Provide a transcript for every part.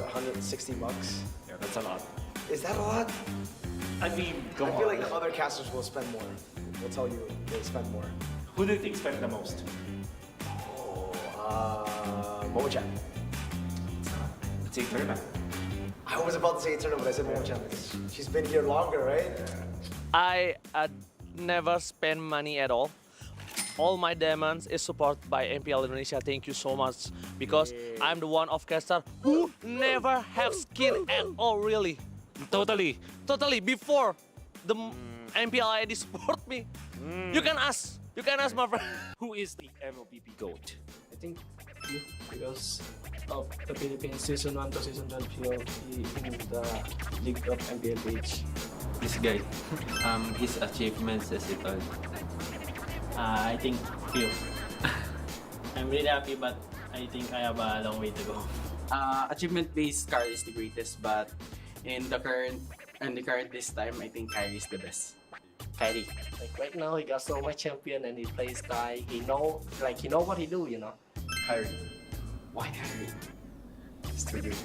what, $160? Yeah, that's a lot. Is that a lot? I mean, I feel like the other casters will spend more. They'll tell you they spend more. Who do you think spent the most? Momo-chan. Let's say Turna. I was about to say Eternal, but I said Momo-chan. She's been here longer, right? I never spend money at all. All my diamonds is supported by MPL Indonesia. Thank you so much, because I'm the one of caster who never have skin at all, really. Totally. Before the MPLI support me. You can ask my friend. Who is the MLBB GOAT? I think you, because of the Philippines season 1 to season 12 PLP in the League of MPL page. This guy, his achievements as it all. I think few. I'm really happy, but I think I have a long way to go. Achievement-based Carl is the greatest, but in the current this time, I think Kyrie is the best. Kyrie. Like right now, he got so much champion and he plays Kai. He know what he do, you know. Kyrie. Why Kyrie? It's too good.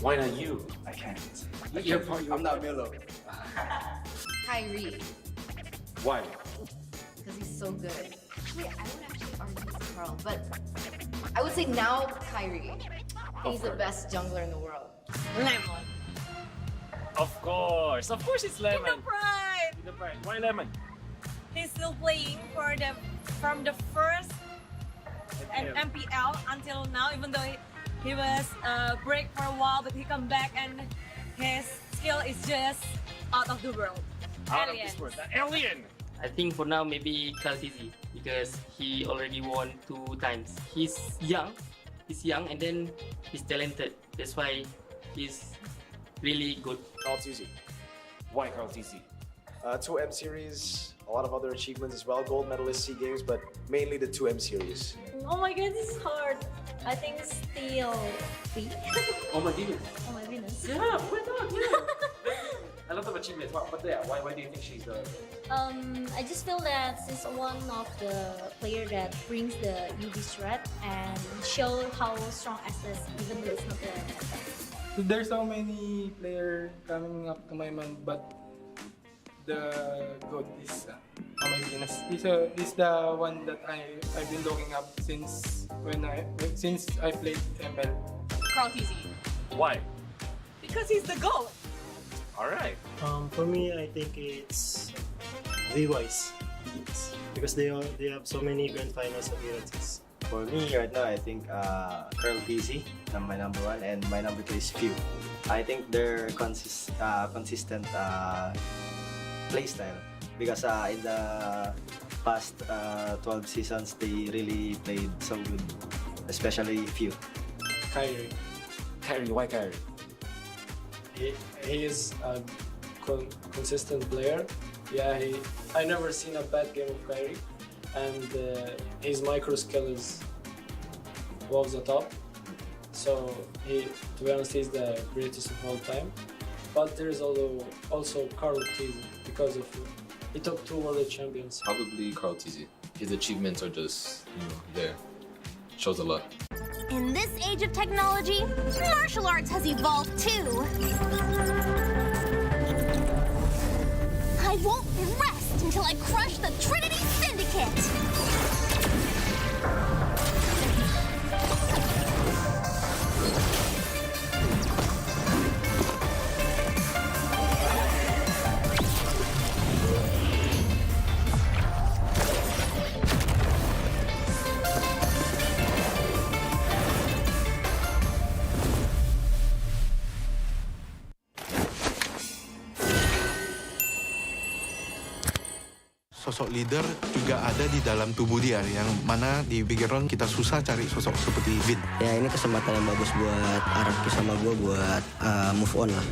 Why not you? I can't. I'm not Milo. Kyrie, Why? because he's so good. Actually, I would actually argue it's Carl, but I would say now Kyrie. He's the best jungler in the world. Lemon. Of course it's Lemon. Pride. The pride. Why Lemon? He's still playing from the first MPL until now, even though he was break for a while, but he come back and his skill is just out of the world. Out Alien. of this world. An alien. I think for now maybe Kaltizi, because he already won 2 times. He's young, and then he's talented. That's why he's really good. Carl easy. Why Carl TC? 2M series, a lot of other achievements as well. Gold medalist SEA Games, but mainly the 2M series. Oh my god, this is hard. I think still B. Oh my goodness. Oh my goodness. Yeah, why not? Yeah. A lot of achievements. But yeah, why do you think she's the... I just feel that she's one of the player that brings the UV threat and show how strong SS, even though it's not the There's so many players coming up to my mind, but the GOAT is oh my goodness. He's the one that I've been looking up since I played ML. Carl TZ. Why? Because he's the GOAT. Alright. For me, I think it's V-Wise, because they have so many grand finals appearances. For me right now, I think Curl PZ, my number 1, and my number 2 is Few. I think they're consistent play style, because in the past 12 seasons, they really played so good, especially Few. Kyrie. Kyrie, why Kyrie? He is a consistent player. Yeah, I never seen a bad game of Kyrie, and his micro skill is above the top. So to be honest, he's the greatest of all time. But there's also Carl TZ, because of he took 2 world champions. Probably Carl TZ. His achievements are just, there. Shows a lot. In this age of technology, martial arts has evolved too. I won't rest until I crush the Trinity Syndicate! Sosok leader juga ada di dalam tubuh dia, yang mana di background kita susah cari sosok seperti Vin. Ya, ini kesempatan yang bagus buat Araki sama gue buat move on lah.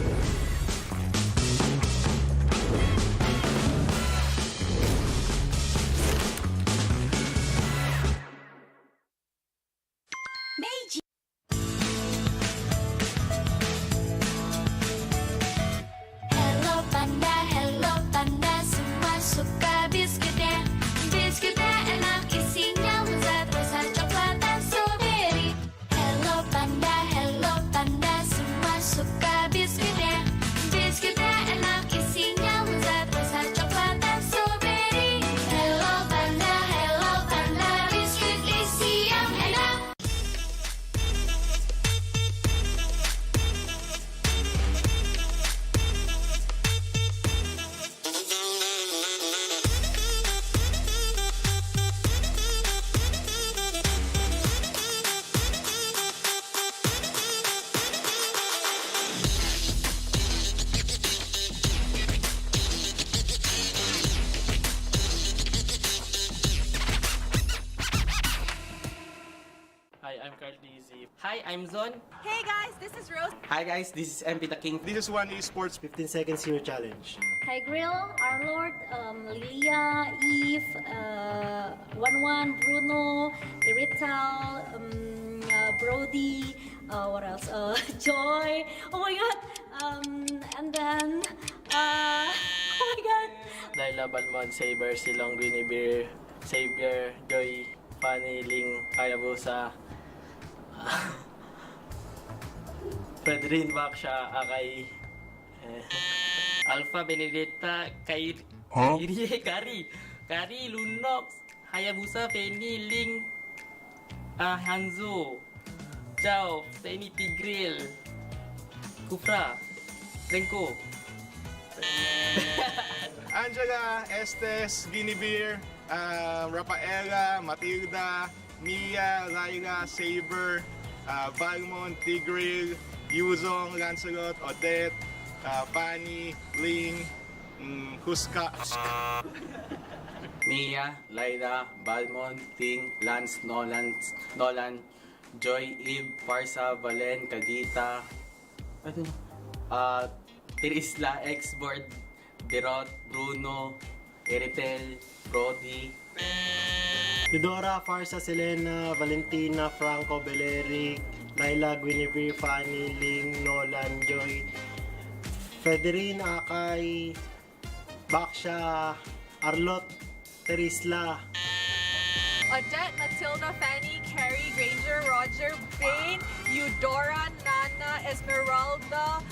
time zone. Hey guys, this is Rose. Hi guys, this is MP the King. This is one Esports 15 seconds here challenge. Hi Grill, Arlord, Lilia, Eve, 11, Bruno, Irital, Brody, what else? Joy. Oh my god. And then, oh my god. Laila, Balmon, Saber, Silong, Guinevere, Xavier, Joy, Fanny, Ling, Hayabusa, Pedrin, Baksha, Akay, Alpha, Benedetta, Kari, Lunox, Hayabusa, Fanny, Ling, Hanzo, Chao, Fanny, Tigril, Kufra, Renko. Angela, Estes, Guinevere, Rafaela, Matilda, Mia, Laila, Saber, Valmont, Tigril, Yuzong, Lancelot, Odette, Fanny, Ling, Huska. Mia, Laila, Balmont, Ting, Lance, Nolan, Joy, Eve, Farsa, Valen, Kagita, Tirisla, Xboard, Derot, Bruno, Eritel, Brody, Eudora, Farsa, Selena, Valentina, Franco, Beleric, Laila, Guinevere, Fanny, Ling, Nolan, Joy, Federine, Akay, Baksha, Arlot, Terisla. Odette, Matilda, Fanny, Carrie, Granger, Roger, Bane, Eudora, Nana, Esmeralda,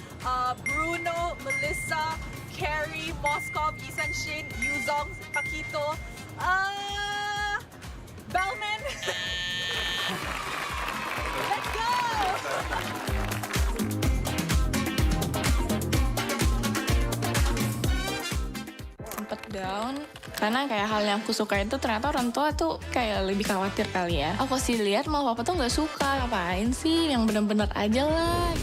Bruno, Melissa, Carrie, Moskov, Isan Shin, Yuzong, Paquito, Bellman. Let's go! Sempet down karena kayak hal yang aku suka itu ternyata orang tua tuh kayak lebih khawatir kali ya. Aku sih lihat malah papa tuh nggak suka, ngapain sih, yang bener-bener aja lah.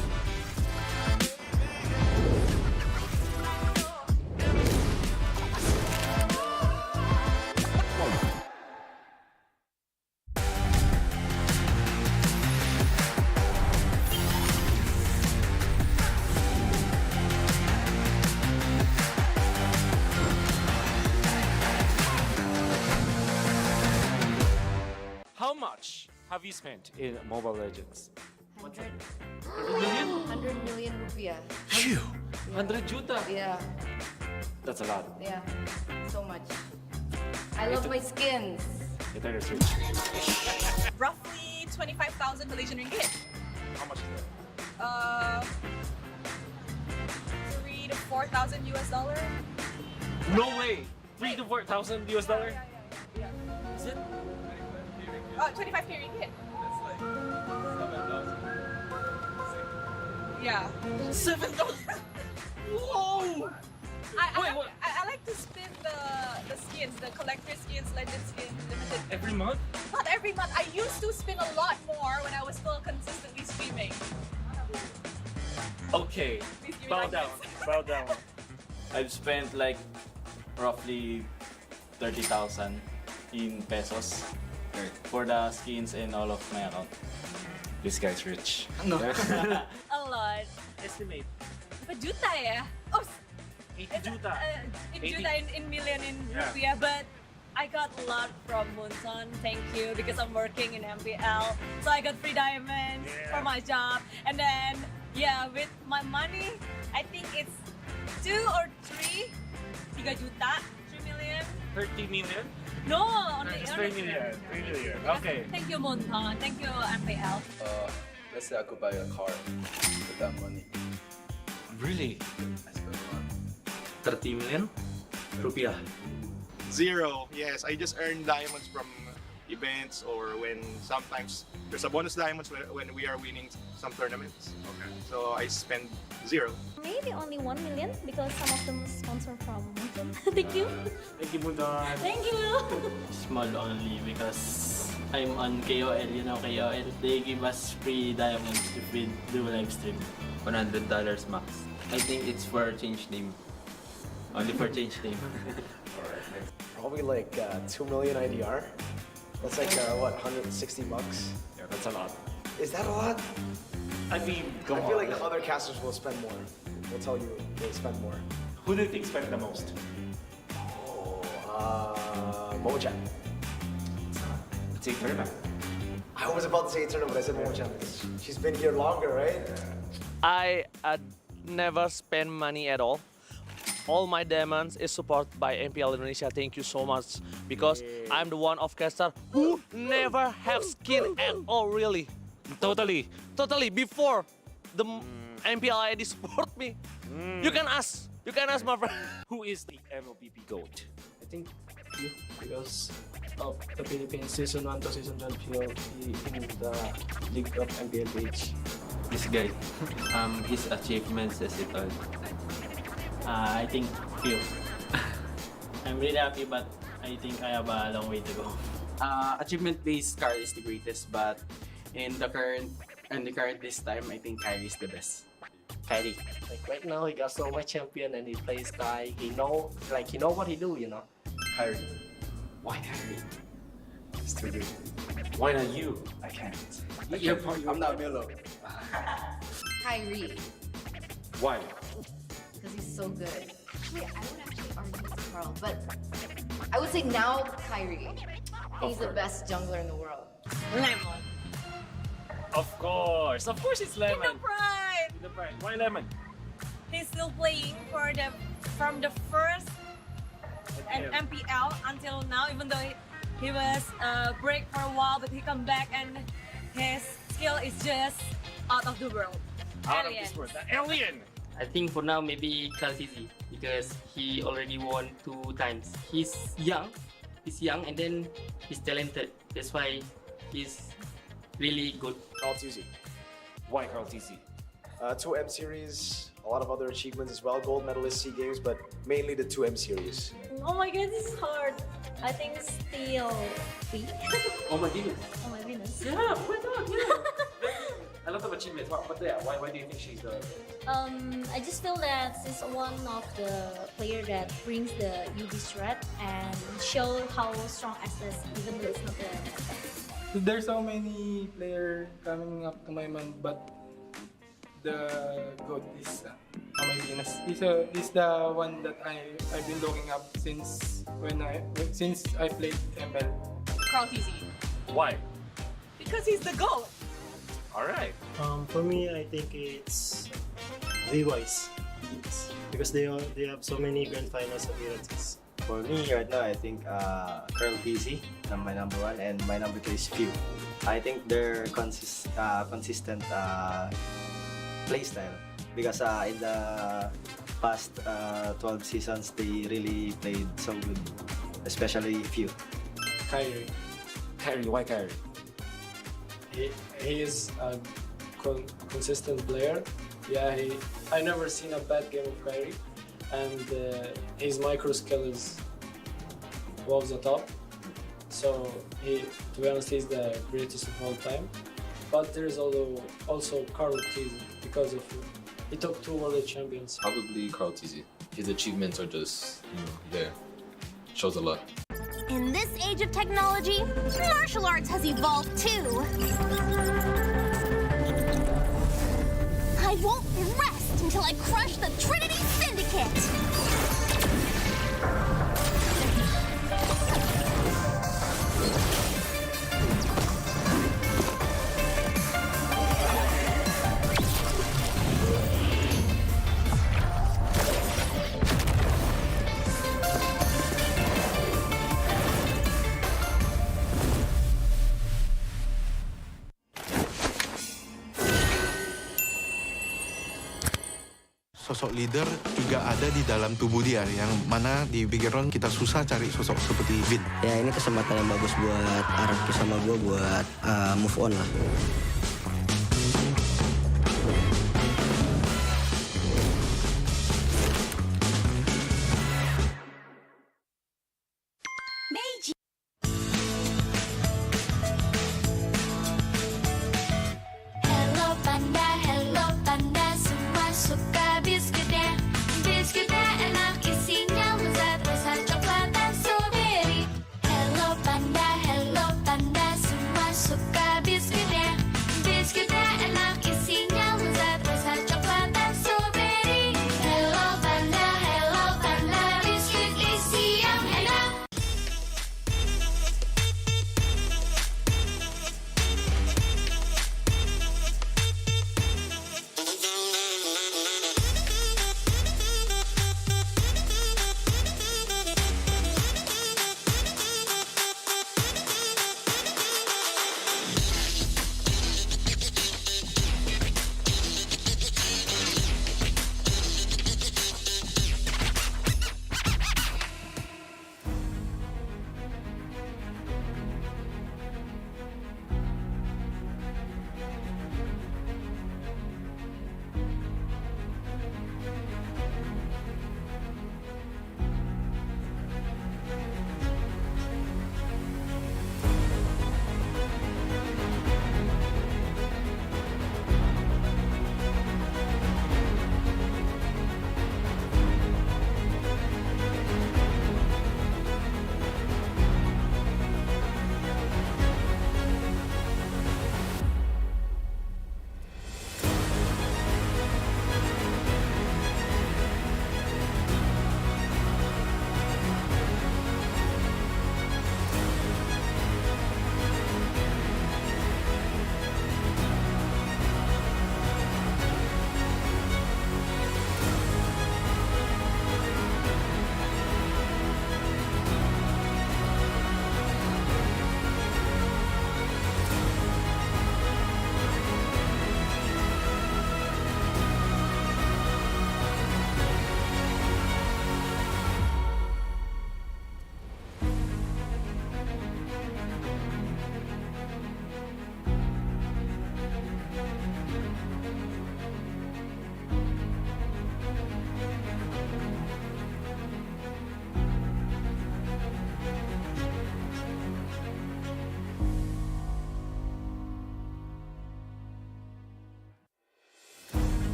How much have you spent in Mobile Legends? 100 million? 100 million rupiah. Phew! 100 juta? Yeah, That's a lot. yeah, so much. I love my skins. Nintendo Switch. Roughly 25,000 Malaysian ringgit. How much is that? 3 to 4,000 US dollar. No way! 3 to 4,000 US dollar? Yeah. Is it? 25k ringgit. Yeah. 7,000! Whoa! I like to spin the skins, the collector skins, legend skins, limited. Every month? Not every month. I used to spin a lot more when I was still consistently streaming. Okay. Please give me Bow like down. this. Bow down. I've spent like roughly 30,000 in pesos for the skins and all of my account. This guy's rich. No. A lot. Estimate. Berapa juta ya? Oh, 80 juta. in 80. juta in million in Yeah. rupiah, but I got a lot from Munson. Thank you, because I'm working in MPL, so I got free diamonds for my job. And then, yeah, with my money, I think it's 2 or 3 juta, 3 million. 30 million? No, only Just 3 only million. 3 million. Okay. Thank you, Munson. Thank you, MPL. Let's say I could buy a car with that money. Really? I spent a lot. 30 million rupiah. 0. Yes, I just earn diamonds from events or when sometimes there's a bonus diamonds when we are winning some tournaments. Okay. So I spend 0. Maybe only 1 million because some of them sponsor from Munson. Thank you. Thank you, Munson. Thank you. Small only because I'm on KOL, you know KOL. They give us free diamonds if we do live stream. $100 max. I think it's for change name. Only for change name. Probably like 2 million IDR. That's like what, 160 bucks? Yeah, that's a lot. Is that a lot? I mean, I feel like the other casters will spend more. Will tell you they spend more. Who do you think spent the most? Momo-chan. Let's say Turner. I was about to say Eternal, but I said Momo-chan because she's been here longer, right? I never spend money at all. All my diamonds is supported by MPL Indonesia. Thank you so much because I'm the one of caster who never have skin at all, really. Totally. Before the MPLI support me. You can ask my friend. Who is the MLBB GOAT? I think you, because of the Philippines season 1 to season 12, he in the League of MPL page. This guy, his achievements as it all. I think few. I'm really happy, but I think I have a long way to go. Achievement-based car is the greatest, but in the current this time, I think Kyrie is the best. Kyrie. Like right now, he got so much champion and he plays Sky. He know what he do, you know. Kyrie. Why Kyrie? It's too good. Why not you? I can't. I'm not Milo. Kyrie, Why? because he's so good. Wait, I would actually argue with Carl, but I would say now Kyrie. He's the best jungler in the world. Lemon. Of course it's Lemon. In the pride. In the pride. Why Lemon? He's still playing from the first MPL until now, even though he was break for a while, but he come back and his skill is just out of the world. Out Alien. of this world. The alien. I think for now maybe Kaltizi because he already won 2 times. He's young, and then he's talented. That's why he's really good. Carl TZ. Why Carl TZ? 2 M series, a lot of other achievements as well. Gold medalist SEA Games, but mainly the 2 M series. Oh my god, this is hard. I think still B. Oh my goodness. Oh my goodness. Yeah, why not? Yeah. A lot of achievements. But yeah, why do you think she's the? I just feel that she's one of the player that brings the UV threat and show how strong SS even though it's not the There's so many players coming up to my mind, but the GOAT is my Venus. He's the one that I've been looking up since I played ML. Carl TZ. Why? Because he's the GOAT. Alright. For me, I think it's V-Wise. Because they have so many grand finals appearances. For me right now, I think Curl TZ, my number 1, and my number 2 is Few. I think they're consistent play style because in the past 12 seasons, they really played so good, especially Few. Kyrie. Why Kyrie? He is a consistent player. Yeah, I never seen a bad game of Kyrie, and his micro skill is above the top. So to be honest, he's the greatest of all time. But there's also Carl TZ because of he took 2 world champions. Probably Carl TZ. His achievements are just, there. Shows a lot. In this age of technology, martial arts has evolved too. I won't rest until I crush the Trinity Syndicate! Sosok leader juga ada di dalam tubuh dia, yang mana di bigger round kita susah cari sosok seperti Bin. Ya ini kesempatan yang bagus buat Araki sama gue buat move on lah. Hello panda, semua suka biskuitnya. Biskuitnya enak, isinya lezat, rasa coklat dan strawberry. Hello panda, semua suka biskuitnya.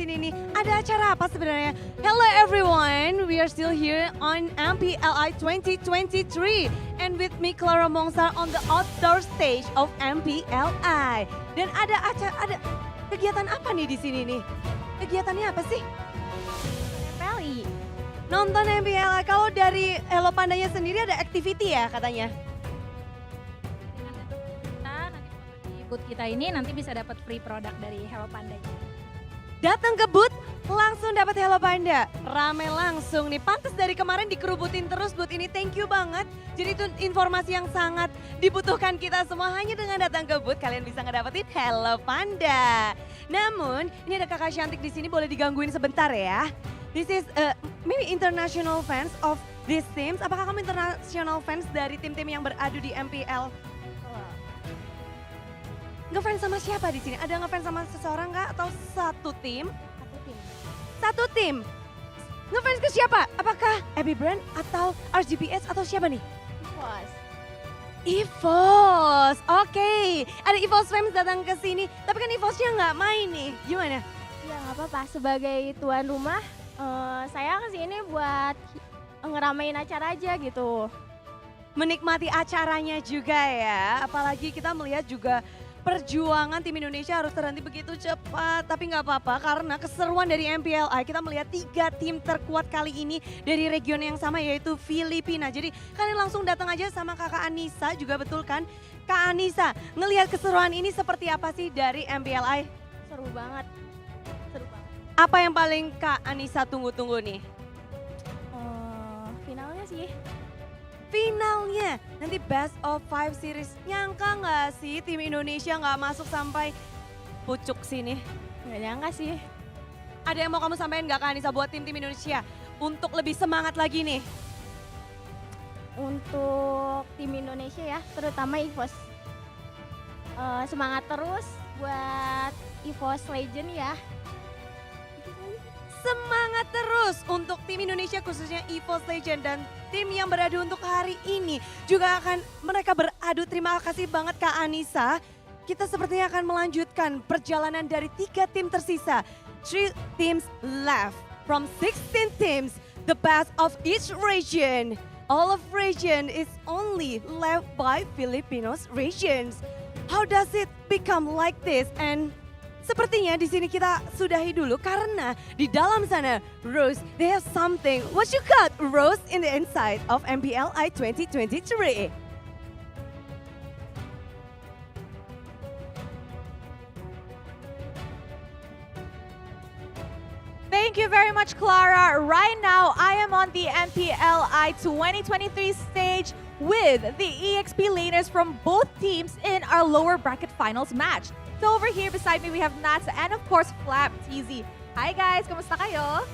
sini nih. Ada acara apa sebenarnya? Hello everyone, we are still here on MPLI 2023 and with me Clara Mongsar on the outdoor stage of MPLI. Dan ada kegiatan apa nih di sini nih? Kegiatannya apa sih? MPLI. Nonton MPLI. Kalau dari Hello Pandanya sendiri ada activity ya katanya? Booth kita ini nanti bisa dapat free produk dari Hello Panda. Datang ke booth, langsung dapat Hello Panda. Rame langsung nih, pantas dari kemarin dikerubutin terus booth ini, thank you banget. Jadi itu informasi yang sangat dibutuhkan kita semua, hanya dengan datang ke booth kalian bisa ngedapetin Hello Panda. Namun, ini ada kakak cantik di sini, boleh digangguin sebentar ya. This is maybe international fans of these teams. Apakah kamu international fans dari tim-tim yang beradu di MPL? Ngefans sama siapa di sini? Ada ngefans sama seseorang nggak atau satu tim? Satu tim. Ngefans ke siapa? Apakah Bren atau RGBS atau siapa nih? EVOS. EVOS. Oke. Ada EVOS fans datang ke sini, tapi kan EVOSnya nggak main nih. Gimana? Ya nggak apa-apa, sebagai tuan rumah saya kesini buat ngeramein acara aja gitu. Menikmati acaranya juga ya. Apalagi kita melihat juga perjuangan tim Indonesia harus terhenti begitu cepat. Tapi nggak apa-apa karena keseruan dari MPLI kita melihat 3 tim terkuat kali ini dari region yang sama yaitu Filipina. Jadi kalian langsung datang aja sama kakak Anissa juga, betul kan? Kak Anissa, ngelihat keseruan ini seperti apa sih dari MPLI? Seru banget. Seru banget. Apa yang paling Kak Anissa tunggu-tunggu nih? Finalnya sih. Finalnya, nanti best of 5 series. Nyangka nggak sih tim Indonesia nggak masuk sampai pucuk sini? Nggak nyangka sih. Ada yang mau kamu sampaikan nggak Kak Anissa buat tim-tim Indonesia untuk lebih semangat lagi nih? Untuk tim Indonesia ya, terutama EVOS. Semangat terus buat EVOS Legend ya. Semangat terus untuk tim Indonesia khususnya EVOS Legend dan tim yang beradu untuk hari ini juga akan mereka beradu. Terima kasih banget Kak Anissa. Kita sepertinya akan melanjutkan perjalanan dari 3 tim tersisa. 3 teams left from 16 teams, the best of each region. All of region is only left by Filipinos regions. How does it become like this? And sepertinya di sini kita sudahi dulu karena di dalam sana, Rose, they have something. What you got, Rose, in the inside of MPLI 2023? Thank you very much, Clara. Right now, I am on the MPLI 2023 stage with the EXP laners from both teams in our lower bracket finals match. So over here beside me, we have Nats and of course, Flap TZ. Hi guys, kamusta kayo?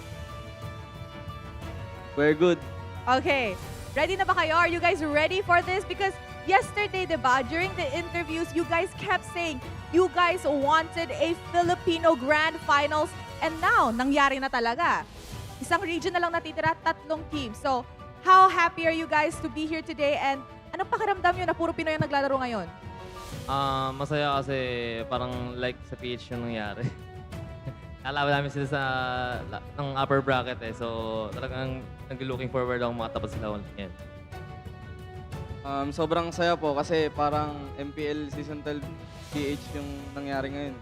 We're good. Okay, ready na ba kayo? Are you guys ready for this? Because yesterday, diba, during the interviews, you guys kept saying you guys wanted a Filipino Grand Finals. And now, nangyari na talaga. Isang region na lang natitira, 3 teams. So, how happy are you guys to be here today? And anong pakiramdam nyo na puro Pinoy ang naglalaro ngayon? Masaya kasi parang like sa PH yung nangyari. Kalaban namin sila sa ng upper bracket eh. So talagang nag-looking forward ako makatapat sila ulit ngayon. Sobrang saya po kasi parang MPL Season 12 PH yung nangyari ngayon.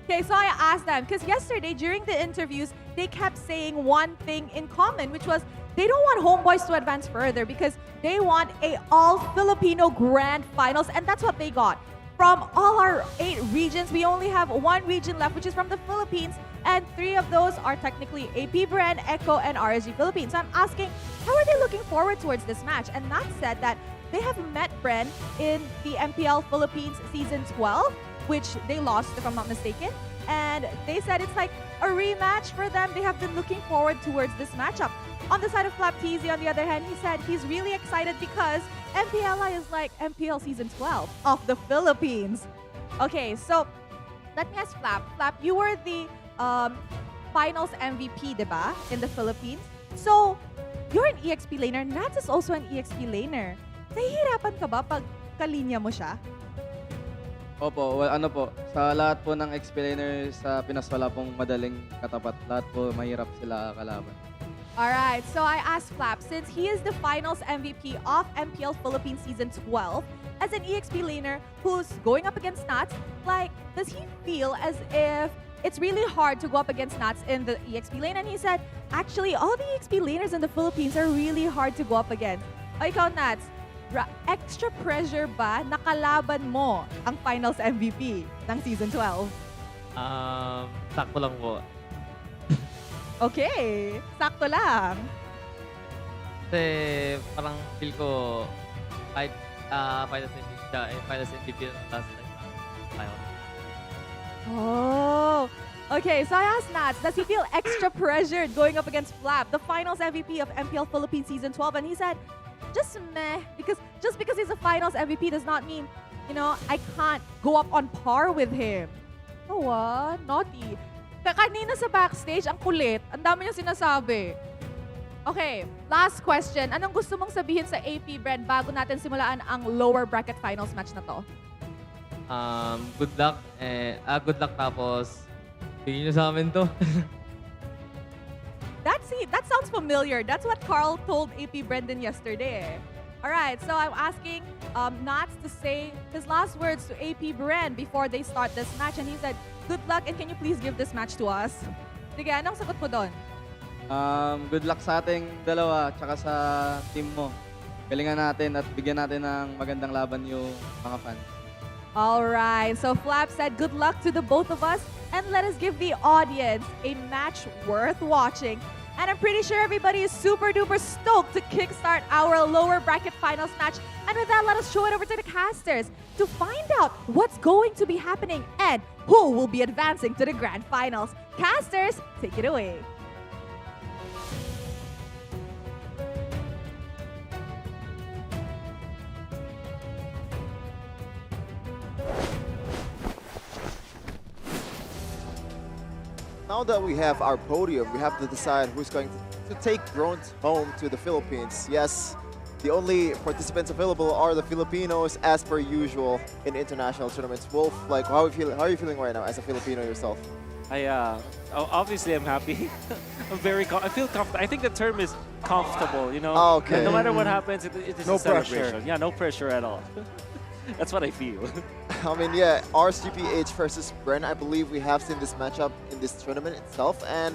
Okay, so I asked them, because yesterday during the interviews, they kept saying one thing in common, which was they don't want homeboys to advance further because they want a all-Filipino Grand Finals, and that's what they got. From all our 8 regions, we only have 1 region left, which is from the Philippines, and 3 of those are technically AP Bren, Echo, and RSG Philippines. So I'm asking, how are they looking forward towards this match? And Nat said that they have met Bren in the MPL Philippines Season 12, which they lost, if I'm not mistaken. And they said it's like a rematch for them. They have been looking forward towards this matchup. On the side of Flap TZ, on the other hand, he said he's really excited because MPLI is like MPL Season 12 of the Philippines. Okay, so let me ask Flap. Flap, you were the finals MVP, diba, in the Philippines. So, you're an EXP laner. Nats is also an EXP laner. Nahihirapan ka ba pag kalinya mo siya? Opo, well, ano po, sa lahat po ng explainers sa Pinas wala pong madaling katapat. Lahat po mahirap sila kalaban. All right, so I asked Flap, since he is the finals MVP of MPL Philippines Season 12, as an EXP laner who's going up against Nats, like, does he feel as if it's really hard to go up against Nats in the EXP lane? And he said, actually, all the EXP laners in the Philippines are really hard to go up against. O ikaw, Nats, extra pressure ba nakalaban mo ang finals MVP ng Season 12? Sakto lang po. Okay, sakto lang. Kasi parang feel ko kahit finals MVP siya, finals MVP yung last time. Ayaw. Oh, okay. So I asked Nats, does he feel extra pressured going up against Flap, the finals MVP of MPL Philippines Season 12? And he said, just meh, because just because he's a finals MVP does not mean, you know, I can't go up on par with him. Oh, naughty. Kanina sa backstage, ang kulit. Ang dami niyang sinasabi. Okay, last question. Anong gusto mong sabihin sa AP, Bren, bago natin simulaan ang lower bracket finals match na to? Good luck. Good luck tapos bigyan niyo sa amin to. That sounds familiar. That's what Carl told AP Brendan yesterday. All right, so I'm asking Nats to say his last words to AP Bren before they start this match. And he said, good luck and can you please give this match to us? Sige, anong sagot mo doon? Good luck sa ating dalawa tsaka sa team mo. Galingan natin at bigyan natin ng magandang laban yung mga fans. All right, so Flap said good luck to the both of us and let us give the audience a match worth watching. And I'm pretty sure everybody is super duper stoked to kickstart our lower bracket finals match. And with that, let us show it over to the casters to find out what's going to be happening and who will be advancing to the grand finals. Casters, take it away. Now that we have our podium, we have to decide who's going to take bronze home to the Philippines. Yes, the only participants available are the Filipinos, as per usual in international tournaments. Wolf, like, how are you feeling right now as a Filipino yourself? Obviously I'm happy. I feel comfortable. I think the term is comfortable, you know? Okay. No matter what happens, it is No a celebration. pressure. Yeah, no pressure at all. That's what I feel. I mean, yeah, RCPH versus Bren. I believe we have seen this matchup in this tournament itself, and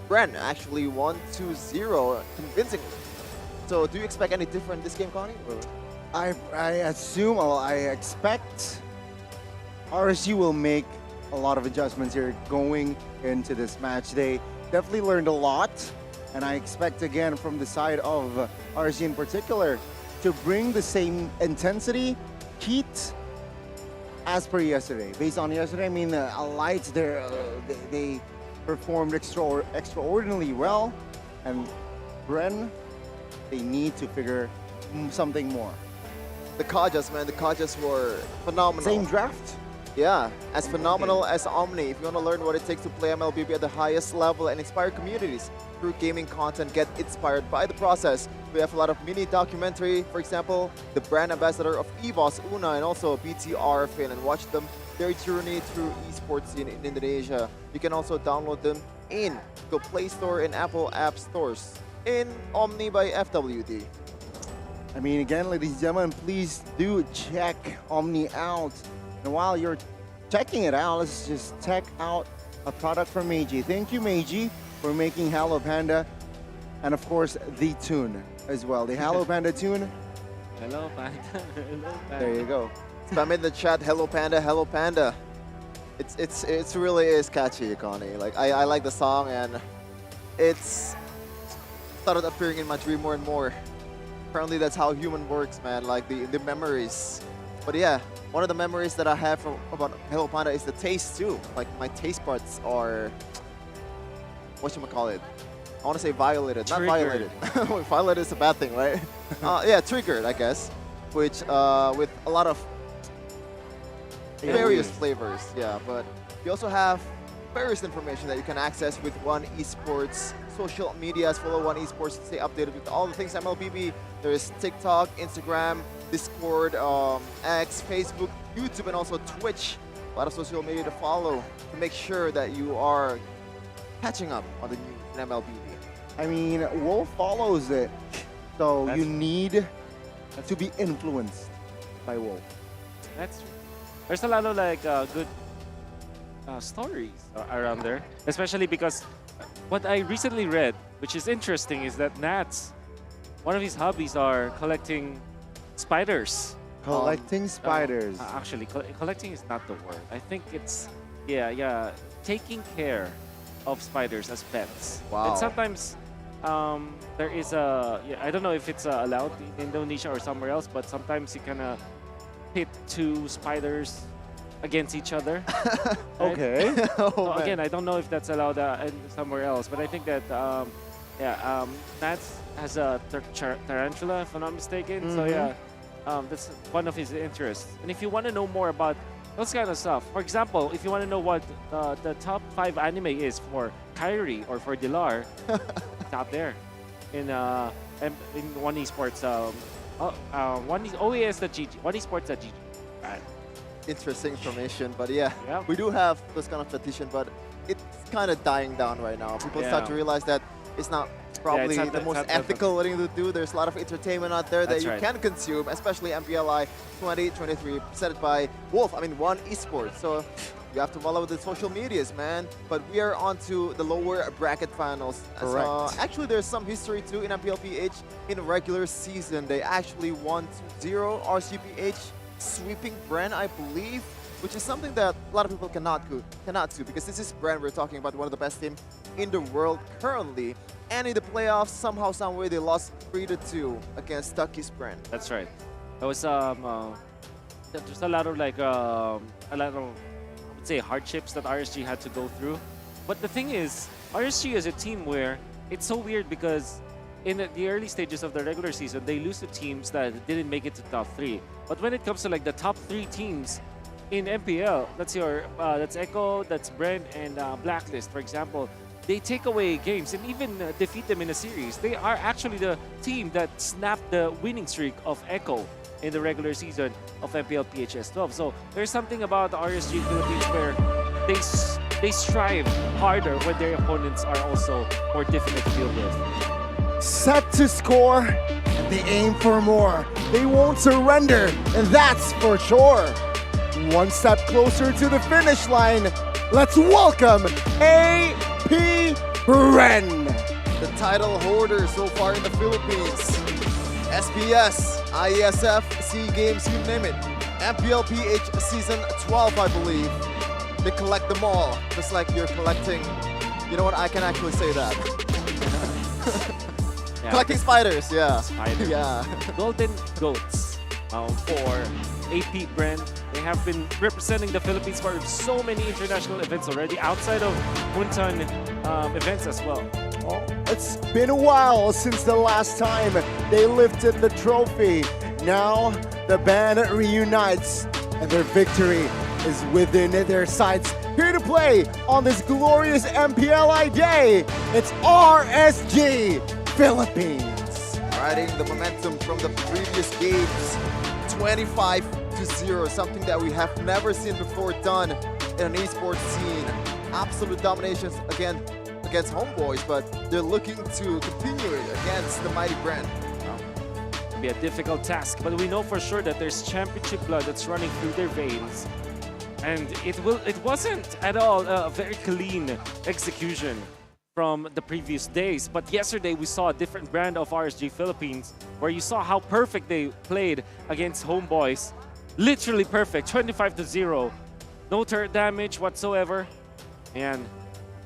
Bren actually won 2-0 convincingly. So, do you expect any different this game, Connie? Or? I expect RSG will make a lot of adjustments here going into this match. They definitely learned a lot, and I expect again from the side of RSG in particular to bring the same intensity, heat as per yesterday. Based on yesterday, I mean, Lights they performed extraordinarily well, and Bren, they need to figure something more. The Kajas, man, the Kajas were phenomenal. Same draft? Yeah, as phenomenal as Omni. If you want to learn what it takes to play MLBB at the highest level and inspire communities through gaming content, get inspired by the process. We have a lot of mini documentary, for example, the brand ambassador of EVOS, Una, and also BTR fan, and watch them, their journey through esports in Indonesia. You can also download them in Google Play Store and Apple App Stores in Omni by FWD. I mean, again, ladies and gentlemen, please do check Omni out. And while you're checking it out, let's just check out a product from Meiji. Thank you, Meiji, for making Hello Panda, and of course, the tune as well. The Hello Panda tune. Hello, Panda. Hello, Panda. There you go. Spam in the chat, hello Panda, hello Panda. It's really is catchy, Connie. Like, I like the song, and it's started appearing in my dream more and more. Apparently, that's how human works, man. Like the memories. But yeah, one of the memories that I have about Hello Panda is the taste too. Like, my taste buds are, whatchamacallit? I want to say violated, not violated. Violated is a bad thing, right? Yeah, triggered, I guess. Which, with a lot of various flavors, yeah. But you also have various information that you can access with One Esports social medias. Follow One Esports to stay updated with all the things MLBB. There is TikTok, Instagram, Discord, X, Facebook, YouTube and also Twitch. A lot of social media to follow to make sure that you are catching up on the news in MLBB. I mean, Wolf follows it, so you need to be influenced by Wolf. That's true. There's a lot of like good stories around there, especially because what I recently read, which is interesting, is that Nats, one of his hobbies are collecting spiders. Collecting spiders. Actually, collecting is not the word. I think it's, taking care of spiders as pets. Wow. And sometimes there is I don't know if it's allowed in Indonesia or somewhere else, but sometimes you kind of pit two spiders against each other. Right? Okay. So again, I don't know if that's allowed somewhere else, but I think that Nats has a tarantula, if I'm not mistaken. So yeah, that's one of his interests. And if you want to know more about those kind of stuff, for example, if you want to know what the top 5 anime is for Kyrie or for Dilar, it's out there in One Esports. OES.gg, One Esports.gg. Right. Interesting information, but yeah, we do have this kind of petition, but it's kind of dying down right now. People start to realize that it's not probably the most ethical thing to do. There's a lot of entertainment out there that you can consume, especially MPLI 2023, presented by Wolf. I mean, One Esports. So you have to follow the social medias, man. But we are on to the lower bracket finals. Correct. Actually, there's some history too in MPLPH. In the regular season, they actually won 2-0 RCPH, sweeping Bren, I believe, which is something that a lot of people cannot do because this is Bren. We're talking about one of the best teams in the world currently. And in the playoffs, somehow, someway, they lost 3-2 against Tucky's Bren. That's right. There was just a lot of like I would say hardships that RSG had to go through. But the thing is, RSG is a team where it's so weird because in the early stages of the regular season, they lose to teams that didn't make it to top 3. But when it comes to like the top 3 teams in MPL, that's Echo, that's Bren, and Blacklist, for example, they take away games and even defeat them in a series. They are actually the team that snapped the winning streak of Echo in the regular season of MPL PHS 12. So there's something about the RSG Philippines where they strive harder when their opponents are also more difficult to deal with. Set to score, and they aim for more. They won't surrender, and that's for sure. One step closer to the finish line. Let's welcome AP Bren. The title holder so far in the Philippines. SBS, IESF, SEA Games, you name it. MPLPH Season 12, I believe. They collect them all, just like you're collecting. You know what, I can actually say that. Collecting spiders, yeah. Spiders. Yeah. Golden Goats for AP Bren. They have been representing the Philippines for so many international events already, outside of Muntan events as well. Oh, it's been a while since the last time they lifted the trophy. Now the band reunites, and their victory is within their sights. Here to play on this glorious MPLI day, it's RSG Philippines. Riding the momentum from the previous games, 25-0, something that we have never seen before done in an esports scene. Absolute dominations again against homeboys, but they're looking to continue it against the mighty Bren. It'll be a difficult task, but we know for sure that there's championship blood that's running through their veins. And it wasn't at all a very clean execution from the previous days. But yesterday we saw a different brand of RSG Philippines where you saw how perfect they played against homeboys. Literally perfect, 25-0. No turret damage whatsoever. And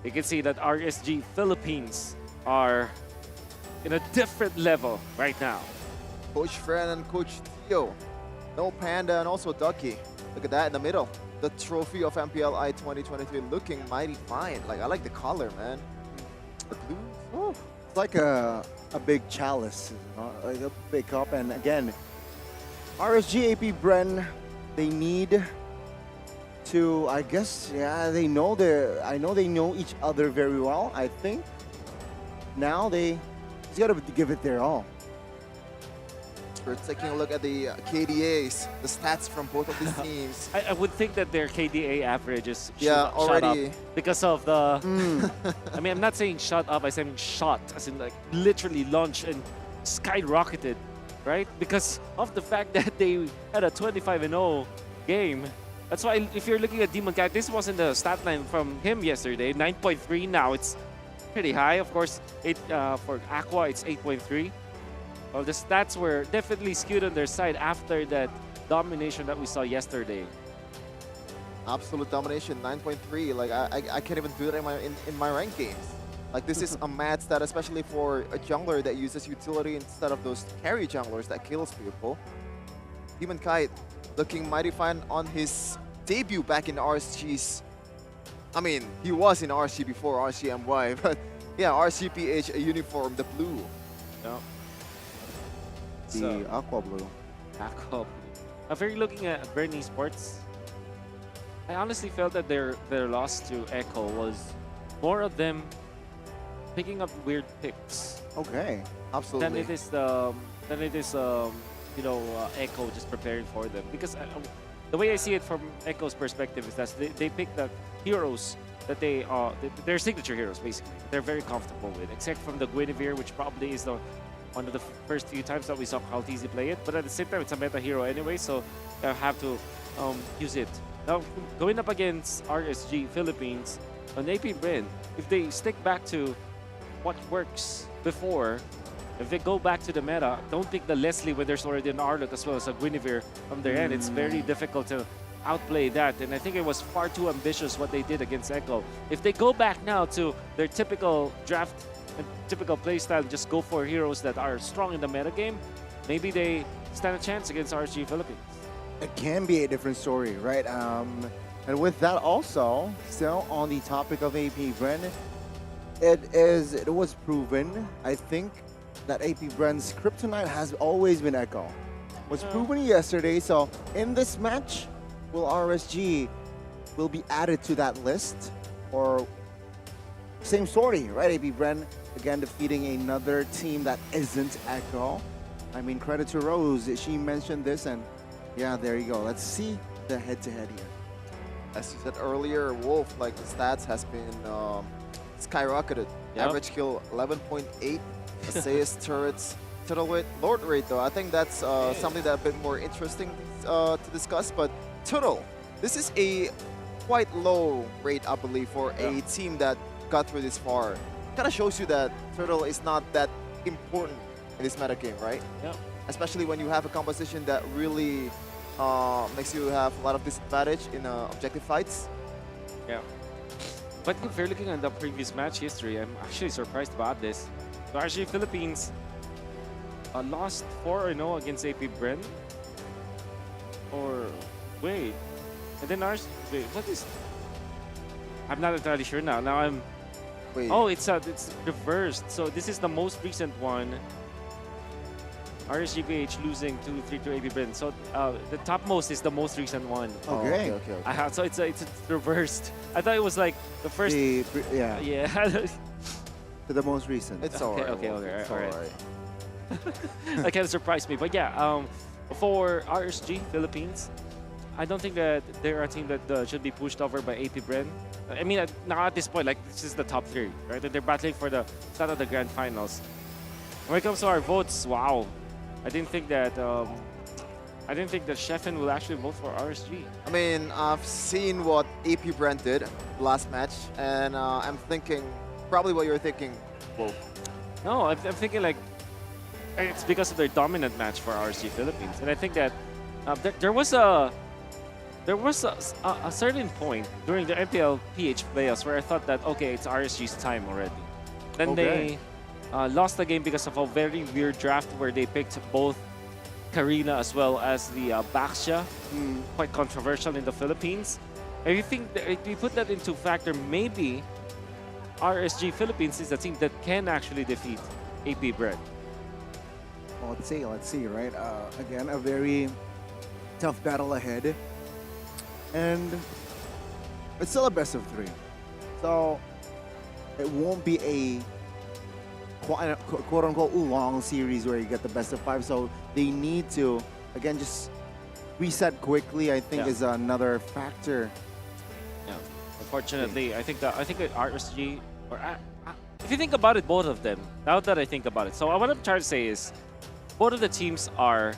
you can see that RSG Philippines are in a different level right now. Coach Fred and Coach Theo. No Panda and also Ducky. Look at that in the middle. The trophy of MPLI 2023 looking mighty fine. Like, I like the color, man. The blue. Oh, it's like a big chalice, like a big cup. And again, RSG AP Bren, they need to, I guess, they know I know they know each other very well. I think now they just gotta give it their all. We're taking a look at the KDAs, the stats from both of these teams. I would think that their KDA average is Yeah, shot already. up because of the. I mean, I'm not saying shut up. I'm saying shot, as in like literally launched and skyrocketed, right? Because of the fact that they had a 25-0 game. That's why if you're looking at Demon Cat, this wasn't the stat line from him yesterday. 9.3 now. It's pretty high. Of course, for Aqua, it's 8.3. Well, the stats were definitely skewed on their side after that domination that we saw yesterday. Absolute domination, 9.3. Like I can't even do that in my ranked games. Like this is a mad stat, especially for a jungler that uses utility instead of those carry junglers that kills people. Demon Kite looking mighty fine on his debut back in RSG's. I mean, he was in RSG before RSG-MY, but yeah, RSGPH, a uniform, the blue. Yeah. The Aqua Blue. Aqua Blue. If you're looking at Bren Esports, I honestly felt that their loss to Echo was more of them picking up weird picks. Okay, absolutely. Than it is Echo just preparing for them. Because the way I see it from Echo's perspective is that they pick the heroes that they're signature heroes basically. They're very comfortable with, except from the Guinevere, which probably is one of the first few times that we saw Kaltizi play it. But at the same time, it's a meta hero anyway, so I have to use it. Now, going up against RSG Philippines on AP Bren, if they stick back to what works before, if they go back to the meta, don't pick the Leslie when there's already an Arlott as well as a Guinevere from their end. It's very difficult to outplay that, and I think it was far too ambitious what they did against Echo. If they go back now to their typical draft and typical playstyle, just go for heroes that are strong in the meta game, maybe they stand a chance against RSG Philippines. It can be a different story, right? And with that also, still on the topic of AP Bren, it was proven, I think, that AP Bren's kryptonite has always been Echo. Was proven yesterday, so in this match, will RSG will be added to that list? Or same story, right? AP Bren, again, defeating another team that isn't Echo. I mean, credit to Rose, she mentioned this, and yeah, there you go. Let's see the head-to-head here. As you said earlier, Wolf, like the stats has been skyrocketed. Yep. Average kill 11.8, assist, turrets, total rate, Lord rate though. I think that's something that a bit more interesting to discuss. But total, this is a quite low rate, I believe, for a team that got through this far. Kind of shows you that turtle is not that important in this meta game, right? Yeah. Especially when you have a composition that really makes you have a lot of disadvantage in objective fights. Yeah. But if you're looking at the previous match history, I'm actually surprised about this. So RSG Philippines lost 4-0 against AP Bren. Or wait, and then wait, what is? I'm not entirely sure now. Now I'm. Wait. Oh, it's reversed. So this is the most recent one. RSGPH losing 2-3 to AP Bren. So the topmost is the most recent one. Okay. So it's reversed. I thought it was like the first. Yeah. Yeah. To the most recent. It's alright. Okay. It's All right. alright. That kind of surprised me. But yeah, for RSG Philippines, I don't think that they're a team that should be pushed over by AP Bren. I mean, now at this point, like this is the top 3, right? They're battling for the start of the grand finals. When it comes to our votes, wow, I didn't think that Sheffen will actually vote for RSG. I mean, I've seen what AP Bren did last match, and I'm thinking probably what you're thinking, Wolf. No, I'm thinking like it's because of their dominant match for RSG Philippines, and I think that there was a certain point during the MPL PH playoffs where I thought that okay, it's RSG's time already. Then they lost the game because of a very weird draft where they picked both Karina as well as the Baxia, quite controversial in the Philippines. And you think that if you put that into factor, maybe RSG Philippines is a team that can actually defeat AP Bren. Well, let's see, right? Again, a very tough battle ahead. And it's still a best of 3. So it won't be a quote unquote long series where you get the best of 5. So they need to again just reset quickly. I think is another factor. Yeah, unfortunately, I think that RSG or if you think about it, both of them. Now that I think about it, so what I'm trying to say is, both of the teams are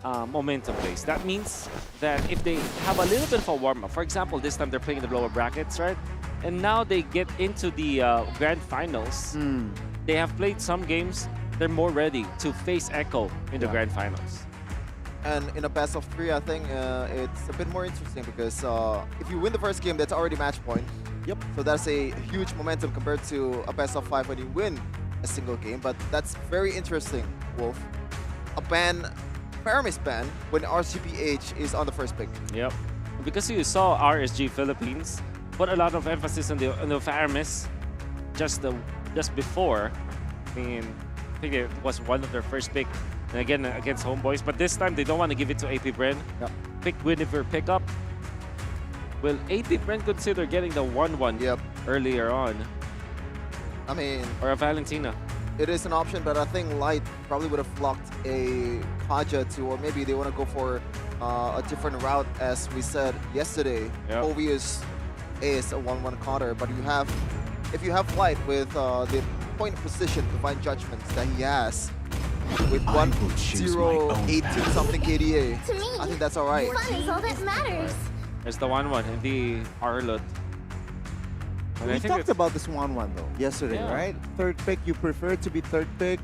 momentum based. That means that if they have a little bit of a warm up, for example, this time they're playing in the lower brackets, right? And now they get into the grand finals. They have played some games. They're more ready to face Echo in the grand finals. And in a best of 3, I think it's a bit more interesting because if you win the first game, that's already match point. Yep. So that's a huge momentum compared to a best of 5 when you win a single game. But that's very interesting, Wolf. A ban, Paramis ban, when RCPH is on the first pick. Yep. Because you saw RSG Philippines put a lot of emphasis on the Paramis just before. I mean, I think it was one of their first pick. And again, against Homeboys. But this time, they don't want to give it to AP Bren. Yep. Pick Guinevere pickup. Will AP Bren consider getting the 1-1 earlier on? I mean... Or a Valentina? It is an option, but I think Light probably would have locked a Kaja too, or maybe they want to go for a different route, as we said yesterday. Obvious is a 1-1 counter, but if you have Light with the point position to find judgments that he has, with 1-0-18 something KDA, To me, I think that's alright. fun is all that matters. There's the 1-1 in the Arlot. And We talked about this 1-1 though yesterday, Yeah. right? Third pick, you prefer to be third pick.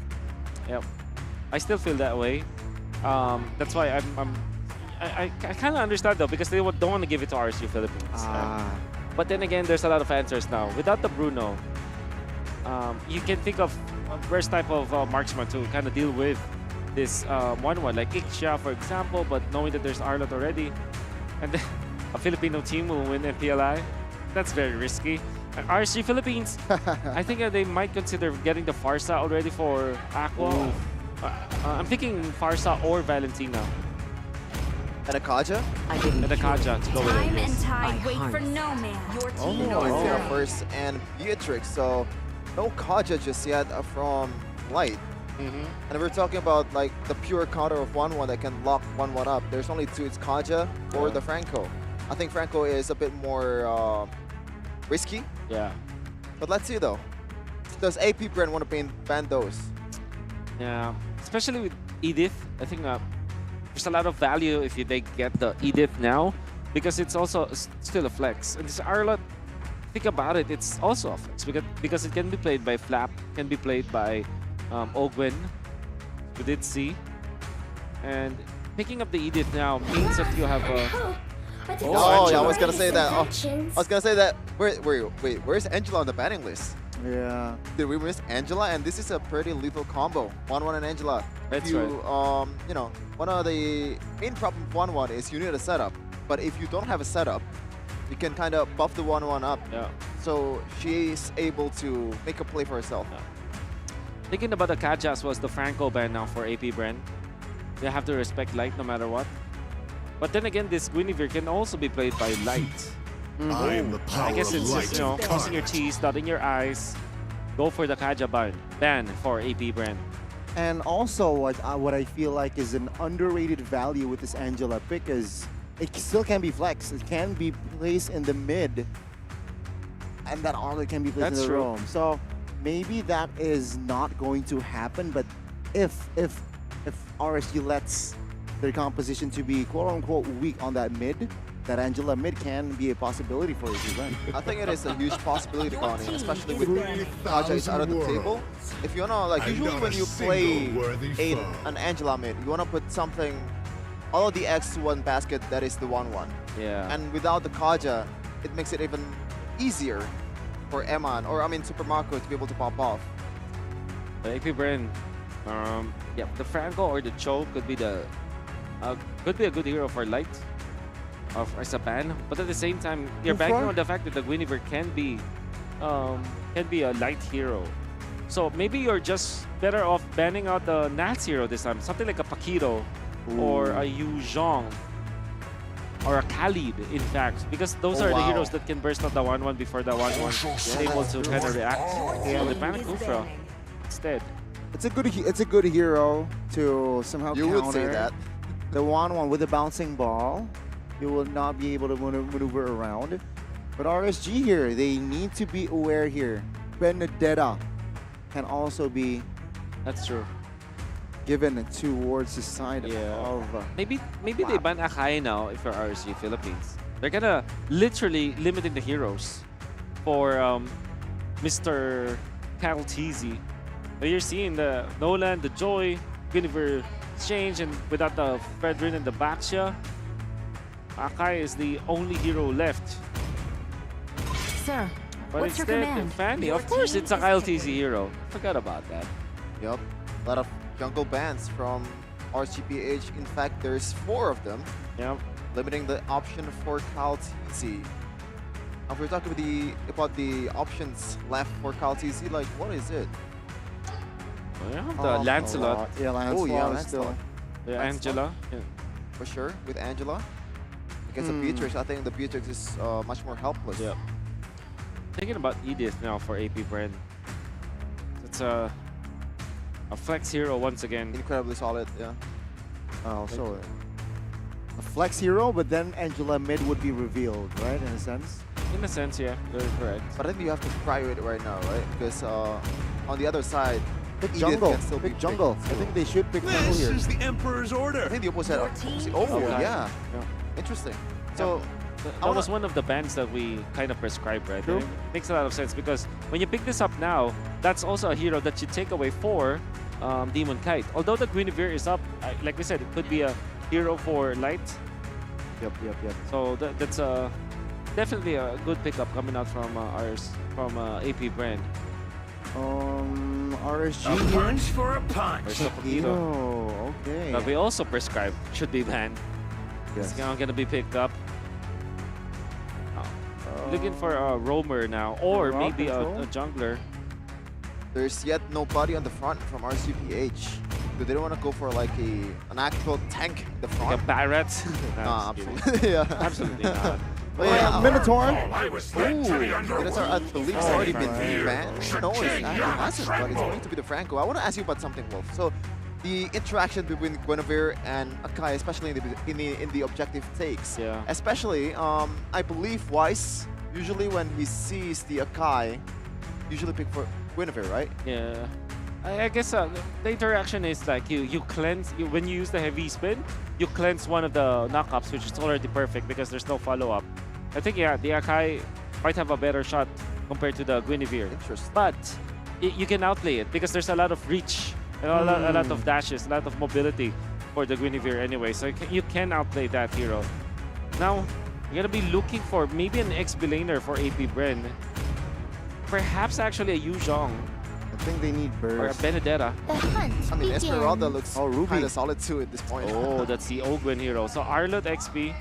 Yep. I still feel that way. That's why I kind of understand though, because they don't want to give it to RSU Philippines. But then again, there's a lot of answers now. Without the Bruno, you can think of worst type of marksman to kind of deal with this 1-1, like Ixia, for example, but knowing that there's Arlot already, and then a Filipino team will win MPLI, that's very risky. And RSG Philippines, I think they might consider getting the Farsa already for Aqua. I'm thinking Farsa or Valentina. And a Kaja? And a Kaja to go with Time it. and Yes. tide wait for no man. Your team Oh, knows Zero that. first and Beatrix, so no Kaja just yet from Light. And we're talking about like the pure counter of 1-1 that can lock 1-1 up. There's only 2, it's Kaja or the Franco. I think Franco is a bit more risky. Yeah. But let's see though. Does AP Bren want to ban those? Yeah, especially with Edith, I think there's a lot of value if they get the Edith now, because it's also still a flex. And this Arlot, think about it, it's also a flex because it can be played by Flap, can be played by Ogwen, we did see. And picking up the Edith now means that you have a... Oh, yeah, I was gonna say that. Oh, I was gonna say that. Wait, where's Angela on the banning list? Yeah. Did we miss Angela? And this is a pretty lethal combo. 1-1 and Angela. That's right. You know, one of the main problem with 1-1 is you need a setup. But if you don't have a setup, you can kind of buff the 1-1 up. Yeah. So she's able to make a play for herself. Thinking about the Kajas was the Franco ban now for AP Bren. They have to respect Light no matter what. But then again, this Guinevere can also be played by Light. I am the power I guess it's of just, light you know, incarnate. crossing your T's, dotting your I's. Go for the Kaja ban for AP Bren. And also, what I feel like is an underrated value with this Angela pick is it still can be flexed. It can be placed in the mid, and that Arlot can be placed That's in the true. roam. So maybe that is not going to happen. But if RSG lets their composition to be quote unquote weak on that mid, that Angela mid can be a possibility for this event. I think it is a huge possibility, Connie, especially with Kaja is out of the table. If you wanna, like, usually when you play an Angela mid, you wanna put something, all of the X to one basket that is the 1-1. Yeah. And without the Kaja, it makes it even easier for Eman, or I mean Super Marco, to be able to pop off. The AP Bren, yeah, the Franco or the Cho could be a good hero for Light. As a ban, but at the same time, you're banking on the fact that the Guinevere can be a Light hero. So maybe you're just better off banning out the Nats hero this time, something like a Paquito or a Yu Zhong or a Khalid, in fact, because those are the heroes that can burst out the 1-1 before the 1-1 is able to kind of react. Yeah, the ban Kufra. instead. It's a good hero to somehow You counter would say that. the 1-1 with the bouncing ball. You will not be able to maneuver around. But RSG here, they need to be aware here. Benedetta can also be That's true. given towards the side of Maybe they ban Akai now if you're RSG Philippines. They're gonna literally limiting the heroes for Mr. Kyle Teasy. You're seeing the Nolan, the Joy, Guinevere exchange, and without the Fredrin and the Baxia, Akai is the only hero left. Sir, But what's your instead, command? Fanny, Your of course, team it's a is Kyle checkmate. Teasy hero. Forgot about that. Yup. A lot of jungle bans from RCPH. In fact, there's 4 of them. Yep. Limiting the option for Kyle TC. Now, if we're talking about the options left for Kyle TC, like, what is it? Yeah, the Lancelot. Yeah, Lancelot Oh, yeah, is still. Lancelot. The Lancelot. Angela. Yeah. For sure, with Angela. Against the Beatrix, I think the Beatrix is much more helpless. Yep. Thinking about Edith now for AP Bren. It's a flex hero once again. Incredibly solid, yeah. So a flex hero, but then Angela mid would be revealed, right? In a sense. In a sense, yeah, very correct. But I think you have to prio it right now, right? Because on the other side, Pick Edith jungle. can still be Pick jungle. picked, I think they should pick jungle here. This is the Emperor's order. I think the opposite. team Oh, is yeah. Yeah. Interesting. So, That was one of the bans that we kind of prescribed, right? True. It makes a lot of sense because when you pick this up now, that's also a hero that you take away for Demon Kite. Although the Guinevere is up, like we said, it could be a hero for light. Yep. So that's definitely a good pickup coming out from AP Brand. RSG A here. punch for a punch. There's the Poquito. Oh, okay. That we also prescribed should be banned. Yes. It's now gonna be picked up. Looking for a roamer now, or Rock maybe a control? jungler. there's yet nobody on the front from RCPH. So they don't want to go for like an actual tank in the front. Like a Barret? Nah, I'm just kidding. absolutely. Yeah. Absolutely not. But yeah, Minotaur. Minotaur, I believe, has already been banned. No, it hasn't, but it's going to be the Franco. I want to ask you about something, Wolf. So, the interaction between Guinevere and Akai, especially in the objective takes. Yeah. Especially, I believe Weiss, usually when he sees the Akai, usually pick for Guinevere, right? Yeah. I guess the interaction is like you cleanse, when you use the heavy spin, you cleanse one of the knockups, which is already perfect because there's no follow-up. I think, yeah, the Akai might have a better shot compared to the Guinevere. Interesting. But you can outplay it because there's a lot of reach, and a lot of dashes, a lot of mobility for the Guinevere anyway. So you can outplay that hero. Now, you're going to be looking for maybe an XP laner for AP Bren. Perhaps actually a Yu Zhong. I think they need burst. Or a Benedetta. The hunt I mean, begins. Esmeralda looks Ruby. kind of solid too at this point. Oh, that's the Ogwen hero. So Arlot XP.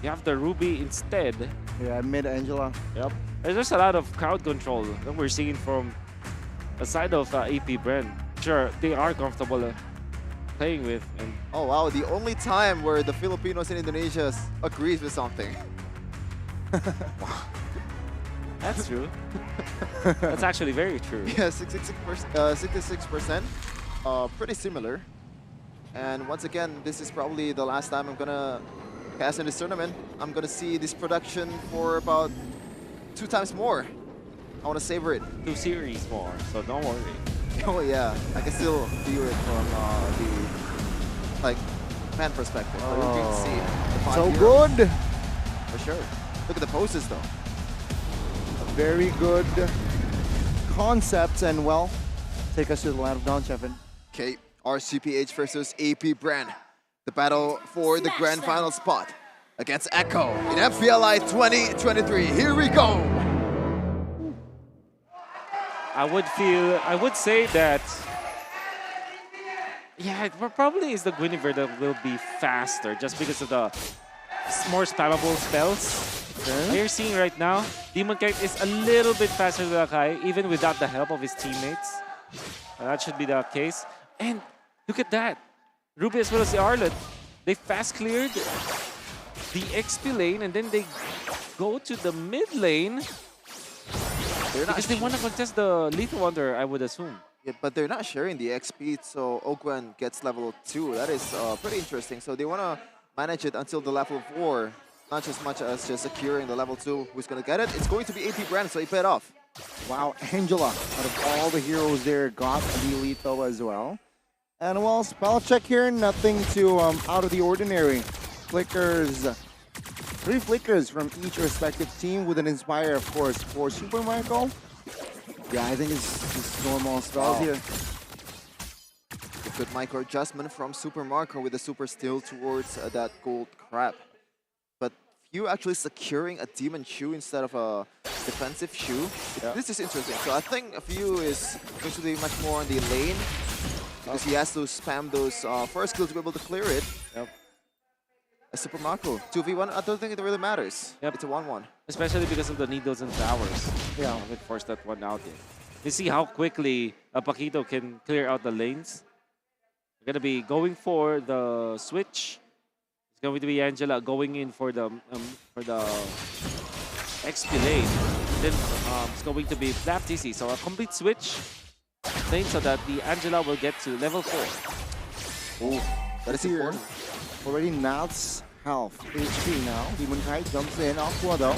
You have the Ruby instead. Yeah, mid Angela. Yep. There's a lot of crowd control that we're seeing from the side of AP Bren. Sure, they are comfortable playing with. And Oh wow, the only time where the Filipinos in Indonesia agrees with something. that's true. That's actually very true. Yeah, 66%. Pretty similar. And once again, this is probably the last time I'm gonna cast in this tournament. I'm gonna see this production for about 2 times more. I wanna savor it. 2 series more, so don't worry. Oh yeah, I can still view it from the fan perspective. So you can see the fun So here. good. For sure. Look at the poses though. Very good concepts, and well, take us to the land of Dawn, Chefin. Okay, RCPH versus AP Bren. The battle for the grand final spot against Echo in MPLI 2023. Here we go. I would say that, yeah, it probably is the Guinevere that will be faster just because of the more spammable spells. You're seeing right now, Demon Kite is a little bit faster than Akai, even without the help of his teammates. That should be the case. And look at that. Ruby as well as the Arlot, they fast cleared the XP lane and then they go to the mid lane. They're not Because they want to contest the Lethal Wonder, I would assume. Yeah, but they're not sharing the XP, so Ogwen gets level 2. That is pretty interesting. So they want to manage it until the level 4. Not as much as just securing the level 2. Who's going to get it? It's going to be AP Bren, so he paid off. Wow, Angela, out of all the heroes there, got the lethal as well. And well, spell check here, nothing too out of the ordinary. Flickers, 3 flickers from each respective team with an Inspire, of course, for Super Michael. Yeah, I think it's just normal spells here. A good micro adjustment from Super Marco with the Super Steal towards that gold crab. But Few actually securing a Demon Shoe instead of a defensive shoe. This is interesting. So I think Few is going to be much more on the lane because he has to spam those first skills to be able to clear it. A Super Marco 2v1, I don't think it really matters. It's a 1-1. Especially because of the needles and towers. Yeah. It forced that one out there. You see how quickly Paquito can clear out the lanes. They're going to be going for the switch. It's going to be Angela going in for the XP lane. Then it's going to be Flap TC. So a complete switch lane so that the Angela will get to level 4. Oh, that is important. Already Nat's health. HP now. Demon Kite jumps in. Aqua though.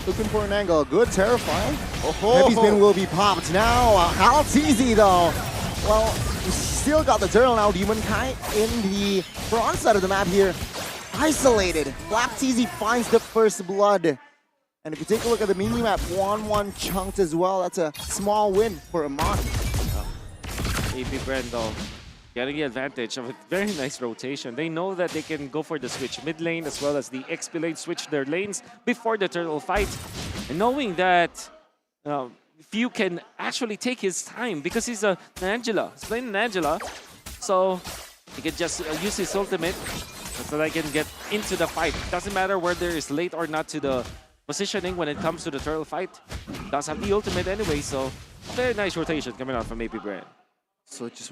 Looking for an angle. Good, terrifying. Heavy spin will be popped. Now, how easy though. Well, we still got the turtle now. Demon Kite in the front side of the map here. Isolated. Flap TZ finds the first blood. And if you take a look at the mini-map, 1-1 chunked as well. That's a small win for Amon. AP Bren though, getting the advantage of a very nice rotation. They know that they can go for the switch mid lane as well as the XP lane, switch their lanes before the turtle fight. And knowing that Few can actually take his time because he's an Angela. He's playing an Angela. So he can just use his ultimate so that I can get into the fight. Doesn't matter whether it's late or not to the positioning when it comes to the turtle fight. Does have the ultimate anyway, so very nice rotation coming out from AP Bren. So just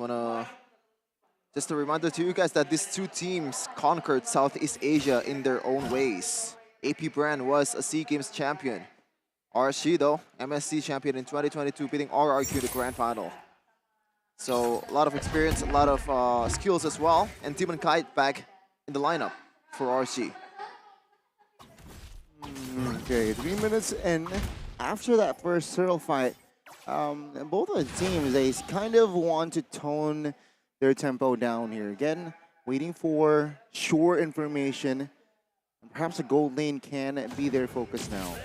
a reminder to you guys that these two teams conquered Southeast Asia in their own ways. AP Bren was a SEA Games champion. RSG though, MSC champion in 2022, beating RRQ in the grand final. So a lot of experience, a lot of skills as well, and Demon Kite back in the lineup for RSG. Okay, 3 minutes in. After that first turtle fight, both of the teams, they kind of want to tone their tempo down here. Again, waiting for sure information. Perhaps the gold lane can be their focus now.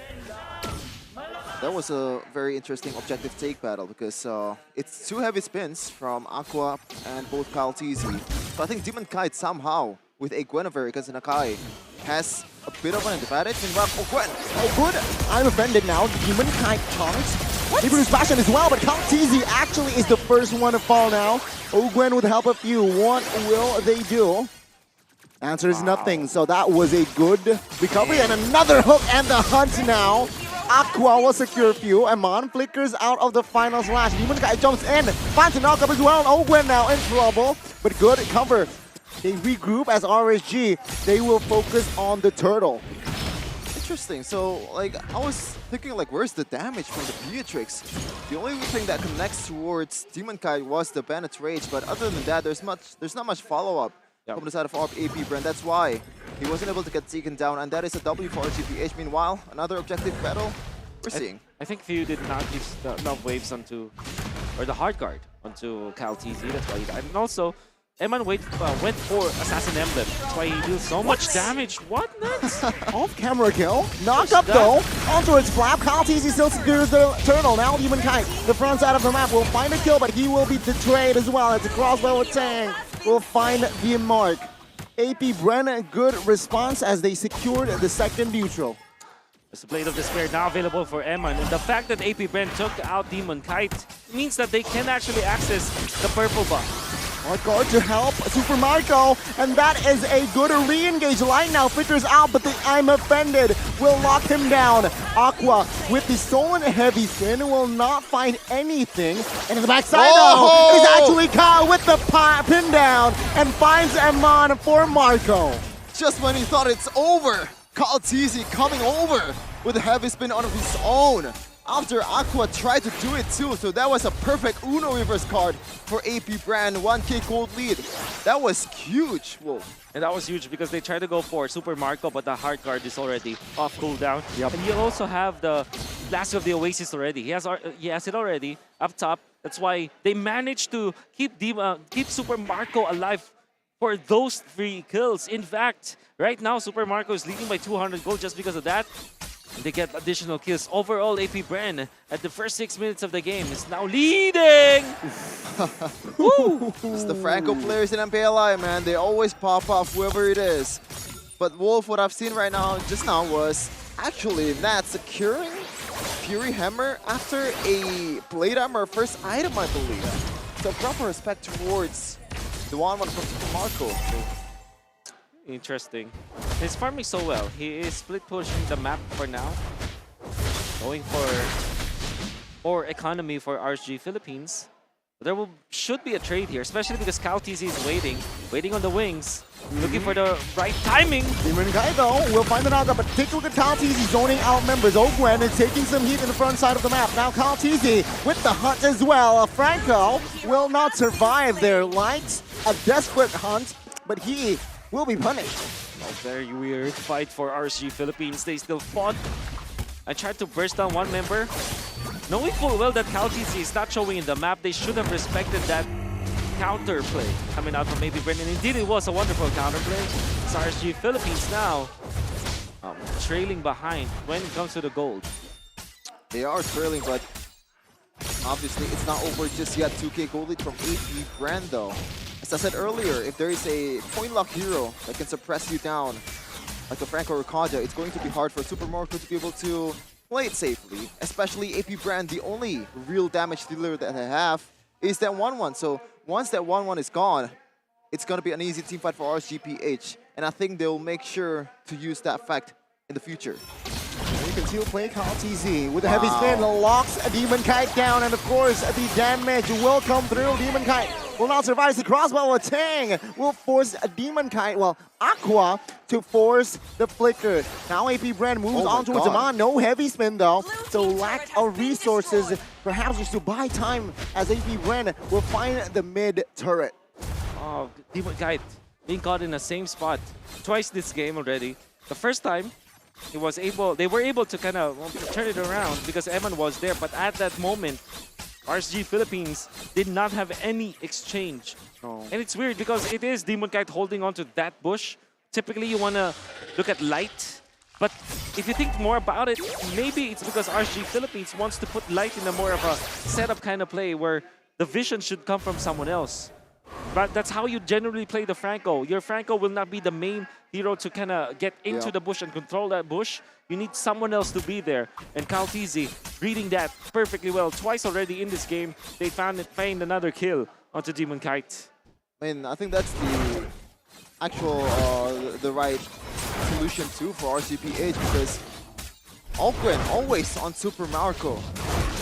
That was a very interesting objective take battle because it's 2 heavy spins from Aqua and both Kyle TZ. So I think Demon Kite somehow, with a Guinevere against an Akai, has a bit of an advantage. And Gwen, oh good! I'm offended now. Demon Kite chunks. Hebrews Passion as well, but Kyle TZ actually is the first one to fall now. Ogwen with the help of Few. What will they do? Answer is nothing, so that was a good recovery and another hook and the hunt now. Aqua will secure Few. Amon flickers out of the final slash. Demon Kite jumps in, finds a knockup as well. Ogwen now in trouble, but good cover. They regroup as RSG. They will focus on the turtle. Interesting. So, like, I was thinking, like, where's the damage from the Beatrix? The only thing that connects towards Demon Kite was the Bennett's Rage, but other than that, there's not much follow-up from the side of AP Bren. That's why he wasn't able to get taken down, and that is a W for RGPH. Meanwhile, another objective battle we're seeing. I think Few did not use enough waves onto, or the hard guard onto Cal TZ. That's why he died. And also, Eman went for Assassin Emblem. That's why he deals so much damage. What nuts? Off-camera kill. Knock up though. Onto its flap. Kyle TZ still secures the turtle. Now Demon Kite, the front side of the map, will find a kill, but he will be betrayed as well. It's a crossbow with Tang. Will find the mark. AP Bren, good response as they secured the second neutral. There's a Blade of Despair now available for Eman, and the fact that AP Bren took out Demon Kite means that they can actually access the purple buff. Hard guard to help Super Marco, and that is a good re-engage. Line now flickers out, but the I'm Offended will lock him down. Aqua with the stolen heavy spin will not find anything. And in the backside though, it is actually Kyle with the pin down and finds Amon for Marco. Just when he thought it's over, Kyle TZ coming over with a heavy spin out of his own. after Aqua tried to do it too. So that was a perfect Uno reverse card for AP Bren. 1k gold lead. That was huge, Wolf. And that was huge because they tried to go for Super Marco, but the hard card is already off cooldown. Yep. And you also have the Blast of the Oasis already. He has it already up top. That's why they managed to keep Super Marco alive for those 3 kills. In fact, right now Super Marco is leading by 200 gold just because of that. And they get additional kills. Overall, AP Bren at the first 6 minutes of the game is now leading. It's the Franco players in MPLI, man. They always pop off whoever it is. But Wolf, what I've seen right now, just now, was actually Nat securing Fury Hammer after a Blade Armor first item, I believe. So proper respect towards the one from Super Marco. Interesting. He's farming so well. He is split pushing the map for now. Going for economy for RSG Philippines. There should be a trade here, especially because Cal TZ is waiting on the wings, looking for the right timing. Demon Kai though will find the knockup, but take a look at Cal TZ zoning out members. Ogwen is taking some heat in the front side of the map. Now Cal TZ with the hunt as well. Franco will not survive their lights. A desperate hunt, but he will be punished. A very weird fight for RSG Philippines. They still fought. I tried to burst down one member. Knowing full well that Cal TZ is not showing in the map, they should have respected that counter play coming out from maybe Bren. And indeed, it was a wonderful counter play. It's RSG Philippines now trailing behind when it comes to the gold. They are trailing, but obviously it's not over just yet. 2k gold lead from AP Bren though. As I said earlier, if there is a point lock hero that can suppress you down, like a Franco or Kaja, it's going to be hard for Super Marco to be able to play it safely. Especially AP Bren, the only real damage dealer that they have is that 1-1. So once that 1-1 is gone, it's going to be an easy team fight for RSGPH. And I think they'll make sure to use that fact in the future. You can still play Cal TZ with a heavy spin, locks a Demon Kite down, and of course the damage will come through. Demon Kite will not survive the crossbow. A Tang will force a Demon Kite, well, Aqua to force the flicker. Now AP Bren moves on towards Aman. No heavy spin though, so lack of resources, perhaps just to buy time as AP Bren will find the mid turret. Oh, Demon Kite being caught in the same spot twice this game already. The first time, they were able to kind of turn it around because Eman was there, but at that moment, RSG Philippines did not have any exchange. Oh. And it's weird because it is Demon Kite holding on to that bush. Typically, you want to look at light, but if you think more about it, maybe it's because RSG Philippines wants to put light in a more of a setup kind of play where the vision should come from someone else. But that's how you generally play the Franco. Your Franco will not be the main hero to kind of get into the bush and control that bush. You need someone else to be there. And Cal TZ reading that perfectly well. Twice already in this game, they find another kill onto Demon Kite. I mean, I think that's the actual, the right solution too for RCPH because Ogwen always on Super Marco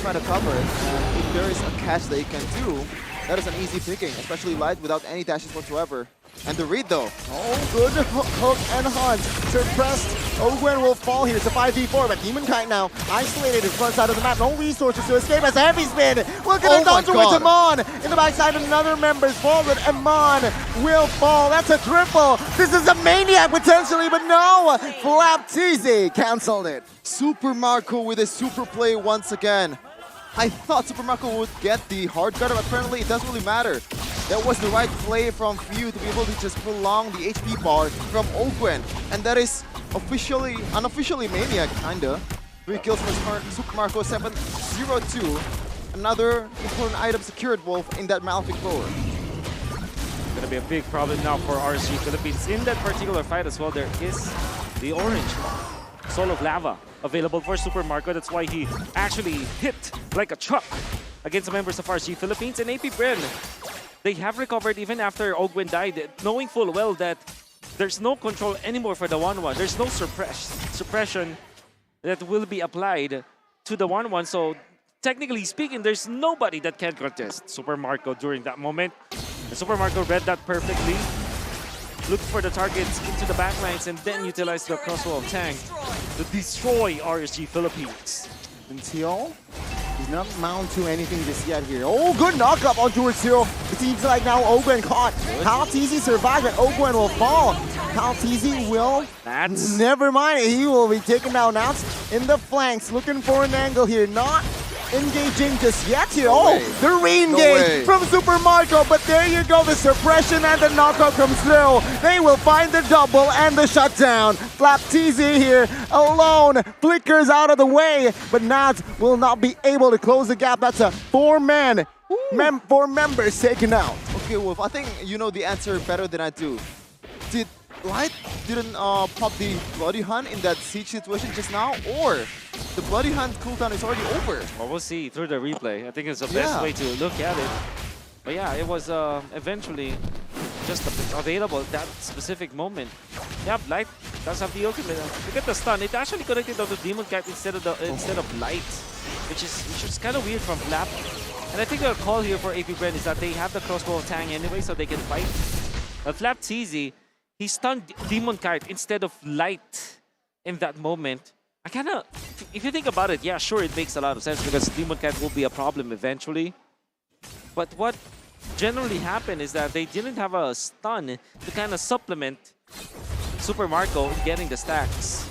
trying to cover it. And if there is a catch they can do, that is an easy picking, especially light without any dashes whatsoever. And the read though. Oh, good hook and hunt. Suppressed. Ogwen will fall here. It's a 5v4, but Demon Kite now isolated in front side of the map. No resources to escape as a heavy spin. Look at it down towards Amon. In the backside, another member's forward. Amon will fall. That's a triple. This is a maniac potentially, but no. Flap TZ canceled it. Super Marco with a super play once again. I thought Super Marco would get the hard cutter, but apparently it doesn't really matter. That was the right play from Few to be able to just prolong the HP bar from Ogwen. And that is unofficially Maniac, kinda. 3 kills from Super Marco, 7-0-2. Another important item secured, Wolf, in that Malefic Thrower. Gonna be a big problem now for RSG Philippines. In that particular fight as well, there is the orange Soul of Lava available for Super Marco. That's why he actually hit like a truck against the members of RSG Philippines. And AP Bren, they have recovered even after Ogwen died, knowing full well that there's no control anymore for the 1-1. There's no suppression that will be applied to the 1-1. So technically speaking, there's nobody that can contest Super Marco during that moment. And Super Marco read that perfectly. Look for the targets into the backlines and then utilize the crossbow of Tang to destroy RSG Philippines. until he's not mount to anything just yet here. Oh, good knock-up on towards Zero. It seems like now Ogwen caught. Kyle TZ survived, and Ogwen will fall. Kyle TZ will... Never mind, he will be taken down now in the flanks, looking for an angle here. Not engaging just yet here. The re-engage from Super Marco, but there you go, the suppression and the knockout comes through. They will find the double and the shutdown. Flap TZ here alone, flickers out of the way, but Nats will not be able to close the gap. That's a four members taken out. Okay, Wolf, I think you know the answer better than I do. Did Light didn't pop the Bloody Hunt in that siege situation just now, or the Bloody Hunt cooldown is already over? Well, we'll see through the replay. I think it's the best way to look at it. But yeah, it was eventually just available at that specific moment. Yeah, Light does have the ultimate. Look at the stun. It actually connected on the Demon Cat instead of Light, which is kind of weird from Flap. And I think the call here for AP Bren is that they have the crossbow of Tang anyway, so they can fight. But Flap TZ, he stunned Demon Kite instead of Light in that moment. I kind of, if you think about it, yeah, sure, it makes a lot of sense because Demon Kite will be a problem eventually. But what generally happened is that they didn't have a stun to kind of supplement Super Marco getting the stacks.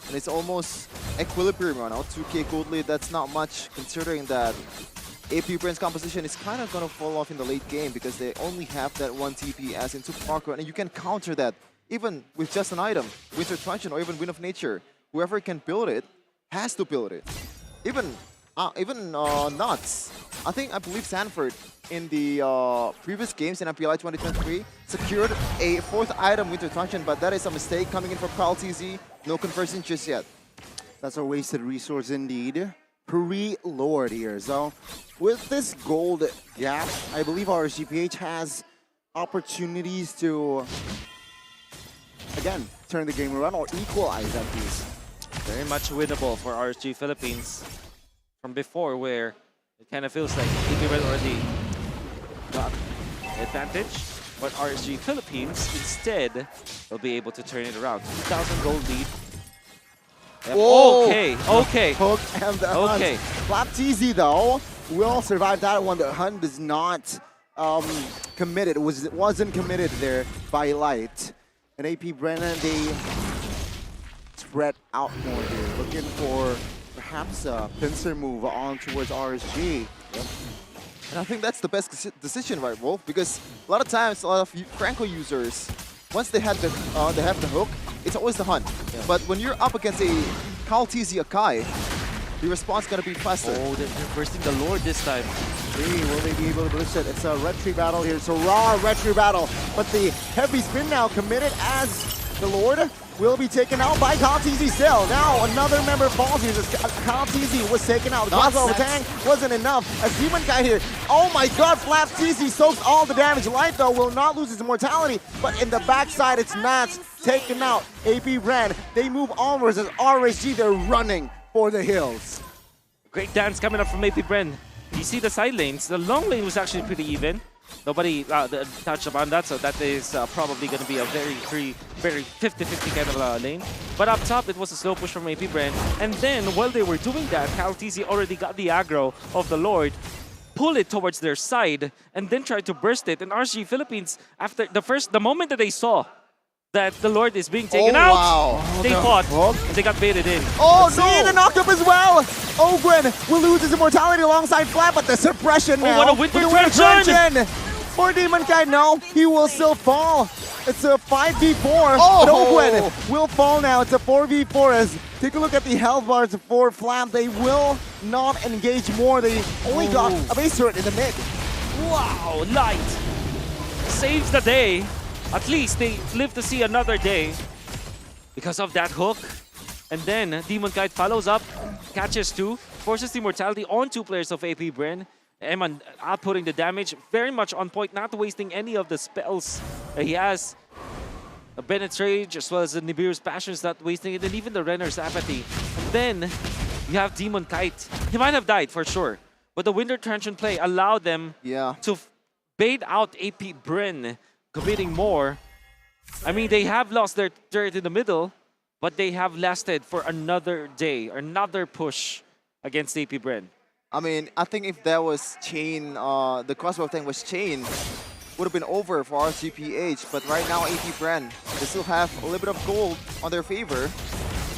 And it's almost equilibrium right now. 2k gold lead, that's not much considering that AP Bren's composition is kind of going to fall off in the late game because they only have that one TP as in Super Marco, and you can counter that even with just an item, Winter Truncheon or even Wind of Nature. Whoever can build it has to build it. Even Nuts. I believe Sanford in the previous games in MPLI 2023 secured a fourth item Winter Truncheon, but that is a mistake coming in from Kyle TZ. No conversion just yet. That's a wasted resource indeed. Pre-Lord here. So with this gold gap, I believe our GPH has opportunities to, again, turn the game around or equalize at least. Very much winnable for RSG Philippines from before, where it kind of feels like AP Bren already got advantage, but RSG Philippines instead will be able to turn it around. 2,000 gold lead. Yep. Okay. Hook and the Hunt. Flap TZ though will survive that one. The Hunt is not committed. Wasn't committed there by Light. And AP Brennan, they spread out more here, looking for perhaps a pincer move on towards RSG. Yep. And I think that's the best decision, right, Wolf? Because a lot of times, a lot of Franco users, once they have the hook, it's always the Hunt. Yeah. But when you're up against a Kyle TZ Akai, the response is going to be faster. Oh, they're bursting the Lord this time. Will they be able to blitz it? It's a retry battle here. It's a raw retry battle. But the heavy spin now committed as the Lord will be taken out by Kyle TZ still. Now another member falls here. Kyle TZ was taken out. The crossbow of Tang wasn't enough. As Demon Guy here. Oh my god, Flap TZ soaks all the damage. Light though will not lose his immortality. But in the backside, it's Nats taken out. AP Bren, they move onwards as RSG, they're running for the hills. Great dance coming up from AP Bren. You see the side lanes. The long lane was actually pretty even. Nobody touched upon that, so that is probably going to be a very 50-50 kind of lane. But up top, it was a slow push from AP Bren. And then, while they were doing that, Kyle TZ already got the aggro of the Lord, pull it towards their side, and then tried to burst it. And RSG Philippines, after the moment that they saw that the Lord is being taken out, they fought, and they got baited in. Oh, the knocked up as well! Ogwen will lose his immortality alongside Flap, but the suppression now. What a Winter Truncheon! For Demon Guy, no, he will still fall. It's a 5v4, but Ogwen will fall now. It's a 4v4 as, take a look at the health bars for Flap. They will not engage more. They only got a base turret in the mid. Wow, Light saves the day. At least they live to see another day because of that hook. And then Demon Kite follows up, catches two, forces the immortality on two players of AP Bren. Eman outputting the damage, very much on point, not wasting any of the spells he has. Bennett's Rage as well as the Nibiru's Passion is not wasting it, and even the Renner's Apathy. And then you have Demon Kite. He might have died for sure, but the Winter Truncheon play allowed them to bait out AP Bren, committing more. I mean, they have lost their turret in the middle, but they have lasted for another day, another push against AP Bren. I mean, I think if that was chain, the crossbow thing was chain, would have been over for RCPH. But right now, AP Bren, they still have a little bit of gold on their favor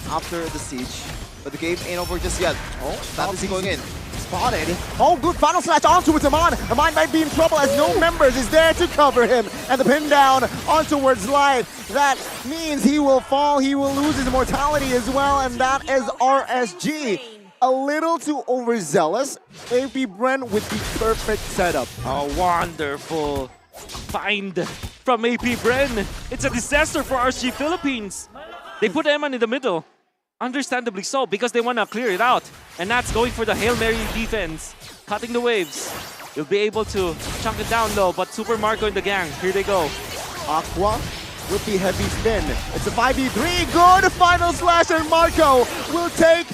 after the siege. But the game ain't over just yet. Oh, Fantasy going in. Spotted. Oh, good final slash onto it, Aman. Aman might be in trouble as no members is there to cover him. And the pin down on towards Light. That means he will fall, he will lose his mortality as well, and that is RSG. A little too overzealous. AP Bren with the perfect setup. A wonderful find from AP Bren. It's a disaster for RSG Philippines. They put Eman in the middle. Understandably so, because they want to clear it out. And that's going for the Hail Mary defense. Cutting the waves. You'll be able to chunk it down low, but Super Marco in the gang. Here they go. Aqua with the heavy spin. It's a 5v3. Good final slash, and Marco will take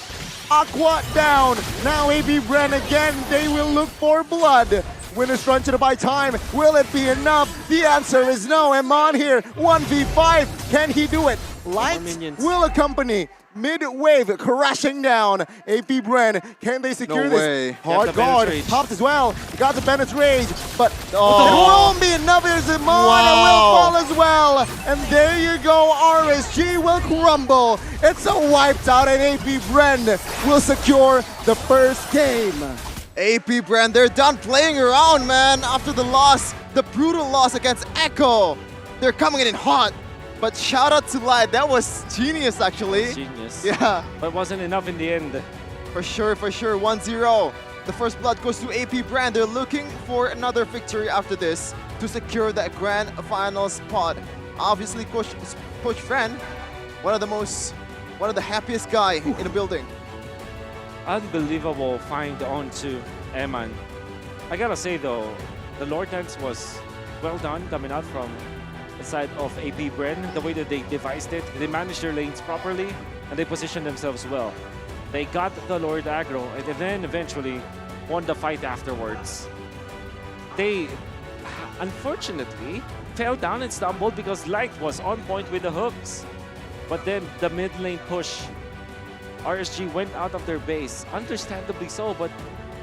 Aqua down. Now AP Bren again, they will look for blood. Winners run to the buy time. Will it be enough? The answer is no. Eman here, 1v5. Can he do it? Light will accompany. Mid-wave crashing down. AP Bren, can they secure this? Hard guard, popped as well. Got the Bennett's Rage, but it won't be enough. Here's Iman, and will fall as well. And there you go, RSG will crumble. It's a wiped out, and AP Bren will secure the first game. AP Bren, they're done playing around, man. After the loss, the brutal loss against Echo. They're coming in hot. But shout out to Light, that was genius actually. Genius. Yeah. But wasn't enough in the end. For sure, 1-0. The first blood goes to AP Bren. They're looking for another victory after this to secure that grand final spot. Obviously, Coach Bren, one of the happiest guy in the building. Unbelievable find onto Eman. I gotta say though, the Lord Dance was well done coming out from the side of AP Bren. The way that they devised it, they managed their lanes properly and they positioned themselves well. They got the Lord aggro and then eventually won the fight afterwards. They unfortunately fell down and stumbled because Light was on point with the hooks. But then the mid lane push, RSG went out of their base, understandably so, but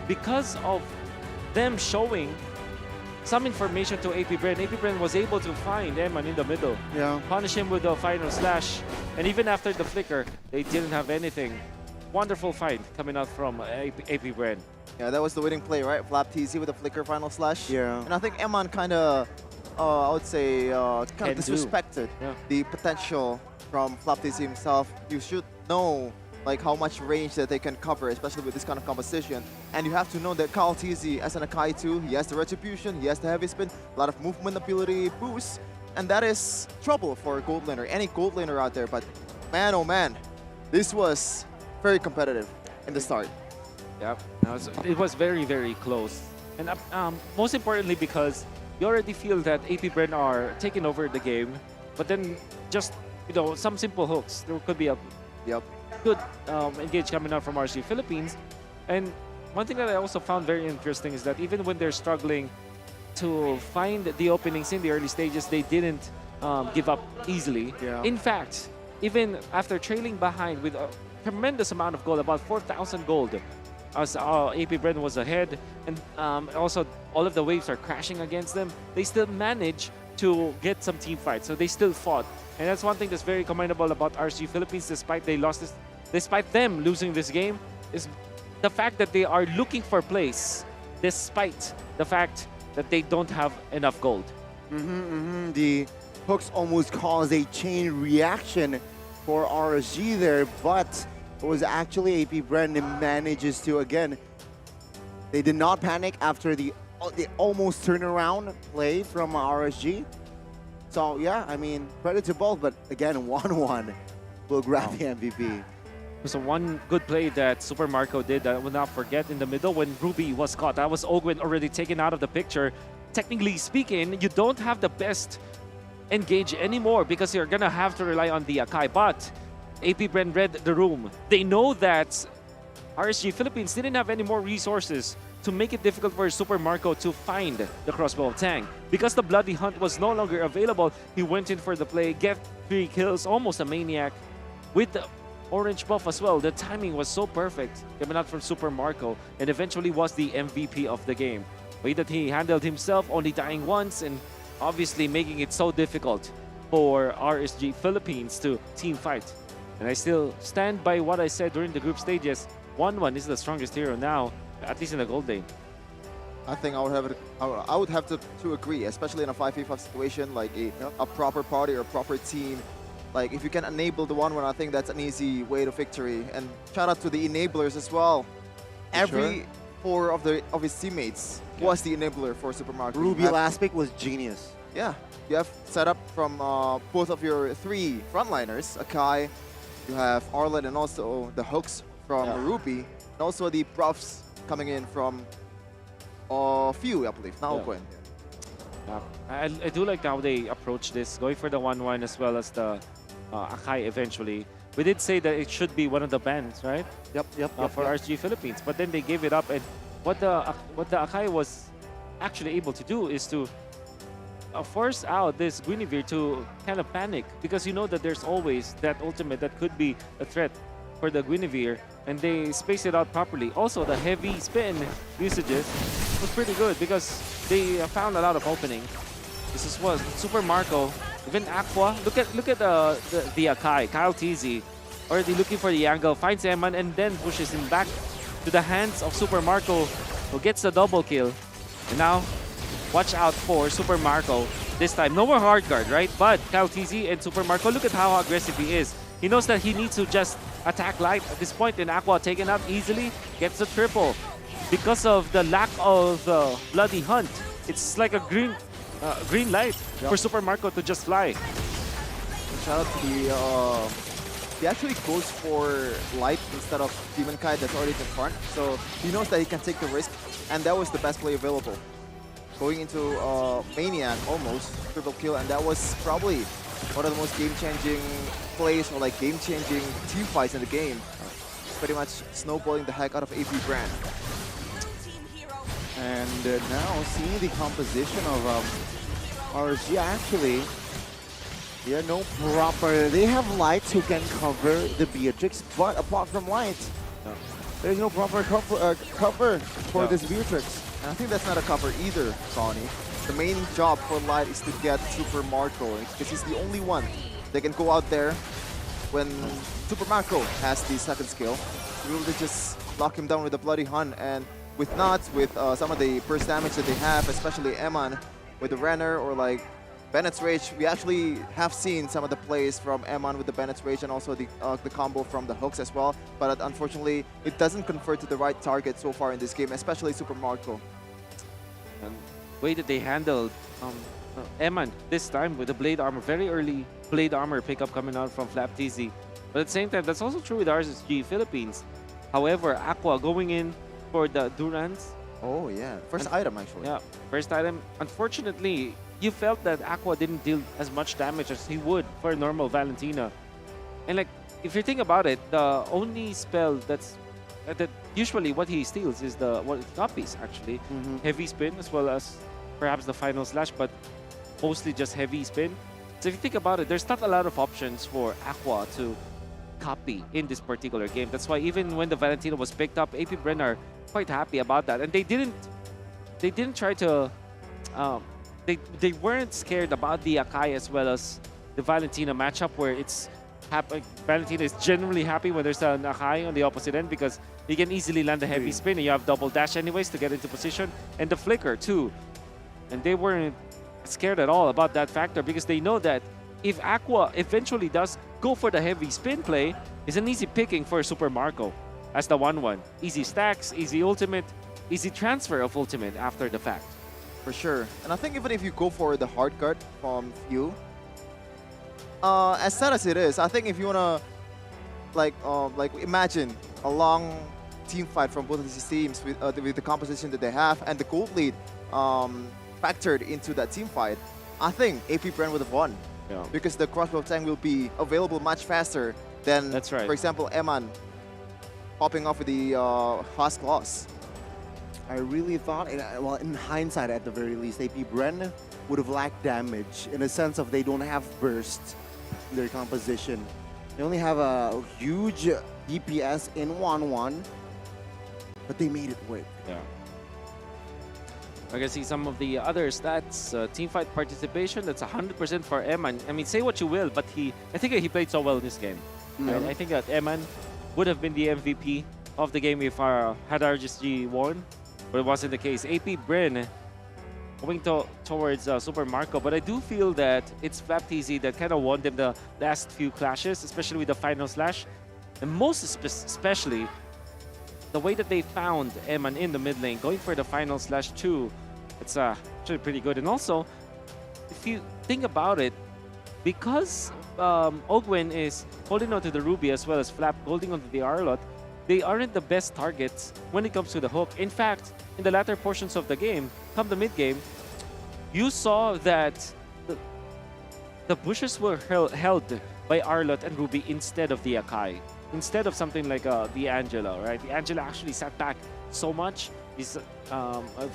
because of them showing some information to AP Bren was able to find Eman in the middle. Yeah. Punish him with the final slash. And even after the flicker, they didn't have anything. Wonderful fight coming out from AP Bren. Yeah, that was the winning play, right? Flap TZ with a flicker final slash. Yeah. And I think Eman kind of, I would say, kind of disrespected the potential from Flap TZ himself. You should know like how much range that they can cover, especially with this kind of composition. And you have to know that Kyle TZ as an Akai too, he has the retribution, he has the heavy spin, a lot of movement ability boost, and that is trouble for a gold laner, any gold laner out there. But man, oh man, this was very competitive in the start. Yep, it was very, very close. And most importantly because you already feel that AP Bren are taking over the game, but then just, you know, some simple hooks. There could be a good engage coming out from RSG Philippines. And one thing that I also found very interesting is that even when they're struggling to find the openings in the early stages, they didn't give up easily. Yeah. In fact, even after trailing behind with a tremendous amount of gold, about 4,000 gold, as AP Bren was ahead, and also all of the waves are crashing against them, they still manage to get some team fights. So they still fought. And that's one thing that's very commendable about RSG Philippines, despite them losing this game, is the fact that they are looking for plays, despite the fact that they don't have enough gold. The hooks almost caused a chain reaction for RSG there, but it was actually AP Bren manages to, again, they did not panic after the almost turnaround play from RSG. So yeah, I mean, credit to both, but again, 1-1 will grab the MVP. So one good play that Super Marco did that I will not forget in the middle when Ruby was caught. That was Ogwin already taken out of the picture. Technically speaking, you don't have the best engage anymore because you're gonna have to rely on the Akai. But AP Bren read the room. They know that RSG Philippines didn't have any more resources to make it difficult for Super Marco to find the crossbow of Tang. Because the Bloody Hunt was no longer available, he went in for the play, get 3 kills, almost a maniac. with the orange buff as well. The timing was so perfect coming out from Super Marco and eventually was the MVP of the game. Way that he handled himself, only dying once and obviously making it so difficult for RSG Philippines to team fight. And I still stand by what I said during the group stages. 1-1 is the strongest hero now, at least in the gold lane. I think I would have to agree, especially in a 5v5 situation, like a proper party or proper team. Like if you can enable the 1-1, I think that's an easy way to victory. And shout out to the enablers as well. Every four of his teammates was the enabler for Super Marco. Ruby last pick was genius. Yeah, you have set up from both of your three frontliners, Akai, you have Arlen, and also the hooks from Ruby, and also the profs coming in from Few, I believe, Naokwen. I do like how they approach this, going for the 1-1 as well as the Akai eventually. We did say that it should be one of the bans, right? Yep. For RSG Philippines, but then they gave it up, and what the Akai was actually able to do is to force out this Guinevere to kind of panic, because you know that there's always that ultimate that could be a threat for the Guinevere, and they space it out properly. Also, the heavy spin usages was pretty good because they found a lot of opening. This was Super Marco, even Aqua. Look at the Akai, Kyle TZ, already looking for the angle, finds Eman and then pushes him back to the hands of Super Marco, who gets the double kill. And now, watch out for Super Marco. This time, no more hard guard, right? But Kyle TZ and Super Marco, look at how aggressive he is. He knows that he needs to just attack light at this point, and Aqua taken up easily, gets the triple. Because of the lack of Bloody Hunt, it's like a green light for Super Marco to just fly. Shout out to he actually goes for light instead of Demon Kai that's already in front, so he knows that he can take the risk, and that was the best play available. Going into Maniac, almost triple kill, and that was probably one of the most game-changing plays or like game-changing team fights in the game. Pretty much snowballing the heck out of AP Bren. And now seeing the composition of RSG, actually, they have Lights who can cover the Beatrix, but apart from Light, there's no proper cover for this Beatrix. And I think that's not a cover either, Sonny. The main job for Light is to get Super Marco, because he's the only one that can go out there when Super Marco has the second skill. Really just lock him down with a Bloody Hunt, and with Nuts, with some of the burst damage that they have, especially Eman with the Renner or like Bennett's Rage. We actually have seen some of the plays from Eman with the Bennett's Rage and also the combo from the hooks as well, but unfortunately it doesn't convert to the right target so far in this game, especially Super Marco. And way that they handled Eman this time with the Blade Armor, very early Blade Armor pickup coming out from Flap TZ. But at the same time, that's also true with RSG Philippines. However, Aqua going in for the Durance. Oh yeah, first item actually. Yeah, first item. Unfortunately, you felt that Aqua didn't deal as much damage as he would for a normal Valentina. And like, if you think about it, the only spell that usually what he steals is what it copies actually. Heavy spin as well as perhaps the final slash, but mostly just heavy spin. So if you think about it, there's not a lot of options for Aqua to copy in this particular game. That's why even when the Valentina was picked up, AP Bren are quite happy about that, and they didn't try to they weren't scared about the Akai as well as the Valentina matchup, where it's Valentina is generally happy when there's an Akai on the opposite end, because you can easily land the heavy spin and you have double dash anyways to get into position, and the flicker too. And they weren't scared at all about that factor, because they know that if Aqua eventually does go for the heavy spin play, it's an easy picking for Super Marco as the 1-1. Easy stacks, easy ultimate, easy transfer of ultimate after the fact. For sure. And I think even if you go for the hard guard from Few, as sad as it is, I think if you wanna like imagine a long team fight from both of these teams with the composition that they have and the gold lead factored into that team fight, I think AP Bren would have won. Yeah. Because the crossbow tank will be available much faster than, that's right, for example, Eman popping off with the Husk Loss. I really thought, well, in hindsight at the very least, AP Bren would have lacked damage in a sense of they don't have burst in their composition. They only have a huge DPS in 1-1, but they made it work. Yeah. I can see some of the other stats. Teamfight participation, that's 100% for Eman. I mean, say what you will, but I think he played so well in this game. Right? I think that Eman would have been the MVP of the game if had RGSG won, but it wasn't the case. AP Bren going towards Super Marco, but I do feel that it's Baptiste that kind of won them the last few clashes, especially with the final slash. And most especially, the way that they found Eman in the mid lane, going for the final slash too, it's actually pretty good. And also, if you think about it, because Ogwen is holding onto the Ruby as well as Flap holding onto the Arlot, they aren't the best targets when it comes to the hook. In fact, in the latter portions of the game, come the mid game, you saw that the bushes were held by Arlot and Ruby instead of the Akai. Instead of something like the Angela, right? The Angela actually sat back so much. If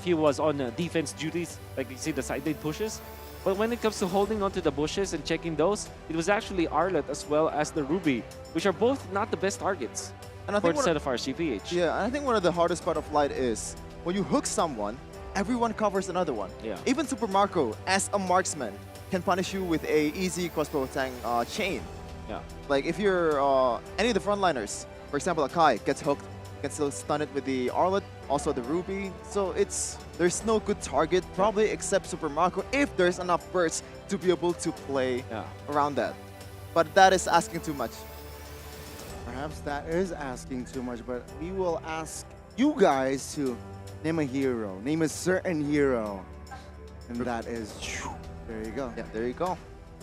he was on defense duties, like you see the side lane pushes. But when it comes to holding onto the bushes and checking those, it was actually Arlot as well as the Ruby, which are both not the best targets and I for think the set of RCPH. Yeah, and I think one of the hardest part of Light is when you hook someone, everyone covers another one. Yeah. Even Super Marco, as a marksman, can punish you with a easy crossbow tang chain. Yeah. Like if you're any of the frontliners, for example, Akai gets hooked, you can still stun it with the Arlot, also the Ruby. So there's no good target, probably except Super Marco, if there's enough bursts to be able to play around that. But that is asking too much. Perhaps that is asking too much, but we will ask you guys to name a hero, name a certain hero. And that is, there you go. Yeah, there you go.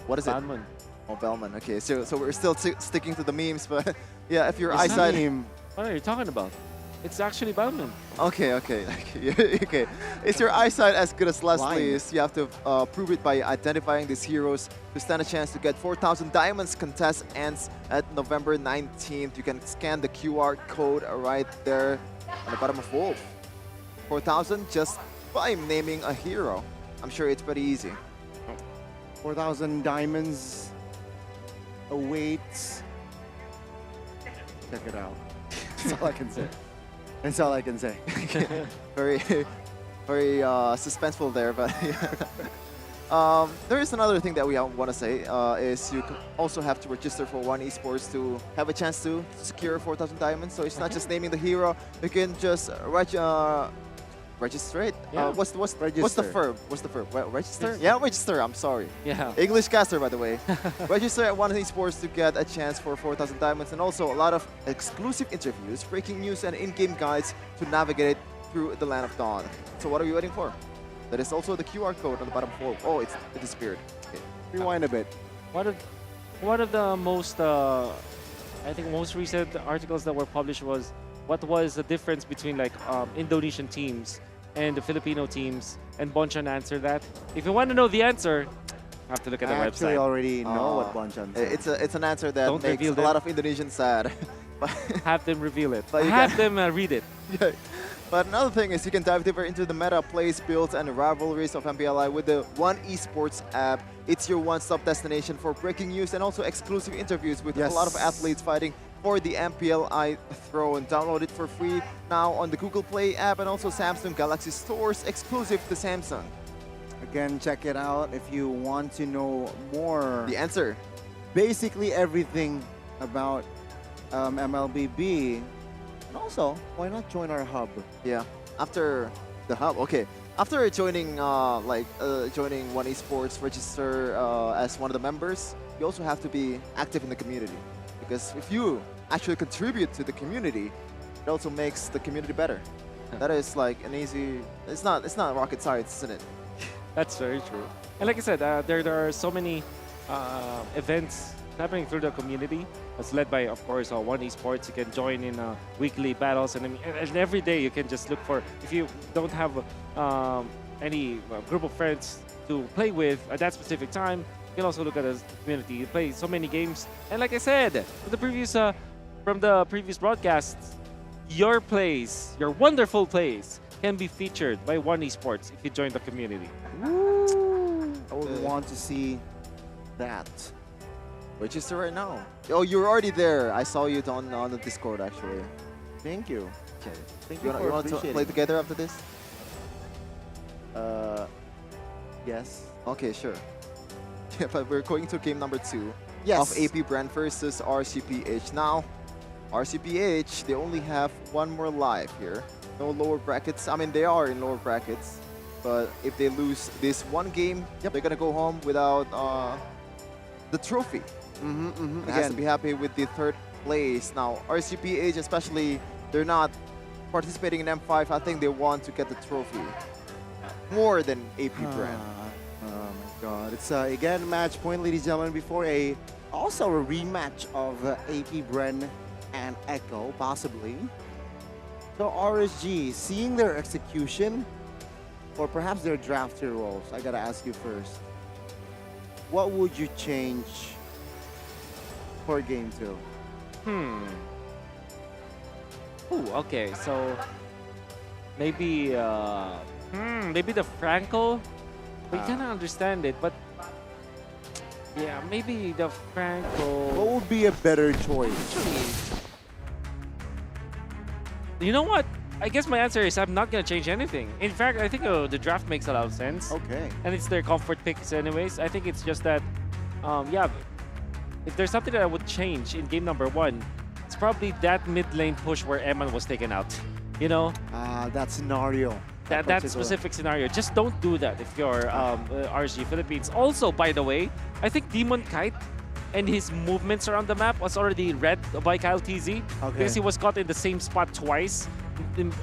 What is Bellman. it? Oh, Bellman. Okay, so we're still sticking to the memes, but yeah, if your It's eyesight... What are you talking about? It's actually Bellman. Okay. okay. Is your eyesight as good as Leslie's? You have to prove it by identifying these heroes to stand a chance to get 4,000 diamonds. Contest ends at November 19th. You can scan the QR code right there on the bottom of Wolf. 4,000 just by naming a hero. I'm sure it's pretty easy. 4,000 diamonds awaits. Check it out. That's all I can say. That's all I can say. very suspenseful there, but there is another thing that we want to say is you also have to register for One Esports to have a chance to secure 4,000 diamonds. So it's not just naming the hero. You can just register it. Yeah. What's the verb? What's the verb? Register? Yeah, register. I'm sorry. Yeah. English caster, by the way. Register at One Esports to get a chance for 4,000 diamonds, and also a lot of exclusive interviews, breaking news, and in-game guides to navigate through the Land of Dawn. So what are you waiting for? That is also the QR code on the bottom floor. Oh, it disappeared. Okay. Rewind a bit. One of the most, I think, most recent articles that were published was what was the difference between like Indonesian teams and the Filipino teams, and Bonchan answered that. If you want to know the answer, you have to look at the I actually website. already know what Bonchan said. It's an answer that Don't makes reveal a lot of Indonesians sad. Have them reveal it. But you Have can- them read it. Yeah. But another thing is you can dive deeper into the meta, plays, builds, and rivalries of MPLI with the One Esports app. It's your one-stop destination for breaking news and also exclusive interviews with a lot of athletes fighting for the MPLI throne. Download it for free now on the Google Play app and also Samsung Galaxy stores exclusive to Samsung. Again, check it out if you want to know more. The answer. Basically everything about MLBB. And also, why not join our hub? Yeah, after the hub, okay. After joining joining One Esports, register as one of the members, you also have to be active in the community. Because if you actually contribute to the community, it also makes the community better. That is like an easy, it's not rocket science, isn't it? That's very true. And like I said, there are so many events happening through the community. It's led by, of course, One Esports. You can join in weekly battles, and every day you can just look for, if you don't have any group of friends to play with at that specific time, you can also look at the community. You play so many games, and like I said, from the previous broadcasts, your plays, your wonderful plays, can be featured by One Esports if you join the community. I would want to see that. Register right now. Oh, you're already there. I saw you on the Discord actually. Thank you. Okay. Thank You you wanna, for you want to appreciating play it. together after this? Yes. Okay, sure. Yeah, but we're going to game number 2 Yes. of AP Bren versus RCPH. Now, RCPH, they only have one more life here. No lower brackets. I mean, they are in lower brackets. But if they lose this one game, they're going to go home without the trophy. They has to be happy with the 3rd place. Now, RCPH especially, they're not participating in M5. I think they want to get the trophy more than AP Bren. Oh my God! It's again match point, ladies and gentlemen. Before also a rematch of AP Bren and Echo, possibly. So RSG, seeing their execution, or perhaps their drafter roles. I gotta ask you first. What would you change for game 2? Ooh, okay, so maybe maybe the Franco. We kind of understand it, but yeah, maybe the Franco. What would be a better choice? You know what? I guess my answer is I'm not gonna change anything. In fact, I think the draft makes a lot of sense. Okay. And it's their comfort picks anyways. I think it's just that, yeah, if there's something that I would change in game number 1, it's probably that mid lane push where Eman was taken out. You know? That scenario. That specific scenario. Just don't do that if you're RG Philippines. Also, by the way, I think Demon Kite and his movements around the map was already read by Kyle TZ because he was caught in the same spot twice in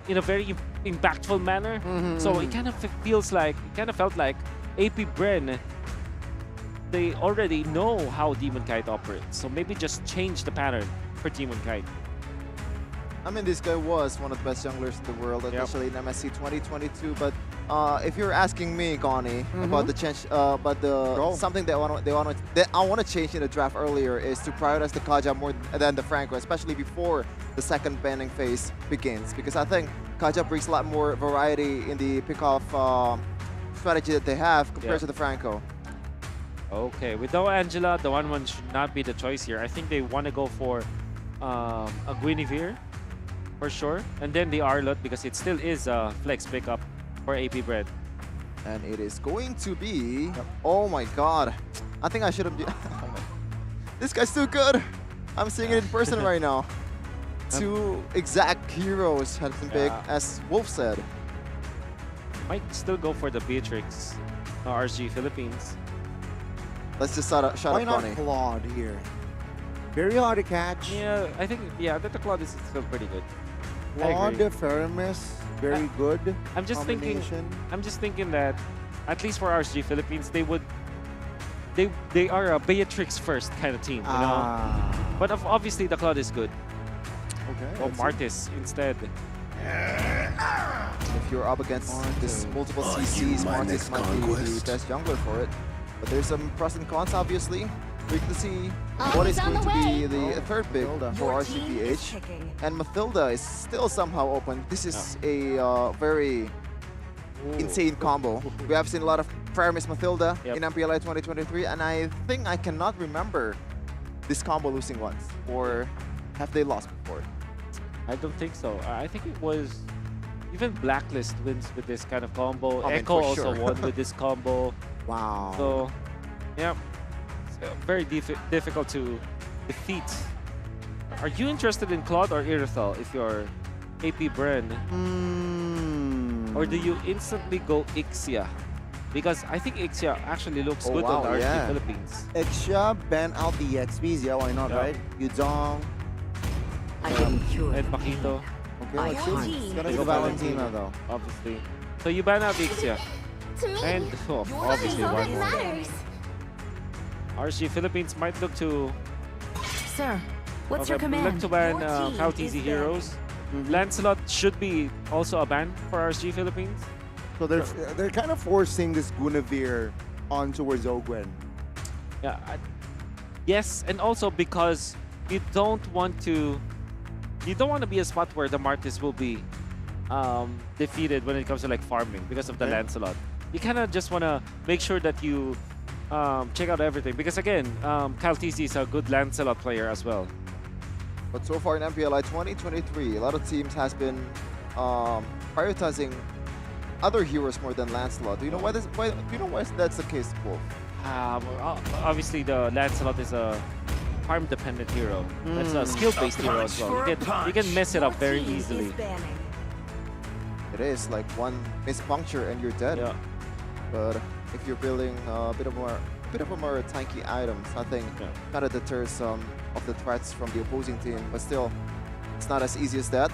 a very impactful manner. So it kind of felt like AP Bren, they already know how Demon Kite operates. So maybe just change the pattern for Demon Kite. I mean, this guy was one of the best junglers in the world, especially in MSC 2022. But if you're asking me, Connie, about the change, something that I want to change in the draft earlier is to prioritize the Kaja more than the Franco, especially before the second banning phase begins, because I think Kaja brings a lot more variety in the pick-off strategy that they have compared to the Franco. Okay, without Angela, the 1-1 should not be the choice here. I think they want to go for a Guinevere for sure, and then the Arlot because it still is a flex pickup for AP Bren. And it is going to be... Oh my god. I think I should have... This guy's too good. I'm seeing it in person right now. 2 exact heroes has been big, as Wolf said. Might still go for the Beatrix RG Philippines. Let's just shut up, Why not Connie. Claude here? Very hard to catch. Yeah, I think the Claude is still pretty good. Claude, Feramis, very good. I'm just thinking that at least for RSG Philippines, they are a Beatrix first kind of team, you know. But obviously the Claude is good. Okay. Or Martis instead. If you're up against this multiple CCs, Martis might be the best jungler for it. But there's some pros and cons, obviously. We can see what is going to be the 3rd pick for RCPH. And Mathilda is still somehow open. This is a very insane combo. We have seen a lot of Feramis Mathilda in MPLI 2023, and I think I cannot remember this combo losing once. Or have they lost before? I don't think so. I think it was even Blacklist wins with this kind of combo. I mean, Echo for also sure. won with this combo. Wow. So, yeah, it's very difficult to defeat. Are you interested in Claude or Irithel if you're AP Bren? Or do you instantly go Ixia? Because I think Ixia actually looks good on the RG Philippines. Ixia, ban out the XPs, yeah, why not, right? Yudong. And Paquito. Okay, let's see. It's gonna go Valentina though. Obviously. So you ban out Ixia. And obviously all that one more. matters. RG Philippines might look to... Sir, what's your command? Look to ban Kyle TZ Heroes. Lancelot should be also a ban for RG Philippines. So they're kind of forcing this Guinevere on towards Ogwen. Yeah. Yes, and also because you don't want to be a spot where the Martis will be defeated when it comes to like farming because of the Lancelot. You kind of just want to make sure that you check out everything because again, Kyle TC is a good Lancelot player as well. But so far in MPLI 2023, a lot of teams has been prioritizing other heroes more than Lancelot. Do you know why that's the case, Wolf? Obviously, the Lancelot is a farm-dependent hero. It's a skill-based hero as well. You can mess it up very easily. It is like one mispuncture and you're dead. Yeah. But if you're building a bit of a more tanky items, nothing kind of deters some of the threats from the opposing team. But still, it's not as easy as that.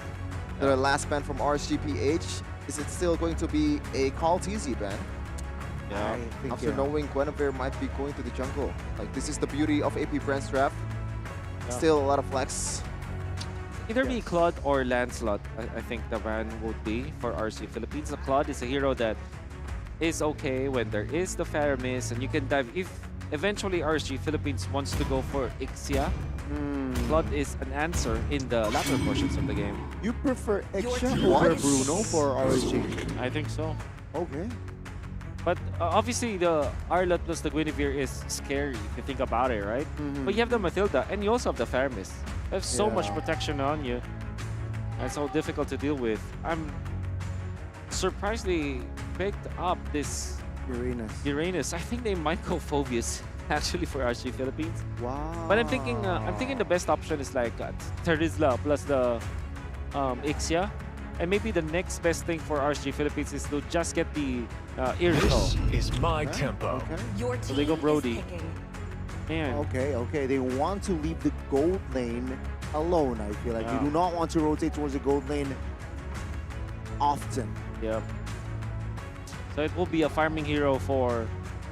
The last ban from RSGPH, is it still going to be a Call TZ ban? Yeah. After knowing Guinevere might be going to the jungle. Like, this is the beauty of AP Bren's draft. Still a lot of flex. Either be Claude or Lancelot, I think the ban would be for RSG Philippines. The Claude is a hero that is okay when there is the Faramis and you can dive. If eventually RSG Philippines wants to go for Ixia, Claude is an answer in the latter portions of the game. You prefer Ixia over Bruno for RSG? I think so. Okay. But obviously the Arlot plus the Guinevere is scary if you think about it, right? But you have the Matilda and you also have the Faramis. You have so much protection on you. And so difficult to deal with. I'm surprised they picked up this Uranus. I think they might go Phobius actually for RSG Philippines. Wow. But I'm thinking the best option is like Terizla plus the Ixia. And maybe the next best thing for RSG Philippines is to just get the Irito. This is my tempo. Okay. So they go Brody. Man. Okay. They want to leave the gold lane alone, I feel like. You do not want to rotate towards the gold lane often. Yep. So it will be a farming hero for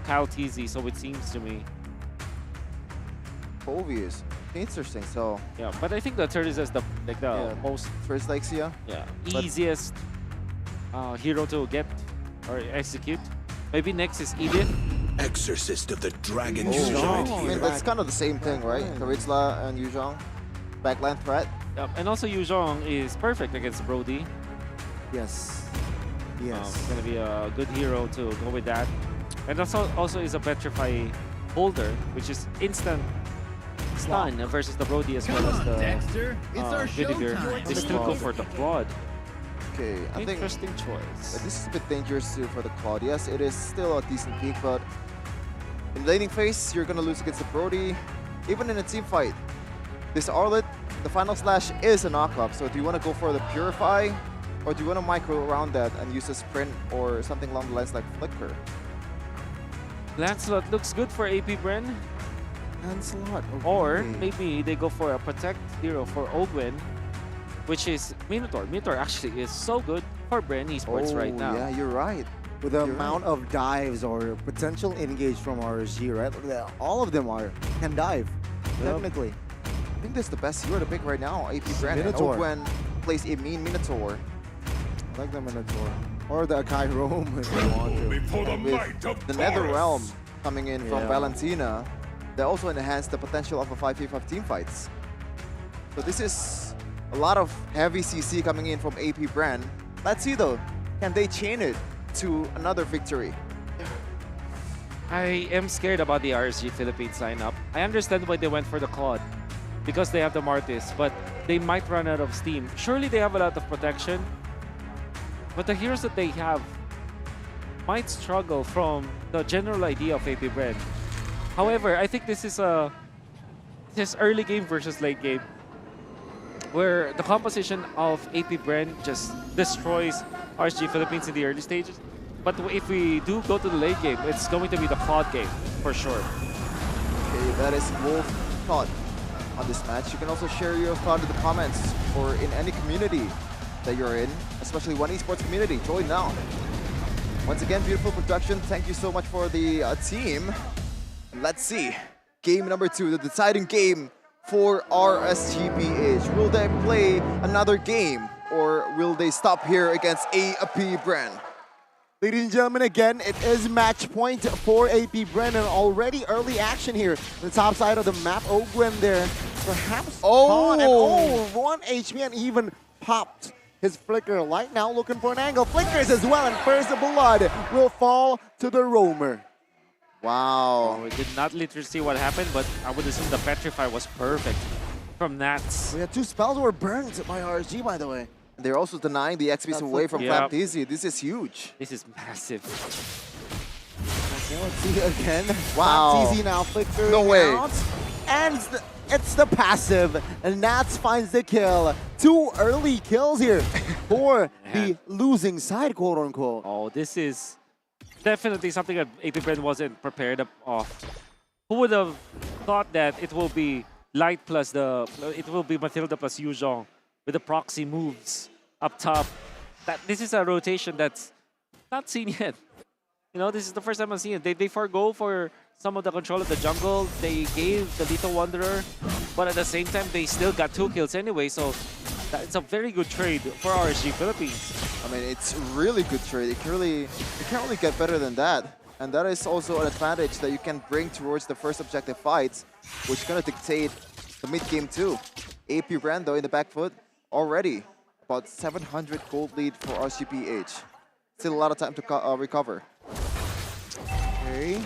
Kyle TZ, so it seems to me. Obvious. Interesting. So yeah, but I think the third is the most first Lexia. Yeah, easiest hero to get or execute. Maybe next is Edith. Exorcist of the Dragon. I mean, that's kind of the same thing, right? Terizla and Yuzhong. Backline threat. Yep. And also Yuzhong is perfect against Brody. Yes. Gonna be a good hero to go with that. And also is a Petrify holder, which is instant stun versus the Brody as well as the Guinevere. They still go for the Claude. Okay, I think interesting choice. This is a bit dangerous too for the Claude. Yes, it is still a decent peak, but in laning phase, you're gonna lose against the Brody. Even in a team fight, this Arlet, the final slash is a knockup. So do you want to go for the Purify, or do you want to micro around that and use a sprint or something along the lines like Flicker? Lancelot looks good for AP Bren. Lancelot. Okay. Or maybe they go for a protect hero for Ogwen, which is Minotaur. Minotaur actually is so good for Bren Esports right now. Yeah, you're right. With the amount of dives or potential engage from RSG, right? All of them can dive, technically. I think that's the best hero to pick right now. AP Bren. Minotaur. Ogwen plays a mean Minotaur. I like the Minotaur. Or the Akai Rome if you want to. With the Nether Realm coming in from Valentina, they also enhance the potential of a 5v5 team fights. So this is a lot of heavy CC coming in from AP Bren. Let's see though, can they chain it to another victory? I am scared about the RSG Philippines lineup. I understand why they went for the Claude, because they have the Martis, but they might run out of steam. Surely they have a lot of protection, but the heroes that they have might struggle from the general idea of AP Bren. However, I think this is early game versus late game, where the composition of AP Bren just destroys RSG Philippines in the early stages. But if we do go to the late game, it's going to be the Claude game for sure. Okay, that is Wolf's thought on this match. You can also share your thought in the comments or in any community that you're in, especially one esports community. Join now. Once again, beautiful production. Thank you so much for the team. Let's see. Game number 2, the deciding game for RSGPH. Will they play another game or will they stop here against AP Bren? Ladies and gentlemen, again, it is match point for AP Bren, and already early action here. The top side of the map, Ogwen there, perhaps caught, and 1 HP and even popped his Flicker Light. Now looking for an angle. Flickers as well, and first the blood will fall to the Roamer. Wow. We did not literally see what happened, but I would assume the Petrify was perfect from Nats. We had 2 spells were burned by RSG, by the way. They're also denying the XPs away from Yep. Flaptizzy. This is huge. This is massive. Okay, let's see again. Wow. Flaptizzy now flickering No way. out. And it's the passive. And Nats finds the kill. 2 early kills here for the losing side, quote unquote. Oh, this is definitely something that AP Bren wasn't prepared of. Who would have thought that it will be Light plus it will be Mathilda plus Yuzhong with the proxy moves up top. This is a rotation that's not seen yet. You know, this is the first time I've seen it. They forgo for some of the control of the jungle. They gave the Little Wanderer, but at the same time, they still got 2 kills anyway. So it's a very good trade for RSG Philippines. I mean, it's really good trade. It can't really get better than that. And that is also an advantage that you can bring towards the first objective fights, which is going to dictate the mid-game too. AP Bren, though, in the back foot already. About 700 gold lead for RSGPH. Still a lot of time to recover. Okay.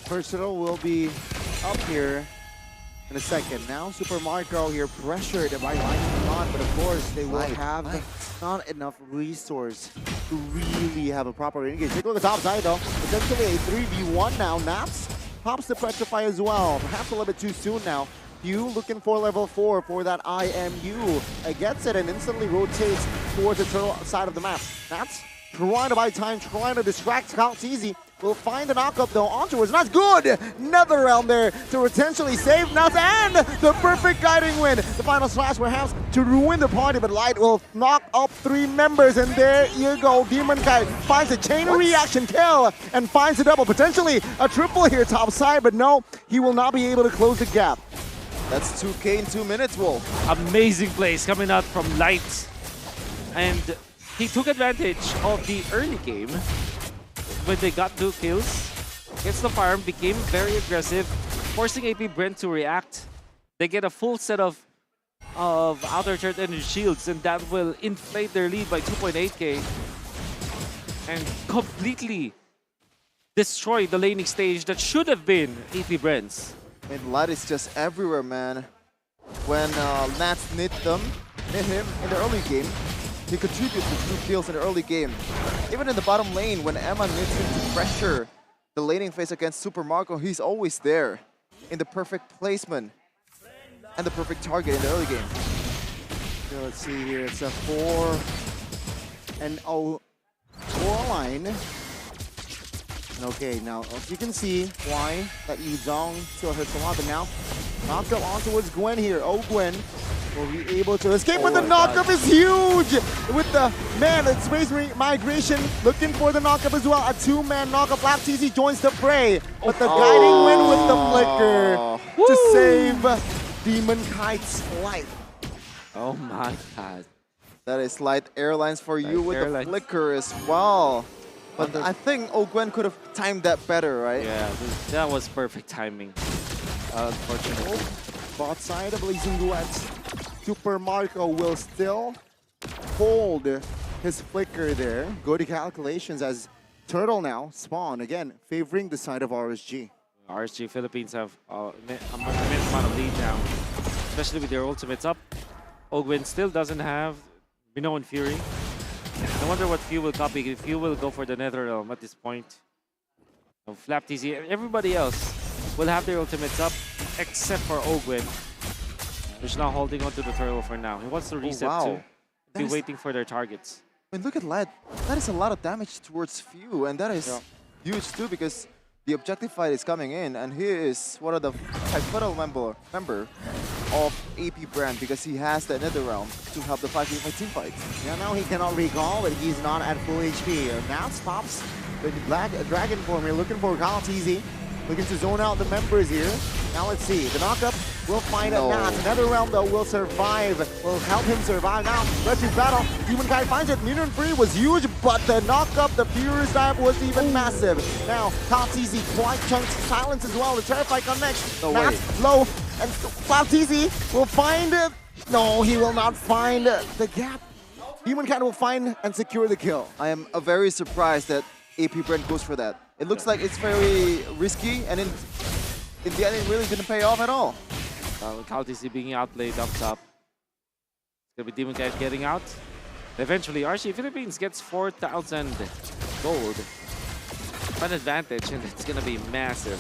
Personal will be up here in a second. Now Super Marco here pressured by Light, but of course they will have not enough resource to really have a proper engage. Take a look at the top side though. Potentially a 3v1 now. Naps pops the Petrify as well. Perhaps a little bit too soon now. Hugh looking for level 4 for that IMU. Gets it and instantly rotates towards the turtle side of the map. Naps trying to buy time, trying to distract Easy. Will find the knock-up though onwards. That's good! Another round there to potentially save Nuts and the perfect guiding win. The final slash perhaps to ruin the party, but Light will knock up 3 members, and there you go. Demon Kite finds a chain reaction kill and finds a double. Potentially a triple here top side, but no, he will not be able to close the gap. That's 2K in 2 minutes, Wolf. Amazing plays coming out from Light. And he took advantage of the early game when they got 2 kills. Gets the farm, became very aggressive, forcing AP Bren to react. They get a full set of outer third energy shields, and that will inflate their lead by 2.8k and completely destroy the laning stage that should have been AP Bren's. And Light is just everywhere, man. When Nats knit him in the early game, he contributes to 2 kills in the early game. Even in the bottom lane, when Emma needs him to pressure the laning phase against Super Marco, he's always there in the perfect placement and the perfect target in the early game. So let's see here, it's a 4-0 line. Okay, now as you can see why that Yuzhong still hurts a lot, but now knocked up on towards Gwen here. Oh, Gwen will be able to escape, but the knockup is huge! With the it's Space Migration looking for the knockup as well. A 2-man knockup. Flaptizzy joins the fray, but the guiding win with the flicker to save Demon Kite's life. Oh my god. That is Light Airlines for you with the flicker as well. But I think Gwen could have timed that better, right? Yeah, that was perfect timing. Unfortunately. Bot side of Blazing Duets. Super Marco will still hold his flicker there. Good calculations as Turtle now spawn again, favoring the side of RSG. RSG Philippines have a immense amount of lead now, especially with their ultimates up. Ogwin still doesn't have Bino and Fury. I wonder what Few will copy. If Few will go for the Netherrealm at this point. So Flaptizzy, everybody else will have their ultimates up except for Ogwin, who's now holding on to the turtle for now. He wants to reset too. Be waiting for their targets. I mean, look at Light. That is a lot of damage towards Few, and that is huge too because the objective fight is coming in, and he is one of the pivotal member of AP Bren because he has the Netherrealm to help the 5v5 team fight. Yeah, now he cannot recall, but he's not at full HP. Now pops the Black Dragon form here, looking for Easy. Looking to zone out the members here. Now let's see. The knockup will find a Nats. Netherrealm though will survive. Will help him survive now. Let's do battle. Demon Kai finds it. Mutant Free was huge, but the knockup, the Furious dive was even massive. Now Easy quite chunks silence as well. The Terrify connects. Nats low. And Easy will find it. No, he will not find the gap. Demon Kai will find and secure the kill. I am very surprised that AP Bren goes for that. It looks like it's very risky, and in the end, it really didn't pay off at all. CalTC being outplayed up top. It's gonna be Demon Kite getting out. Eventually, RC Philippines gets 4,000 gold. An advantage, and it's gonna be massive.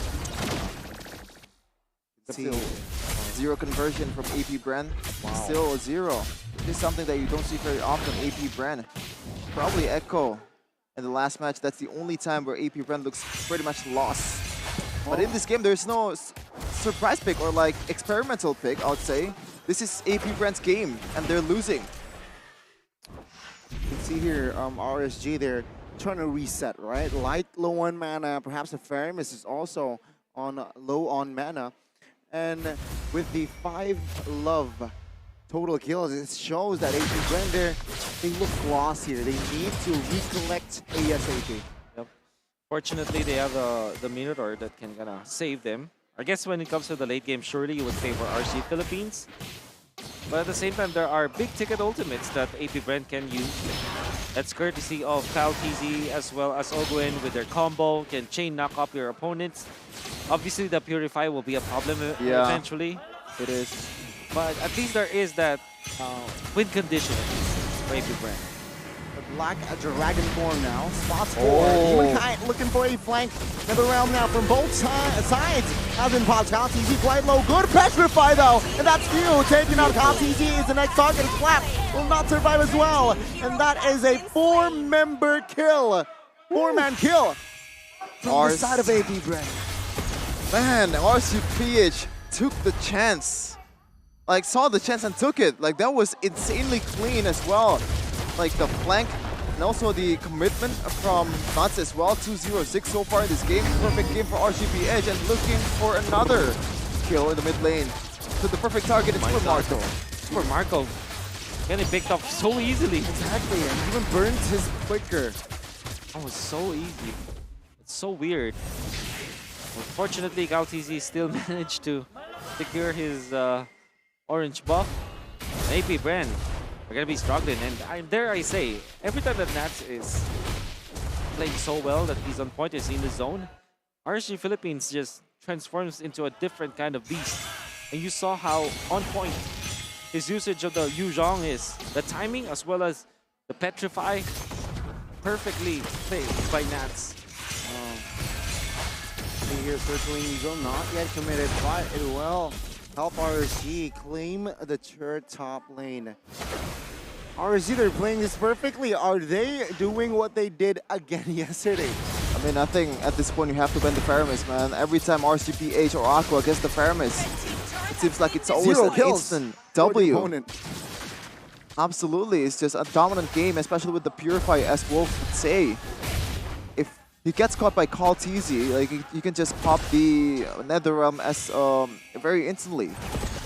See, 0 conversion from AP Bren. Still a 0. This is something that you don't see very often. AP Bren. Probably Echo in the last match. That's the only time where AP Bren looks pretty much lost. But in this game, there's no surprise pick or like experimental pick, I would say. This is AP Bren's game, and they're losing. You can see here, RSG, they're trying to reset, right? Light, low on mana. Perhaps the Faramis is also on low on mana. And with the 5 love total kills, it shows that AP Bren there, they look lost here. They need to recollect ASAP. Yep. Fortunately, they have the Minotaur that can kind of save them. I guess when it comes to the late game, surely you would favor RC Philippines. But at the same time, there are big ticket ultimates that AP Bren can use. That's courtesy of CalTZ as well as Ogwen with their combo, can chain knock up your opponents. Obviously, the Purify will be a problem eventually. It is. But at least there is that win condition for AP Bren. The Black Dragon form now. Spots for Demon Kite looking for a flank. Another round now from both sides. Has been popped. CalTZ quite low. Good Petrify though. And that's few. Taking out CalTZ is the next target. Clap will not survive as well. And that is a 4-member kill. 4-man kill from the side of AP Bren. Man, RCPH took the chance. Like, saw the chance and took it. Like, that was insanely clean as well. Like, the flank and also the commitment from Nuts as well. 2-0-6 so far in this game. Perfect game for RCPH and looking for another kill in the mid lane. So the perfect target is Super Marco. Super Marco getting picked up so easily. Exactly, and even burns his flicker. That was so easy. It's so weird. Unfortunately, CalTZ still managed to secure his orange buff. AP Bren are going to be struggling. And dare I say, every time that Nats is playing so well that he's on point, is in the zone, RSG Philippines just transforms into a different kind of beast. And you saw how on point his usage of the Yu Zhong is. The timing as well as the Petrify, perfectly played by Nats. Here circling zone, not yet committed, but it will help RSG claim the third top lane. RSG, they're playing this perfectly. Are they doing what they did again yesterday? I mean, I think at this point you have to bend the Faramis, man. Every time RCPH or Aqua gets the Faramis, it seems like it's always an instant W. Absolutely, it's just a dominant game, especially with the Purify, as Wolf would say. If he gets caught by CalTZ, like you can just pop the Netherrealm as very instantly.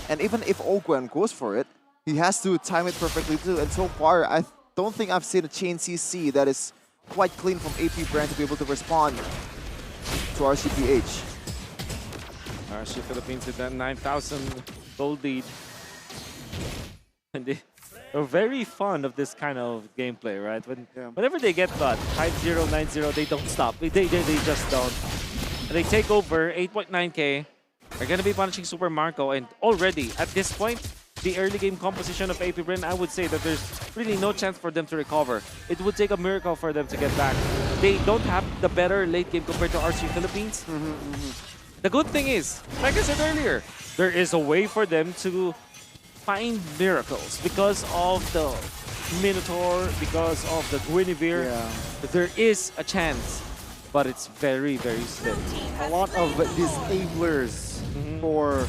And even if Ogwen goes for it, he has to time it perfectly too. And so far, I don't think I've seen a chain CC that is quite clean from AP Bren to be able to respond to RCPH. RSG Philippines with that 9,000 gold lead. And they're very fond of this kind of gameplay, right? Whenever they get caught, 5-0, 9-0, they don't stop. They just don't. And they take over 8.9k. They're going to be punishing Super Marco. And already, at this point, the early game composition of AP Bren, I would say that there's really no chance for them to recover. It would take a miracle for them to get back. They don't have the better late game compared to RSG Philippines. The good thing is, like I said earlier, there is a way for them to find miracles because of the Minotaur, because of the Guinevere. There is a chance, but it's very, very slim. A lot of disablers for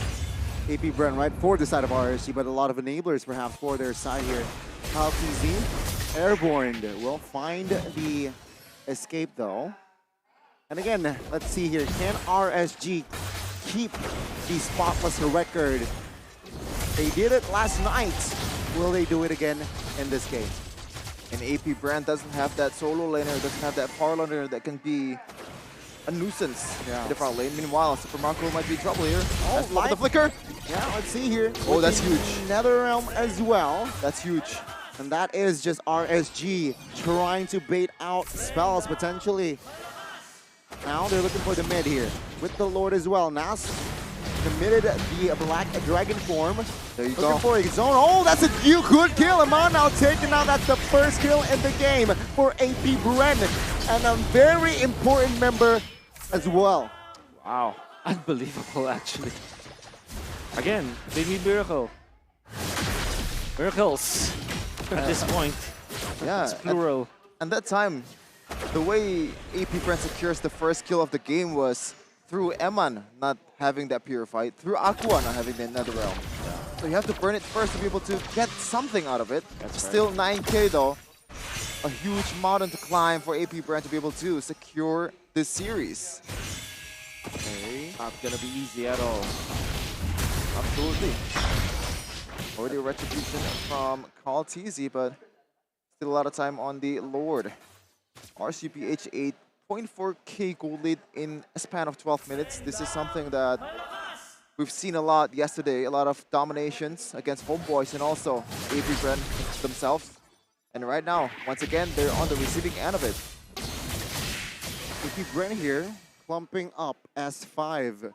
AP Bren, right? For the side of RSG, but a lot of enablers perhaps for their side here. CalTZ, Airborne will find the escape though. And again, let's see here. Can RSG keep the spotless record? They did it last night. Will they do it again in this game? And AP Bren doesn't have that solo laner, doesn't have that power laner that can be a nuisance in the front lane. Meanwhile, Super Marco might be in trouble here. Oh, the flicker. Yeah, let's see here. Oh, that's huge. Netherrealm as well. That's huge. And that is just RSG trying to bait out spells potentially. Now they're looking for the mid here with the Lord as well. Nas committed the Black Dragon form. There you looking go. for a zone. Oh, that's a good kill. Amon now taken out. That's the first kill in the game for AP Bren. And a very important member as well. Wow, unbelievable actually. Again, they need miracle. Miracles at this point. Yeah, It's plural. And that time, the way AP Bren secures the first kill of the game was through Eman not having that purify, through Aqua not having the Nether Realm. So you have to burn it first to be able to get something out of it. That's Still 9k though. A huge mountain to climb for AP Bren to be able to secure this series. Okay, not gonna be easy at all. Absolutely. Already a retribution from Carl TZ, but still a lot of time on the Lord. RCPH 8.4k gold lead in a span of 12 minutes. This is something that we've seen a lot yesterday. A lot of dominations against Homeboys and also AP Bren themselves. And right now, once again, they're on the receiving end of it. AP Bren here clumping up S5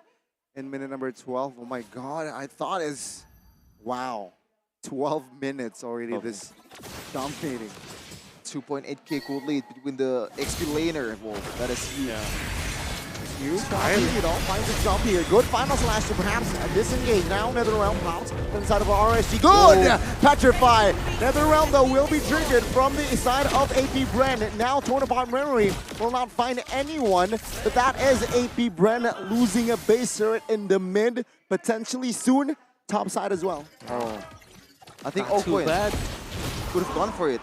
in minute number 12. Oh my god, I thought is wow. 12 minutes already this dominating. 2.8k gold lead between the XP laner. Whoa, that is huge. It's huge. You know, finds a jump here. Good final slash to perhaps disengage. Now NetherRealm pops inside of RSG. Good! Petrify. NetherRealm though will be triggered from the side of AP Bren. Now torn apart memory will not find anyone. But that is AP Bren losing a base turret in the mid. Potentially soon. Top side as well. Oh. I think Not too Oakwood bad. could have gone for it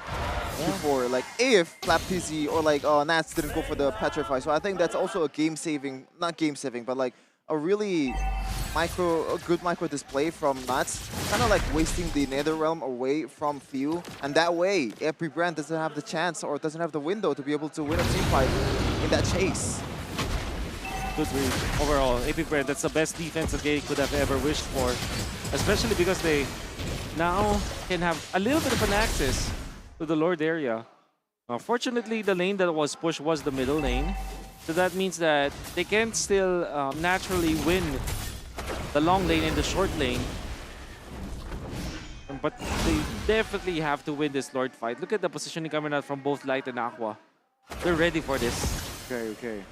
before, like if Flap TZ or like Nats didn't go for the Petrify. So I think that's also a game saving, not game saving, but like a really good micro display from Nats. Kind of like wasting the NetherRealm away from Few. And that way, AP Bren doesn't have the chance or doesn't have the window to be able to win a team fight in that chase. Good read. Overall, AP Bren, that's the best defense that they could have ever wished for. Especially because they now can have a little bit of an access to the Lord area. Fortunately, the lane that was pushed was the middle lane. So that means that they can still naturally win the long lane and the short lane. But they definitely have to win this Lord fight. Look at the positioning coming out from both Light and Aqua. They're ready for this. Okay.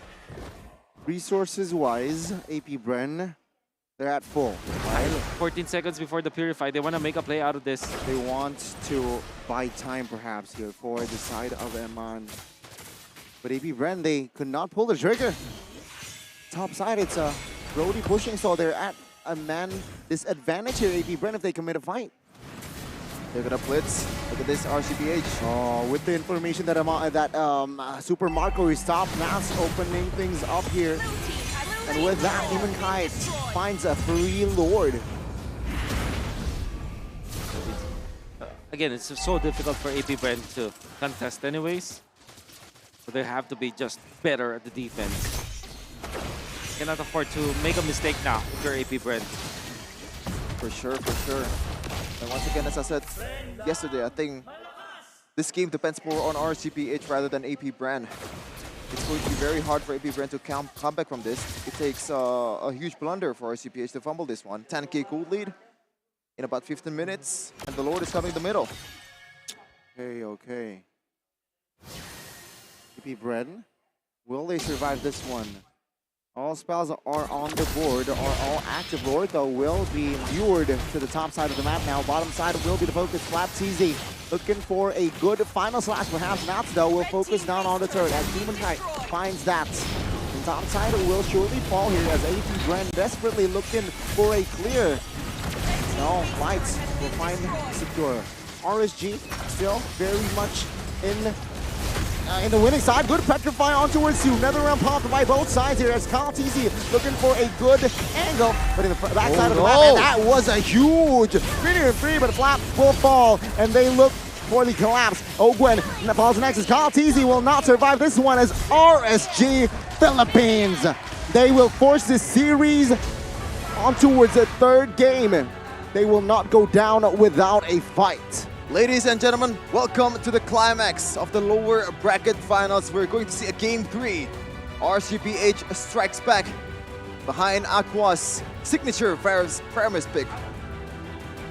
Resources-wise, AP Bren, they're at full. Right? 14 seconds before the Purify. They want to make a play out of this. They want to buy time perhaps here for the side of Eman. But AP Bren, they could not pull the trigger. Top side, it's a Brody pushing, so they're at a man disadvantage here, AP Bren, if they commit a fight. They're gonna blitz. Look at this RCPH. Oh, with the information that Super Marco is stopped, Nas opening things up here. And with that, Humankind finds a free Lord. Again, it's so difficult for AP Bren to contest anyways. So they have to be just better at the defense. Cannot afford to make a mistake now if you're AP Bren. For sure. And once again, as I said yesterday, I think this game depends more on RCPH rather than AP Bren. It's going to be very hard for AP Bren to come back from this. It takes a huge blunder for RCPH to fumble this one. 10k gold lead in about 15 minutes, and the Lord is coming in the middle. Okay. AP Bren, will they survive this one? All spells are on the board, are all active. Lord, though, will be lured to the top side of the map now. Bottom side will be the focus. Flap TZ looking for a good final slash. Perhaps Nats, though, will focus down on the turret as Humankind finds that. The top side will surely fall here as AP Bren desperately looking for a clear. No, Lights will find secure. RSG still very much in the winning side. Good Petrify on towards you. NetherRealm popped by both sides here as Carl TZ looking for a good angle. But in the back side of the map, and that was a huge 3-3, but Flap will fall, and they look for the collapse. Ogwen falls next as Carl TZ will not survive this one as RSG Philippines. They will force this series on towards the third game. They will not go down without a fight. Ladies and gentlemen, welcome to the climax of the lower bracket finals. We're going to see a game 3. RCPH strikes back behind Aqua's signature Paramis pick.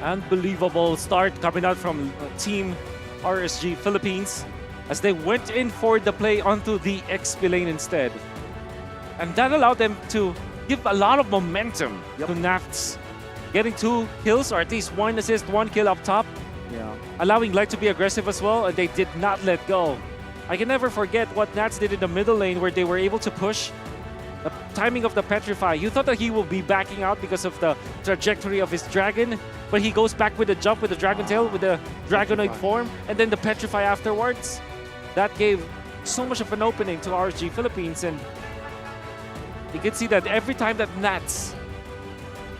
Unbelievable start coming out from Team RSG Philippines as they went in for the play onto the XP lane instead. And that allowed them to give a lot of momentum to Nafts, getting 2 kills or at least 1 assist, 1 kill up top. Yeah. Allowing Light to be aggressive as well, and they did not let go. I can never forget what Nats did in the middle lane where they were able to push the timing of the Petrify. You thought that he will be backing out because of the trajectory of his dragon, but he goes back with a jump with the Dragon Tail, with the Dragonoid form, and then the Petrify afterwards. That gave so much of an opening to RSG Philippines, and you can see that every time that Nats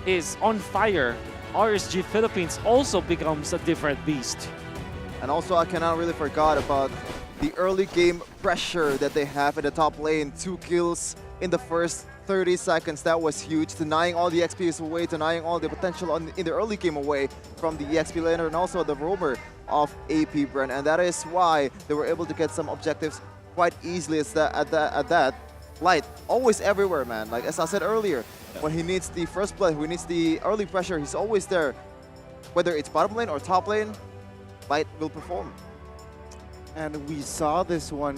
is on fire, RSG Philippines also becomes a different beast. And also, I cannot really forget about the early game pressure that they have in the top lane. 2 kills in the first 30 seconds. That was huge. Denying all the XPs away, denying all the potential in the early game away from the XP laner and also the roamer of AP Bren. And that is why they were able to get some objectives quite easily at that. Light, always everywhere, man. Like as I said earlier, when he needs the first blood, when he needs the early pressure, he's always there. Whether it's bottom lane or top lane, Light will perform. And we saw this one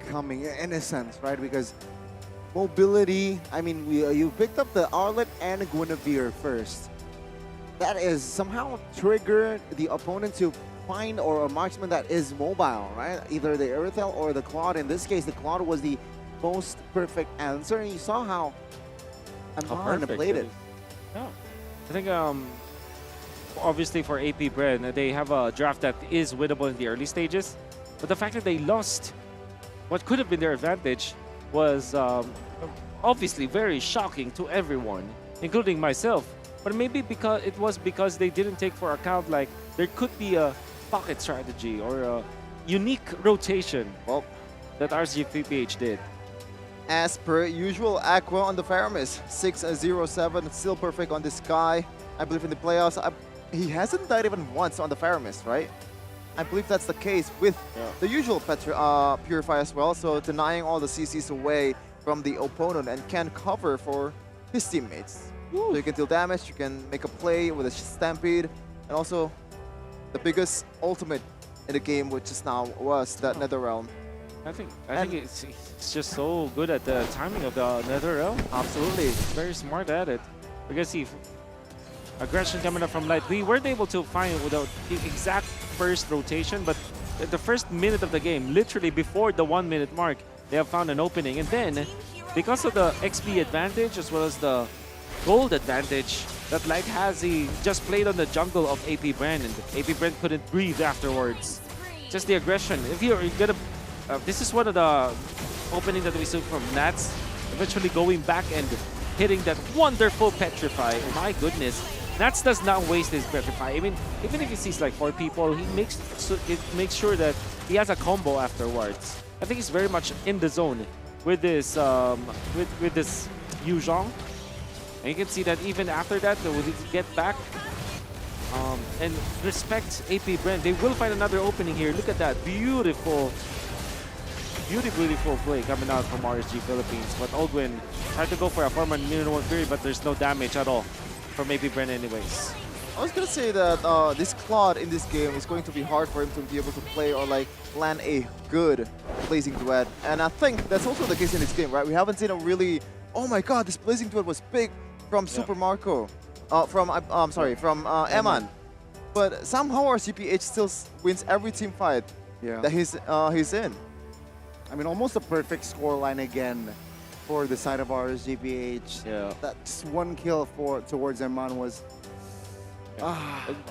coming in a sense, right? Because mobility, I mean, you picked up the Arlet and Guinevere first. That is somehow triggered the opponent to find or a marksman that is mobile, right? Either the Irithel or the Claude. In this case, the Claude was the most perfect answer, and you saw how Amon played it. Yeah. I think obviously for AP Bren, they have a draft that is winnable in the early stages, but the fact that they lost what could have been their advantage was obviously very shocking to everyone, including myself. But maybe because they didn't take for account like there could be a pocket strategy or a unique rotation that RCPH did. As per usual, Aqua on the Faramis, 6-0-7, still perfect on this guy. I believe in the playoffs, he hasn't died even once on the Faramis, right? I believe that's the case with the usual Purify as well, so denying all the CCs away from the opponent and can cover for his teammates. So you can deal damage, you can make a play with a Stampede, and also the biggest ultimate in the game, which is now was that Netherrealm. I think it's just so good at the timing of the Netherrealm. Absolutely. Very smart at it. Because see, aggression coming up from Light. We weren't able to find without the exact first rotation, but at the first minute of the game, literally before the 1 minute mark, they have found an opening. And then, because of the XP advantage as well as the gold advantage that Light has, he just played on the jungle of AP Bren, and AP Bren couldn't breathe afterwards. Just the aggression. If you're gonna this is one of the openings that we saw from Nats, eventually going back and hitting that wonderful Petrify. Oh my goodness. Nats does not waste his Petrify. I mean, even if he sees like 4 people, he makes sure that he has a combo afterwards. I think he's very much in the zone with this with this Yu Zhong. And you can see that even after that, they will get back and respect AP Bren. They will find another opening here. Look at that. Beautiful play coming out from RSG Philippines. But Ogwin tried to go for a 4-man minimum period, but there's no damage at all from AP Bren anyways. I was gonna say that this Claude in this game is going to be hard for him to be able to play or like land a good Blazing Duet. And I think that's also the case in this game, right? We haven't seen a really, oh my god, this Blazing Duet was big from Super Marco. From Eman. But somehow RCPH still wins every team fight that he's in. I mean, almost a perfect scoreline again for the side of RSGPH. Yeah. That's 1 kill towards Eman was...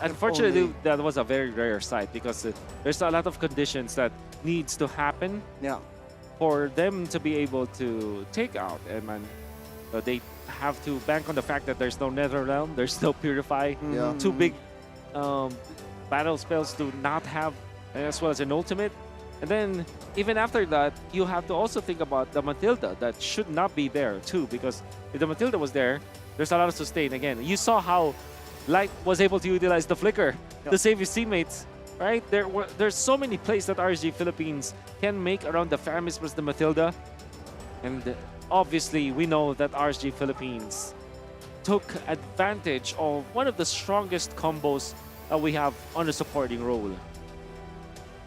Unfortunately, that was a very rare sight because there's a lot of conditions that needs to happen for them to be able to take out Eman. They have to bank on the fact that there's no Netherrealm, there's no Purify, 2 big battle spells to not have, as well as an ultimate. And then, even after that, you have to also think about the Matilda that should not be there too, because if the Matilda was there, there's a lot of sustain. Again, you saw how Light was able to utilize the flicker to save his teammates. Right? There's so many plays that RSG Philippines can make around the Faramis versus the Matilda. And obviously, we know that RSG Philippines took advantage of one of the strongest combos that we have on the supporting role.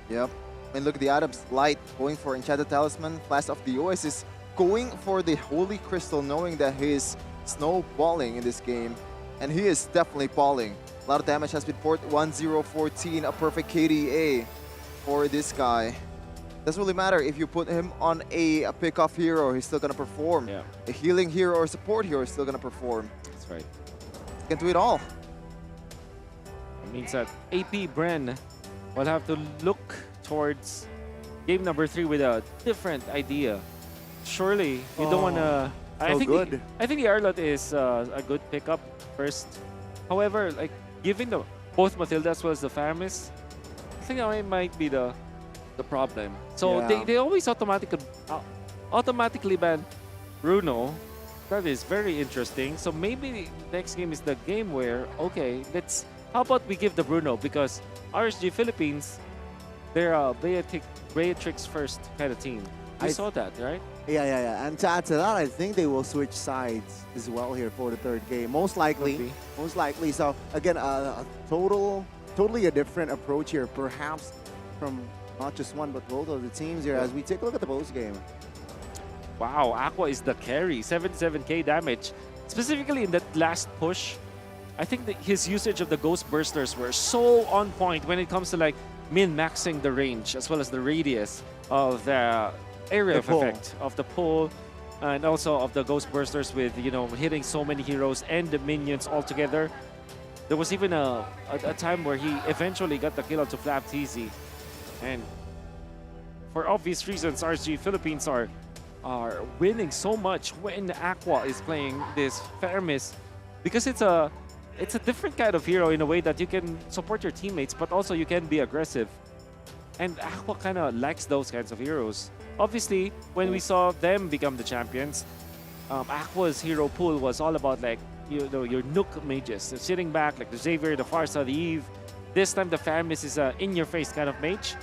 Yep. And look at the items. Light going for Enchanted Talisman. Flash of the Oasis going for the Holy Crystal, knowing that he's snowballing in this game. And he is definitely balling. A lot of damage has been poured. 1-0-14, a perfect KDA for this guy. Doesn't really matter if you put him on a pick-off hero, he's still gonna perform. Yeah. A healing hero or support hero is still gonna perform. That's right. He can do it all. It means that AP Bren will have to look towards game number 3 with a different idea. Surely, you don't wanna... I think the Arlot is a good pickup first. However, like given both Matilda as well as the Faramis, I think that might be the problem. So they always automatically ban Bruno. That is very interesting. So maybe next game is the game where, okay, how about we give the Bruno, because RSG Philippines, they're a Beatrix first kind of team. We saw that, right? Yeah. And to add to that, I think they will switch sides as well here for the third game. Most likely. So again, totally a different approach here, perhaps from not just one but both of the teams here. As we take a look at the post game. Wow, Aqua is the carry, 77k damage. Specifically in that last push, I think that his usage of the Ghost Bursters were so on point when it comes to like min-maxing the range as well as the radius of the area of effect of the pull, and also of the Ghost Bursters with, you know, hitting so many heroes and the minions all together. There was even a time where he eventually got the kill onto Flap TZ. And for obvious reasons, RSG Philippines are winning so much when Aqua is playing this Faramis, because it's a different kind of hero in a way that you can support your teammates, but also you can be aggressive. And Aqua kind of likes those kinds of heroes. Obviously, when we saw them become the champions, Aqua's hero pool was all about, like, you know, your Nook mages. So sitting back, like the Xavier, the Farsa, the Eve. This time the Faramis is a in-your-face kind of mage,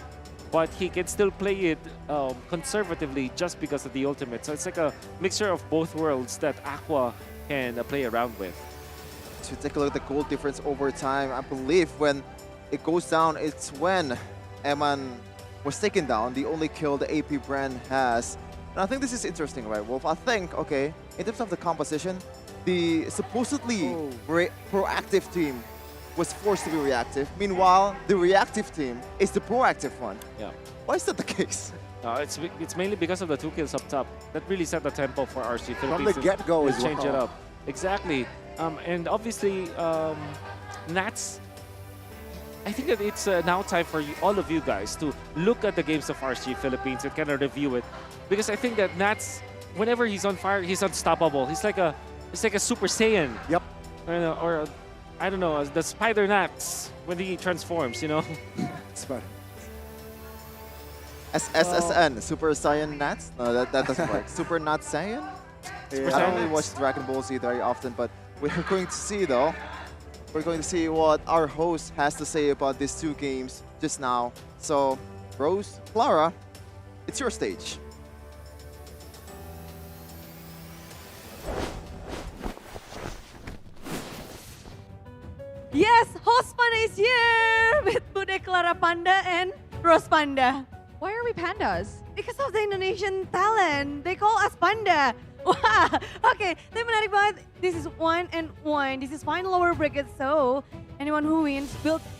but he can still play it conservatively just because of the ultimate. So it's like a mixture of both worlds that Aqua can play around with. To take a look at the goal difference over time, I believe when it goes down, it's when Eman was taken down, the only kill the AP Bren has. And I think this is interesting, right, Wolf? I think, okay, in terms of the composition, the supposedly proactive team was forced to be reactive. Meanwhile, the reactive team is the proactive one. Yeah. Why is that the case? It's mainly because of the 2 kills up top. That really set the tempo for RSG Philippines. From the get-go as well. Change it up. Exactly. And obviously, Nats, I think that it's now time for all of you guys to look at the games of RSG Philippines and kind of review it. Because I think that Nats, whenever he's on fire, he's unstoppable. He's like a Super Saiyan. Yep. Or I don't know, the Spider Nats when he transforms, you know? Spider. SSN, Super Saiyan Nats? No, that doesn't work. Super Not Saiyan? Super I don't Saiyan really watch Nats. Dragon Ball Z very often, but we're going to see, though. We're going to see what our host has to say about these 2 games just now. So, Rose, Clara, it's your stage. Yes, host Panda is here with Bude Clara Panda and Rose Panda. Why are we pandas? Because of the Indonesian talent. They call us Panda. Wah, okay, tapi menarik banget. This is 1-1. This is final lower bracket, so anyone who wins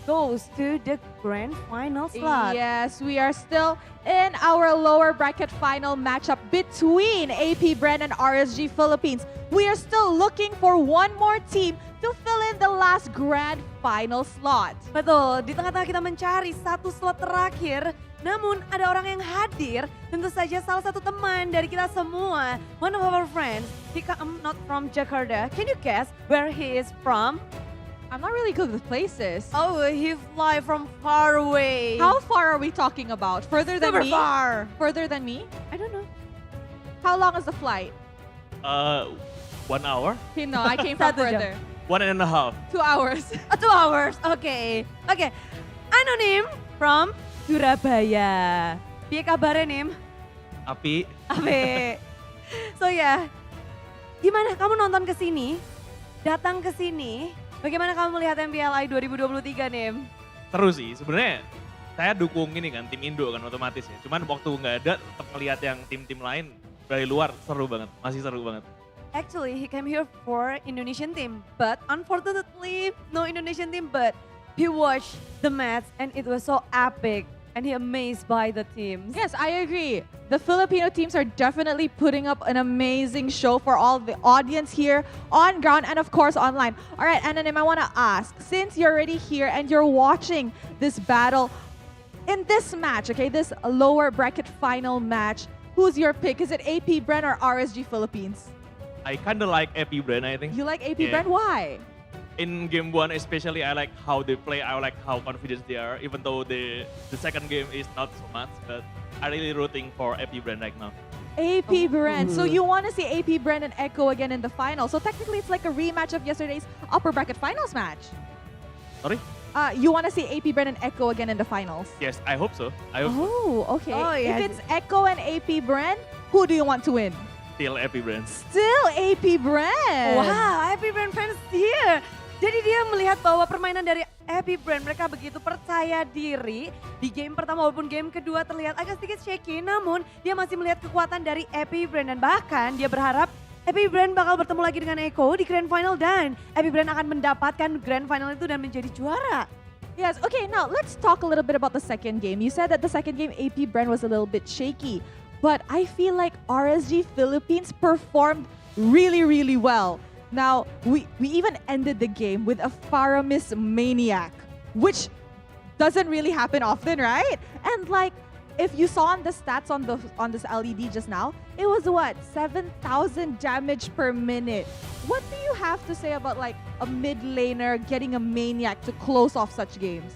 goes to the grand final slot. Yes, we are still in our lower bracket final matchup between AP Bren and RSG Philippines. We are still looking for one more team to fill in the last grand final slot. Betul, di tengah-tengah kita mencari satu slot terakhir, namun ada orang yang hadir, tentu saja salah satu teman dari kita semua, one of our friends. He come not from Jakarta. Can you guess where he is from? I'm not really good with places. Oh, he fly from far away. How far are we talking about? Further than Super me? far. Further than me? I don't know. How long is the flight? 1 hour. No, I came from Satu jam. further. 1.5. 2 hours. 2 hours, oke. Oke, Anonim from Surabaya. Piye kabarnya, Nim? Api. Ape. So ya, gimana kamu nonton ke sini? Datang ke sini, bagaimana kamu melihat MPLI 2023, Nim? Seru sih, sebenarnya saya dukung ini kan, tim Indo kan otomatis ya. Cuman waktu nggak ada, tetap ngelihat yang tim-tim lain dari luar seru banget, masih seru banget. Actually, he came here for Indonesian team, but unfortunately, no Indonesian team, but he watched the match and it was so epic and he amazed by the teams. Yes, I agree. The Filipino teams are definitely putting up an amazing show for all the audience here on ground and of course online. All right, Anonym, I want to ask, since you're already here and you're watching this battle, in this match, okay, this lower bracket final match, who's your pick? Is it AP Bren or RSG Philippines? I kind of like AP Bren, I think. You like AP Yeah. Bren? Why? In game 1 especially, I like how they play, I like how confident they are, even though the second game is not so much, but I'm really rooting for AP Bren right now. AP Bren. So you want to see AP Bren and Echo again in the final. So technically it's like a rematch of yesterday's upper bracket finals match. Sorry? You want to see AP Bren and Echo again in the finals? Yes, I hope so. I hope so. Oh, okay. Oh, yeah. If it's Echo and AP Bren, who do you want to win? Still AP Bren. Still AP Bren. Wow, AP Bren fans here. Jadi dia melihat bahwa permainan dari AP Bren, mereka begitu percaya diri. Di game pertama walaupun game kedua terlihat agak sedikit shaky, namun dia masih melihat kekuatan dari AP Bren. Dan bahkan dia berharap AP Bren bakal bertemu lagi dengan Echo di Grand Final dan AP Bren akan mendapatkan Grand Final itu dan menjadi juara. Yes, okay, now let's talk a little bit about the second game. You said that the second game AP Bren was a little bit shaky, but I feel like RSG Philippines performed really, really well. Now, we even ended the game with a Faramis Maniac, which doesn't really happen often, right? And like, if you saw on the stats on this LED just now, it was what, 7,000 damage per minute. What do you have to say about like a mid laner getting a Maniac to close off such games?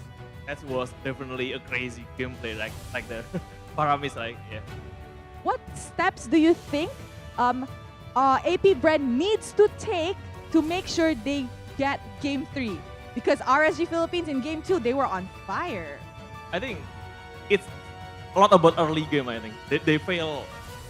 That was definitely a crazy gameplay, like the Paramis, like, yeah. What steps do you think AP Bren needs to take to make sure they get Game 3? Because RSG Philippines in Game 2, they were on fire. I think it's a lot about early game, I think. They fail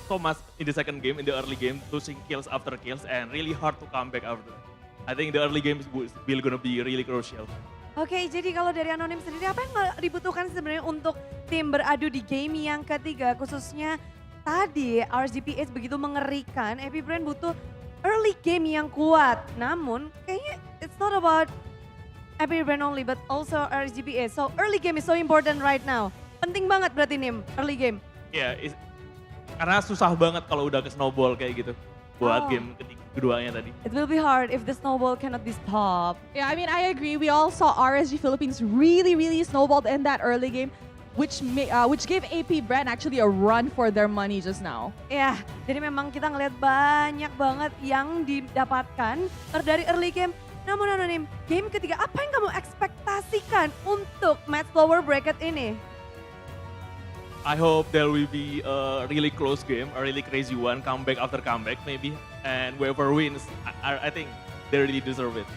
so much in the second game, in the early game, losing kills after kills, and really hard to come back after that. I think the early games will gonna be really crucial. Oke, jadi kalau dari Anonim sendiri, apa yang dibutuhkan sebenarnya untuk tim beradu di game yang ketiga, khususnya tadi RSGPH begitu mengerikan, AP Bren butuh early game yang kuat. Namun kayaknya it's not about AP Bren only but also RSGPH. So early game is so important right now. Penting banget berarti Nim, early game. Ya, yeah, karena susah banget kalau udah ke snowball kayak gitu buat game keduanya tadi. It will be hard if the snowball cannot be stopped. Yeah, I mean, I agree. We all saw RSG Philippines really, really snowballed in that early game, which gave AP Bren actually a run for their money just now. Ya, jadi memang kita ngelihat banyak banget yang didapatkan dari early game. Namun Anonim, game ketiga apa yang kamu ekspektasikan untuk match lower bracket ini? I hope there will be a really close game, a really crazy one, comeback after comeback maybe, and whoever wins, I think they really deserve it.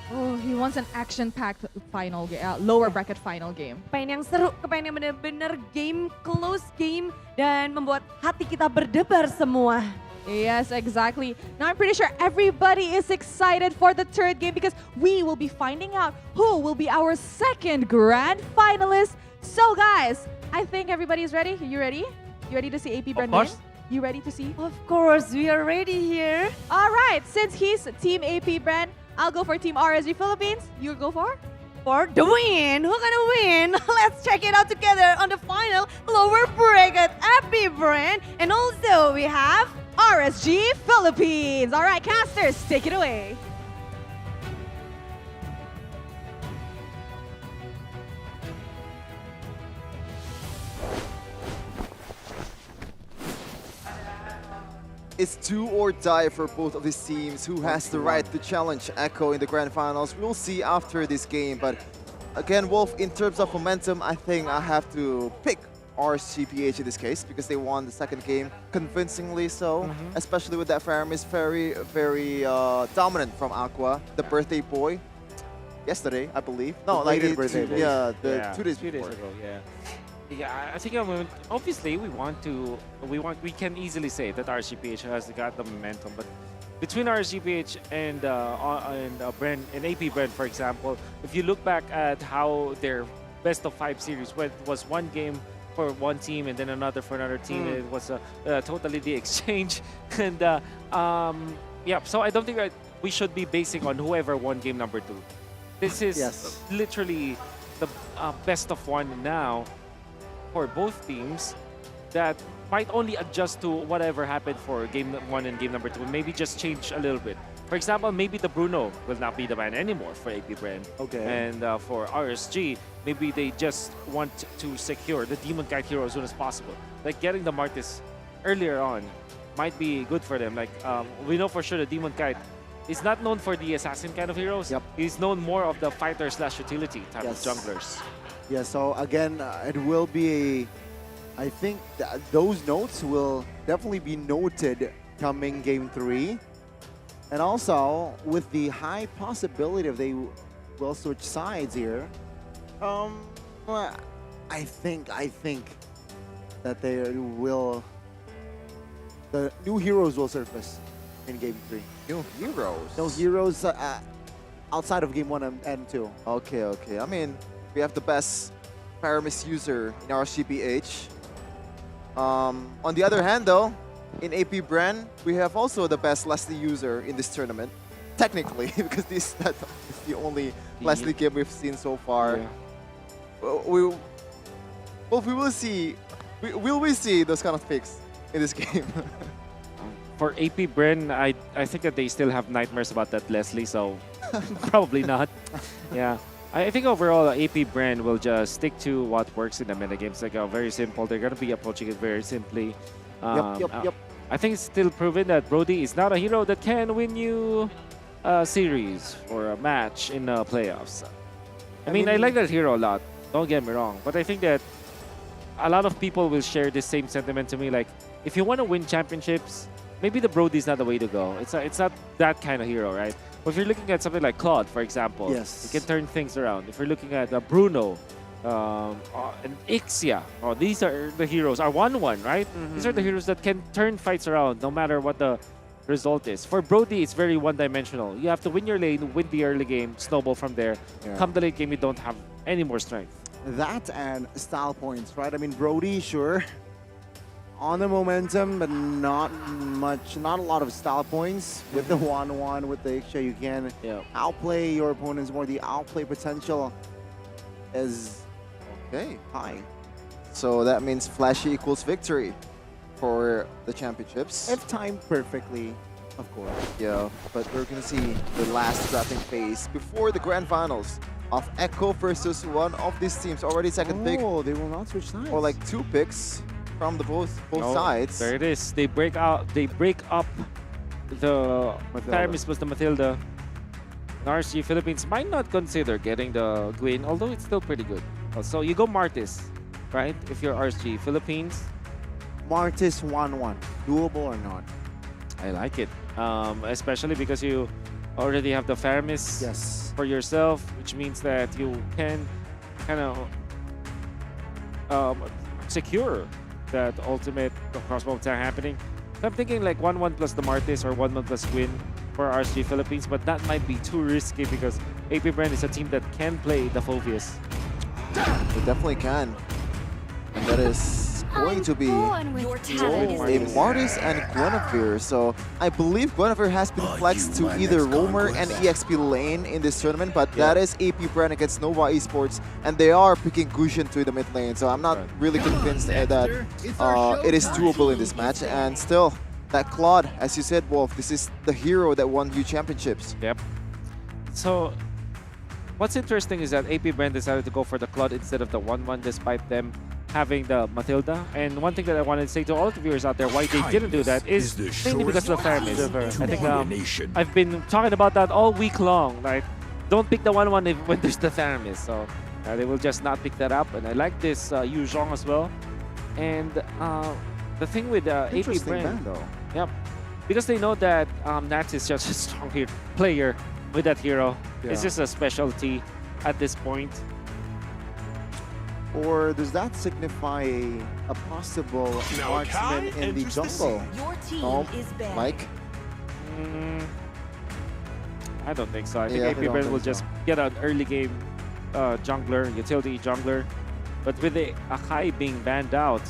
Oh, he wants an action-packed final game, lower bracket final game. Pengen yang seru, kepengen yang bener-bener game, close game, dan membuat hati kita berdebar semua. Yes, exactly. Now I'm pretty sure everybody is excited for the third game because we will be finding out who will be our second grand finalist. So guys, I think everybody is ready. You ready? You ready to see AP Bren win? You ready to see? Of course, we are ready here. All right, since he's Team AP Bren, I'll go for Team RSG Philippines. You go for? For the win. Who's gonna win? Let's check it out together on the final lower bracket. AP Bren, and also we have RSG Philippines. All right, casters, take it away. It's do or die for both of these teams. Who has the right to challenge Echo in the grand finals? We'll see after this game. But again, Wolf, in terms of momentum, I think I have to pick RCPH in this case because they won the second game convincingly so, especially with that Faramis very, very dominant from Aqua, the birthday boy, yesterday, I believe. No, The like belated birthday boy. yeah, the Yeah, 2 days 2 days before. ago, yeah. Yeah, I think obviously we can easily say that RCPH has got the momentum, but between RCPH and Bren and AP Bren, for example, if you look back at how their best of 5 series, where it was one game for one team and then another for another team, it was totally the exchange, and yeah, so I don't think that we should be basing on whoever won game number 2. This is literally the best of 1 now for both teams that might only adjust to whatever happened for game 1 and game number 2, maybe just change a little bit. For example, maybe the Bruno will not be the man anymore for AP Bren. Okay. And for RSG, maybe they just want to secure the Demon Kite hero as soon as possible. Like getting the Martis earlier on might be good for them. Like we know for sure the Demon Kite is not known for the assassin kind of heroes. He's known more of the fighter / utility type of junglers. Yeah, so again, it will be I think those notes will definitely be noted coming game 3. And also, with the high possibility of they will switch sides here, I think that the new heroes will surface in game 3. New heroes? No heroes outside of game 1 and 2. Okay, okay. I mean, we have the best Paramis user in our CPH. On the other hand, though, in AP Bren, we have also the best Leslie user in this tournament. Technically, because this is the only Leslie game we've seen so far. Yeah. We will see. Will we see those kind of picks in this game? For AP Bren, I think that they still have nightmares about that Leslie, so probably not. Yeah. I think overall, AP Bren will just stick to what works in the metagames. Like very simple. They're going to be approaching it very simply. Yep. I think it's still proven that Brody is not a hero that can win you a series or a match in the playoffs. I mean, I like that hero a lot. Don't get me wrong. But I think that a lot of people will share the same sentiment to me. Like, if you want to win championships, maybe the Brody is not the way to go. It's not that kind of hero, right? But if you're looking at something like Claude, for example, you can turn things around. If you're looking at Bruno and Ixia, these are the heroes. Are 1-1, right? These are the heroes that can turn fights around no matter what the result is. For Brody, it's very one-dimensional. You have to win your lane, win the early game, snowball from there. Come the late game, you don't have any more strength. That and style points, right? I mean, Brody, sure, on the momentum, but not a lot of style points. With the 1-1, with the Ixia, you can outplay your opponents more. The outplay potential is high. So that means flashy equals victory for the championships. If timed perfectly, of course. Yeah, but we're going to see the last drafting phase before the grand finals of Echo versus one of these teams. Already second pick. Oh, they will not switch sides. Or like 2 picks from the both sides. There it is. They break up the Paramis plus the Matilda. RSG Philippines might not consider getting the Gwyn, although it's still pretty good. So you go Martis, right? If you're RSG Philippines. Martis 1-1. Doable or not? I like it. Especially because you already have the Faramis for yourself, which means that you can kind of secure that ultimate crossbow attack happening. So I'm thinking like 1-1 plus the Martis or 1-1 plus Gwyn for RSG Philippines, but that might be too risky because AP Bren is a team that can play the Phoveus. They definitely can. And that is going to be a Martis and Guinevere. So I believe Guinevere has been flexed to either Roamer and EXP lane in this tournament, but that is AP Bren against Nova Esports, and they are picking Gusion to the mid lane. So I'm not really convinced that it is doable in this match. And still, that Claude, as you said, Wolf, this is the hero that won you championships. Yep. So what's interesting is that AP Bren decided to go for the Claude instead of the 1-1 despite them having the Matilda. And one thing that I wanted to say to all the viewers out there why they didn't do that is mainly because of the Faramis. I think I've been talking about that all week long. Like, don't pick the 1-1 when there's the Faramis. So they will just not pick that up. And I like this Yu Zhong as well. And the thing with AP Interesting Bren, ban, though. yep, because they know that Nats is just a strong player with that hero. It's Yeah. just a specialty at this point. Or does that signify a possible Now, marksman Kai in the enters the jungle? scene. Your team No, is banned. Mike? I don't think so. I think Yeah, I AP don't Bren think will so. just get an early game jungler, utility jungler. But with the Akai being banned out,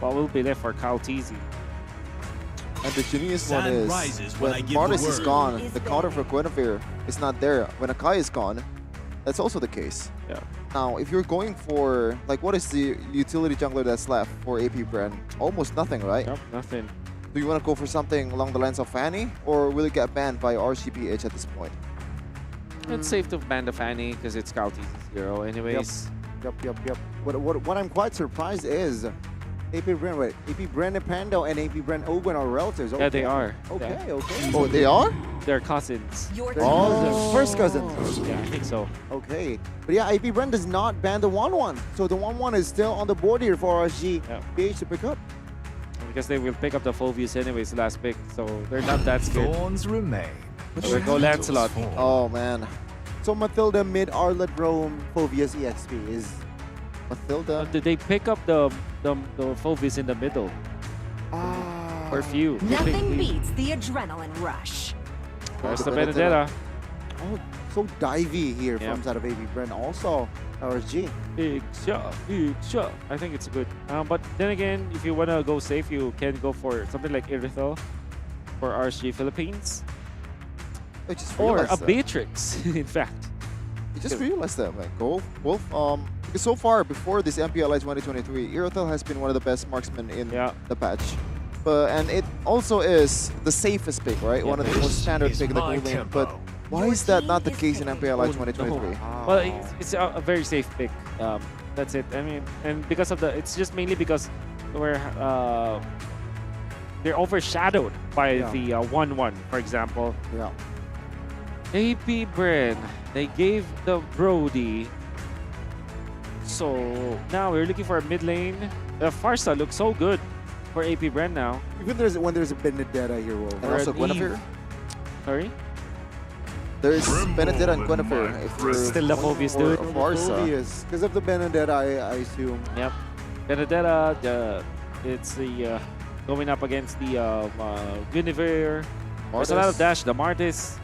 what will be left for Kyle Teasy? And the genius one Sun is rises when I when give the Martis is word. gone, Is the counter for Guinevere is not there. When Akai is gone, that's also the case. Yeah. Now, if you're going for, like, what is the utility jungler that's left for AP Bren? Almost nothing, right? Yep, nothing. Do you want to go for something along the lines of Fanny, or will it get banned by RCPH at this point? It's safe to ban the Fanny because it's Kyle Teasy's hero anyways. Yep. What I'm quite surprised is AP Bren, wait, AP Bren Pando and AP Bren Owen are relatives. Yeah, they Okay. are. Okay, Yeah. okay. Oh, they are? They're cousins. Your They're team cousins. First cousins. Yeah, I think so. Okay. But yeah, AP Bren does not ban the 1-1. So the 1-1 is still on the board here for RSG Yeah. PH to pick up. Because they will pick up the Phobius anyways, last pick. So they're not that scared. Thorns remain. So they go Lancelot. Oh, man. So Matilda mid Arlet Rome Phobius EXP is Matilda. Did they pick up the Phobius in the middle? Or few? Nothing beats the adrenaline rush. There's the Benedetta. Oh, so divey here Yep. from side of AP Bren. Also RSG. Big shot. I think it's good. But then again, if you want to go safe, you can go for something like Irithel for RSG Philippines. I just Or realized a that. Beatrix, in fact. I just realized that, man. Wolf. Because so far, before this MPLI 2023, Irithel has been one of the best marksmen in the patch. And it also is the safest pick, right? One of the most standard pick in the gold lane. But why is that not the case in MPLI 2023? Well, it's a very safe pick. That's it. I mean, and because of it's just mainly because they're overshadowed by the 1-1, for example. Yeah. AP Bren, they gave the Brody. So now we're looking for a mid lane. Farsa looks so good for AP Bren now. Even when there's a Benedetta here, Wolf. And also Guinevere. Sorry? There's Benedetta and Guinevere. If you're Still the Phobius, dude. Because of the Benedetta, I assume. Yep. Benedetta, it's the going up against the Guinevere. There's a lot of dash. The Martis,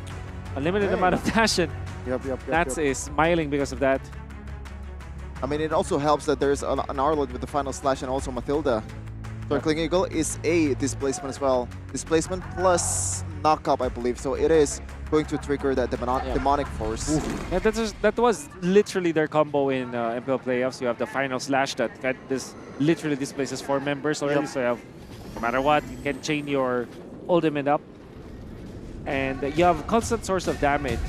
a limited amount of dash. And Nats is smiling because of that. I mean, it also helps that there's an Arlot with the final slash and also Matilda. Circling Eagle is a displacement as well. Displacement plus knockup, I believe. So it is going to trigger that demonic force. Yeah, that was literally their combo in MPL playoffs. You have the final slash that literally displaces 4 members already. So you have, no matter what, you can chain your ultimate up. And you have constant source of damage.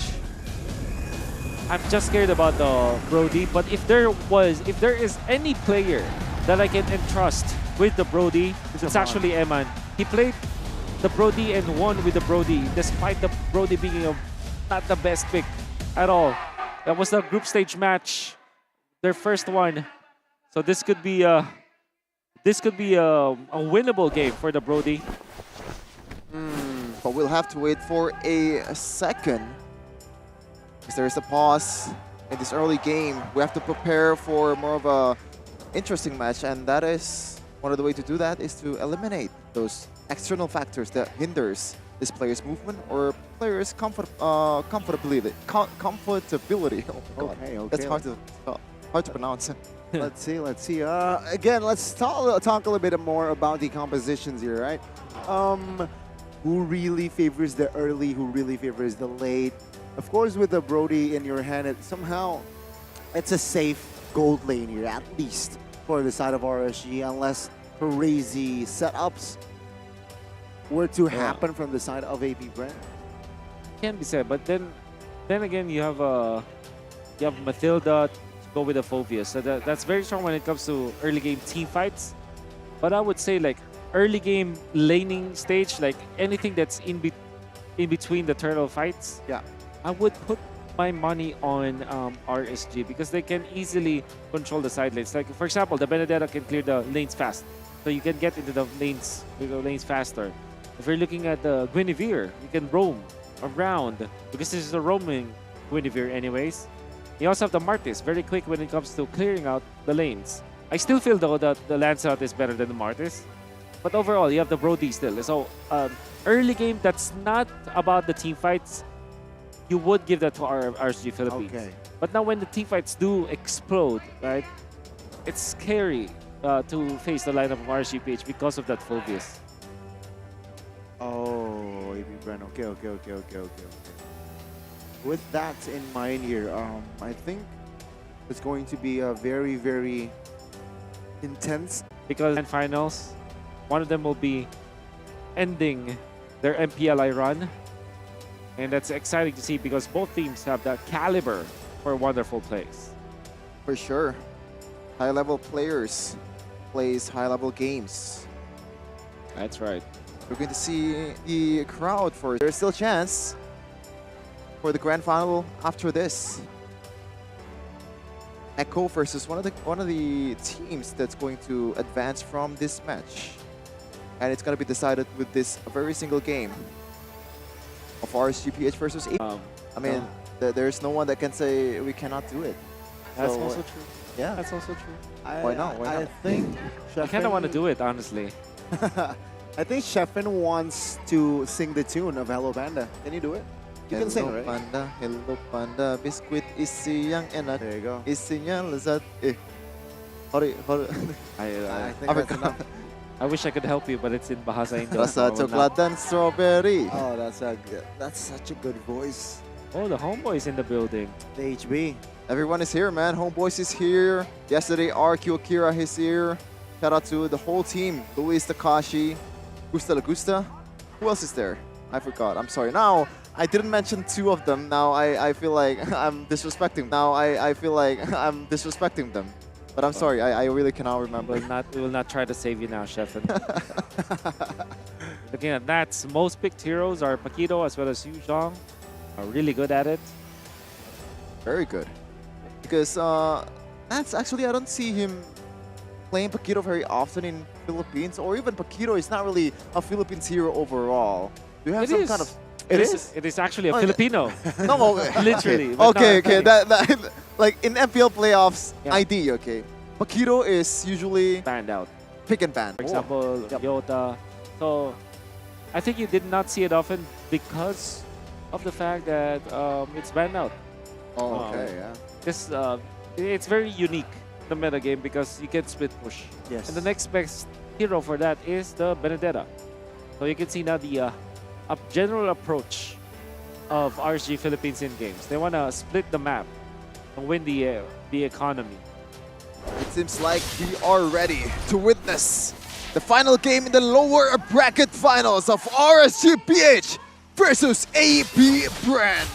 I'm just scared about the Brody, but if there is any player that I can entrust with the Brody, it's actually Eman. He played the Brody and won with the Brody, despite the Brody being not the best pick at all. That was the group stage match, their first one. So this could be a winnable game for the Brody. But we'll have to wait for a second. Because there is a pause in this early game. We have to prepare for more of a interesting match, and that is one of the way to do that is to eliminate those external factors that hinders this player's movement or player's comfortability. Comfortability. Oh my God. Okay. That's hard to pronounce. Let's see. Again, let's talk a little bit more about the compositions here, right? Who really favors the early? Who really favors the late? Of course, with the Brody in your hand, it's a safe gold lane here, at least for the side of RSG, unless crazy setups were to happen from the side of AP Bren. Can be said, but then again, you have Matilda to go with the Phobius. So that's very strong when it comes to early game team fights. But I would say like early game laning stage, like anything that's in between the turtle fights. Yeah. I would put my money on RSG because they can easily control the side lanes. Like for example, the Benedetta can clear the lanes fast, so you can get into the lanes faster. If you're looking at the Guinevere, you can roam around because this is a roaming Guinevere anyways. You also have the Martis, very quick when it comes to clearing out the lanes. I still feel though that the Lancelot is better than the Martis, but overall you have the Brody still. So early game, that's not about the team fights. You would give that to our RSG Philippines. Okay. But now when the team fights do explode, right, it's scary to face the lineup of RSGPH because of that phobias. Oh, AB Bren. Okay. With that in mind here, I think it's going to be a very, very intense. Because in finals, one of them will be ending their MPLI run. And that's exciting to see because both teams have that caliber for wonderful plays. For sure. High-level players plays high-level games. That's right. We're going to see the crowd for. There's still a chance for the grand final after this. Echo versus one of the teams that's going to advance from this match, and it's going to be decided with this very single game of RSGPH versus AP. I mean, there's no one that can say we cannot do it. That's So, also true. Yeah, That's also true. Why not? Why I not? think I kind of want to do it, honestly. I think Sheffin wants to sing the tune of Hello Panda. Can you do it? You can sing, right? Hello Panda, biskuit isi yang enak. There you go. Isinya lezat. Sorry. I think that's enough. I wish I could help you, but it's in Bahasa Indo. Rasa coklat dan strawberry. Oh, that's such a good voice. Oh, the homeboy's in the building. The HB. Everyone is here, man. Homeboys is here. Yesterday, RQ Akira is here. Shout out to the whole team. Luis Takashi, Gusta Lagusta. Who else is there? I forgot. I'm sorry. Now, I didn't mention two of them. Now, I feel like I'm disrespecting. I feel like I'm disrespecting them. But I'm sorry. I really cannot remember. We will not try to save you now, Sheffin. Looking at that, most picked heroes are Paquito as well as Yu Zhang. Are really good at it. Very good. Because that's actually, I don't see him playing Paquito very often in Philippines, or even Paquito is not really a Philippines hero overall. Do you have some kind of... It is? It is actually a Filipino. No, literally. Okay. That, like in MPL playoffs, ID, okay. Paquito is usually banned out. Pick and ban. For example, Yota. So I think you did not see it often because of the fact that it's banned out. Oh, okay, yeah. This it's very unique, the meta game, because you can split push. Yes. And the next best hero for that is the Benedetta. So you can see now the general approach of RSG Philippines in games. They want to split the map and win the economy. It seems like we are ready to witness the final game in the lower bracket finals of RSGPH versus AP Bren.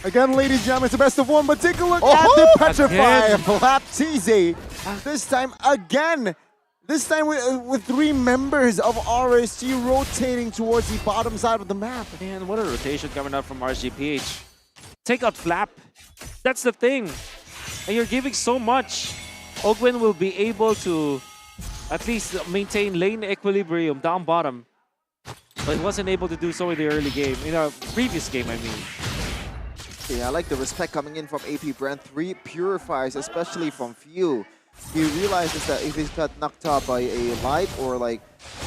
Again, ladies and gentlemen, it's the best of one, but take a look at the Petrify Baptiste. This time again. This time with three members of RSG rotating towards the bottom side of the map. Man, what a rotation coming up from RSGPH. Take out Flap. That's the thing. And you're giving so much. Ogwen will be able to at least maintain lane equilibrium down bottom. But he wasn't able to do so in the early game. In our previous game, I mean. Yeah, I like the respect coming in from AP Bren. 3 purifiers, especially from Few. He realizes that if he's got knocked out by a light or like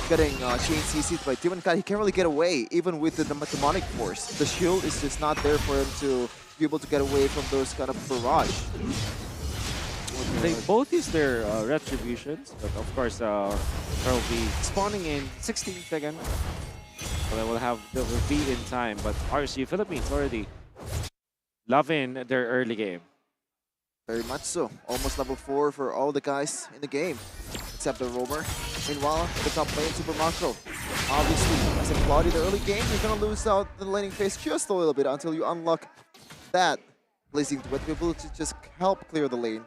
getting chain CC'd by Demon Cat, he can't really get away, even with the demonic force. The shield is just not there for him to be able to get away from those kind of barrage. They both use their retributions, but of course they'll be spawning in 16 seconds. So they will be in time, but RSG Philippines already loving their early game. Very much so. Almost level 4 for all the guys in the game, except the roamer. Meanwhile, the top lane, Super Macro. Obviously, as in Claudia, the early game, you're going to lose out the laning phase just a little bit until you unlock that Blazing Duet to be able to just help clear the lane.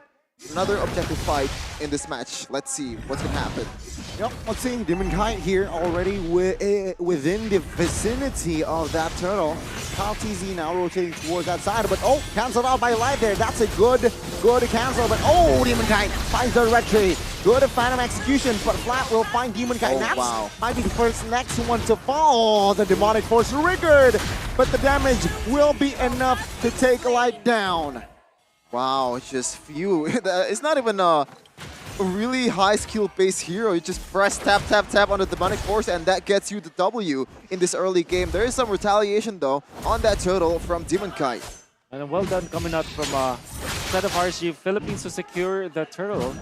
another objective fight in this match. Let's see what's gonna happen. Yep, let's see. Demon Kite here already within the vicinity of that turtle. Kyle TZ now rotating towards that side, but oh, cancelled out by Light there. That's a good cancel, but oh, Demon Kite finds the retry. Good Phantom execution, but Flat will find Demon Kite. Oh, That's wow. might be the first next one to fall. The Demonic Force triggered, but the damage will be enough to take Light down. Wow, it's just few. It's not even a really high skill-based hero. You just press tap, tap, tap on the Demonic Force and that gets you the W in this early game. There is some retaliation though on that turtle from Demon Kite. And well done coming out from set of RSG Philippines to secure the turtle.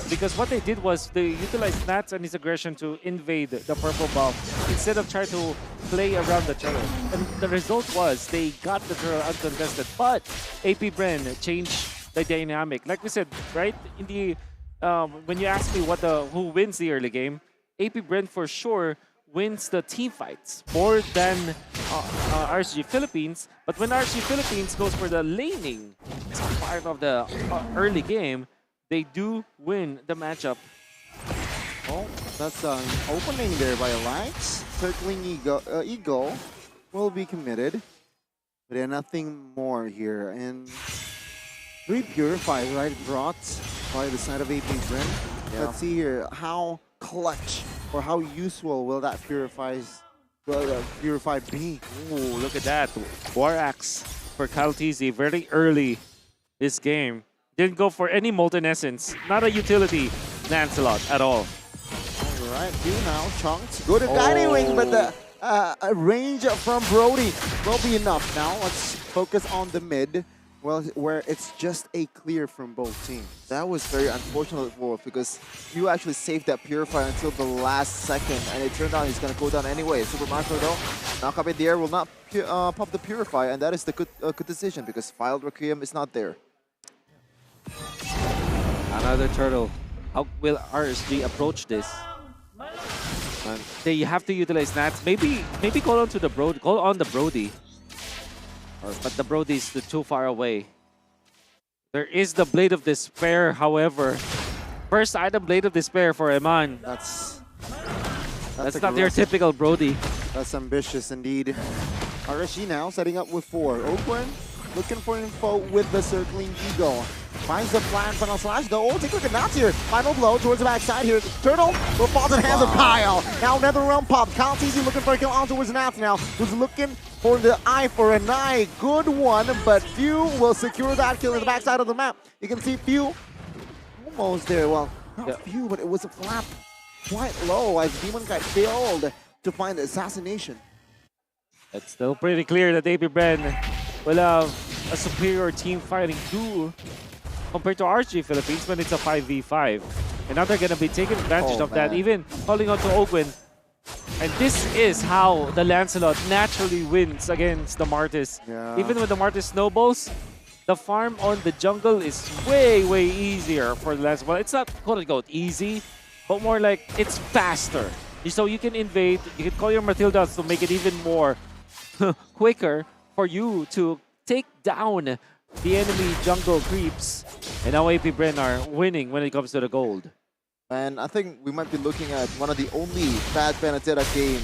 Because what they did was they utilized Nats and his aggression to invade the purple buff instead of trying to play around the turtle. And the result was they got the turtle uncontested. But AP Bren changed the dynamic. Like we said, right? In the when you ask me who wins the early game, AP Bren for sure wins the team fights more than RSG Philippines. But when RSG Philippines goes for the laning as part of the early game, they do win the matchup. Oh, that's an opening there by Lights. Circling Eagle will be committed. But yeah, nothing more here. And 3 Purifies, right, brought by the side of AP Bren. Yeah. Let's see here, how clutch or how useful will that Purify be? Ooh, look at that. War Axe for Kyle TZ very early this game. Didn't go for any Molten Essence. Not a utility Lancelot at all. All right, few now, Chunks. Good at Guiding Wing, but the range from Brody will be enough. Now let's focus on the mid, well, where it's just a clear from both teams. That was very unfortunate for Wolf because you actually saved that Purifier until the last second and it turned out he's going to go down anyway. Super Macro though, knock up in the air will not pop the Purifier and that is the good decision because Filed Requiem is not there. Another turtle. How will RSG approach this? They have to utilize Nats. Maybe call on to the Brody. But the Brody is too far away. There is the Blade of Despair, however. First item Blade of Despair for Eman. That's not their typical Brody. That's ambitious indeed. RSG now setting up with 4. Oakland looking for info with the circling Eagle. Finds the plan, final slash though. Oh, take a look at Nats here. Final blow towards the backside here. Turtle will fall to the hands of Kyle. Now another realm pop. Kyle TZ looking for a kill on towards Nats now. Who's looking for the eye for an eye. Good one, but Few will secure that kill in the backside of the map. You can see Few almost there. Well, not Few, but it was a flap quite low as Demon Kite failed to find the assassination. It's still pretty clear that AP Bren will have a superior team fighting duel compared to RSG Philippines when it's a 5v5. And now they're going to be taking advantage of that, even calling on to Ogwin. And this is how the Lancelot naturally wins against the Martis. Yeah. Even with the Martis snowballs, the farm on the jungle is way, way easier for the Lancelot. Well, it's not quote-unquote easy, but more like it's faster. So you can invade, you can call your Matildas to make it even more quicker for you to take down the enemy jungle creeps. And now AP Bren are winning when it comes to the gold. And I think we might be looking at one of the only bad Benedetta game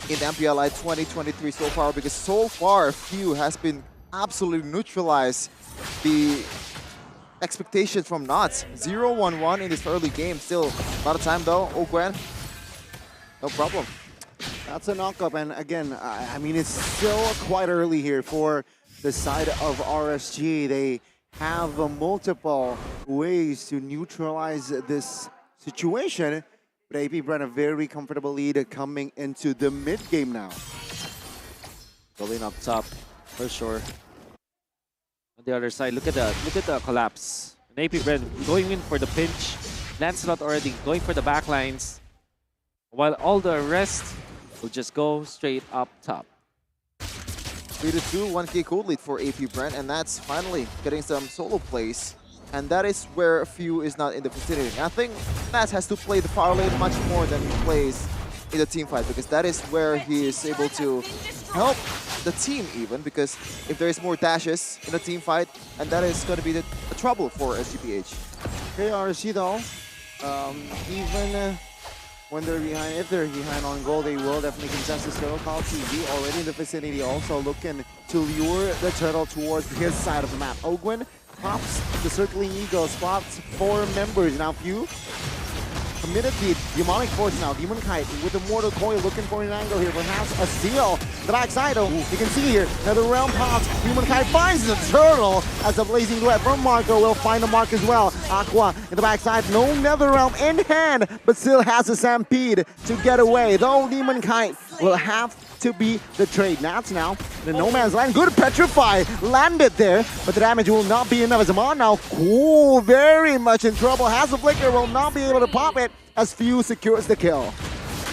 in MPLI 2023 so far, because so far Few has been absolutely neutralized the expectations from Knots. 0-1-1 in this early game. Still a lot of time though. Ogwen, no problem. That's a knockup, and again, I mean, it's still quite early here for the side of RSG. They have multiple ways to neutralize this situation, but AP Bren a very comfortable lead coming into the mid game now. Going up top for sure. On the other side, look at the collapse. And AP Bren going in for the pinch. Lancelot already going for the backlines, while all the rest will just go straight up top. 3-2, 1K gold lead for AP Bren, and that's finally getting some solo plays. And that is where Few is not in the vicinity. I think Nats has to play the far lane much more than he plays in the team fight, because that is where he is able to help the team even, because if there is more dashes in the team fight, and that is going to be the trouble for SGPH. Okay, RSG though, even when they're behind, if they're behind on goal, they will definitely contest this turtle. Call TV already in the vicinity, also looking to lure the turtle towards his side of the map. Ogwen pops the circling eagle, spots 4 members. Now few committed the demonic force now. Demon Kite with the mortal coil looking for an angle here. Perhaps a steal. The backside, oh, you can see here. Another realm pops. Demon Kite finds the turtle as a blazing duet from Marco will find the mark as well. Aqua in the backside. No nether realm in hand, but still has a stampede to get away. Though Demon Kite will have to be the trade. Nats now, the no man's land. Good petrify landed there, but the damage will not be enough. As Amon now, cool, very much in trouble. Has a flicker, will not be able to pop it as Few secures the kill.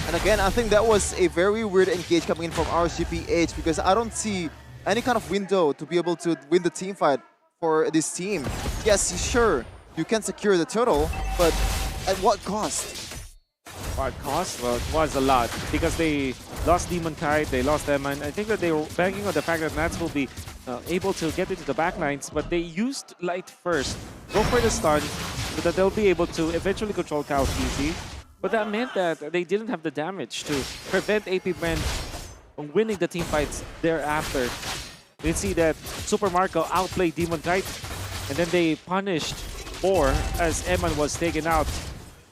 And again, I think that was a very weird engage coming in from RSGPH, because I don't see any kind of window to be able to win the team fight for this team. Yes, sure, you can secure the turtle, but at what cost? What cost? Well, it was a lot because they lost Demon Kite, they lost them, and I think that they were banking on the fact that Nats will be able to get into the backlines, but they used Light first, go for the stun, so that they'll be able to eventually control Cal's easy. But that meant that they didn't have the damage to prevent AP Bren from winning the team fights thereafter. You can see that Super Marco outplayed Demon Kite, and then they punished 4 as Eman was taken out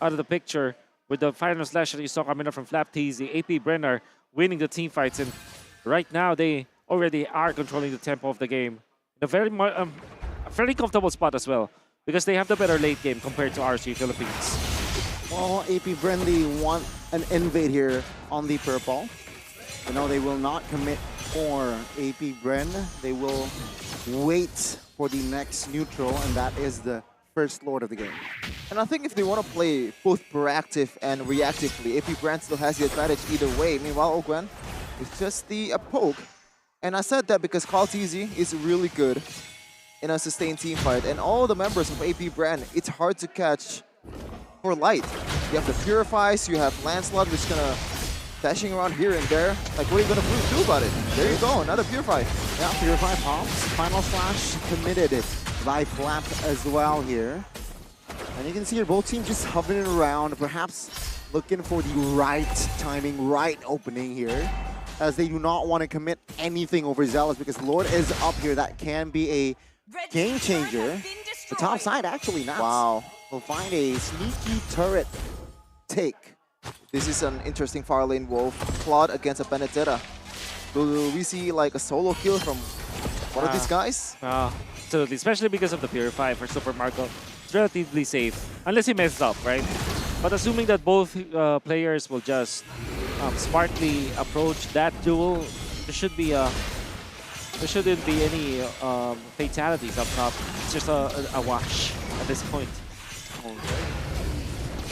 of the picture with the final slash that you saw coming up from Flap TZ. AP Brenner winning the team fights, and right now they already are controlling the tempo of the game. In a very comfortable spot as well, because they have the better late game compared to RC Philippines. Well, AP Bren, they want an invade here on the purple. You know, they will not commit for AP Bren. They will wait for the next neutral, and that is the first lord of the game. And I think if they want to play both proactive and reactively, AP Bren still has the advantage either way. Meanwhile, Ogwen is just the poke. And I said that because Call TZ is really good in a sustained team fight. And all the members of AP Bren, it's hard to catch for Light. You have the Purifies, you have Lancelot, which is going to dashing around here and there. Like, what are you going to do about it? There you go, another Purify. Yeah, Purify pops. Final Slash committed by Flap as well here. And you can see here both teams just hovering around, perhaps looking for the right timing, right opening here, as they do not want to commit anything over Zealous, because Lord is up here. That can be a game changer. The top side actually, Nats will find a sneaky turret take. This is an interesting far lane wolf. Claude against a Benedetta. Do we see like a solo kill from one of these guys? Absolutely, especially because of the Purify for Super Marco. It's relatively safe, unless he messes up, right? But assuming that both players will just smartly approach that duel, there shouldn't be any fatalities up top. It's just a wash at this point.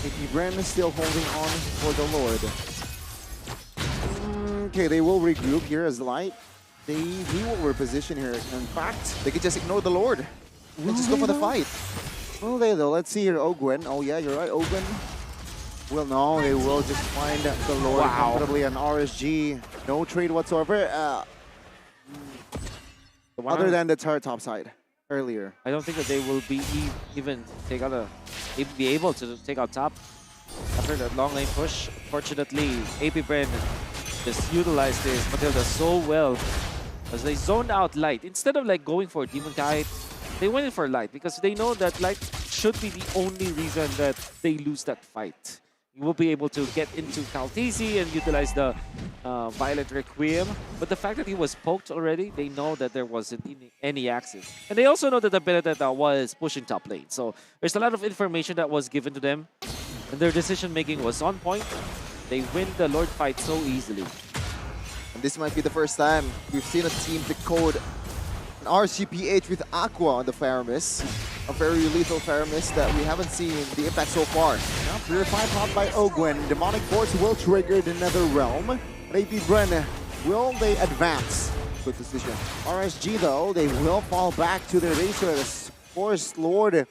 AP Bren is still holding on for the Lord. Okay, they will regroup here as Light. They will reposition here. In fact, they could just ignore the Lord and just go for the fight. Will they though? Let's see here, Ogwen. Oh yeah, you're right, Ogwen. Well, no, they will just find the Lord comfortably on RSG. No trade whatsoever. Other than the turret top side earlier. I don't think that they will be be able to take out top after that long lane push. Fortunately, AP Bren just utilized this Matilda so well as they zoned out Light. Instead of like going for Demon Kite, they went in for Light because they know that Light should be the only reason that they lose that fight. You will be able to get into Kaltisi and utilize the Violet Requiem. But the fact that he was poked already, they know that there wasn't any access. And they also know that the Benedetta was pushing top lane. So there's a lot of information that was given to them. And their decision-making was on point. They win the Lord fight so easily. And this might be the first time we've seen a team decode an RCPH with Aqua on the Faramis. A very lethal Faramis that we haven't seen the impact so far. Now Purify popped by Ogwen. Demonic Force will trigger the Nether Realm. AP Bren, will they advance? Good decision. RSG though, they will fall back to their racer. The Force Lord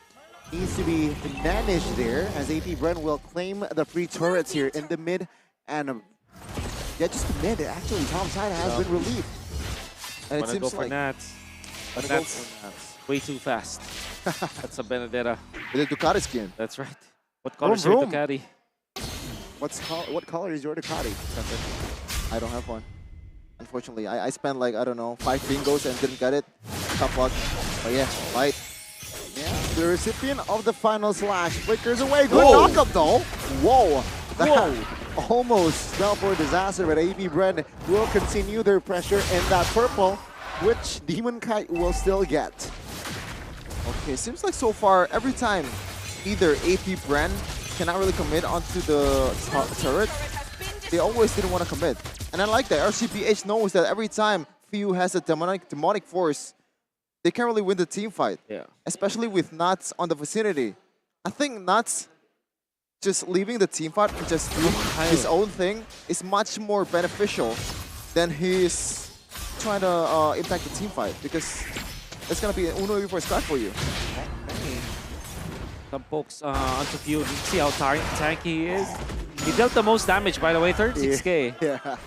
needs to be managed there as AP Bren will claim the free turrets here in the mid and Yeah, just the mid. Actually, Tom side has been relieved. And it Wanna seems go for like Nats. But Wanna go that's for Nats. way too fast. That's a Benedetta. with the Ducati skin. That's right. What color is your vroom. Ducati? What color is your Ducati? I don't have one. Unfortunately, I spent like, I don't know, 5 bingos and didn't get it. Tough luck. But yeah, light. Yeah, the recipient of the final slash flickers away. Good Whoa. knockup though. Whoa. That almost spelled for disaster, but AB Bren will continue their pressure in that purple, which Demon Kite will still get. Okay, seems like so far, every time either AP Bren cannot really commit onto the turret, they always didn't want to commit. And I like that. RCPH knows that every time Few has a demonic force, they can't really win the team fight. Yeah. Especially with Nuts on the vicinity. I think Nuts just leaving the team fight and just doing his own thing is much more beneficial than he's trying to impact the team fight, because it's going to be an Uno before scratch for you. Some pokes onto Few. See how tanky he is? He dealt the most damage, by the way, 36k. Yeah.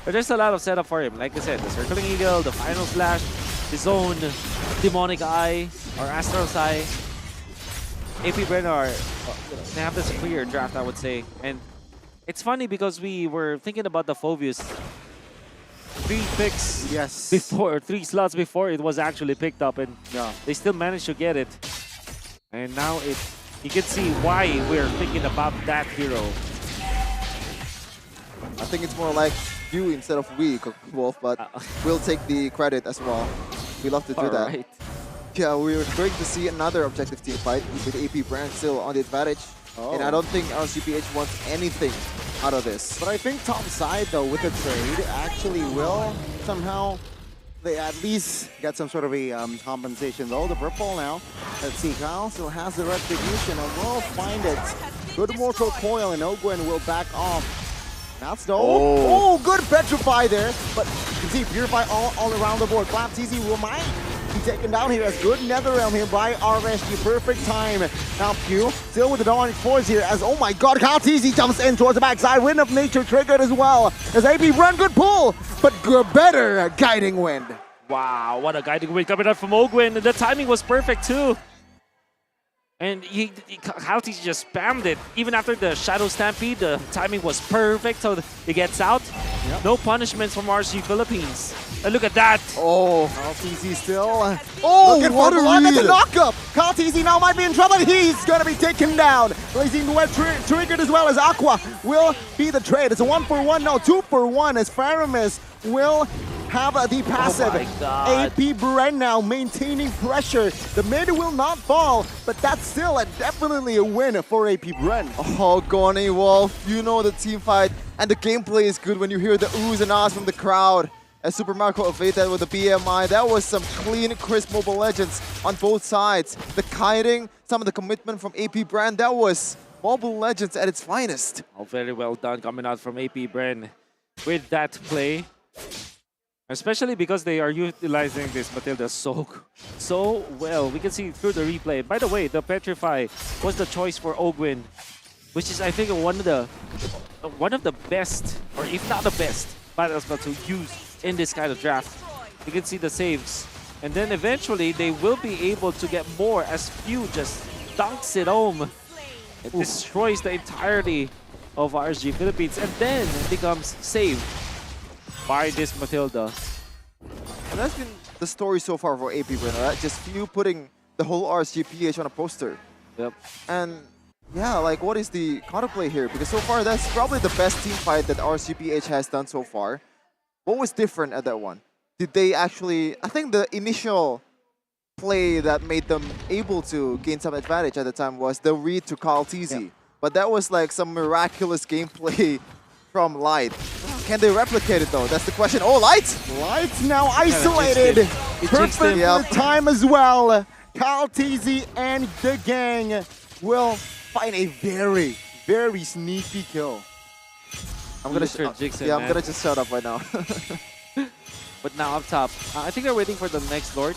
But there's a lot of setup for him. Like I said, the Circling Eagle, the Final Slash, his own Demonic Eye, or Astro's Eye. AP Bren they have this clear draft, I would say. And it's funny because we were thinking about the Phobius 3 picks before, 3 slots before it was actually picked up, and they still managed to get it. And now you can see why we're thinking about that hero. I think it's more like you instead of we, Wolf, but we'll take the credit as well. We love to do that. Right. Yeah, we're going to see another objective team fight with AP Brand still on the advantage. And I don't think RCPH wants anything out of this. But I think top side, though, with the trade, actually will somehow they at least get some sort of a compensation, though. The purple now. Let's see, Kyle still has the retribution and will find it. Good mortal coil, and Ogwen will back off. That's the good petrify there, but you can see purify all around the board. Clap TZ will might be taken down here as good nether realm here by RSG. Perfect time. Now Q still with the Demonic Force here as, oh my god, Kyle TZ jumps in towards the backside. Wind of Nature triggered as well. As AP Run, good pull, but better guiding wind. Wow, what a guiding wind coming out from Ogwen. The timing was perfect too. And Kyle TZ just spammed it. Even after the Shadow Stampede, the timing was perfect, so he gets out. No punishments from RC Philippines. And look at that. Oh, Kyle TZ still. Looking what for a blood. That's a read. knockup. Kyle TZ now might be in trouble. He's going to be taken down. Blazing Web triggered as well as Aqua will be the trade. It's a 1-for-1, no, 2-for-1 as Faramis will have the passive. AP Bren now maintaining pressure. The mid will not fall, but that's still definitely a win for AP Bren. Oh, Goni Wolf, you know the team fight and the gameplay is good when you hear the oohs and ahs from the crowd. As Super Marco evaded with the BMI, that was some clean, crisp Mobile Legends on both sides. The kiting, some of the commitment from AP Bren, that was Mobile Legends at its finest. Oh, very well done coming out from AP Bren with that play. Especially because they are utilizing this Matilda so well. We can see through the replay. By the way, the Petrify was the choice for Ogwen, which is, I think, one of the best, or if not the best, battle spell to use in this kind of draft. You can see the saves. And then eventually, they will be able to get more as Few just dunks it home. It destroys the entirety of RSG Philippines and then becomes saved by this Matilda. And that's been the story so far for AP Bren, right? Just Few putting the whole RSGPH on a poster. Yep. And yeah, like what is the counterplay here? Because so far that's probably the best team fight that RCPH has done so far. What was different at that one? Did they actually, I think the initial play that made them able to gain some advantage at the time was the read to Kyle TZ. Yep. But that was like some miraculous gameplay from Light. Can they replicate it though? That's the question. Oh, Light! Light's now isolated. Perfect time as well. Kyle TZ and the gang will find a very, very sneaky kill. I'm gonna just shut up right now. But now up top, I think they're waiting for the next Lord.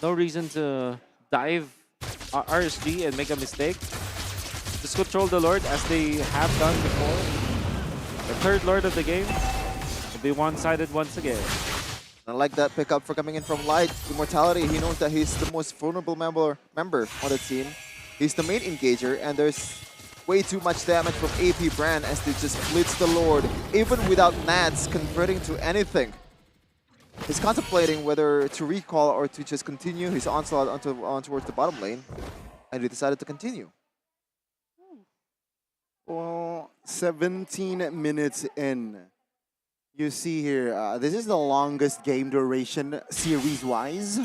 No reason to dive RSG and make a mistake. Just control the Lord as they have done before. The third Lord of the game will be one-sided once again. I like that pickup for coming in from Light. Immortality, he knows that he's the most vulnerable member on the team. He's the main engager, and there's way too much damage from AP Bren as they just blitz the Lord, even without Nats converting to anything. He's contemplating whether to recall or to just continue his onslaught on towards the bottom lane, and he decided to continue. Well, 17 minutes in. You see here, this is the longest game duration series-wise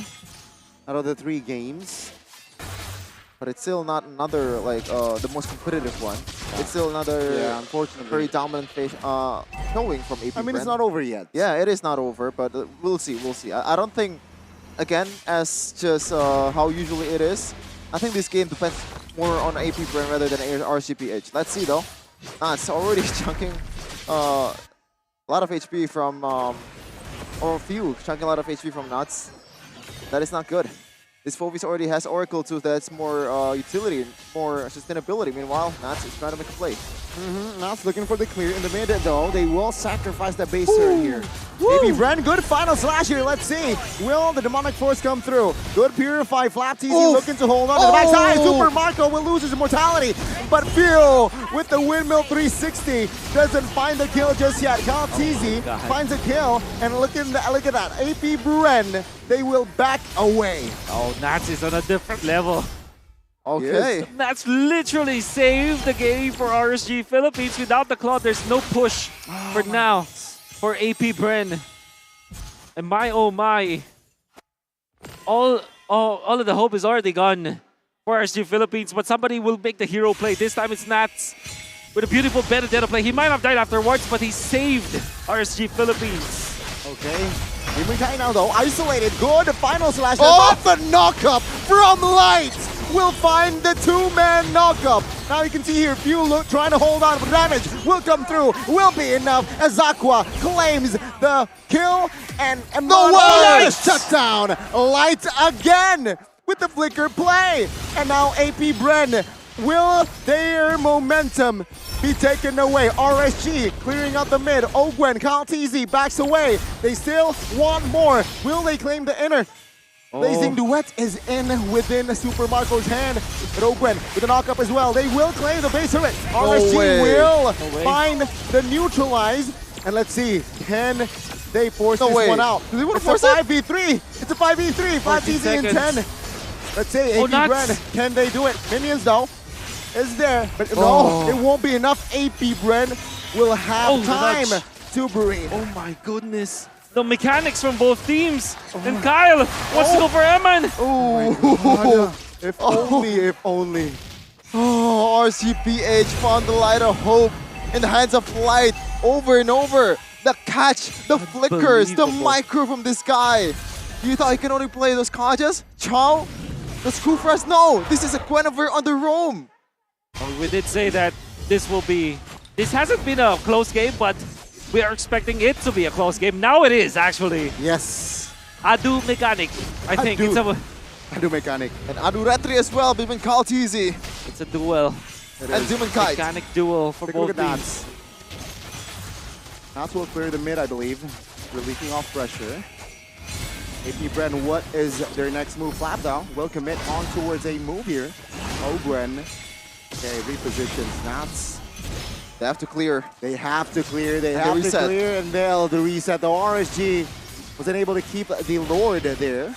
out of the 3 games. But it's still not another, like, the most competitive one. It's still another, unfortunately, very dominant showing from AP I mean, Bren. it's not over yet. Yeah, it is not over, but we'll see, we'll see. I don't think, again, as just how usually it is, I think this game depends more on AP Bren rather than RCPH. Let's see, though. It's already chunking a lot of HP from, or few, chunking a lot of HP from Nuts. That is not good. This Phovis already has Oracle too, that's more utility, more sustainability. Meanwhile, Nats is trying to make a play. Nats looking for the clear in the mid though. They will sacrifice the base turn here. Maybe Bren, good final slash here. Let's see. Will the demonic force come through? Good purify. Flap TZ looking to hold on to the backside. Super Marco will lose his immortality. But Phil with the windmill 360 doesn't find the kill just yet. Cal TZ finds a kill. And look at that. AP Bren, they will back away. Oh, Nats is on a different level. Okay. Yes. Nats literally saved the game for RSG Philippines. Without the claw, there's no push for now for AP Bren. And my, oh my. All of the hope is already gone for RSG Philippines, but somebody will make the hero play. This time it's Nats with a beautiful Benedetto play. He might have died afterwards, but he saved RSG Philippines. Okay. Imukai now though, isolated. Good final slash. Oh, the knockup from Light will find the 2-man knockup. Now you can see here, Few trying to hold on, but damage will come through. Will be enough as Aqua claims the kill and the shut down. Light again with the flicker play. And now AP Bren, will their momentum be taken away? RSG clearing out the mid. Ogwen, Kyle TZ backs away. They still want more. Will they claim the inner? Blazing Duet is in within Super Marco's hand. But Ogwen with a knockup as well. They will claim the base turret. RSG will find the neutralize. And let's see, can they force this one out? Do they want to force 5v3? It's a 5v3. 5 TZ in 10. Let's say AP Bren, can they do it? Minions though is there, but no, it won't be enough. AP Bren will have time to breathe. Oh my goodness. The mechanics from both teams. And Kyle wants to go for Eman. If only, if only. Oh, RCPH found the light of hope in the hands of Light over and over. The catch, the flickers, the micro from this guy. You thought he can only play those Kajas? Chow? The Screwfrest? No, this is a Guinevere on the roam. Well, we did say that this hasn't been a close game, but we are expecting it to be a close game. Now it is, actually. Yes. Adu mechanic, I think. It's a Adu mechanic. And Adu Retri as well, between Kyle TZ. It's a duel. And Demon Kite. Mechanic duel for both teams. Nats will clear the mid, I believe. Relieving off pressure. AP Bren, what is their next move? Flap down. Will commit on towards a move here. Ogren. Okay, repositions Nats. They have to clear. They have to clear. They have to clear, and they'll reset. The RSG wasn't able to keep the Lord there.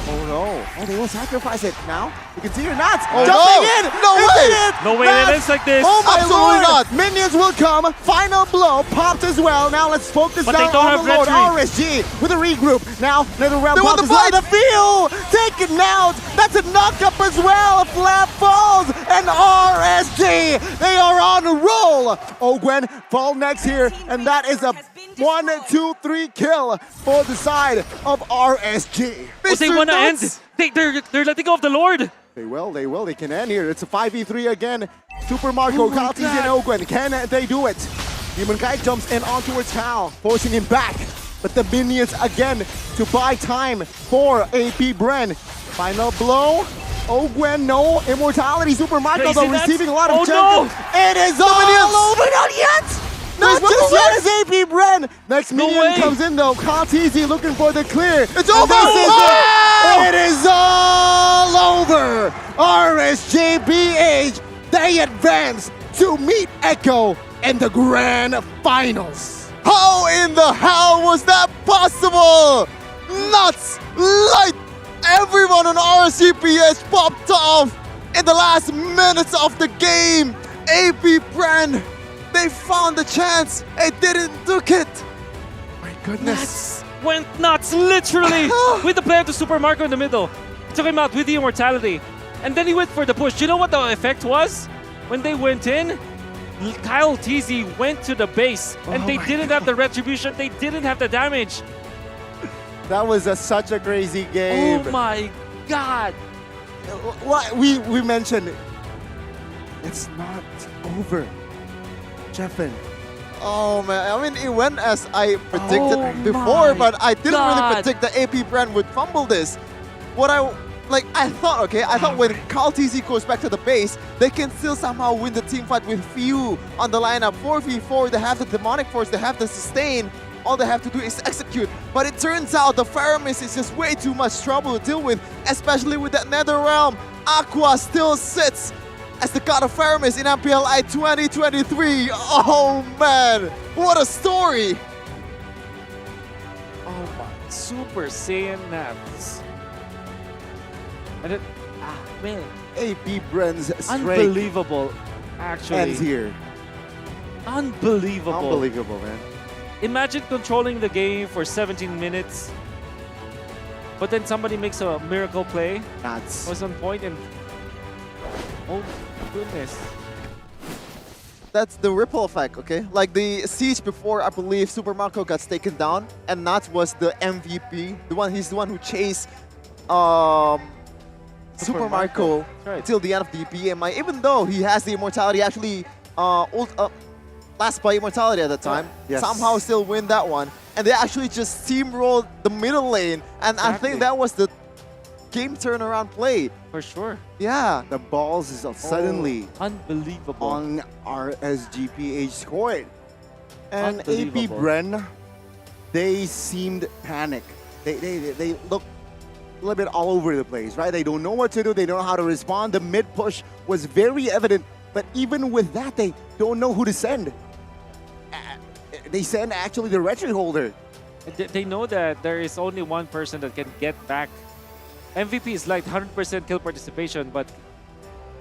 Oh no. Oh, they will sacrifice it now. You can see your Nats jumping in. No way. No way it ends like this. Oh my Absolutely Lord. not. Minions will come. Final blow popped as well. Now let's focus But down they don't on have the Lord. Retri. RSG with a regroup. Now another round They want popped the as well. fight. The field taken out. That's a knockup as well. Flap falls and RSG. They are on a roll. Ogwen fall next here, and that is a 1, 2, 3 kill for the side of RSG. Oh, they want to end. They're letting go of the Lord. They will. They can end here. It's a 5v3 again. Super Marco, Kyle TZ and Ogwen. Can they do it? Demon Kite jumps in on towards Cal, forcing him back. But the minions again to buy time for AP Bren. Final blow. Ogwen, no. Immortality. Super Marco, though, receiving a lot of no. It is all over. Not yet. Not just yet as AP Bren. Next No minion way. comes in though. Kaltizi looking for the clear. It's over! It is all over. RSJBH, they advance to meet Echo in the grand finals. How in the hell was that possible? Nuts! Light! Everyone on RCPH popped off in the last minutes of the game. AP Bren, they found the chance. They didn't took it. My goodness. Nuts. Went nuts, literally, with the play to Super Marco in the middle. Took him out with the immortality. And then he went for the push. Do you know what the effect was? When they went in, Kyle TZ went to the base, and they didn't have the retribution. They didn't have the damage. That was such a crazy game. Oh my God. What we mentioned, it's not over. Jeffin. Oh man, I mean, it went as I predicted before, but I didn't really predict that AP Bren would fumble this. I thought when Carl TZ goes back to the base, they can still somehow win the team fight with few on the lineup. 4v4, they have the demonic force, they have the sustain. All they have to do is execute. But it turns out the Faramis is just way too much trouble to deal with, especially with that Nether Realm. Aqua still sits as the god of Faramis in MPLI 2023. Oh man, what a story! Oh my, Super Saiyan Naps. And it, man. AP Bren's strength Unbelievable, actually. ends here. Unbelievable. Unbelievable, man. Imagine controlling the game for 17 minutes, but then somebody makes a miracle play. That's was on point and oh goodness. That's the ripple effect, okay? Like the siege before, I believe Super Marco got taken down, and Nats was the MVP. He's the one who chased Super Marco till the end of the BMI. Even though he has the immortality, actually last by immortality at the time, somehow still win that one. And they actually just steamrolled the middle lane, and I think that was the game turnaround play. For sure. Yeah. The balls is suddenly unbelievable on RSGPH court. And AP Unbelievable. Bren, they seemed panicked. They look a little bit all over the place, right? They don't know what to do. They don't know how to respond. The mid push was very evident, but even with that, they don't know who to send. They send actually the retry holder. They know that there is only one person that can get back. MVP is like 100% kill participation, but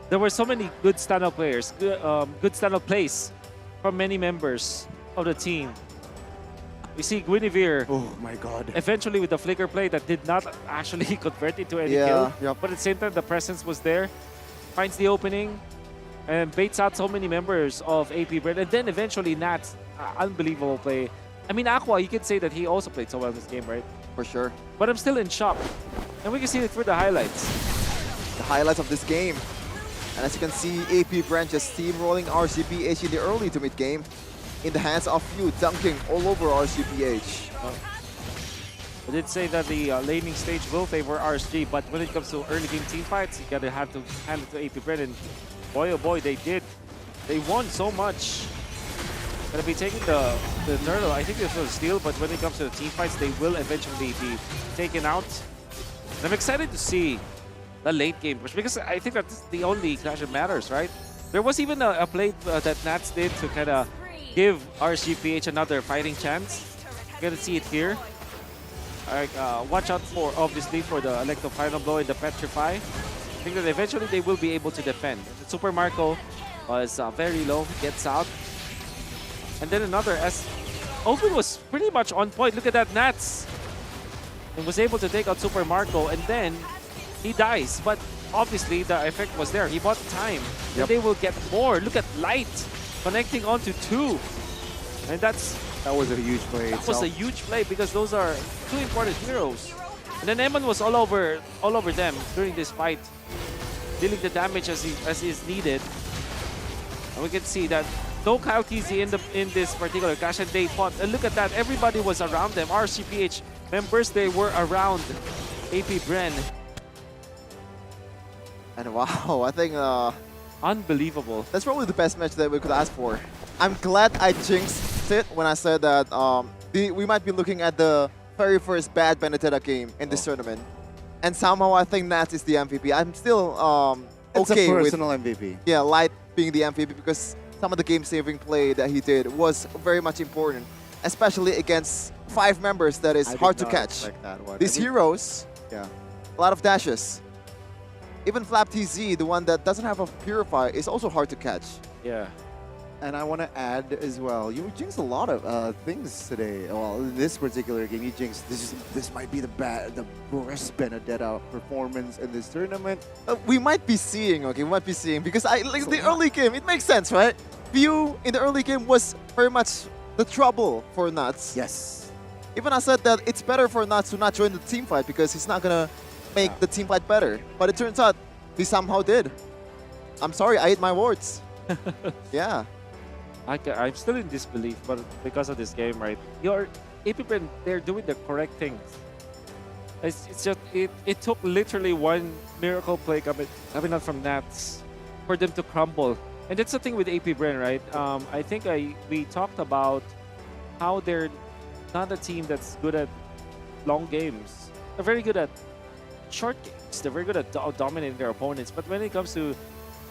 there were so many good standout players, good standout plays from many members of the team. We see Guinevere. Oh my God. Eventually with the flicker play that did not actually convert into any kill. But at the same time, the presence was there. Finds the opening and baits out so many members of AP Bren. And then eventually Nats, unbelievable play. I mean, Aqua, you could say that he also played so well in this game, right? For sure. But I'm still in shock. And we can see it through the highlights. The highlights of this game. And as you can see, AP Bren just steamrolling RCPH in the early to mid game. In the hands of few, dunking all over RCPH. I did say that the laning stage will favor RSG, but when it comes to early game team fights, you gotta have to hand it to AP Bren, and boy oh boy, they did. They won so much. Gonna be taking the turtle. I think this was a steal, but when it comes to the team fights, they will eventually be taken out. And I'm excited to see the late game push, because I think that's the only clash that matters, right? There was even a play that Nats did to kind of give RSGPH another fighting chance. You're gonna see it here. Alright, watch out for, obviously, for the Electro Final Blow and the Petrify. I think that eventually they will be able to defend. Super Marco was very low, gets out. And then another, as Open was pretty much on point. Look at that, Nats. And was able to take out Super Marco, and then he dies. But obviously the effect was there. He bought time. And they will get more. Look at Light connecting onto 2. And that was a huge play. That was a huge play, because those are 2 important heroes. And then Eman was all over them during this fight, dealing the damage as is needed. And we can see that no Kyle TZ in this particular clash, and they fought. And look at that, everybody was around them. RCPH members, they were around AP Bren. And wow, I think unbelievable. That's probably the best match that we could ask for. I'm glad I jinxed it when I said that we might be looking at the very first bad Benedetta game in this tournament. And somehow I think Nats is the MVP. I'm still It's okay a with personal MVP. Yeah, Light being the MVP because some of the game-saving play that he did was very much important, especially against 5 members that is I did hard to not catch. expect that one. These I mean- heroes, Yeah. a lot of dashes. Even Flap TZ, the one that doesn't have a Purify, is also hard to catch. Yeah. And I want to add as well, you jinxed a lot of things today. Well, this particular game, you jinxed. This might be the worst Benedetta performance in this tournament. We might be seeing, okay, we might be seeing because like the early game, it makes sense, right? View in the early game was very much the trouble for Nuts. Yes. Even I said that it's better for Nuts to not join the team fight because he's not gonna make the team fight better. But it turns out he somehow did. I'm sorry, I ate my words. Yeah. I'm still in disbelief, but because of this game, right? Your AP Bren, they're doing the correct things. It's just it took literally one miracle play coming out from Nats for them to crumble. And that's the thing with AP Bren, right? I think we talked about how they're not a team that's good at long games. They're very good at short games. They're very good at dominating their opponents. But when it comes to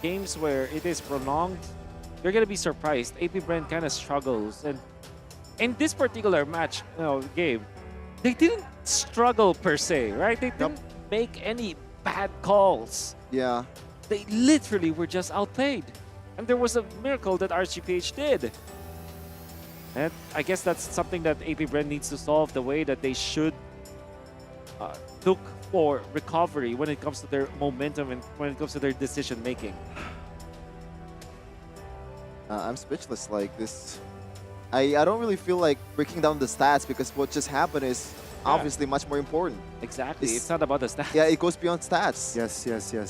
games where it is prolonged, you're gonna be surprised. AP Bren kind of struggles, and in this particular match, game, they didn't struggle per se, right? They didn't make any bad calls. Yeah. They literally were just outplayed, and there was a miracle that RGPH did. And I guess that's something that AP Bren needs to solve, the way that they should look for recovery when it comes to their momentum and when it comes to their decision making. I'm speechless like this. I don't really feel like breaking down the stats because what just happened is obviously much more important. Exactly. It's not about the stats. Yeah, it goes beyond stats. Yes.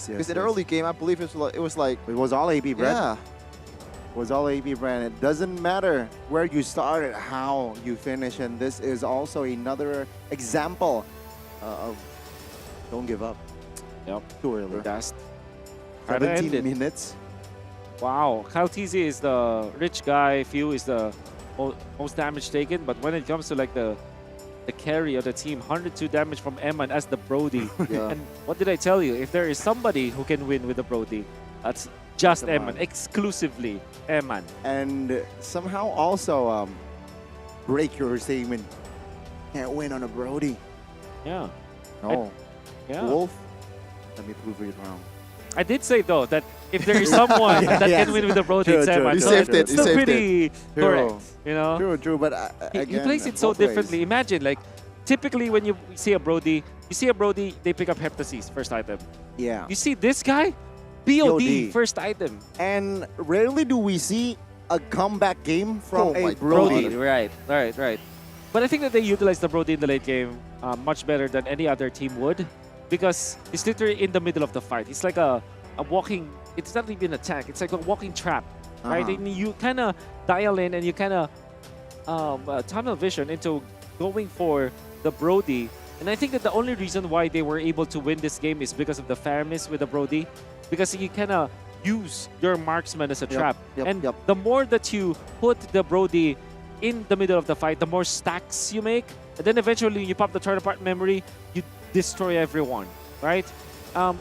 Because in the early game, I believe it was like... It was all AP Bren. Yeah. It was all AP Bren. It doesn't matter where you started, how you finish. And this is also another example of don't give up. Yep. Too early. That's 17 minutes. Wow. Kyle TZ is the rich guy. Few is the most damage taken. But when it comes to like the carry of the team, 102 damage from Eman as the Brody. Yeah. And what did I tell you? If there is somebody who can win with the Brody, that's just Eman. Exclusively Eman. And somehow also break your statement. Can't win on a Brody. Yeah. No. Yeah. Wolf, let me prove you wrong. I did say though that if there is someone that can win with the Brody, it's Eman. You saved it. It's still pretty True. correct. You know? True, but He again, plays it so both ways. differently. Imagine, like, typically when you see a Brody, they pick up Heptasis, first item. Yeah. You see this guy, BOD, first item. And rarely do we see a comeback game from a Brody. Brody. Right. But I think that they utilized the Brody in the late game much better than any other team would, because he's literally in the middle of the fight. It's like a walking, it's not even a tank, it's like a walking trap, right? And you kind of dial in and you kind of tunnel vision into going for the Brody. And I think that the only reason why they were able to win this game is because of the fairness with the Brody, because you kind of use your marksman as a trap. The more that you put the Brody in the middle of the fight, the more stacks you make. And then eventually you pop the turn apart memory, you destroy everyone, right?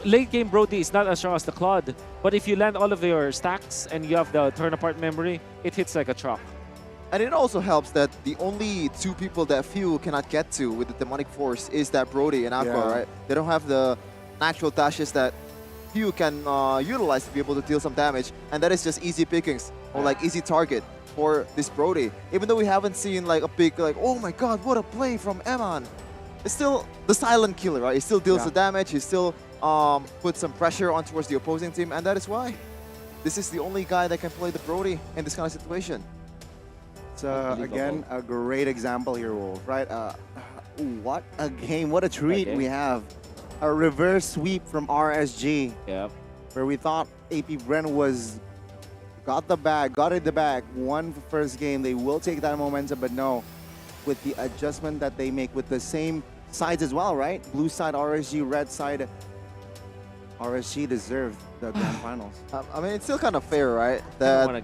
Late game Brody is not as strong as the Claude, but if you land all of your stacks and you have the turn apart memory, it hits like a truck. And it also helps that the only 2 people that Few cannot get to with the Demonic Force is that Brody and Aqua, right? They don't have the natural dashes that Few can utilize to be able to deal some damage, and that is just easy pickings or like easy target for this Brody. Even though we haven't seen like a big like, oh my god, what a play from Eman. It's still the silent killer, right? He still deals the damage, he still puts some pressure on towards the opposing team, and that is why this is the only guy that can play the Brody in this kind of situation. It's again a great example here, Wolf, right? What a game, what a treat we have. A reverse sweep from RSG. Yep. Where we thought AP Bren got in the bag, won the first game. They will take that momentum, but no. With the adjustment that they make with the same sides as well, right? Blue side RSG, red side RSG deserved the grand finals. I mean, it's still kind of fair, right? That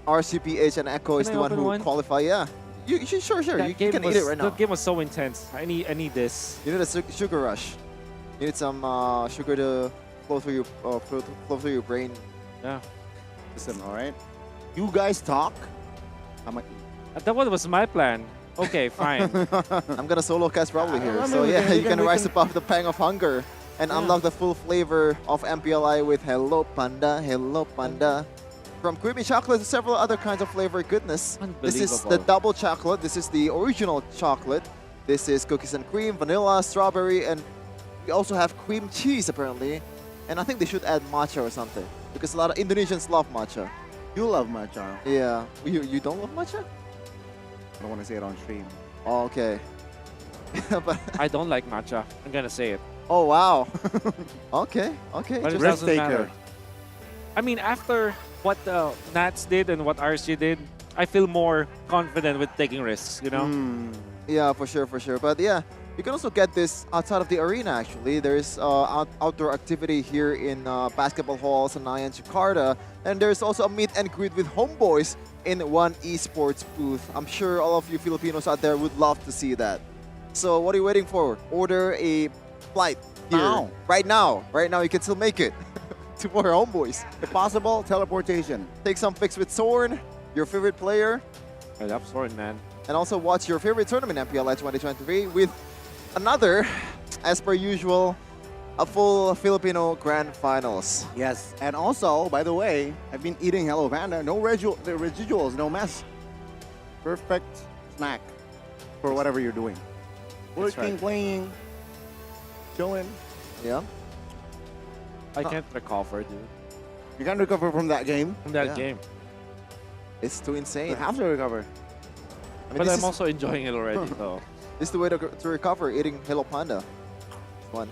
RCPH and Echo is Can the I one open who one? qualify. Yeah. Sure. That You game can was, eat it right now. That game was so intense. I need this. You need a sugar rush. You need some sugar to flow through your brain. Yeah. Listen, all right. You guys talk. I'm like, That one was my plan. Okay, fine. I'm gonna solo cast probably here. I mean, So we yeah, can- you can rise above the pang of hunger and unlock the full flavor of MPLI with Hello Panda, Hello Panda. From creamy chocolate to several other kinds of flavor goodness. This is the Unbelievable. double chocolate. This is the original chocolate. This is cookies and cream, vanilla, strawberry, and we also have cream cheese apparently. And I think they should add matcha or something because a lot of Indonesians love matcha. you love matcha. Yeah, you don't love matcha? I don't want to say it on stream. Oh, okay. But I don't like matcha. I'm gonna say it. oh wow. Okay. But it Just doesn't matter. I mean, after what Nats did and what RSG did, I feel more confident with taking risks, you know? yeah, for sure. But yeah, you can also get this outside of the arena actually. There's outdoor activity here in basketball hall Senayan, Jakarta. And there's also a meet and greet with homeboys in one esports booth. I'm sure all of you Filipinos out there would love to see that. So what are you waiting for? Order a flight here. Now. Right now. Right now you can still make it to more homeboys. If possible, teleportation. Take some pics with Zorn, your favorite player. I love Soren, man. And also watch your favorite tournament, MPLI 2023, with another, as per usual, a full Filipino Grand Finals. Yes, and also, by the way, I've been eating Hello Panda. No residuals, no mess. Perfect snack for whatever you're doing. That's Working, right. playing, chilling. Yeah. I can't recover, dude. You can't recover from that game. From that Yeah. game. It's too insane. You have to recover. I mean, But this I'm is- also enjoying it already, so. This is the way to recover, eating Hello Panda. One.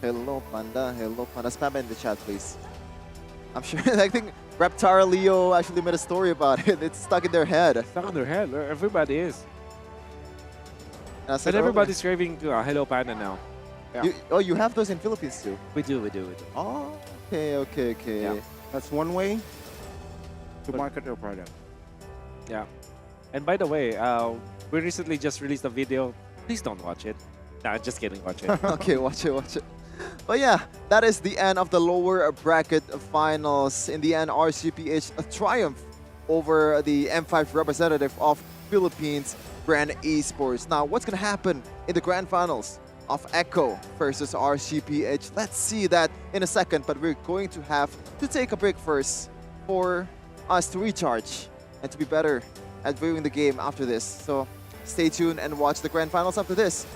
Hello Panda, Hello Panda. Spam in the chat, please. I'm sure, I think Reptar Leo actually made a story about it. It's stuck in their head. Stuck in their head. Everybody is. And I said But everybody's craving Hello Panda now. You have those in Philippines too? We do. Oh, okay. Yeah. That's one way to market your product. Yeah. And by the way, we recently just released a video. Please don't watch it. Nah, just kidding. Watch it. Okay, watch it. But yeah, that is the end of the lower bracket finals. In the end, RCPH a triumph over the M5 representative of Philippines, Bren Esports. Now, what's going to happen in the grand finals of Echo versus RCPH? Let's see that in a second, but we're going to have to take a break first for us to recharge and to be better at viewing the game after this. So stay tuned and watch the grand finals after this.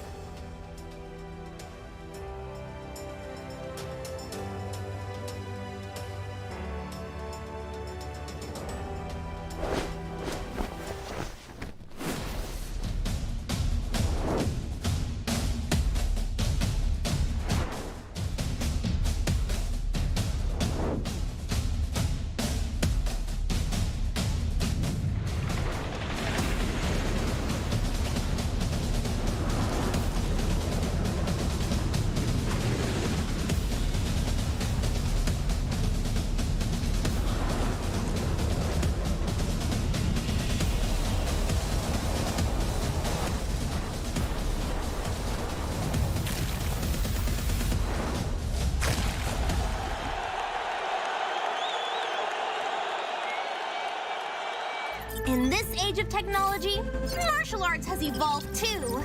In this age of technology, martial arts has evolved too.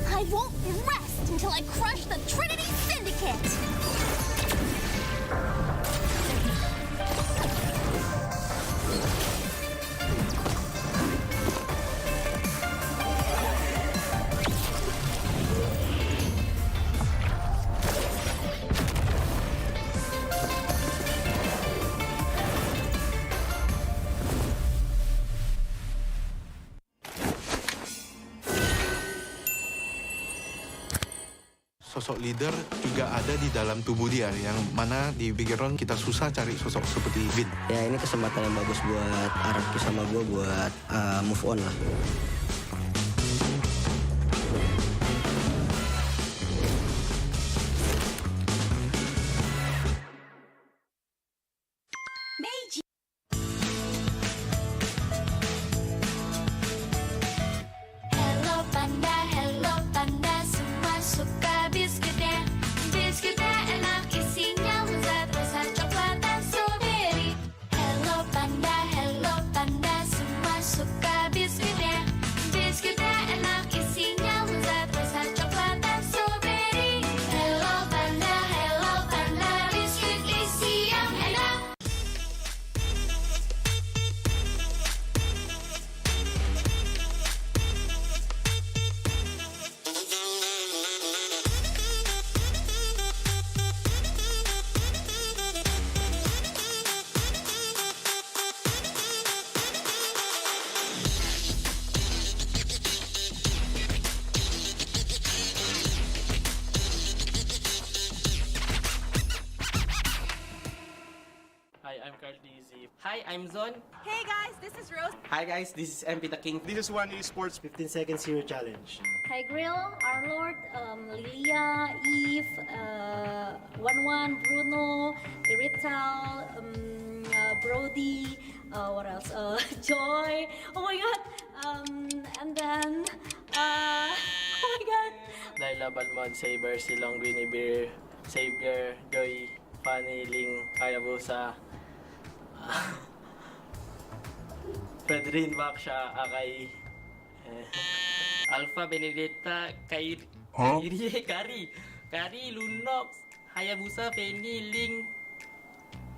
I won't rest until I crush the Trinity Syndicate! Sosok leader juga ada di dalam tubuh dia, yang mana di background kita susah cari sosok seperti Vin. Ya ini kesempatan yang bagus buat Araki sama gue buat move on lah. Hi, I'm Zon. Hey guys, this is Rose. Hi guys, this is MP the King. This is one Esports 15 seconds hero challenge. Hi Grill, Arlord, Lilia, Eve, 11, Bruno, Irital, Brody, what else? Joy. Oh my god. And then, oh my god. Laila, Balmond, Saber, Silong, Guinevere, Savior, Joy, Fanny, Ling, Hayabusa, Pedrin, Baksha, Akai, Alpha, Benedetta, Kari, Lunox, Hayabusa, Penny, Ling,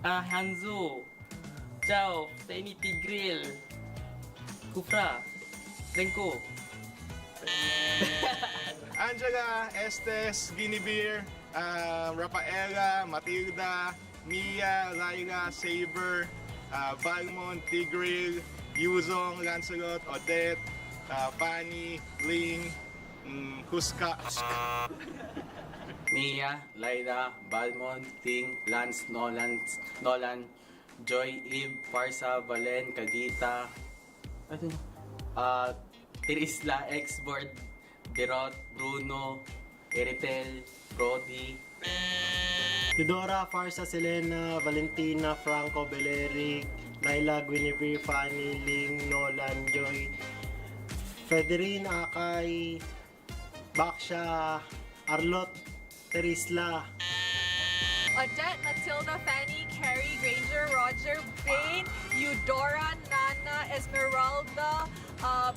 Hanzo, Chao, Penny, Tigril, Kufra, Renko. Angela, Estes, Guinevere, Rafaela, Matilda, Mia, Laila, Saber, Balmond, Tigril, Yuzong, Lancelot, Odette, Fanny, Ling, Huska. Mia, Laila, Balmond, Ting, Lance, Nolan, Joy, Eve, Farsa, Valen, Kagita, Tirisla, Xboard, Derot, Bruno, Eritel, Brody, Eudora, Farsa, Selena, Valentina, Franco, Beleric, Laila, Guinevere, Fanny, Ling, Nolan, Joy, Federine, Akay, Baksha, Arlot, Terisla, Odette, Matilda, Fanny, Carrie, Granger, Roger, Bane, Eudora, Nana, Esmeralda,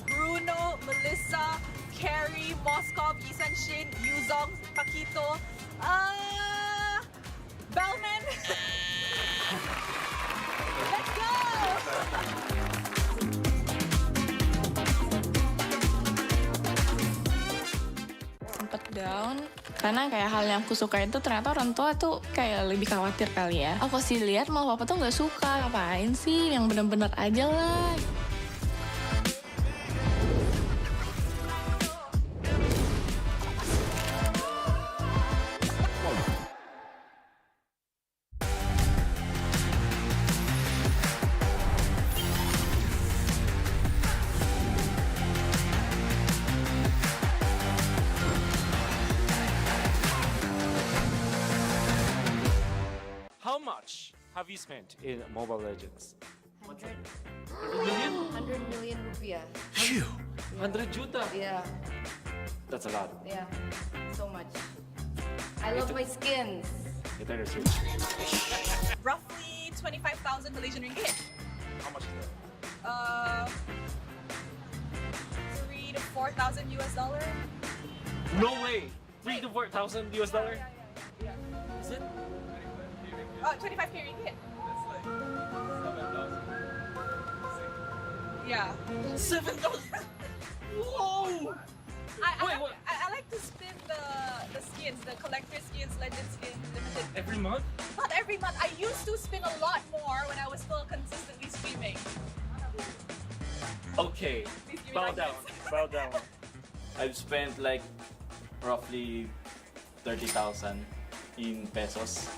Bruno, Melissa, Carrie, Moskov, Yisan Shin, Yuzong, Paquito, Bellman. Let's go! Sempet down karena kayak hal yang aku suka itu ternyata orang tua tuh kayak lebih khawatir kali ya. Aku sih lihat malah papa tuh nggak suka, ngapain sih yang bener-bener aja lah. How much have you spent in Mobile Legends? 100 million? 100 million rupiah. Phew! 100 juta? Yeah, That's a lot. yeah, so much. I love my skins. Nintendo Switch. Roughly 25,000 Malaysian ringgit. How much is that? 3 to 4,000 US dollar. No way! 3 to 4,000 US dollar? Yeah. Is it? 25k ringgit. Yeah. 7,000. Whoa! I like to spin the skins, the collector skins, legend skins, limited. Every month? Not every month. I used to spin a lot more when I was still consistently streaming. Okay. Bow down. Bow down. I've spent like roughly 30,000 in pesos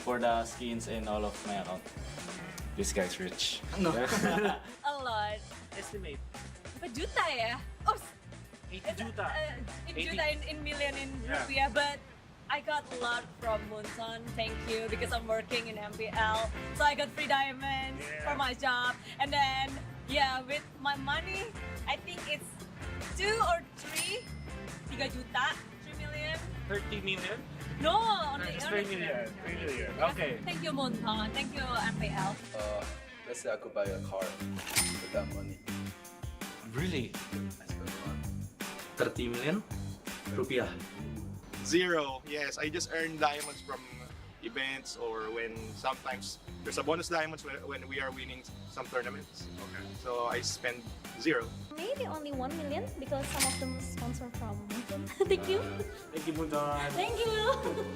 for the skins and all of my account. This guy's rich. A lot. Estimate. But juta ya? Oh, 80 juta. in 80. juta in million in Yeah. rupiah, but I got a lot from Munson. Thank you, because I'm working in MPL, so I got free diamonds for my job. And then, yeah, with my money, I think it's 2 or 3 juta, 3 million. 30 million? No, only Just 3 million. 3 million. Okay. Thank you, Munson. Thank you, MPL. Let's say I could buy a car with that money. Really? I spent a lot. 30 million rupiah. Zero. Yes, I just earn diamonds from events or when sometimes there's a bonus diamonds when we are winning some tournaments. Okay. So I spend zero. Maybe only 1 million because some of them sponsor from Munson. Thank you. Thank you, Munson. Thank you.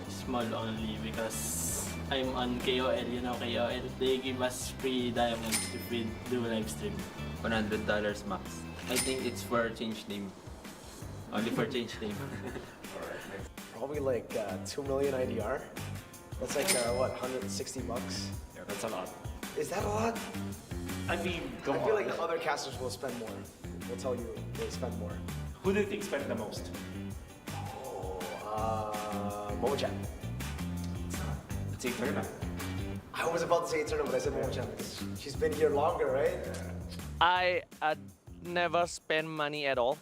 Small only because I'm on KOL, you know KOL. They give us free diamonds if we do live stream. $100 max. I think it's for change name. Only for change name. Probably like 2 million IDR. That's like what, 160 bucks? Yeah, that's a lot. Is that a lot? I mean, I feel like the other casters will spend more. Will tell you they spend more. Who do you think spent the most? Momo-chan. Let's say Turna. I was about to say Eterna, but I said Momo-chan because she's been here longer, right? I never spend money at all.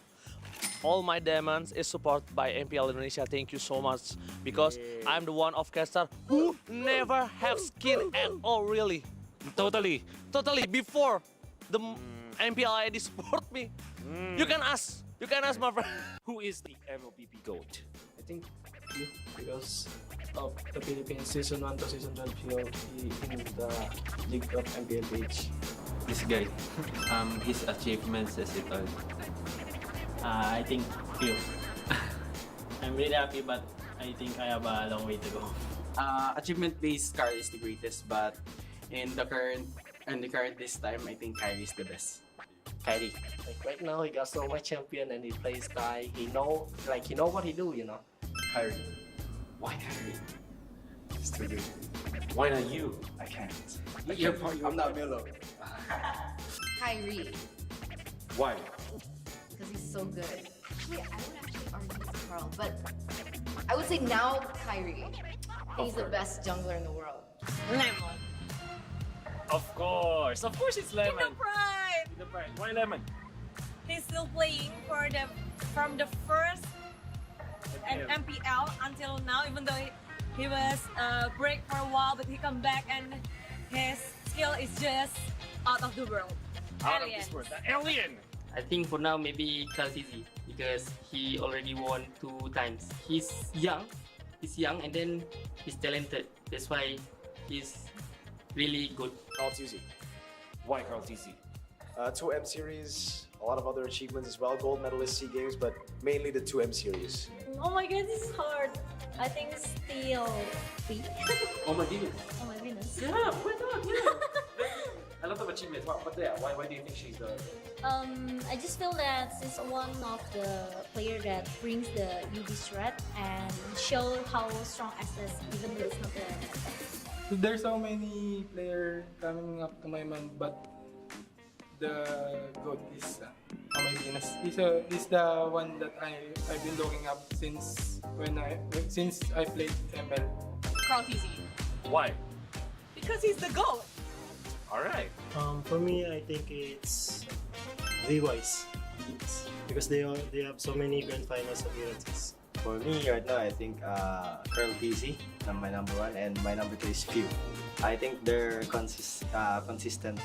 All my demands is supported by MPL Indonesia. Thank you so much because I'm the one of caster who never have skin at all, really. Totally. Totally. Before the MPLI support me, you can ask my friend. Who is the MLBB GOAT? I think you, because of the Philippines season 1 to season 12, he in the League of MPL page. This guy, his achievements says it all. I think few. I'm really happy, but I think I have a long way to go. Achievement-based Carl is the greatest, but in the current this time, I think Kyrie is the best. Kyrie. Like right now, he got so much champion and he plays Kai. He know what he do, you know. Kyrie. Why Kyrie? It's too good. Why not you? I can't. I'm not Milo. Kyrie, Why? because he's so good. Wait, I would actually argue with Carl, but I would say now Kyrie. He's the best jungler in the world. Lemon. Of course it's Lemon. In the prime. In the prime. Why Lemon? He's still playing from the first MPL until now, even though he was break for a while, but he come back and his skill is just out of the world. Out of this world. The alien. I think for now maybe Kaltizi because he already won 2 times. He's young, and then he's talented. That's why he's really good. Carl TZ. Why Carl TZ? 2M series, a lot of other achievements as well. Gold medalist SEA Games, but mainly the 2M series. Oh my god, this is hard. I think still B. Oh my goodness. Oh my goodness. Yeah, why not? Yeah. A lot of achievements. But yeah, why do you think she's the... I just feel that she's one of the player that brings the UV threat and show how strong SS even though it's not the There's so many players coming up to my mind, but the GOAT is my Venus. He's the one that I've been looking up since I played ML. Carl TZ. Why? Because he's the GOAT. Alright. For me, I think it's V-Wise because they have so many grand finals appearances. For me right now, I think Curl TZ, my number 1, and my number 2 is Few. I think they're consistent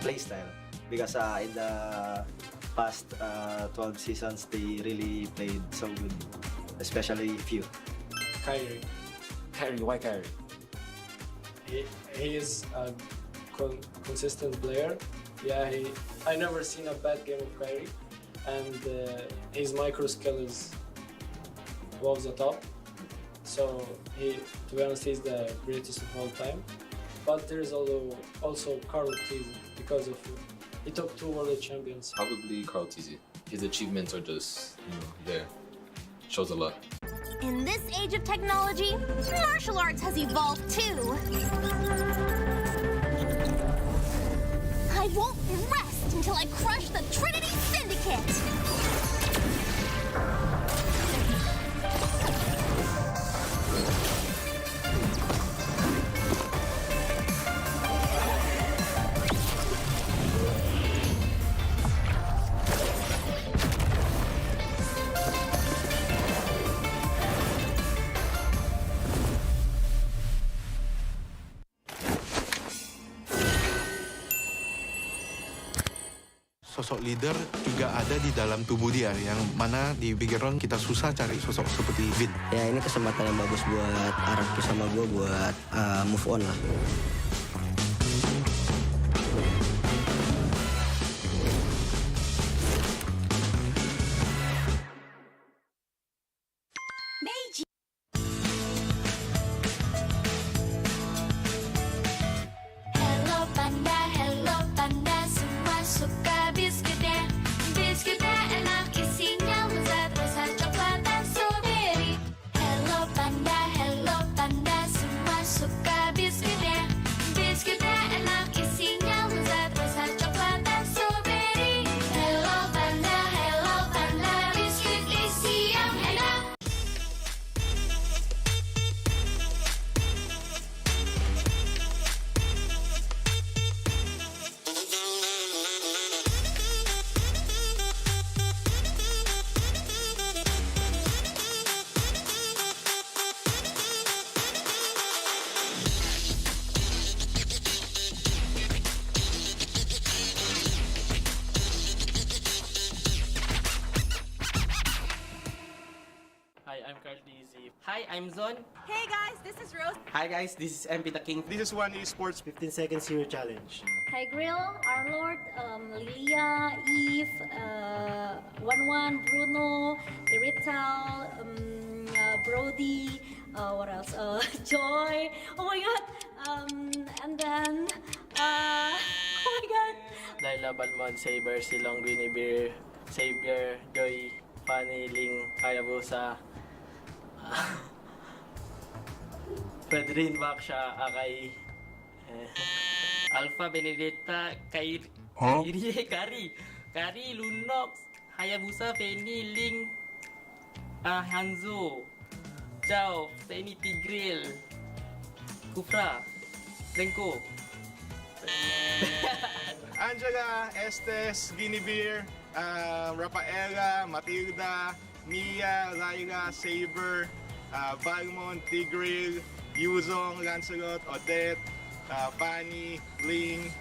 play style because in the past 12 seasons, they really played so good, especially Few. Kyrie. Why Kyrie? He is a consistent player. Yeah, I never seen a bad game of Kyrie, and his micro skill is above the top. So to be honest, he's the greatest of all time. But there is also Carl TZ because of he took 2 world champions. Probably Carl TZ. His achievements are just there. Shows a lot. In this age of technology, martial arts has evolved too. I won't rest until I crush the Trinity Syndicate! Sosok leader juga ada di dalam tubuh dia, yang mana di background kita susah cari sosok seperti Vin. Ya ini kesempatan yang bagus buat Araki sama gue buat move on lah. Hello panda, semua suka biskuitnya. Biskuitnya enak, isinya lezat, rasa coklat dan strawberry. Hello panda, semua suka biskuitnya. Hi, I'm Zon. Hey guys, this is Rose. Hi guys, this is MP the King. This is one Esports 15 seconds hero challenge. Hi Grill, our Lord, Lilia, Eve, 11, Bruno, Irital, Brody, what else? Joy. Oh my god. And then, oh my god. Laila, Balmon, Saber, Silong, Guinevere, Xavier, Joy, Fanny, Ling, Hayabusa, Pedrin, Baksha, Akay, Alpha, Benedetta, Kari, Lunox, Hayabusa, Penny, Ling, Hanzo, Chao, Tiny Tigril, Kufra, Renko. Angela, Estes, Guinevere, Rafaela, Matilda, Mia, Laila, Saber, Balmon, Tigril, Yuzong, Lancelot, Odette, Fanny, Ling,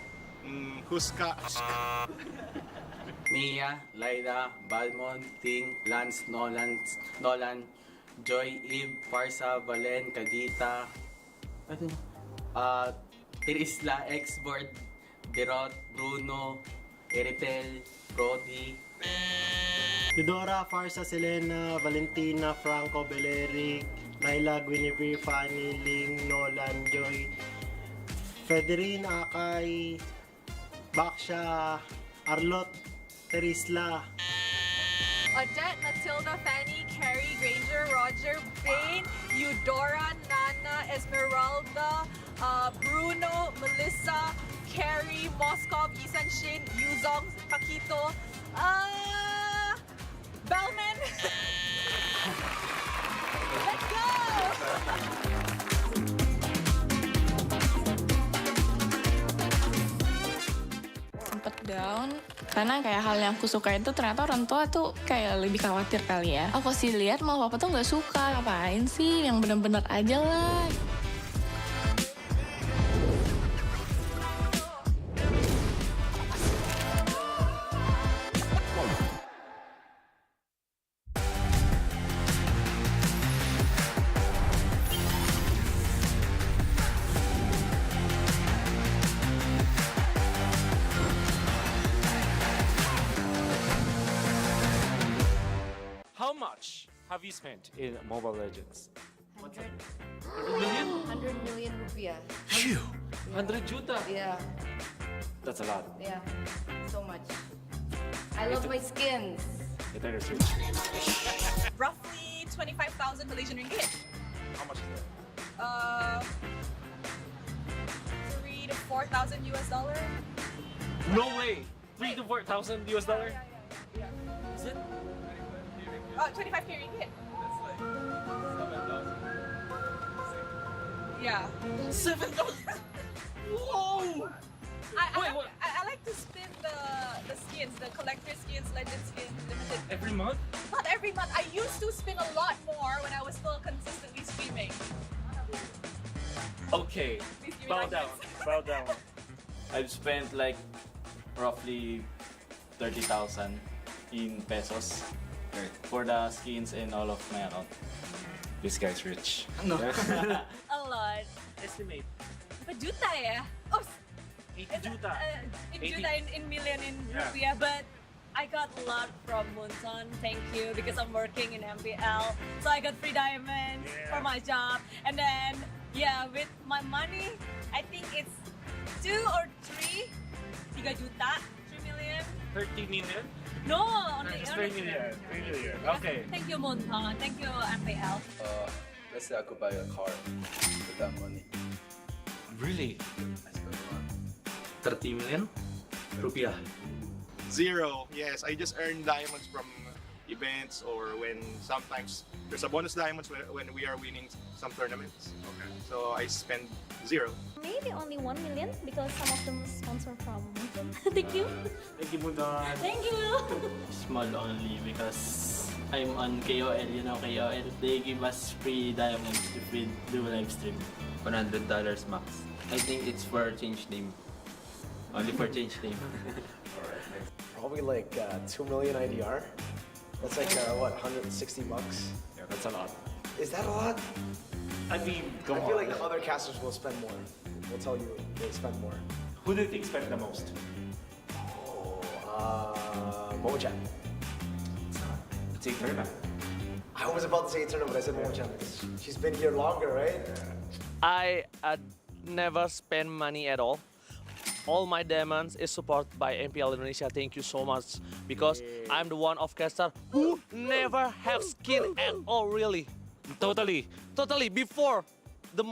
Huska. Mia, Laila, Balmon, Ting, Lance, Nolan, Joy, Eve, Farsa, Valen, Kagita, Tirisla, Xboard, Derot, Bruno, Eritel, Brody, Eudora, Farsa, Selena, Valentina, Franco, Beleric, Laila, Guinevere, Fanny, Ling, Nolan, Joy, Federine, Akay, Baksha, Arlot, Terisla, Odette, Matilda, Fanny, Carrie, Granger, Roger, Bane, Eudora, Nana, Esmeralda, Bruno, Melissa, Carrie, Moskov, Isan Shin, Yuzong, Paquito, Bellman. Let's go! Sempet down karena kayak hal yang aku suka itu ternyata orang tua tuh kayak lebih khawatir kali ya. Aku sih lihat malah papa tuh nggak suka, ngapain sih yang bener-bener aja lah. How much have you spent in Mobile Legends? 100 million? 100 million rupiah. Phew! 100 juta? Yeah, That's a lot. yeah, so much. I love my skins. You better switch. Roughly 25,000 Malaysian ringgit. How much is that? 3 to 4,000 US dollar. No way! 3 to 4,000 US dollar? Is it? 25k ringgit. Yeah. 7,000! Whoa! I like to spin the skins, the collector skins, legend skins, limited. Every month? Not every month. I used to spin a lot more when I was still consistently streaming. Okay. Please give me Bow like down. this. Bow down. I've spent like roughly 30,000 in pesos for the skins and all of my account. This guy's rich. No. A lot. Estimate. But juta ya? Oh, 80 juta. in 80. juta in million in Yeah. rupiah, but I got a lot from Munson, thank you, because I'm working in MPL. So I got free diamonds for my job. And then, yeah, with my money, I think it's 2 or 3 juta, 3 million. 30 million? No, only 3 million. 3 million. Okay. Thank you, Munson. Thank you, MPL. Let's say I could buy a car with that money. Really? I spent a lot. 30 million rupiah. 0. Yes, I just earn diamonds from events or when sometimes there's a bonus diamonds when we are winning some tournaments. Okay. So I spend 0. Maybe only 1 million because some of them sponsor from Munson. Thank you. Thank you, Mundan. Thank you. Small only because I'm on KOL, you know KOL. They give us free diamonds if we do live stream. $100 max. I think it's for change name. Only for change name. Alright, next. Probably like 2 million IDR. That's like what, 160 bucks? Yeah, that's a lot. Is that a lot? I mean, come I on. feel like the other casters will spend more. Will tell you they spend more. Who do you think spent the most? Momo-chan. It's Eterna. I was about to say Eterna, but I said Momo-chan because she's been here longer, right? I never spend money at all. All my diamonds is supported by MPL Indonesia. Thank you so much because I'm the one of caster who never have skin at all, really. Totally. Before the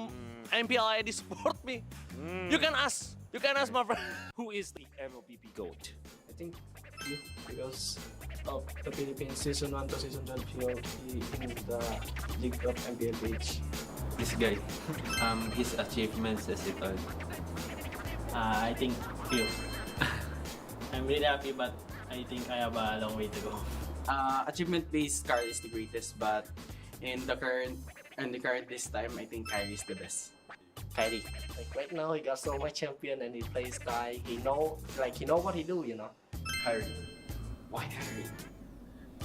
MPLI support me. You can ask my friend. Who is the MLBB GOAT? I think you, because of the Philippines season 1 to season 12, he in the League of MPL page. This guy, his achievements as it all. I think few. I'm really happy, but I think I have a long way to go. Achievement-based Carl is the greatest, but in the current this time, I think Kyrie is the best. Kyrie. Like right now, he got so much champion and he plays Kai. He know what he do, you know. Kyrie. Why Kyrie?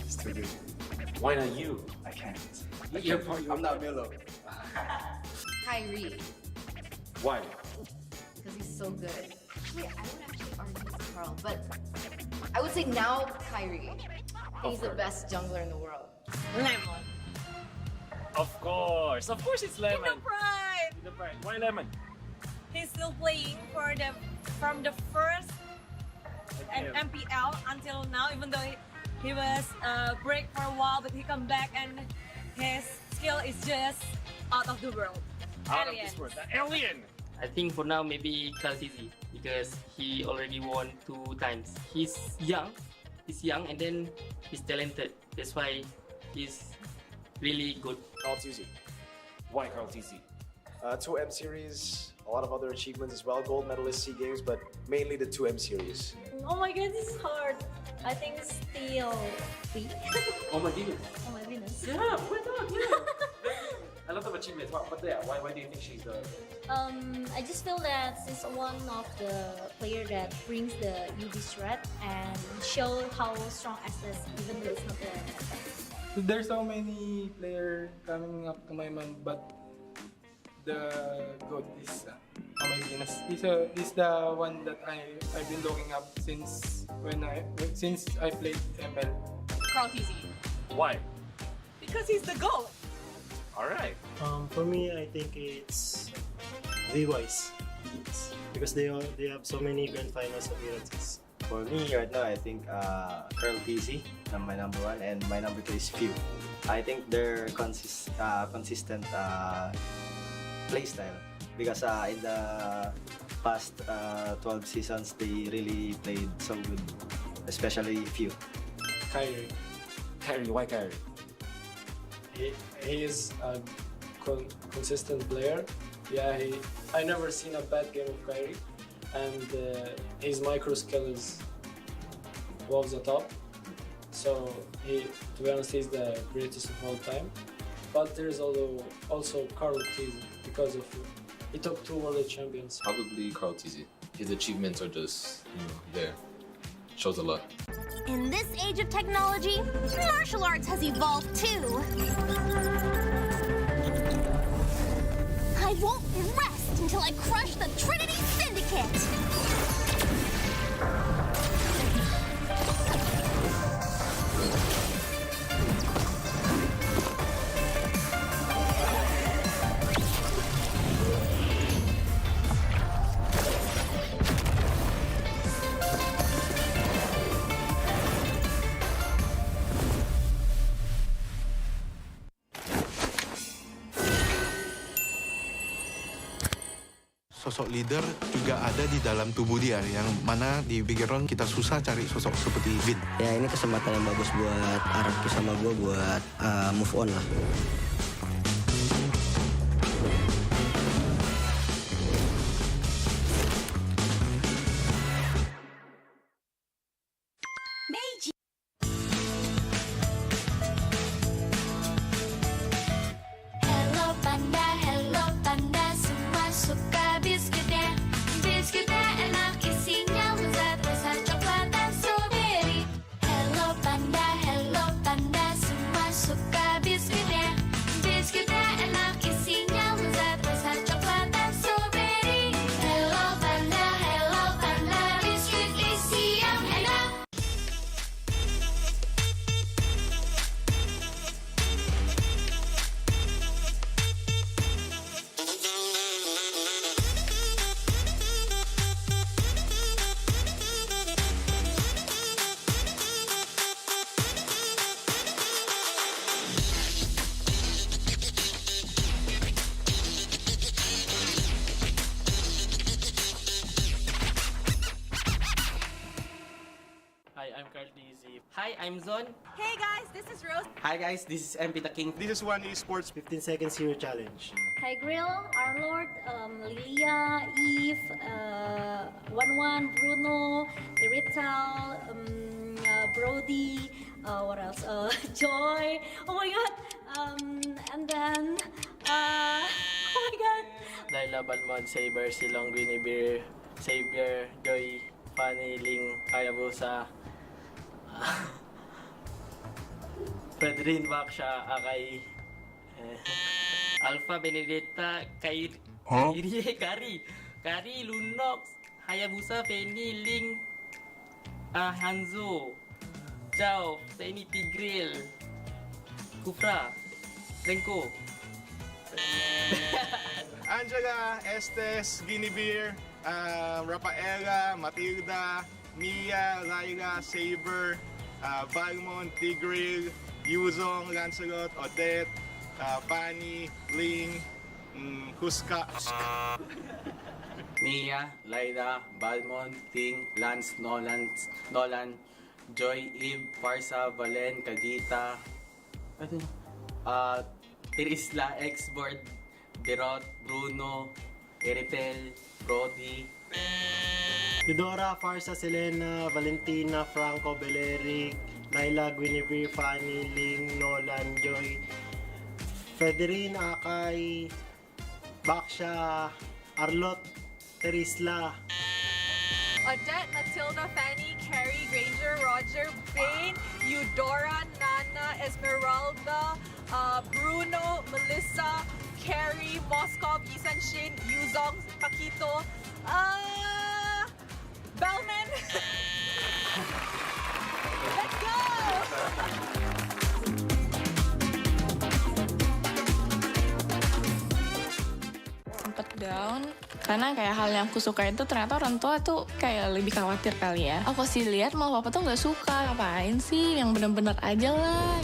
It's too good. Why not you? I can't. I'm not Milo. Kyrie, Why? because he's so good. Wait, I would actually argue with Carl, but I would say now Kyrie. He's the best jungler in the world. Lemon. Of course it's Lemon. The pride. Why Lemon? He's still playing from the first MPL until now, even though he was break for a while, but he come back and his skill is just out of the world. Out Alien. of this world. The alien! I think for now maybe Kaltizi because he already won 2 times. He's young, and then he's talented. That's why he's really good. Carl TZ. Why Carl TZ? 2 M series, a lot of other achievements as well. Gold medalist SEA Games, but mainly the 2 M series. Oh my god, this is hard. I think still B. Oh my goodness. Oh my goodness. Yeah, why not? Yeah. A lot of achievements. But yeah, why do you think she's the... I just feel that she's one of the player that brings the UV threat and show how strong SS even though it's not the There's so many players coming up to my mind, but the GOAT is my Venus. He's the one that I've been looking up since I played ML. Carl TZ. Why? Because he's the GOAT. Alright. For me, I think it's V-Wise. Because they have so many grand finals appearances. For me right now, I think Curl TZ, my number 1, and my number 2 is Few. I think their consistent play style because in the past 12 seasons, they really played so good, especially Few. Kyrie. Why Kyrie? He is a consistent player. Yeah, I never seen a bad game of Kyrie, and his micro skill is above the top. So to be honest, he's the greatest of all time. But there's also Carl TZ because of he took 2 world champions. Probably Carl TZ. His achievements are just, there. Shows a lot. In this age of technology, martial arts has evolved too. I won't rest until I crush the Trinity Syndicate! Sosok leader juga ada di dalam tubuh dia, yang mana di bigger round kita susah cari sosok seperti Vin. Ya ini kesempatan yang bagus buat Araki sama gue buat move on lah. Hello panda, semua suka biskuitnya. Biskuitnya enak, isinya lezat, rasa coklat dan strawberry. Hello panda, semua suka biskuitnya. I'm Zon. Hey guys, this is Rose. Hi guys, this is MP the King. This is one Esports 15 seconds hero challenge. Hi Grill, our Lord, Lilia, Eve, 11, Bruno, Irital, Brody, what else? Joy. Oh my god. And then, oh my god. Laila, Balmond, Saber, Silong, Guinevere, Xavier, Joy, Fanny, Ling, Hayabusa, Fredrin, Baksha, Akay, Alpha, Benedetta, Kari, Lunox, Hayabusa, Penny, Ling, Hanzo, Chao, Sanity Grill, Kufra, Renko. Angela, Estes, Guinevere, Rafaela, Matilda, Mia, Laila, Saber, Balmond, Tigril, Yuzong, Lancelot, Odette, Fanny, Ling, Huska. Mia, Laida, Balmond, Ting, Lance, Nolan, Joy, Eve, Parsa, Valen, Kadita, Tirisla, Xboard, Derot, Bruno, Eritel, Brody, Eudora, Farsa, Selena, Valentina, Franco, Beleric, Laila, Guinevere, Fanny, Ling, Nolan, Joy, Federine, Akay, Baksha, Arlot, Terisla, Odette, Matilda, Fanny, Carrie, Granger, Roger, Bane, Eudora, Nana, Esmeralda, Bruno, Melissa, Carrie, Moskov, Isan Shin, Yuzong, Paquito, Bellman. Let's go! Sempet down karena kayak hal yang aku suka itu ternyata orang tua tuh kayak lebih khawatir kali ya. Aku sih lihat malah papa tuh nggak suka, ngapain sih yang bener-bener aja lah.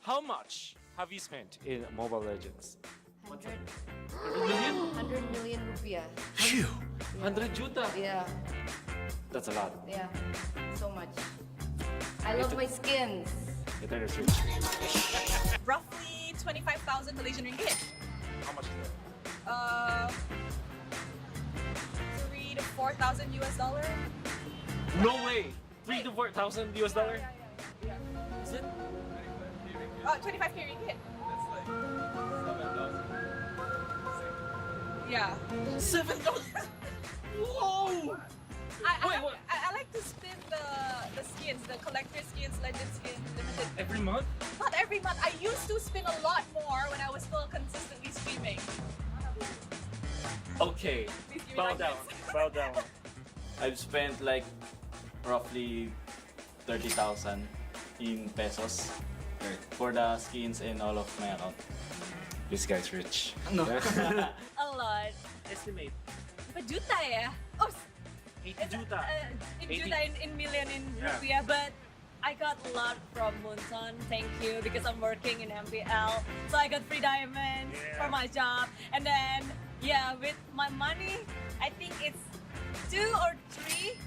How much have you spent in Mobile Legends? 100 million? 100 million rupiah. Phew! 100 juta? Yeah, That's a lot. yeah, so much. I love my skins. You better switch. Roughly 25,000 Malaysian ringgit. How much is that? 3 to 4,000 US dollar. No way! 3 to 4,000 US dollar? Is it? 25k ringgit. Yeah. 7,000! Whoa! I like to spin the skins, the collector skins, legend skins, limited. Every month? Not every month. I used to spin a lot more when I was still consistently streaming. Okay. Please give me Bow like down. this. Bow down. I've spent like roughly 30,000 in pesos for the skins and all of my account. This guy's rich. No. A lot. Estimate. Berapa juta ya? Oh, 80 juta. in 80. juta in million in Yeah. rupiah, but I got a lot from Munson, thank you, because I'm working in MPL. So I got free diamonds for my job. And then, yeah, with my money, I think it's 2 or 3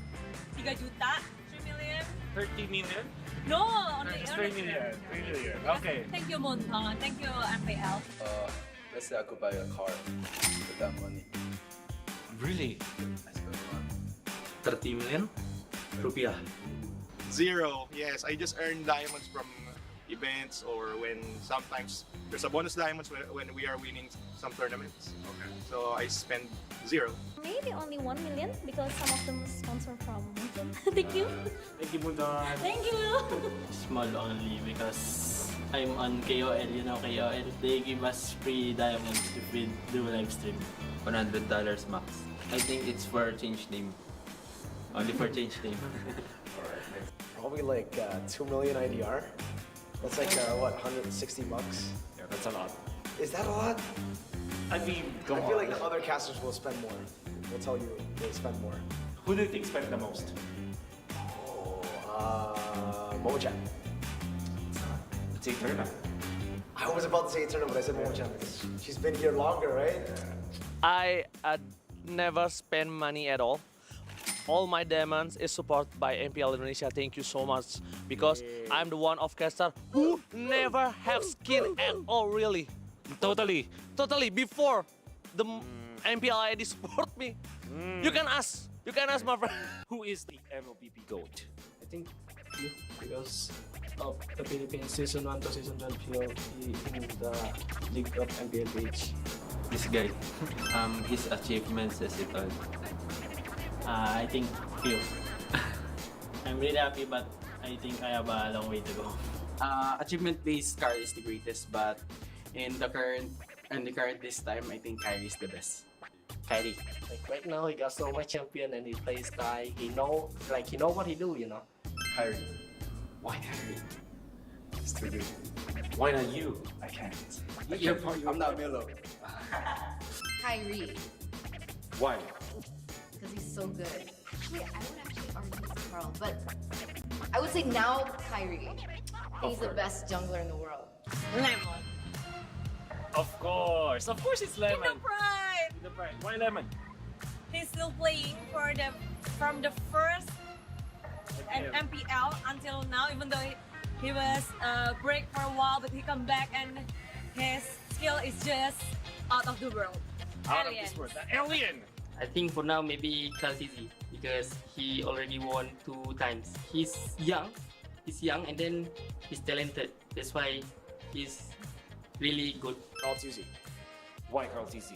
juta, 3 million. 30 million? No, only, Just only 3 million. 3 million. Okay. Thank you, Munson. Thank you, MPL. Let's say I could buy a car with that money. Really? I spent a lot. 30 million rupiah. 0. Yes, I just earn diamonds from events or when sometimes there's a bonus diamonds when we are winning some tournaments. Okay. So I spend 0. Maybe only 1 million because some of them sponsor from Munson. Thank you. Thank you, Mundan. Thank you. Small only because I'm on KOL, you know KOL. They give us free diamonds if we do live stream. $100 max. I think it's for change name. Only for change name. Probably like 2 million IDR. That's like what, 160 bucks? Yeah, that's a lot. Is that a lot? I mean, come I on. feel like the other casters will spend more. Will tell you they spend more. Who do you think spent the most? Momo-chan. Let's say Turner. I was about to say Eternal, but I said Momo-chan because she's been here longer, right? I never spend money at all. All my demands is supported by MPL Indonesia. Thank you so much because I'm the one of caster who never have skin at all, really. Totally. Before the MPLI support me. You can ask my friend. Who is the MLBB GOAT? I think you, because of the Philippines season 1 to season 12 here in the League of MPL page. This guy, his achievements as it all. I think few. I'm really happy, but I think I have a long way to go. Achievement-based Carl is the greatest, but in the current this time, I think Kyrie is the best. Kyrie. Like right now, he got so much champion and he plays style. He know what he do, you know. Kyrie. Why Kyrie? It's too good. Why not you? I can't. I'm not Milo. Kyrie, Why? because he's so good. Actually, I would actually argue with Carl, but I would say now Kyrie. He's the best jungler in the world. Lemon. Of course it's Lemon. The pride. Why Lemon? He's still playing from the first MPL until now, even though he was break for a while, but he come back and his skill is just out of the world. Out of this world. The alien. I think for now maybe Kaltizi because he already won 2 times. He's young, and then he's talented. That's why he's really good. Carl TZ. Why Carl TZ?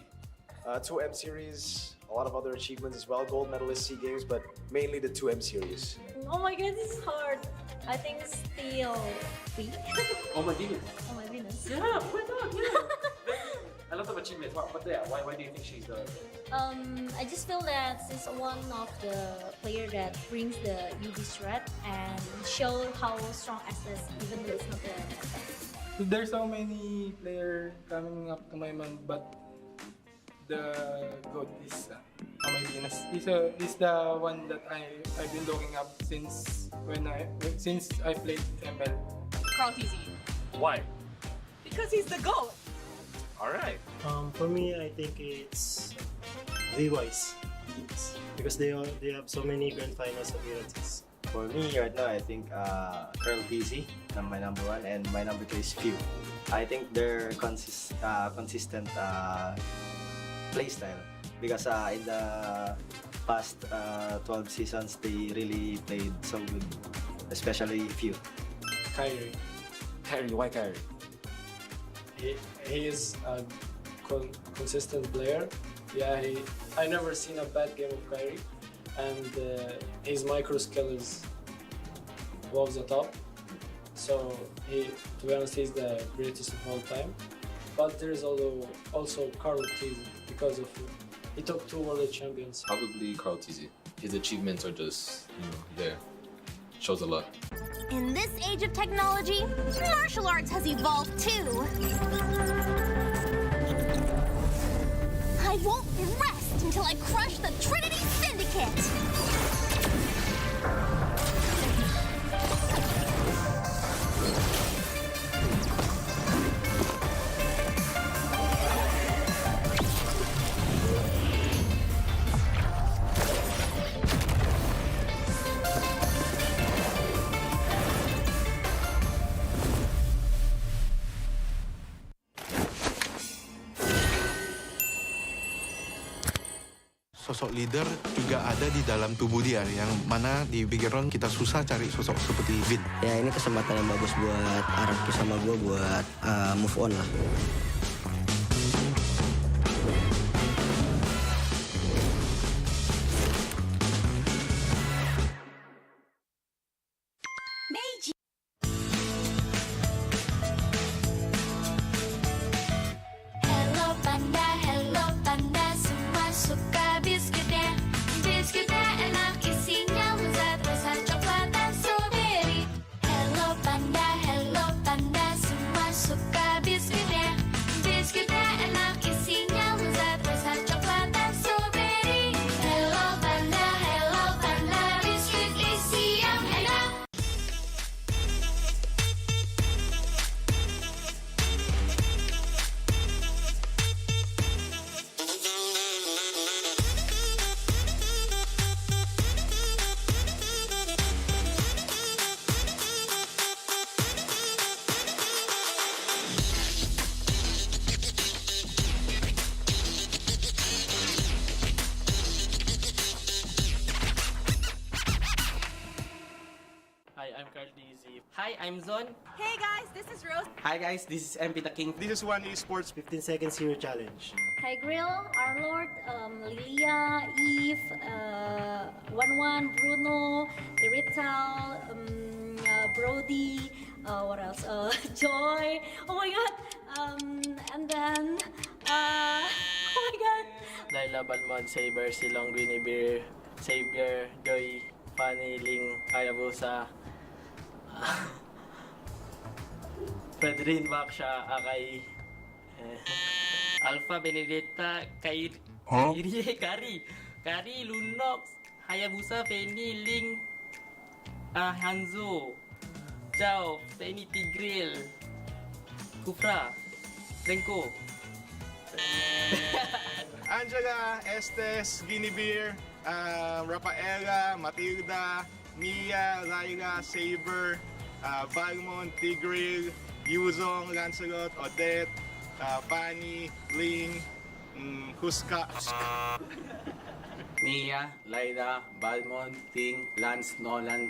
2 M series, a lot of other achievements as well. Gold medalist SEA Games, but mainly the 2 M series. Oh my god, this is hard. I think still B. Oh my goodness. Oh my goodness. Yeah, why not? Yeah. A lot of achievements, but yeah, why do you think she's the... I just feel that she's one of the player that brings the UV threat and show how strong SS even though it's not the best. There's so many players coming up to my mind, but the GOAT is my Venus. He's the one that I've been looking up since I played ML. Carl TZ. Why? Because he's the GOAT. All right. For me, I think it's V-Wise because they have so many grand finals appearances. For me right now, I think Curl TZ, my number 1, and my number 2 is Few. I think they're consistent play style because in the past 12 seasons, they really played so good, especially Few. Kyrie. Kyrie, why Kyrie? He is a consistent player. Yeah, I never seen a bad game of Kyrie, and his micro skill is above the top. So to be honest, he's the greatest of all time. But there is also Carl TZ because of he took 2 world champions. Probably Carl TZ. His achievements are just, there. Shows a lot. In this age of technology, martial arts has evolved too. I won't rest until I crush the Trinity Syndicate! Sosok leader juga ada di dalam tubuh dia, yang mana di bigger round kita susah cari sosok seperti Vin. Ya ini kesempatan yang bagus buat Araki sama gue buat move on lah. Hello panda, semua suka biskuitnya. Biskuitnya enak, isinya lezat, rasa coklat dan strawberry. Hello panda, semua suka biskuitnya. Hi, I'm Zon. Hey guys, this is Rose. Hi guys, this is MP the King. This is one Esports 15 seconds hero challenge. Hi Grill, Arlord, Lilia, Eve, 11, Bruno, Irital, Brody, what else? Joy. Oh my god. And then, oh my god. Laila, Balmond, Saber, Silong, Guinevere, Xavier, Joy, Fanny, Ling, Hayabusa, Pedrin, Baksha, Akai, Alpha, Benedetta, Kari, Lunox, Hayabusa, Penny, Ling, Hanzo, Chao, Penny, Tigril, Kufra, Renko. Angela, Estes, Guinevere, Rafaela, Matilda, Mia, Laila, Saber, Valmont, Tigril, Yuzong, Lancelot, Odette, Fanny, Ling, Huska. Mia, Laila, Balmond, Ting, Lance, Nolan,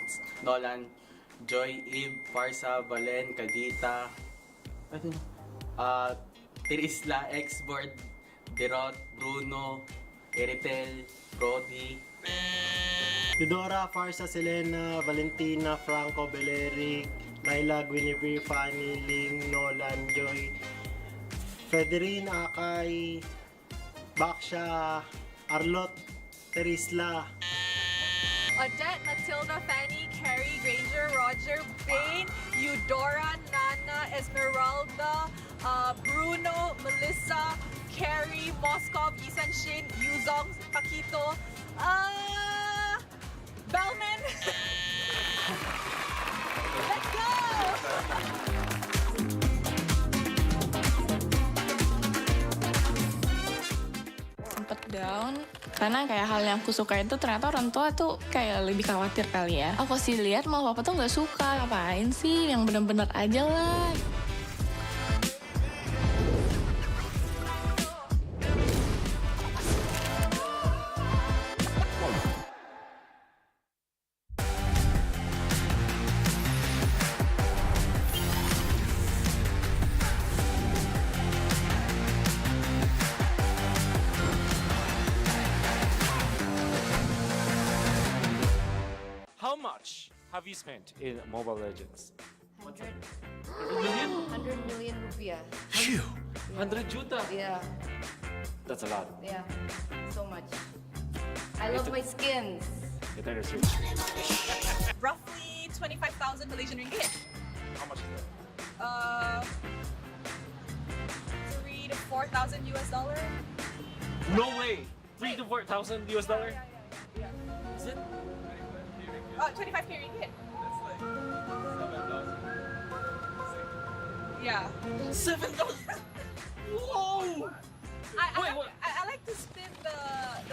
Joy, Eve, Farsa, Valen, Kadita, Terisla, Xboard, Derot, Bruno, Eritel, Brody, Eudora, Farsa, Selena, Valentina, Franco, Beleric, Laila, Guinevere, Fanny, Ling, Nolan, Joy, Federine, Akay, Baksha, Arlot, Terisla, Odette, Matilda, Fanny, Carrie, Granger, Roger, Bane, Eudora, Nana, Esmeralda, Bruno, Melissa, Carrie, Moskov, Yisan Shin, Yuzong, Paquito, Bellman. Let's go! Sempet down karena kayak hal yang aku suka itu ternyata orang tua tuh kayak lebih khawatir kali ya. Aku sih lihat malah papa tuh nggak suka, ngapain sih, yang bener-bener aja lah. How much have you spent in Mobile Legends? 100 million? 100 million rupiah. Phew! 100 juta? Yeah, That's a lot. yeah, so much. I love my skins. Get that research. Roughly 25,000 Malaysian ringgit. How much is that? 3 to 4,000 US dollar. No way! 3 to 4,000 US dollar? Yeah. Is it? 25k ringgit. Yeah. 7,000. Whoa! I like to spin the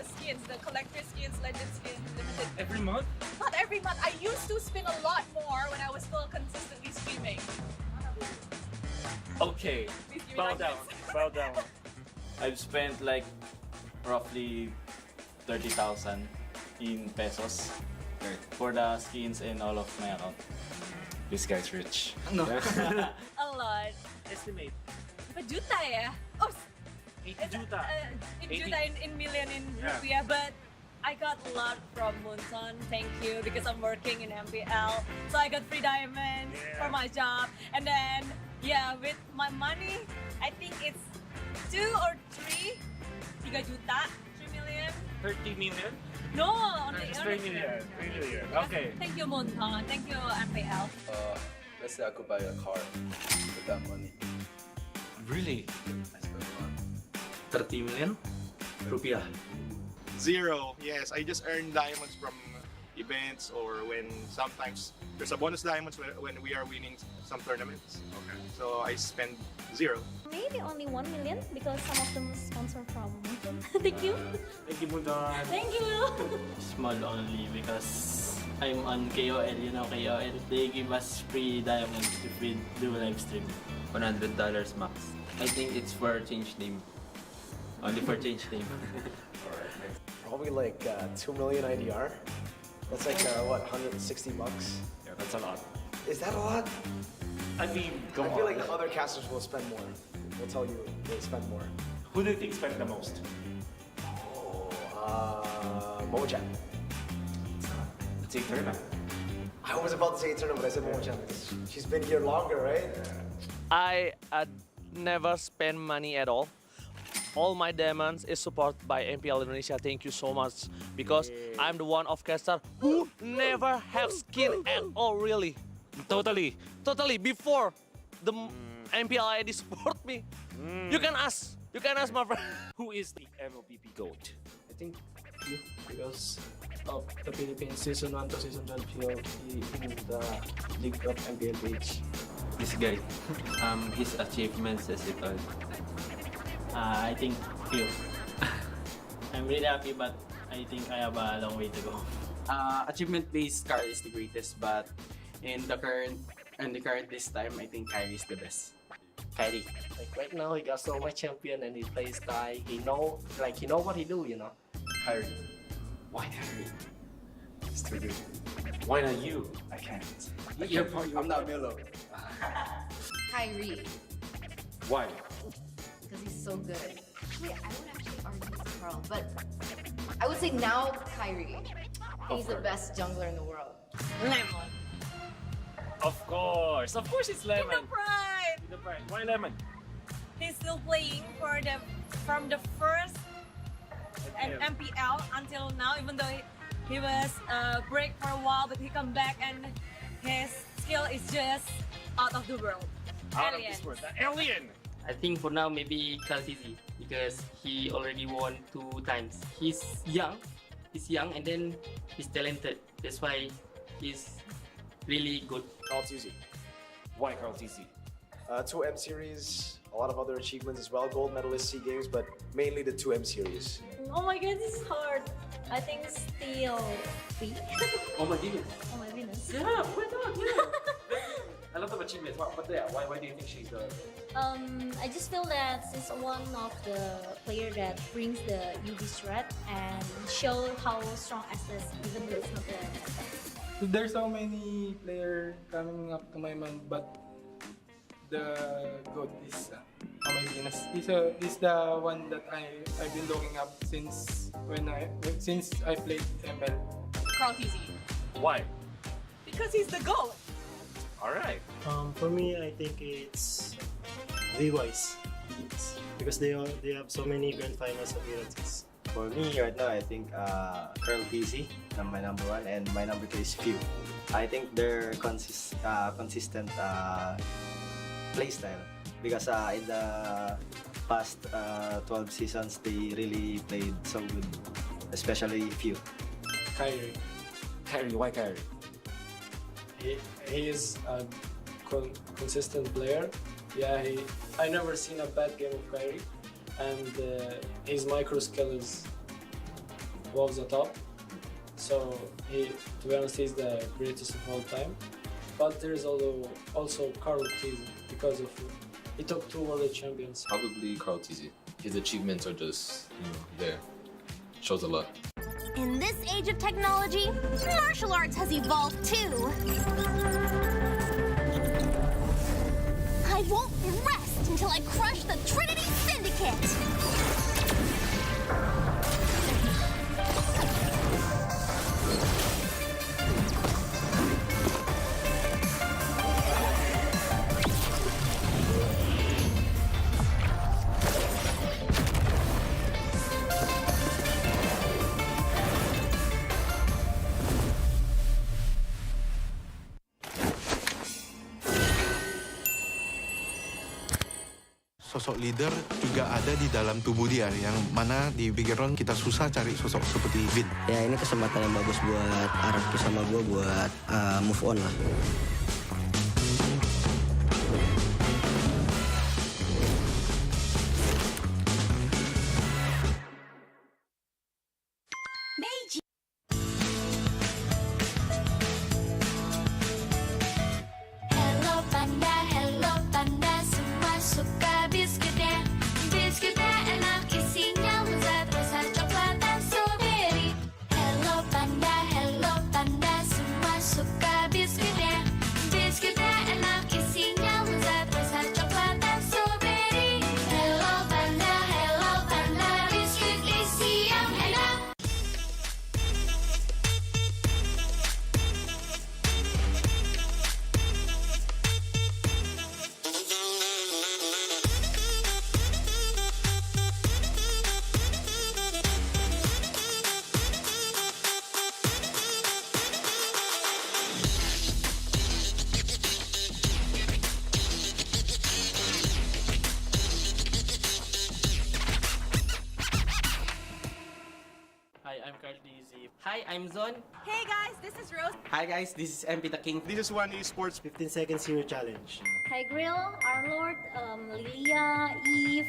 skins, the collector skins, legend skins, limited. Every month? Not every month. I used to spin a lot more when I was still consistently streaming. Okay. Bow down. Bow down. I've spent like roughly 30,000 in pesos for the skins and all of my account. This guy's rich. No. A lot. Estimate. Berapa juta ya? Oh, 80 juta. in 80. juta in million in Yeah. rupiah, but I got a lot from Munson. Thank you, because I'm working in MPL, so I got free diamonds for my job. And then, yeah, with my money, I think it's 2 or 3 juta, 3 million. 30 million? No, only Just 3 million. 3 million. Okay. Thank you, Munson. Thank you, MPL. Let's say I could buy a car with that money. Really? I spent a lot. 30 million rupiah. 0. Yes, I just earn diamonds from events or when sometimes there's a bonus diamonds when we are winning some tournaments. Okay. So I spend 0. Maybe only 1 million because some of them sponsor from Munson. Thank you. Thank you, Munson. Thank you. Small only because I'm on KOL, you know KOL. They give us free diamonds if we do live stream. $100 max. I think it's for change name. Only for change name. Alright, next. Probably like 2 million IDR. That's like what, 160 bucks? Yeah, that's a lot. Is that a lot? I mean, come I feel on. like the other casters will spend more. They'll tell you they spend more. Who do you think spent the most? Momo-chan. Let's say Turner. I was about to say Eternal, but I said Momo-chan because she's been here longer, right? I never spend money at all. All my diamonds is supported by MPL Indonesia. Thank you so much because I'm the one of caster who never have skin at all, really. Totally. Totally. Before the MPLI support me, you can ask my friend. Who is the MLBB GOAT? I think you, because of the Philippines season 1 to season 12, he in the League of MPL page. This guy, his achievements says it all. I think few. I'm really happy, but I think I have a long way to go. Achievement-based Car is the greatest, but in the current this time, I think Kyrie is the best. Kyrie. Like right now, he got so much champion and he plays Kai. He know what he do, you know. Kyrie. Why Kyrie? It's too good. Why not you? I can't. I'm not Milo. Kyrie, Why? because he's so good. Wait, I would actually argue with Carl, but I would say now Kyrie. He's the best jungler in the world. Lemon. Of course it's Lemon. In the pride. In the pride. Why Lemon? He's still playing from the first MPL until now, even though he was break for a while, but he come back and his skill is just out of the world. Out Alien. of this world. The alien. I think for now maybe Kaltizi because he already won 2 times. He's young, and then he's talented. That's why he's really good. Carl TZ. Why Carl TZ? 2 M series, a lot of other achievements as well. Gold medalist SEA Games, but mainly the 2 M series. Oh my god, this is hard. I think still 3. Oh my goodness. Oh my goodness. Yeah, why not? Yeah. A lot of achievements. But yeah, why do you think she's the... I just feel that she's one of the player that brings the UV threat and show how strong SS even though it's not the There's so many players coming up to my mind, but the GOAT is Venus. He's the one that I've been looking up since I played ML. Carl TZ. Why? Because he's the GOAT. Alright. For me, I think it's V-Wise. Because they have so many grand finals appearances. For me right now, I think Curl TZ, my number 1, and my number 2 is Few. I think they're consistent play style because in the past 12 seasons, they really played so good, especially Few. Kyrie. Kyrie, why Kyrie? He is a consistent player. Yeah, I never seen a bad game of Kyrie, and his micro skill is above the top. So to be honest, he's the greatest of all time. But there's also Carl TZ because of he took 2 world champions. Probably Carl TZ. His achievements are just, there. Shows a lot. In this age of technology, martial arts has evolved too. I won't rest until I crush the Trinity Syndicate! Sosok leader juga ada di dalam tubuh dia, yang mana di background kita susah cari sosok seperti Vin. Ya ini kesempatan yang bagus buat Araki sama gue buat move on lah. Hello panda, semua suka biskuitnya. Biskuitnya enak, isinya lezat, rasa coklat dan strawberry. Hello panda, semua suka biskuitnya. Biskuitnya Carl Dizzy. Hi, I'm Zon. Hey guys, this is Rose. Hi guys, this is MP the King. This is one Esports 15 seconds hero challenge. Hi Grill, Arlord, Lilia, Eve,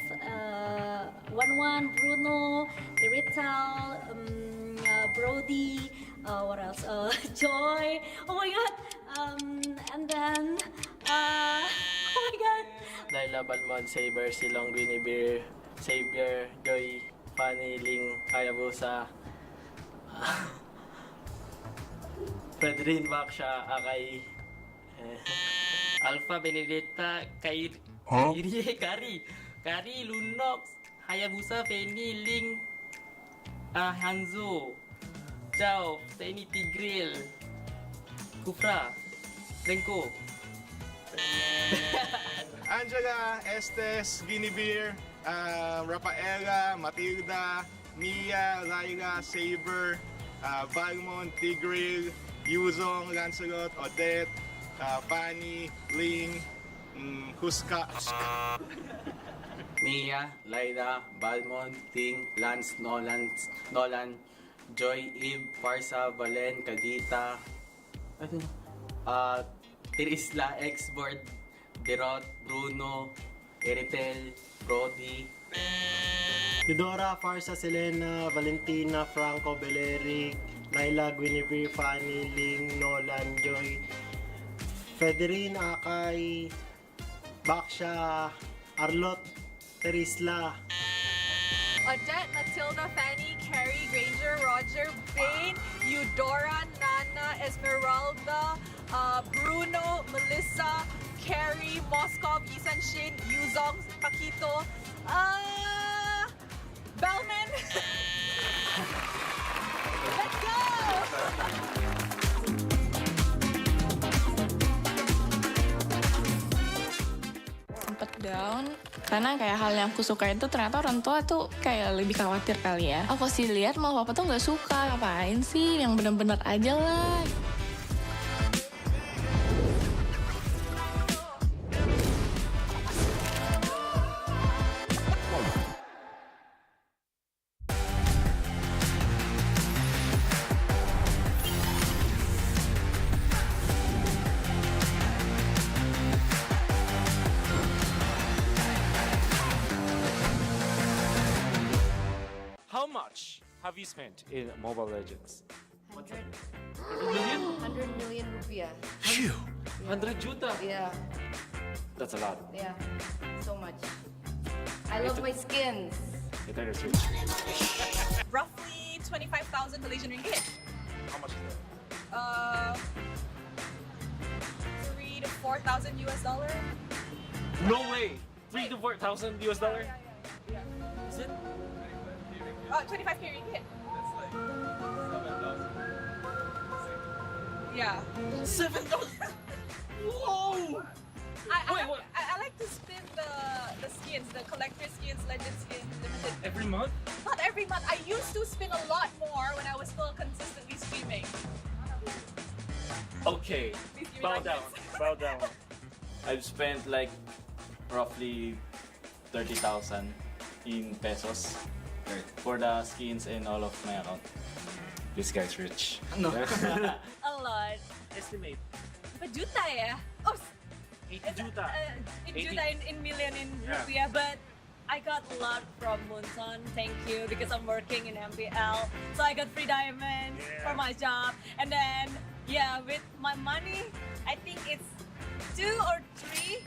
11, Bruno, Irital, Brody, what else? Joy. Oh my god. And then, oh my god. Laila, Balmond, Saber, Silong, Guinevere, Xavier, Joy, Fanny, Ling, Hayabusa, Pedrin, Baksha, Akay, Alpha, Benedetta, Kari, Lunox, Hayabusa, Penny, Ling, Hanzo, Chao, Tiny Tigril, Kufra, Renko. Angela, Estes, Guinevere, Rafaela, Matilda, Mia, Laila, Saber, Valmont, Tigril, Yuzong, Lancelot, Odette, Fanny, Ling, Huska. Mia, Laila, Balmond, Ting, Lance, Nolan, Joy, Eve, Farsa, Valen, Kadita, Tirisla, Xboard, Derot, Bruno, Eritel, Brody, Eudora, Farsa, Selena, Valentina, Franco, Beleric, Laila, Guinevere, Fanny, Ling, Nolan, Joy, Federin, Akay, Baksha, Arlot, Terisla, Odette, Matilda, Fanny, Carrie, Granger, Roger, Bane, Eudora, Nana, Esmeralda, Bruno, Melissa, Carrie, Moskov, Isan Shin, Yuzong, Paquito, Bellman. Let's go! Sempet down karena kayak hal yang aku suka itu ternyata orang tua tuh kayak lebih khawatir kali ya. Aku sih lihat malah papa tuh nggak suka, ngapain sih, yang bener-bener aja lah. How much have you spent in Mobile Legends? 100 million? 100 million rupiah. Phew! 100 juta? Yeah, That's a lot. yeah, so much. I love my skins. Nintendo Switch. Roughly 25,000 Malaysian ringgit. How much is that? 3 to 4,000 US dollar. No way! 3 to 4,000 US dollar? Yeah. Is it? 25k ringgit. Yeah. 7,000! Whoa! I like to spin the skins, the collector skins, legend skins, limited. Every month? Not every month. I used to spin a lot more when I was still consistently streaming. Okay. Please give me Bow like down. this. Bow down. I've spent like roughly 30,000 in pesos for the skins and all of my account. This guy's rich. No. A lot. Estimate. Berapa juta ya? Oh, 80 juta. 80 juta in million in Yeah. rupiah, but I got a lot from Munson, thank you, because I'm working in MPL. So I got free diamonds for my job. And then, yeah, with my money, I think it's 2 or 3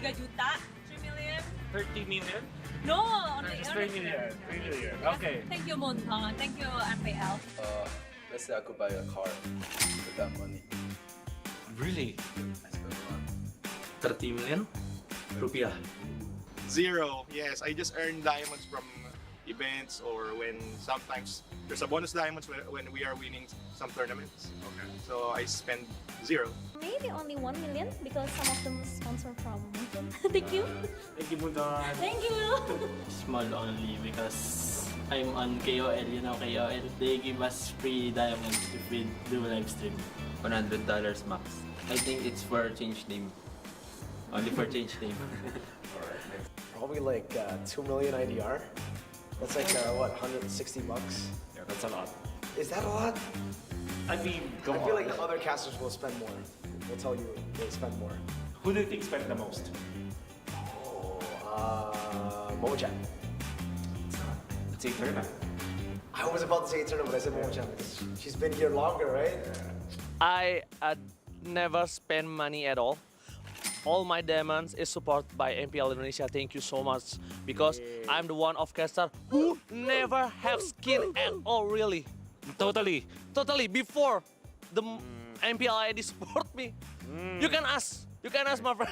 juta, 3 million. 30 million? No, only Just 3 million. 3 million. Okay. Thank you, Munson. Thank you, MPL. Let's say I could buy a car with that money. Really? I spend a lot. 30 million rupiah. 0. Yes, I just earn diamonds from events or when sometimes there's a bonus diamonds when we are winning some tournaments. Okay. So I spend 0. Maybe only 1 million because some of them sponsor from Munson. Thank you. Thank you, Mundan. Thank you. Small only because I'm on KOL, you know KOL. They give us free diamonds if we do live stream. $100 max. I think it's for change name. Only for change name. Probably like 2 million IDR, That's like what, $160? Yeah, that's a lot. Is that a lot? I mean, come I feel on. like the other casters will spend more. They'll tell you they spend more. Who do you think spent the most? Momo-chan. It's Eterna. I was about to say Eterna, but I said Momo-chan because she's been here longer, right? I never spend money at all. All my diamonds is supported by MPL Indonesia. Thank you so much because I'm the one of caster who never have skin at all, really. Totally. Totally. Before the MPLI support me, you can ask. You can ask my friend.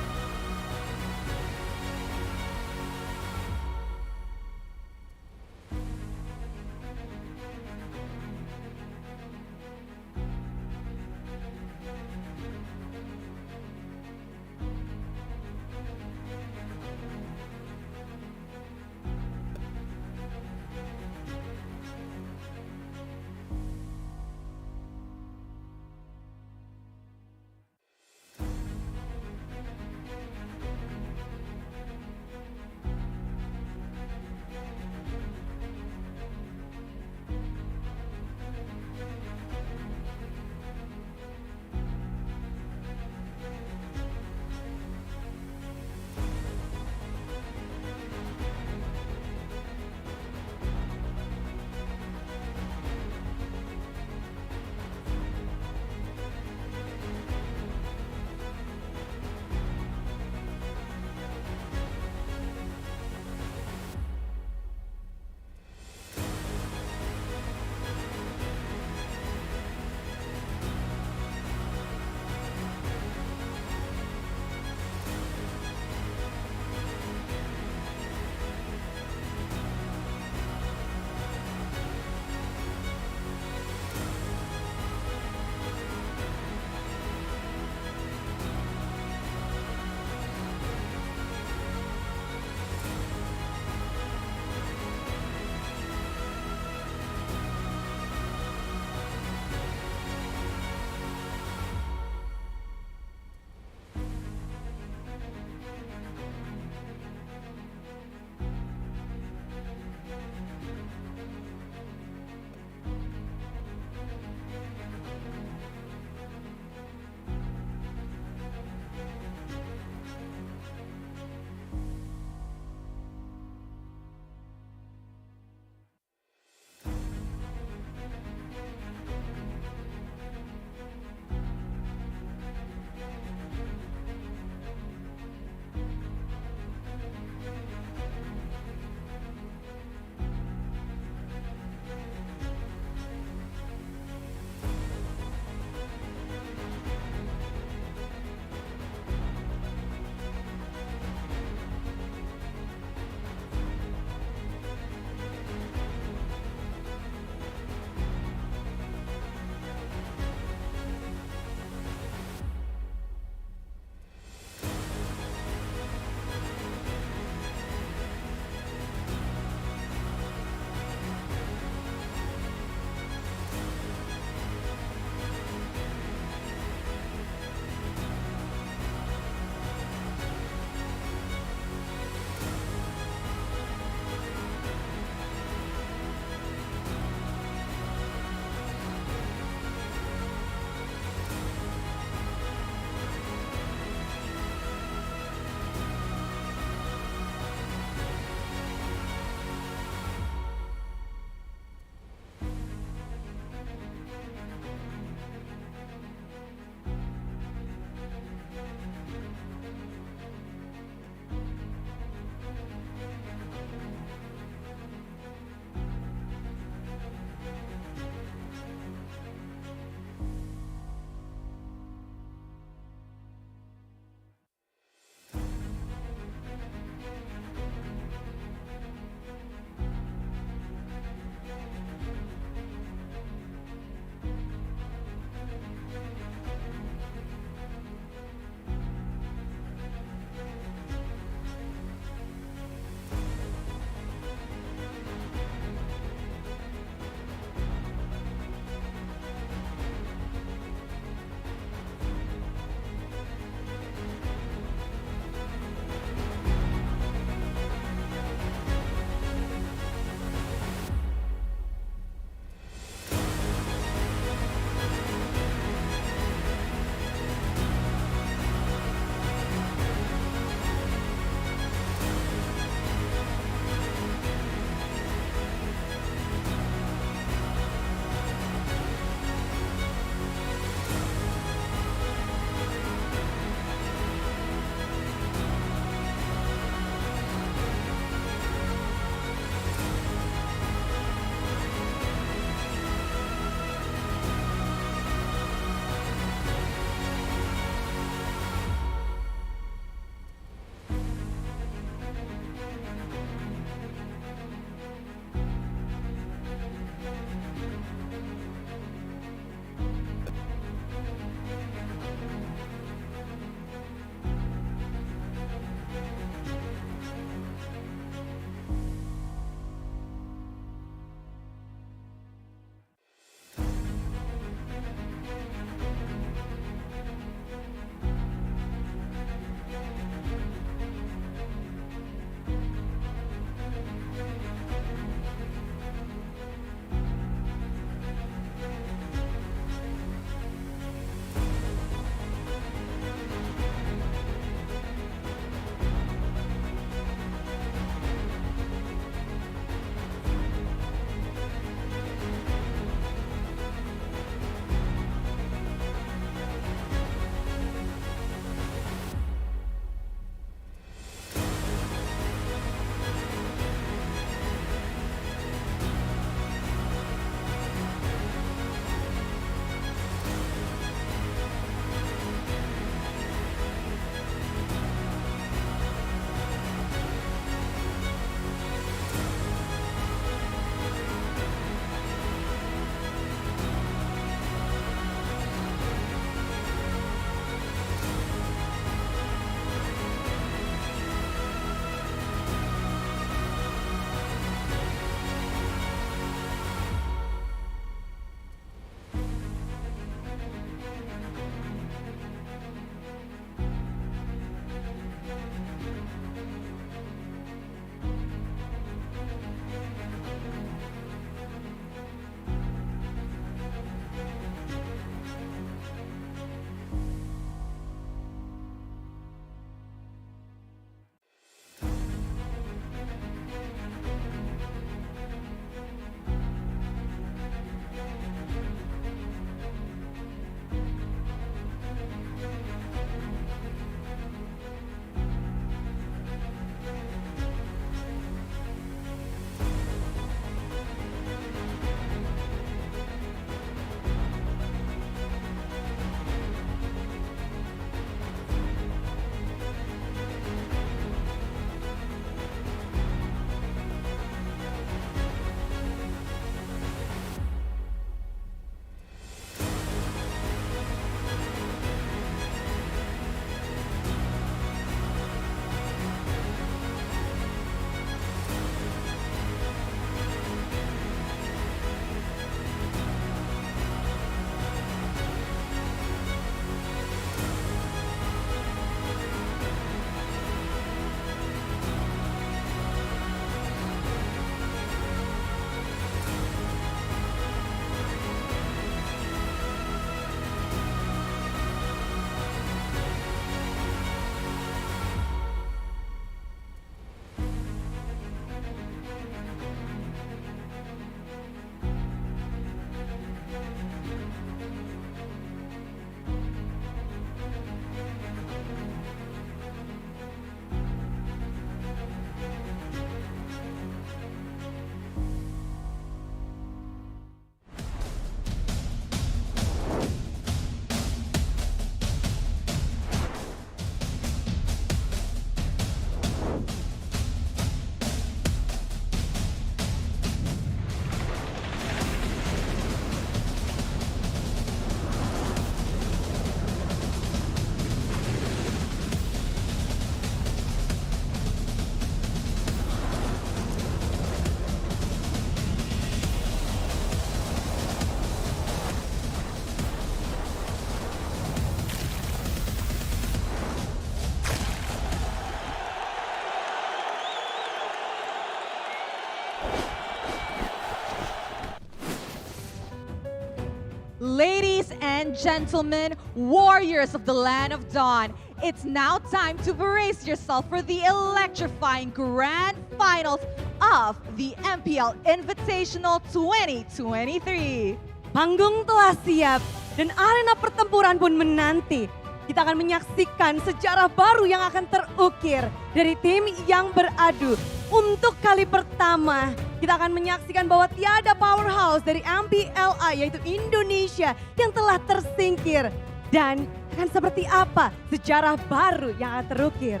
Ladies and gentlemen, warriors of the land of dawn, it's now time to brace yourself for the electrifying grand finals of the MPL Invitational 2023. Panggung telah siap dan arena pertempuran pun menanti. Kita akan menyaksikan sejarah baru yang akan terukir dari tim yang beradu. Untuk kali pertama, kita akan menyaksikan bahwa tiada powerhouse dari MPLI yaitu Indonesia yang telah tersingkir. Dan akan seperti apa sejarah baru yang akan terukir.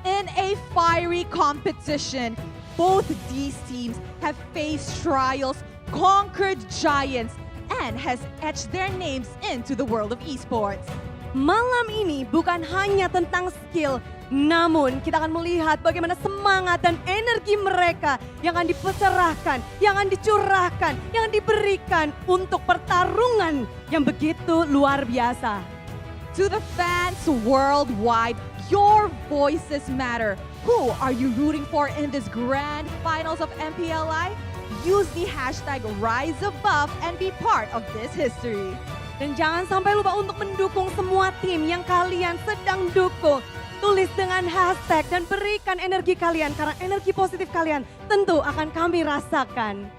In a fiery competition, both these teams have faced trials, conquered giants, and has etched their names into the world of esports. Malam ini bukan hanya tentang skill, namun kita akan melihat bagaimana semangat dan energi mereka yang akan dipeserahkan, yang akan dicurahkan, yang diberikan untuk pertarungan yang begitu luar biasa. To the fans worldwide, your voices matter. Who are you rooting for in this grand finals of MPLI? Use the hashtag RiseAbove and be part of this history. Dan jangan sampai lupa untuk mendukung semua tim yang kalian sedang dukung. Tulis dengan hashtag dan berikan energi kalian karena energi positif kalian tentu akan kami rasakan.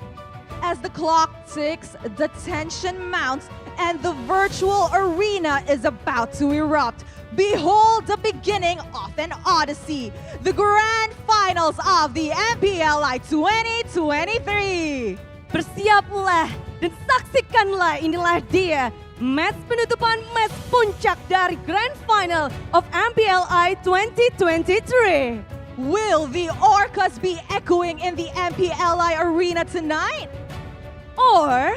As the clock ticks, the tension mounts, and the virtual arena is about to erupt. Behold the beginning of an odyssey, the grand finals of the MPLI 2023. Bersiaplah dan saksikanlah, inilah dia match penutupan, match puncak dari Grand Final of MPLI 2023. Will the Orcas be echoing in the MPLI arena tonight? Or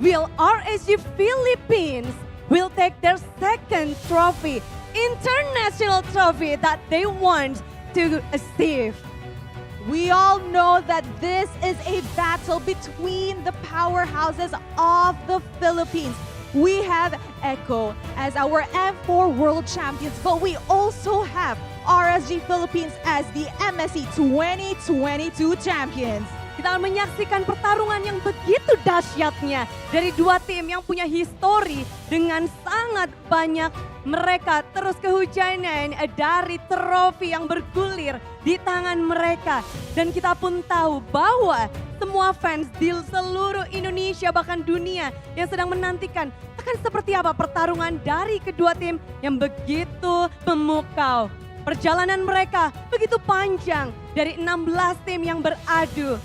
will RSG Philippines will take their second trophy, international trophy that they want to achieve? We all know that this is a battle between the powerhouses of the Philippines. We have Echo as our M4 World Champions, but we also have RSG Philippines as the MSC 2022 Champions. Kita akan menyaksikan pertarungan yang begitu dahsyatnya dari dua tim yang punya histori dengan sangat banyak mereka terus kehujanan dari trofi yang bergulir di tangan mereka. Dan kita pun tahu bahwa semua fans di seluruh Indonesia bahkan dunia yang sedang menantikan akan seperti apa pertarungan dari kedua tim yang begitu memukau. Perjalanan mereka begitu panjang dari 16 tim yang beradu.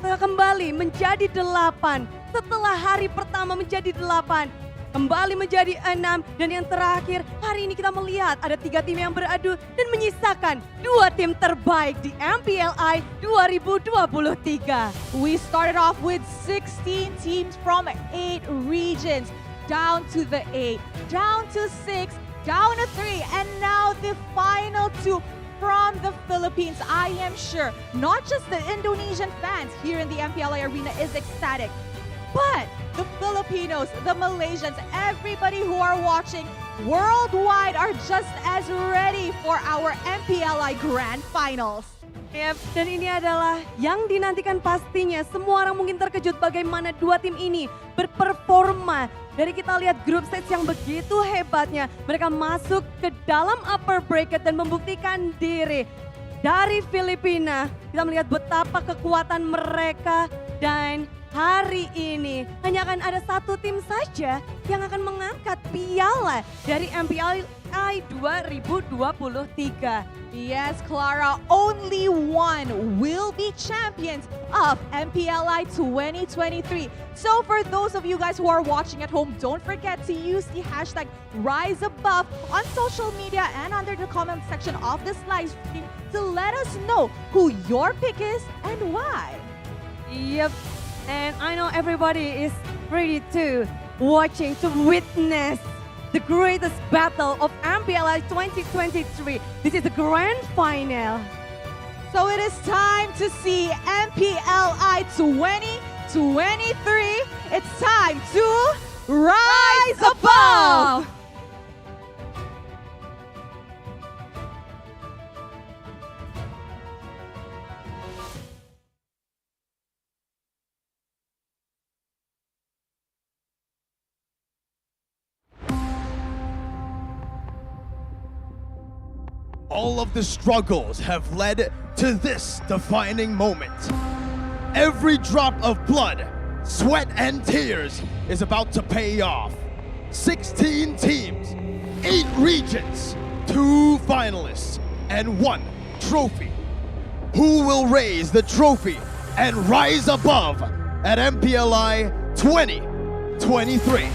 Kembali menjadi 8, setelah hari pertama menjadi 8, kembali menjadi 6, dan yang terakhir hari ini kita melihat ada 3 tim yang beradu dan menyisakan 2 tim terbaik di MPLI 2023. We started off with 16 teams from 8 regions, down to the 8, down to 6, down to 3, and now the final 2 from the Philippines. I am sure not just the Indonesian fans here in the MPLI arena is ecstatic, but the Filipinos, the Malaysians, everybody who are watching worldwide are just as ready for our MPLI Grand Finals. Yep, dan ini adalah yang dinantikan pastinya. Semua orang mungkin terkejut bagaimana dua tim ini berperforma. Dari kita lihat grup stage yang begitu hebatnya. Mereka masuk ke dalam upper bracket dan membuktikan diri. Dari Filipina, kita melihat betapa kekuatan mereka. Dan hari ini hanya akan ada satu tim saja yang akan mengangkat piala dari MPLI 2023. Yes, Clara, only one will be champions of MPLI 2023. So for those of you guys who are watching at home, don't forget to use the hashtag RiseAbove on social media and under the comment section of this live stream to let us know who your pick is and why. Yep, and I know everybody is ready to watching to witness the greatest battle of MPLI 2023. This is the grand final. So it is time to see MPLI 2023. It's time to rise above. All of the struggles have led to this defining moment. Every drop of blood, sweat, and tears is about to pay off. 16 teams, 8 regions, 2 finalists, and 1 trophy. Who will raise the trophy and rise above at MPLI 2023?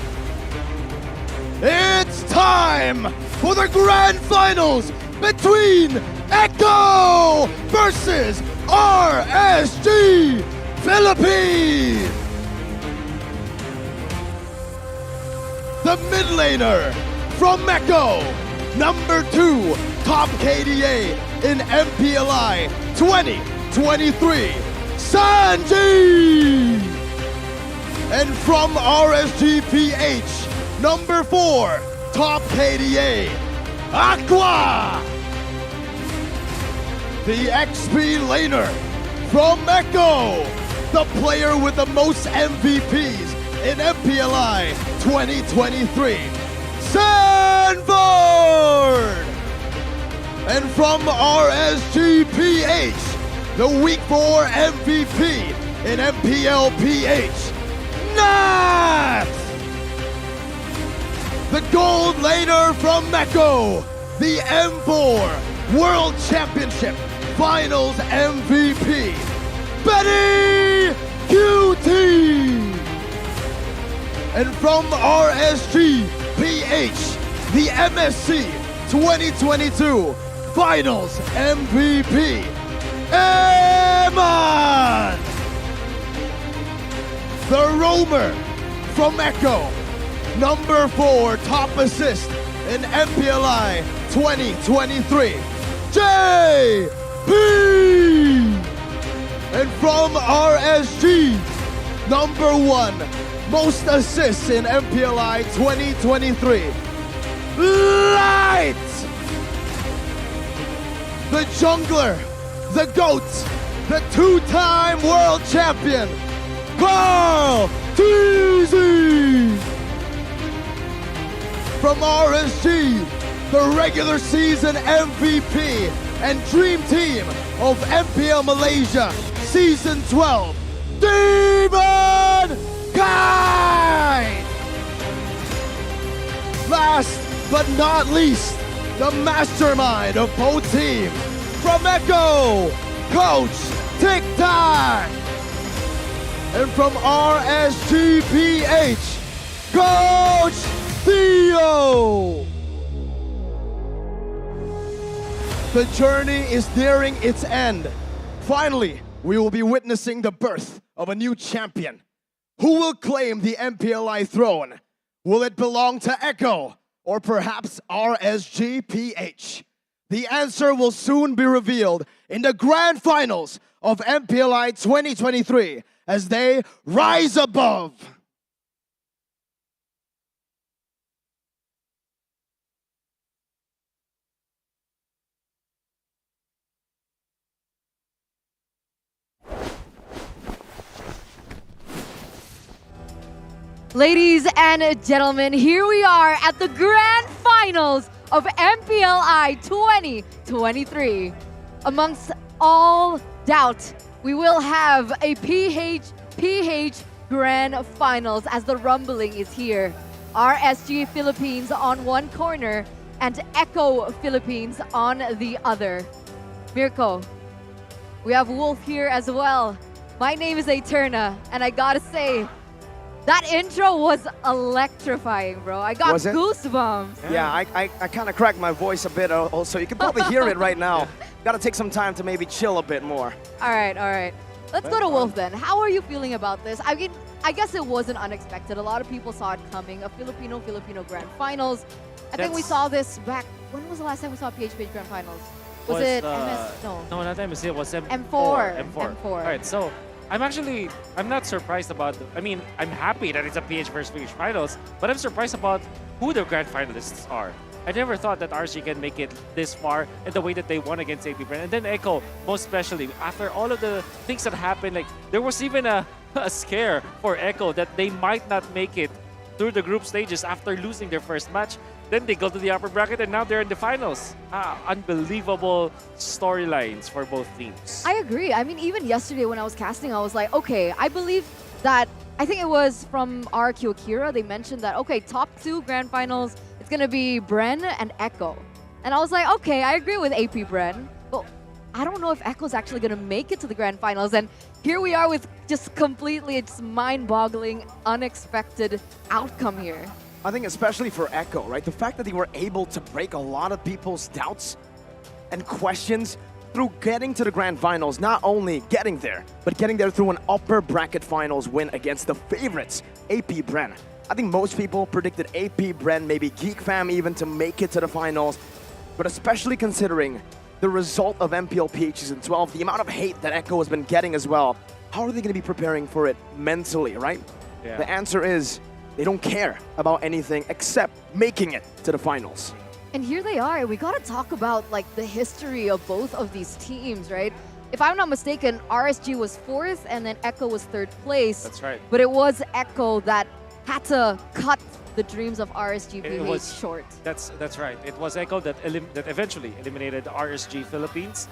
It's time for the grand finals between Echo versus RSG Philippines. The mid laner from Echo, number 2 top KDA in MPLI 2023, Sanji. And from RSGPH, number 4 top KDA, Aqua. The XP laner from Echo, the player with the most MVPs in MPLI 2023, Sanford! And from RSGPH, the Week 4 MVP in MPLPH, Nat! The gold laner from Echo, the M4 World Championship Finals MVP, Betty QT! And from RSG PH, the MSC 2022 Finals MVP, Eman! The roamer from Echo, number 4 top assist in MPLI 2023, JP! And from RSG, number 1 most assists in MPLI 2023, Light! The jungler, the GOAT, the 2-time world champion, Carl Teasy! From RSG, the regular season MVP and dream team of MPL Malaysia Season 12, Demon Kai! Last but not least, the mastermind of both teams, from Echo, Coach Tic Tac! And from RSGPH, Coach Theo! The journey is nearing its end. Finally, we will be witnessing the birth of a new champion. Who will claim the MPLI throne? Will it belong to Echo or perhaps RSGPH? The answer will soon be revealed in the grand finals of MPLI 2023 as they rise above. Ladies and gentlemen, here we are at the grand finals of MPLI 2023. Amongst all doubt, we will have a PH grand finals as the rumbling is here. RSG Philippines on one corner and Echo Philippines on the other. Mirko, we have Wolf here as well. My name is Eterna, and I gotta say, that intro was electrifying, bro. I got goosebumps. Yeah, I kind of cracked my voice a bit also. You can probably hear it right now. Gotta take some time to maybe chill a bit more. All right. Let's go to Wolf then. How are you feeling about this? I mean, I guess it wasn't unexpected. A lot of people saw it coming. A Filipino Grand Finals. I think we saw this back. When was the last time we saw PH Grand Finals? Was it MS? No. No, not MSC. It was M4. M4. All right, so I'm not surprised about, I'm happy that it's a PH versus PH finals, but I'm surprised about who the grand finalists are. I never thought that RSG can make it this far in the way that they won against AP Bren. And then Echo, most especially, after all of the things that happened, like there was even a scare for Echo that they might not make it through the group stages after losing their first match. Then they go to the upper bracket and now they're in the finals. Unbelievable storylines for both teams. I agree. I mean, even yesterday when I was casting, I was like, okay, I believe that, I think it was from RQ Akira, they mentioned that, okay, top 2 grand finals, it's going to be Bren and Echo. And I was like, okay, I agree with AP Bren, but I don't know if Echo's actually going to make it to the grand finals. And here we are with just completely, it's mind-boggling, unexpected outcome here. I think especially for Echo, right? The fact that they were able to break a lot of people's doubts and questions through getting to the grand finals, not only getting there, but getting there through an upper bracket finals win against the favorites, AP Bren. I think most people predicted AP Bren, maybe Geek Fam even, to make it to the finals, but especially considering the result of MPL PH Season 12, the amount of hate that Echo has been getting as well, how are they going to be preparing for it mentally, right? Yeah. The answer is they don't care about anything except making it to the finals. And here they are. We got to talk about like the history of both of these teams, right? If I'm not mistaken, RSG was 4th and then Echo was 3rd place. That's right. But it was Echo that had to cut the dreams of RSG PH short. That's right. It was Echo that eventually eliminated RSG Philippines.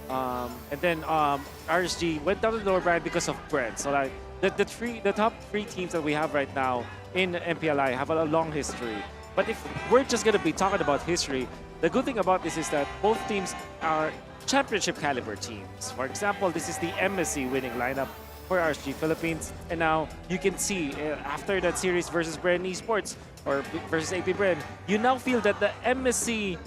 And then RSG went down to the lower bracket because of Bren. So like the top 3 teams that we have right now in MPLI have a long history. But if we're just going to be talking about history, the good thing about this is that both teams are championship caliber teams. For example, this is the MSC winning lineup for RSG Philippines. And now you can see after that series versus Bren Esports or versus AP Bren, you now feel that the MSC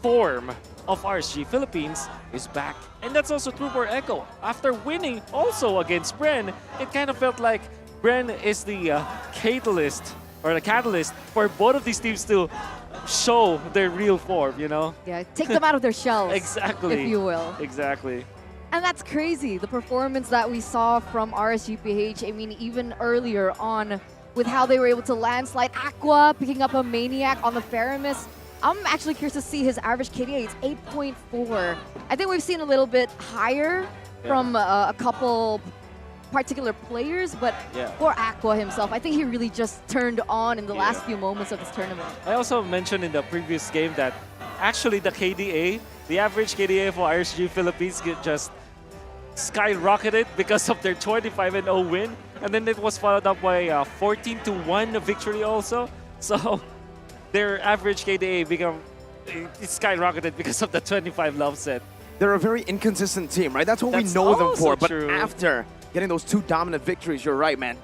form of RSG Philippines is back. And that's also true for Echo. After winning also against Bren, it kind of felt like Bren is the catalyst for both of these teams to show their real form, you know? Yeah, take them out of their shells. Exactly. If you will. Exactly. And that's crazy, the performance that we saw from RSGPH. I mean, even earlier on with how they were able to landslide Aqua, picking up a Maniac on the Faramis. I'm actually curious to see his average KDA. It's 8.4. I think we've seen a little bit higher from a couple particular players, but for Aqua himself, I think he really just turned on in the last few moments of this tournament. I also mentioned in the previous game that actually the KDA, the average KDA for RSG Philippines just skyrocketed because of their 25-0 win, and then it was followed up by a 14-1 victory also. So their average KDA it skyrocketed because of the 25 love set. They're a very inconsistent team, right? That's what we know them for. But after getting those 2 dominant victories, you're right, man.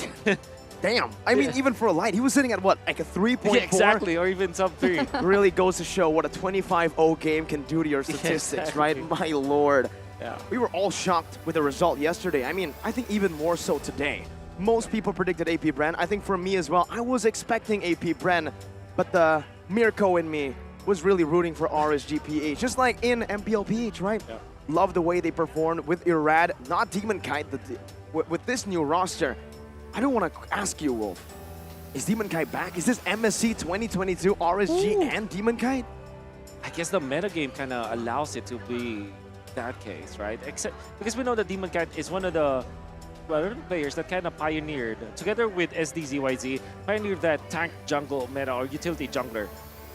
Damn. I mean, even for a light, he was sitting at what, like a 3.4? Yeah, exactly, or even sub 3. Really goes to show what a 25-0 game can do to your statistics, right? My lord. Yeah. We were all shocked with the result yesterday. I mean, I think even more so today. Most people predicted AP Bren. I think for me as well, I was expecting AP Bren, but the Mirko in me was really rooting for RSGPH, just like in MPLPH, right? Yeah. Love the way they performed with Irad, not Demon Kite. With this new roster, I don't want to ask you, Wolf, is Demon Kite back? Is this MSC 2022 RSG and Demon Kite? I guess the metagame kind of allows it to be that case, right? Except because we know that Demon Kite is one of the players that kind of pioneered, together with SDZYZ, pioneered that tank jungle meta or utility jungler.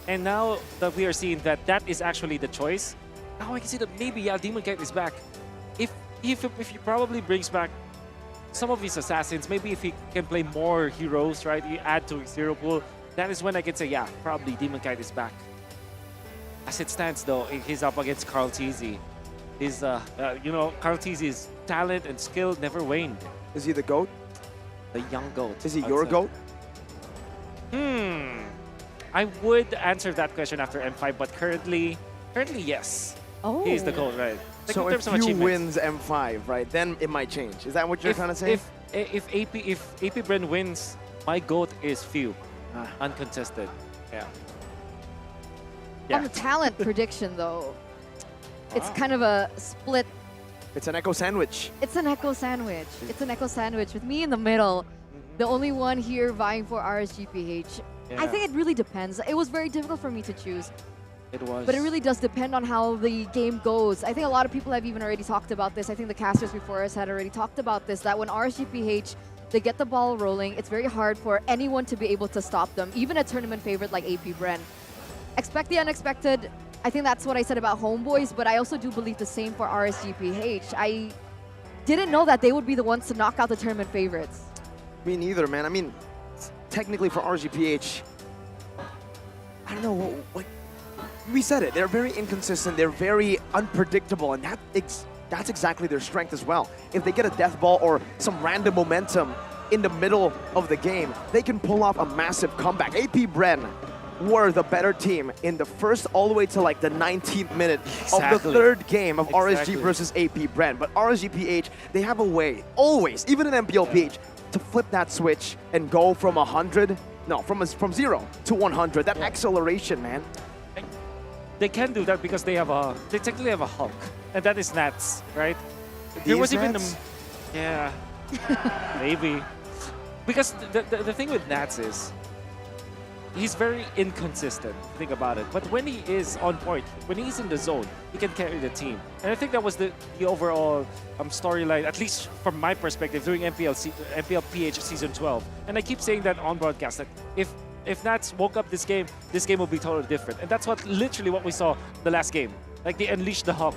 And now that we are seeing that that is actually the choice, now I can see that maybe, Demon Kite is back. If he probably brings back some of his assassins, maybe if he can play more heroes, right, you add to his hero pool, that is when I can say, yeah, probably Demon Kite is back. As it stands, though, he's up against Carl TZ. His, Carl TZ's talent and skill never waned. Is he the GOAT? The young GOAT. Is he your GOAT? I would answer that question after M5, but currently yes. Oh. He's the GOAT, right? Like So in terms if of you achievements. wins M5, right, then it might change. Is that what you're trying to say? If AP Bren wins, my GOAT is few, uncontested. Yeah. On the talent prediction, though, it's kind of a split. It's an Echo sandwich. It's an Echo sandwich. It's an Echo sandwich with me in the middle. The only one here vying for RSGPH. I think it really depends. It was very difficult for me to choose. It was. But it really does depend on how the game goes. I think a lot of people have even already talked about this. I think the casters before us had already talked about this, that when RSGPH They get the ball rolling. It's very hard for anyone to be able to stop them, even a tournament favorite like AP Bren. Expect the unexpected. I think that's what I said about Homeboys, but I also do believe the same for RSGPH. I didn't know that they would be the ones to knock out the tournament favorites. Me neither, man. I mean, technically for RSGPH, I don't know, like, we said it, they're very inconsistent, they're very unpredictable, and that's exactly their strength as well. If they get a death ball or some random momentum in the middle of the game, they can pull off a massive comeback. AP Bren were the better team in the first all the way to like the 19th minute of the third game of RSG versus AP Bren. But RSGPH, they have a way, always, even in MPLPH, to flip that switch and go from 100, no, from 0 to 100. That acceleration, man. They can do that because they technically have a Hulk, and that is Nats, right? There was even yeah, maybe. Because the thing with Nats is, he's very inconsistent, think about it. But when he is on point, when he's in the zone, he can carry the team. And I think that was the overall storyline, at least from my perspective, during MPLPH Season 12. And I keep saying that on broadcast, that if Nats woke up this game will be totally different. And that's literally what we saw the last game. Like, they unleashed the Hawk.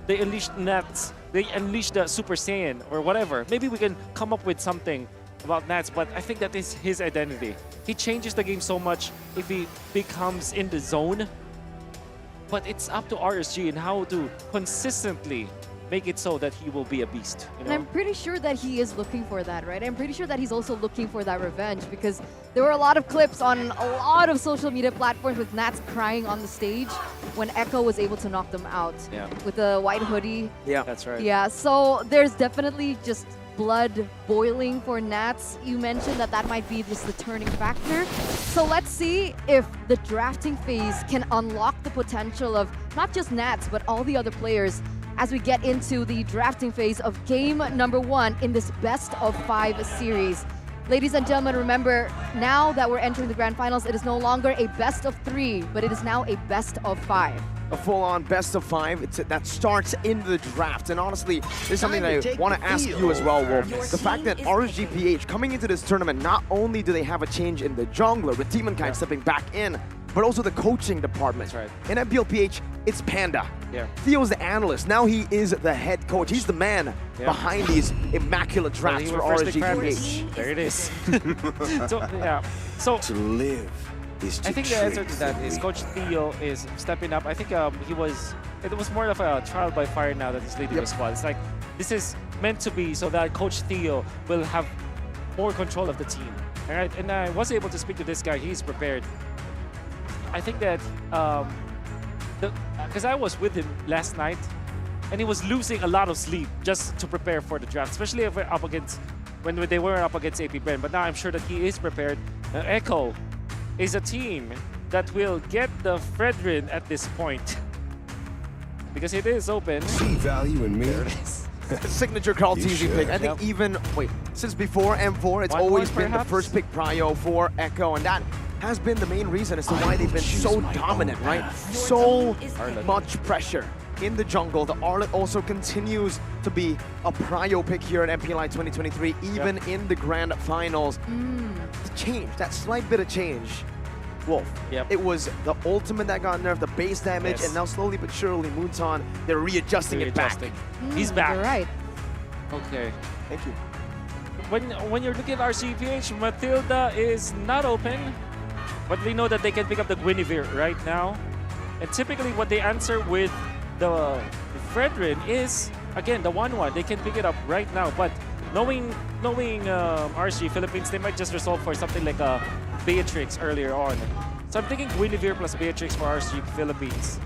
They unleashed Nats. They unleashed the Super Saiyan or whatever. Maybe we can come up with something about Nats, but I think that is his identity. He changes the game so much if he becomes in the zone. But it's up to RSG and how to consistently make it so that he will be a beast. You know? And I'm pretty sure that he is looking for that, right? I'm pretty sure that he's also looking for that revenge, because there were a lot of clips on a lot of social media platforms with Nats crying on the stage when Echo was able to knock them out with the white hoodie. Yeah, that's right. Yeah, so there's definitely just blood boiling for Nats. You mentioned that might be just the turning factor. So let's see if the drafting phase can unlock the potential of not just Nats, but all the other players as we get into the drafting phase of game number 1 in this best of 5 series. Ladies and gentlemen, remember, now that we're entering the grand finals, it is no longer a best of 3, but it is now a best of 5. A full-on best of 5 that starts in the draft. And honestly, there's something that I want to ask you as well, Wolf. The fact that RSGPH coming into this tournament, not only do they have a change in the jungler with Demonkind stepping back in, but also the coaching department. That's right. In MPLPH, it's Panda. Yeah. Theo's the analyst. Now he is the head coach. He's the man behind these immaculate drafts for RSGPH. There it is. So to live. I think the answer to that is Coach Theo is stepping up. I think it was more of a trial by fire now that he's leading the squad. It's like, this is meant to be so that Coach Theo will have more control of the team. All right, and I was able to speak to this guy. He's prepared. I think that because I was with him last night, and he was losing a lot of sleep just to prepare for the draft, especially when they were up against AP Bren. But now I'm sure that he is prepared. Echo is a team that will get the Fredrin at this point because it is open. See value in me. There it is. Signature Carl TZ pick. I think even, since before M4, it's always been the first pick prio for Echo, and that has been the main reason as to why they've been so dominant, right? So much pressure in the jungle. The Arlet also continues to be a prio pick here at MPLI 2023, even in the grand finals. The change, that slight bit of change, Wolf. It was the ultimate that got nerfed, the base damage, and now slowly but surely, Moonton, they're readjusting it back. He's back. You're right. Okay. Thank you. When you're looking at RCPH, Matilda is not open, but we know that they can pick up the Guinevere right now. And typically what they answer with the Fredrin is, again, the 1-1. They can pick it up right now, but knowing RC Philippines, they might just resolve for something like a Beatrix earlier on. So I'm thinking Guinevere plus Beatrix for RC Philippines.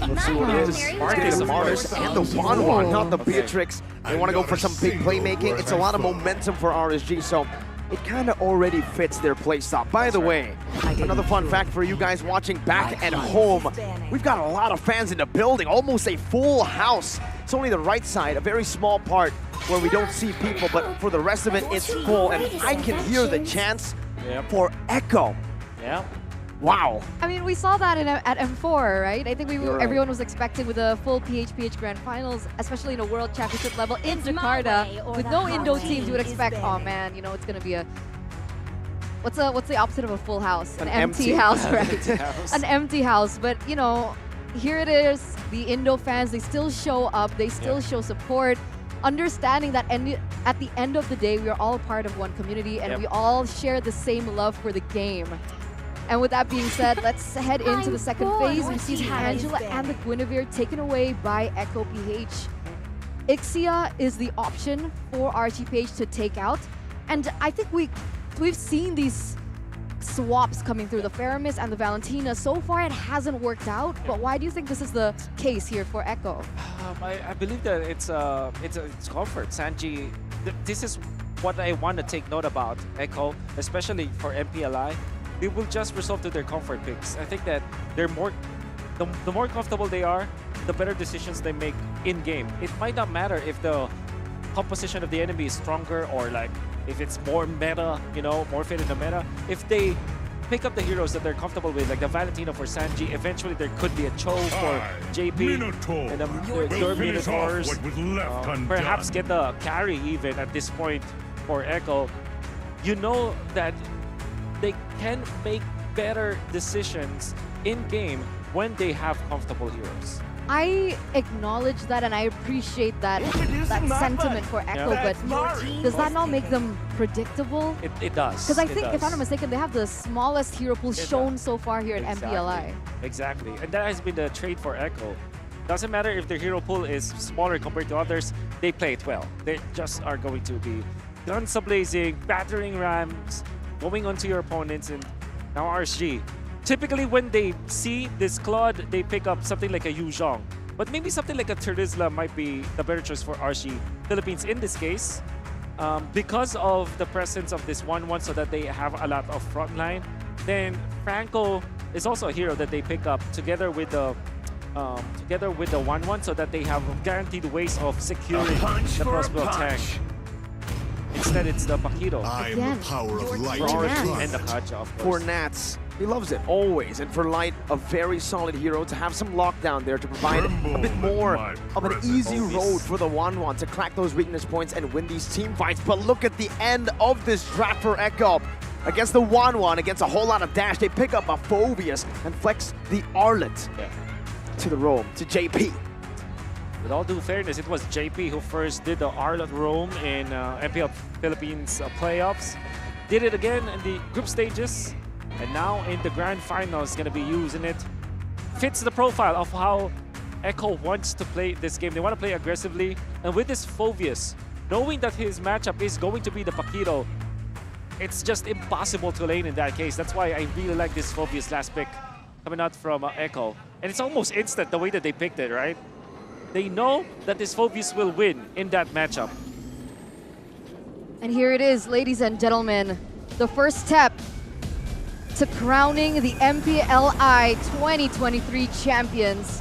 Let's see what it is. Marcus and the 1-1, not the Beatrix. They want to go for some big playmaking. It's a lot of momentum for RSG, so it kind of already fits their playstyle. By the way, another fun fact for you guys watching back at home. We've got a lot of fans in the building, almost a full house. It's only the right side, a very small part where we don't see people, but for the rest of it, it's full. And I can hear the chants for Echo. Yeah. Wow. I mean, we saw that at M4, right? I think You're right. everyone was expecting with a full PHPH Grand Finals, especially in a World Championship level in It's my way Jakarta, or with the no Indo highway teams, you would is expect, oh better. man, you know, it's gonna be a what's the opposite of a full house? An empty empty. house, An right? empty house. An empty house. But you know, here it is. The Indo fans, they still show up. They still show support. Understanding that at the end of the day, we are all part of one community and we all share the same love for the game. And with that being said, let's head into the second phase. We see the Angela and the Guinevere taken away by Echo PH. Ixia is the option for RGPH to take out. And I think we've seen these swaps coming through, the Faramis and the Valentina. So far, it hasn't worked out. But why do you think this is the case here for Echo? I believe that it's comfort. Sanji, this is what I want to take note about Echo, especially for MPLI. They will just resolve to their comfort picks. I think that they're the more comfortable they are, the better decisions they make in game. It might not matter if the composition of the enemy is stronger or like if it's more meta, you know, more fit in the meta. If they pick up the heroes that they're comfortable with, like the Valentino for Sanji, eventually there could be a Cho for JP. And the Minotaurs perhaps get the carry even at this point for Echo. You know that they can make better decisions in-game when they have comfortable heroes. I acknowledge that and I appreciate that sentiment for Echo, but does that not make them predictable? It does. Because I think, if I'm not mistaken, they have the smallest hero pool shown so far here at MPLI. Exactly. And that has been the trait for Echo. Doesn't matter if their hero pool is smaller compared to others, they play it well. They just are going to be guns a-blazing, battering rams, going onto your opponents, and now RSG. Typically, when they see this Claude, they pick up something like a Yu Zhong. But maybe something like a Terizla might be the better choice for RSG Philippines in this case. Because of the presence of this 1-1 so that they have a lot of frontline, then Franco is also a hero that they pick up together with the 1-1 so that they have guaranteed ways of securing the crossbow tank. Instead, it's the Paquito. I am the power of light and the Kaja, of course. For Nats, he loves it, always. And for Light, a very solid hero to have some lockdown there to provide a bit more of an easy road for the 1-1 to crack those weakness points and win these team fights. But look at the end of this draft for Echo. Against the 1-1, against a whole lot of dash, they pick up a Phobius and flex the Arlet to the roam, to JP. With all due fairness, it was JP who first did the Arlet roam in MPL Philippines playoffs. Did it again in the group stages, and now in the grand finals, going to be using it. Fits the profile of how Echo wants to play this game. They want to play aggressively, and with this Phobius, knowing that his matchup is going to be the Paquito, it's just impossible to lane in that case. That's why I really like this Phobius last pick coming out from Echo. And it's almost instant the way that they picked it, right? They know that this Phobius will win in that matchup. And here it is, ladies and gentlemen. The first step to crowning the MPLI 2023 champions.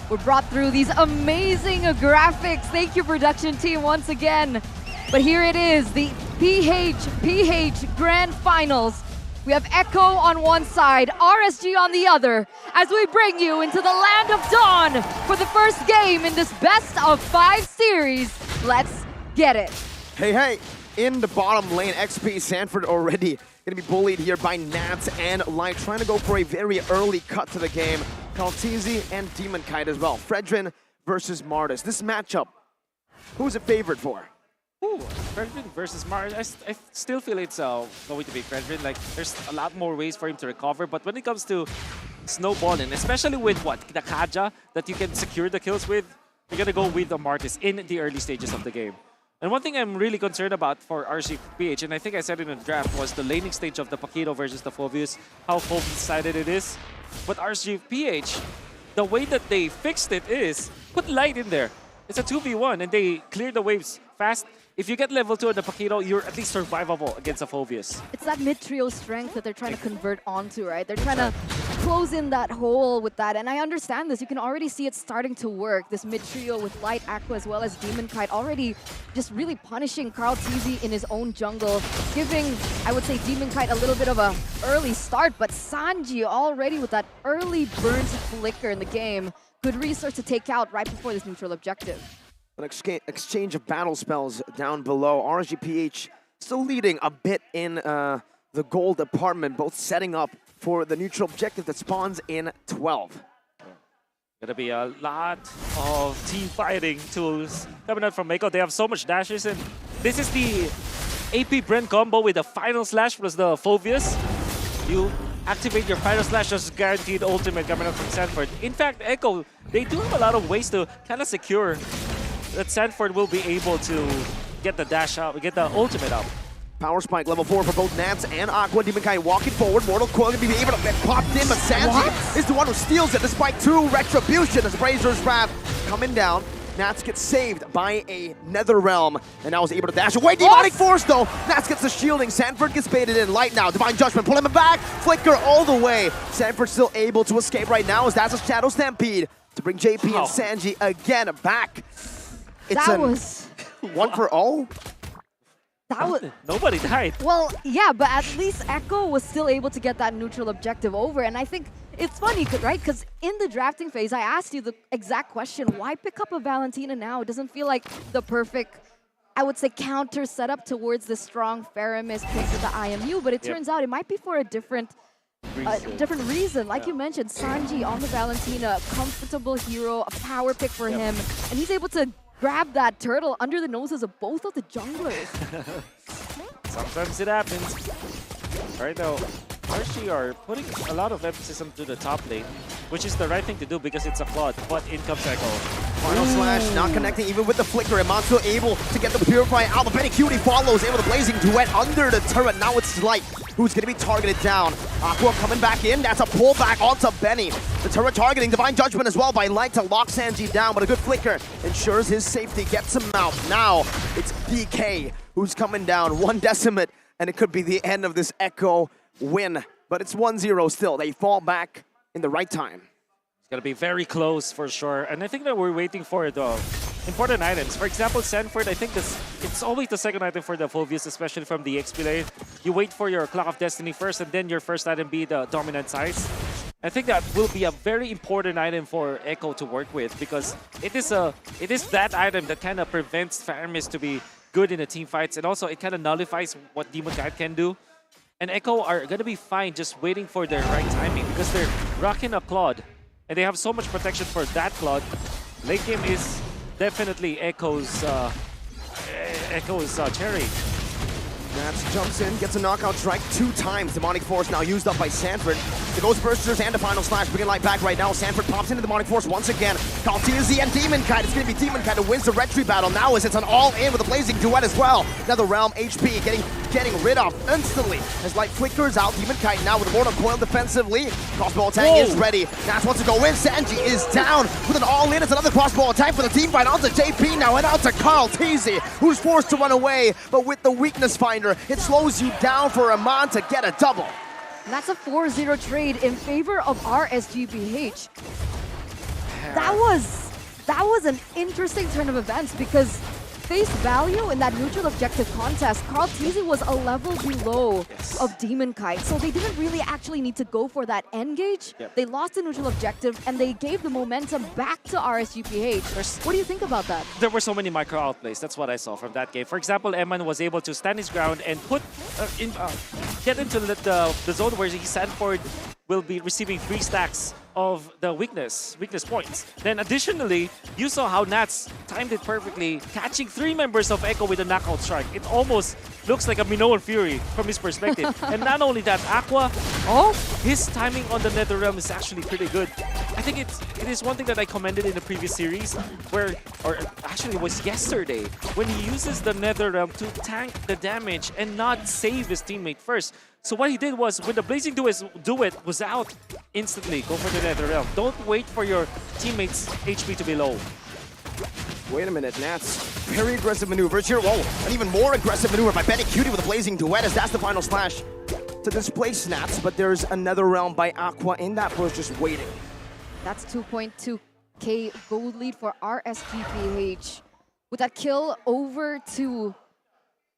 We're brought through these amazing graphics. Thank you, production team, once again. But here it is, the PH Grand Finals. We have Echo on one side, RSG on the other, as we bring you into the land of dawn for the first game in this best of 5 series. Let's get it. Hey, in the bottom lane, XP Sanford already gonna be bullied here by Nats and Light, trying to go for a very early cut to the game. Kaltizi and Demon Kite as well. Fredrin versus Martis. This matchup, who's it favored for? Ooh, Fredrin versus Mars. I still feel it's going to be Fredrin. Like, there's a lot more ways for him to recover. But when it comes to snowballing, especially with the Kaja that you can secure the kills with, you're going to go with the Martis in the early stages of the game. And one thing I'm really concerned about for RGPH, and I think I said it in the draft, was the laning stage of the Paquito versus the Phobius, how Phobius-sided it is. But RGPH, the way that they fixed it is put Light in there. It's a 2v1, and they clear the waves fast. If you get level 2 on the Paquito, you're at least survivable against a Phobius. It's that mid-trio strength that they're trying to convert onto, right? They're trying to close in that hole with that. And I understand this. You can already see it starting to work. This mid trio with Light Aqua as well as Demon Kite already just really punishing Carl TZ in his own jungle, giving, I would say, Demon Kite a little bit of a early start. But Sanji already with that early burnt flicker in the game. Good resource to take out right before this neutral objective. An exchange of battle spells down below. RSGPH still leading a bit in the gold department, both setting up for the neutral objective that spawns in 12. Gonna be a lot of team fighting tools coming out from Echo. They have so much dashes, and this is the AP Bren combo with the Final Slash plus the Phobius. You activate your Final Slash as guaranteed ultimate coming out from Sanford. In fact, Echo, they do have a lot of ways to kind of secure that Sanford will be able to get the dash up, get the ultimate up. Power Spike level 4 for both Nats and Aqua. Demon Kite walking forward. Mortal Coil gonna be able to get popped in, but Sanji is the one who steals it despite 2 Retribution as Brazier's Wrath coming down. Nats gets saved by a Nether Realm, and now is able to dash away. Demonic Force though! Nats gets the shielding. Sanford gets baited in. Light now. Divine Judgment pulling him back. Flicker all the way. Sanford still able to escape right now as that's a Shadow Stampede to bring JP and Sanji again back. It's that was 1 for all. That was nobody died. Well, yeah, but at least Echo was still able to get that neutral objective over, and I think it's funny, right? Because in the drafting phase, I asked you the exact question: why pick up a Valentina now? It doesn't feel like the perfect, I would say, counter setup towards the strong Faramis pick with the IMU, but it turns out it might be for a different reason. Like you mentioned, Sanji on the Valentina, comfortable hero, a power pick for him, and he's able to grab that turtle under the noses of both of the junglers. Sometimes it happens. Right now, RSG are putting a lot of emphasis onto the top lane, which is the right thing to do because it's a quad, but in comes Echo. Final Slash not connecting even with the flicker, and Monster able to get the Purify out. The Benny Cutie follows in with a Blazing Duet under the turret. Now it's Light who's going to be targeted down. Aqua coming back in. That's a pullback onto Benny. The turret targeting Divine Judgment as well by Light to lock Sanji down, but a good flicker ensures his safety, gets him out. Now it's BK who's coming down. 1 Decimate, and it could be the end of this Echo win. But it's 1-0 still. They fall back in the right time. It's going to be very close for sure. And I think that we're waiting for the important items. For example, Sanford, I think it's always the second item for the Phobius, especially from the XP lane. You wait for your Clock of Destiny first, and then your first item be the Dominant Size. I think that will be a very important item for Echo to work with because it is that item that kind of prevents Faramis to be good in the team fights, and also it kind of nullifies what Demon Kite can do. And Echo are going to be fine just waiting for their right timing because they're rocking a Claude. And they have so much protection for that Claude. Late game is definitely Echo's cherry. Nats jumps in, gets a knockout strike 2 times. Demonic Force now used up by Sanford. The Ghost Bursters and the Final Slash bringing Light back right now. Sanford pops into Demonic Force once again. Call TZ and Demon Kite. It's going to be Demon Kite who wins the Retry battle now as it's an all-in with a Blazing Duet as well. Nether Realm HP getting rid of instantly as Light flickers out. Demon Kite now with a Mortal Coil defensively. Crossbow attack is ready. Nats wants to go in. Sanji is down with an all-in. It's another crossbow attack for the team fight onto JP now and out to Carl TZ, who's forced to run away, but with the Weakness Finder, it slows you down for Amon to get a double. And that's a 4-0 trade in favor of RSGPH. That was an interesting turn of events because face value in that neutral objective contest, Carl TZ was a level below of Demon Kite, so they didn't really actually need to go for that engage. They lost the neutral objective and they gave the momentum back to RSGPH. What do you think about that? There were so many micro outplays. That's what I saw from that game. For example, Eman was able to stand his ground and get into the zone where Sanford will be receiving 3 stacks of the weakness points. Then additionally, you saw how Nats timed it perfectly, catching 3 members of Echo with a knockout strike. It almost looks like a Minoan Fury from his perspective. And not only that, Aqua, his timing on the Nether Realm is actually pretty good. I think it is one thing that I commended in the previous series, or actually it was yesterday, when he uses the Nether Realm to tank the damage and not save his teammate first. So what he did was, when the Blazing Duet was out, instantly go for the Nether Realm. Don't wait for your teammates' HP to be low. Wait a minute, Nats. Very aggressive maneuvers here. Whoa, an even more aggressive maneuver by Benny Cutie with a Blazing Duet as that's the Final Slash. to display Snats, but there's another realm by Aqua in that bush just waiting. That's 2.2k gold lead for RSGPH. With that kill over to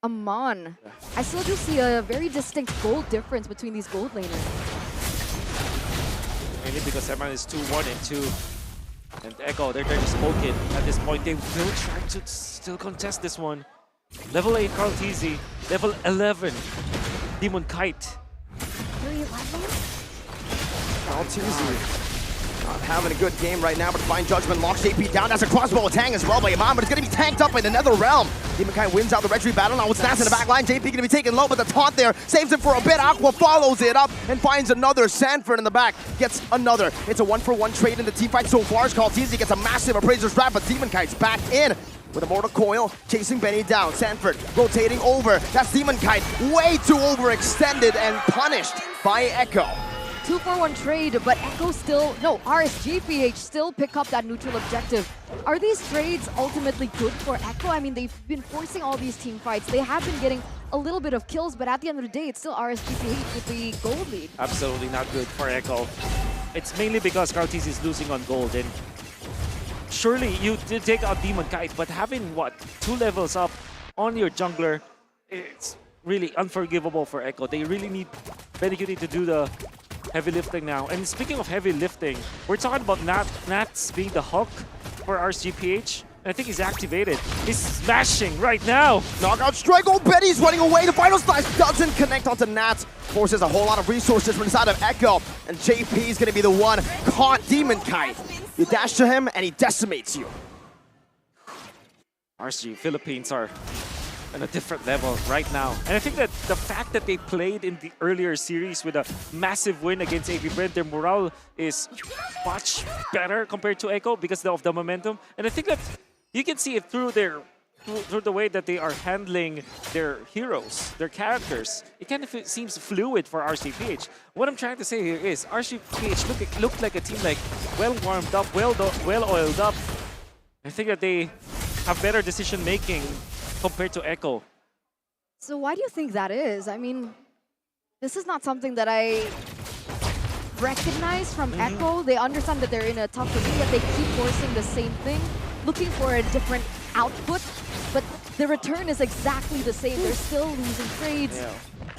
Amon, I still do see a very distinct gold difference between these gold laners. Mainly because Amon is 2-1 and 2. And Echo, they're trying to smoke it. At this point, they will try to still contest this one. Level 8, Carl TZ. Level 11, Demon Kite. 3 levels? Carl TZ not having a good game right now, but Divine Judgment locks JP down. That's a crossbow tang as well by Iman, but it's going to be tanked up in another realm. Demon Kite wins out the retreat battle. Now with Snats in the back line, JP going to be taken low, but the taunt there saves him for a bit. Aqua follows it up and finds another. Sanford in the back gets another. It's a 1-for-1 trade in the team fight so far. Carl TZ gets a massive Appraiser's Wrap, but Demon Kite's back in with a Mortal Coil, chasing Benny down. Sanford rotating over. That's Demon Kite, way too overextended and punished by Echo. 2-for-1 trade, but Echo still, no, RSGPH still pick up that neutral objective. Are these trades ultimately good for Echo? I mean, they've been forcing all these team fights. They have been getting a little bit of kills, but at the end of the day, it's still RSGPH with the gold lead. Absolutely not good for Echo. It's mainly because Carl TZ is losing on gold, and surely you did take out Demon Kite, but having, what, 2 levels up on your jungler, it's really unforgivable for Echo. They really need Benecutie to do the heavy lifting now. And speaking of heavy lifting, we're talking about Nats being the Hulk for RSGPH. And I think he's activated. He's smashing right now. Knockout strike. Oh, Betty's running away. The final slice doesn't connect onto Nats. Forces a whole lot of resources from inside of Echo. And JP is going to be the one caught Demon Kite. You dash to him and he decimates you. RSG Philippines are on a different level right now. And I think that the fact that they played in the earlier series with a massive win against AB Bren, their morale is much better compared to Echo because of the momentum. And I think that you can see it through the way that they are handling their heroes, their characters. It kind of seems fluid for RSGPH. What I'm trying to say here is RSGPH looked like a team like well warmed up, well oiled up. I think that they have better decision making compared to Echo. So why do you think that is? I mean, this is not something that I recognize from Echo. They understand that they're in a tough position, yet they keep forcing the same thing, looking for a different output, but the return is exactly the same. They're still losing trades. Yeah.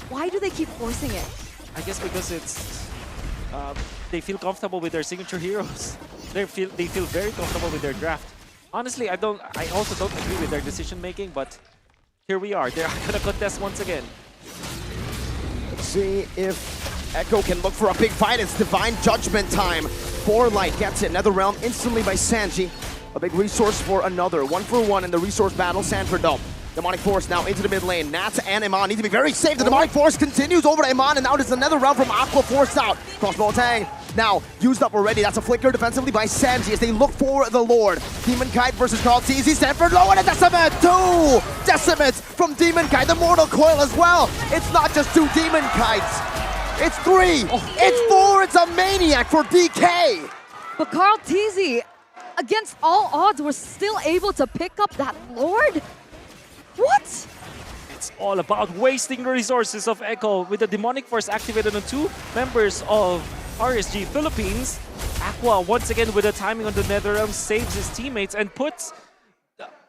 Why do they keep forcing it? I guess because it's they feel comfortable with their signature heroes. They feel very comfortable with their draft. Honestly, I also don't agree with their decision making, but here we are. They're gonna contest once again. Let's see if Echo can look for a big fight. It's Divine Judgment time. 4Light gets it. Another realm instantly by Sanji. A big resource for another. 1-for-1 in the resource battle. Sanford though. Demonic Force now into the mid lane. Nats and Iman need to be very safe. The Demonic Force continues over to Iman, and now there's another round from Aqua forced out. Crossbow Tang now used up already. That's a flicker defensively by Sanji as they look for the Lord. Demon Kite versus Carl TZ. Sanford low and a Decimate. 2 Decimates from Demon Kite. The Mortal Coil as well. It's not just 2 Demon Kites. It's 3. It's 4. It's a Maniac for DK. But Carl TZ, against all odds, was still able to pick up that Lord? What? It's all about wasting the resources of Echo with the Demonic Force activated on 2 members of RSG Philippines. Aqua once again with the timing on the Netherrealm saves his teammates and puts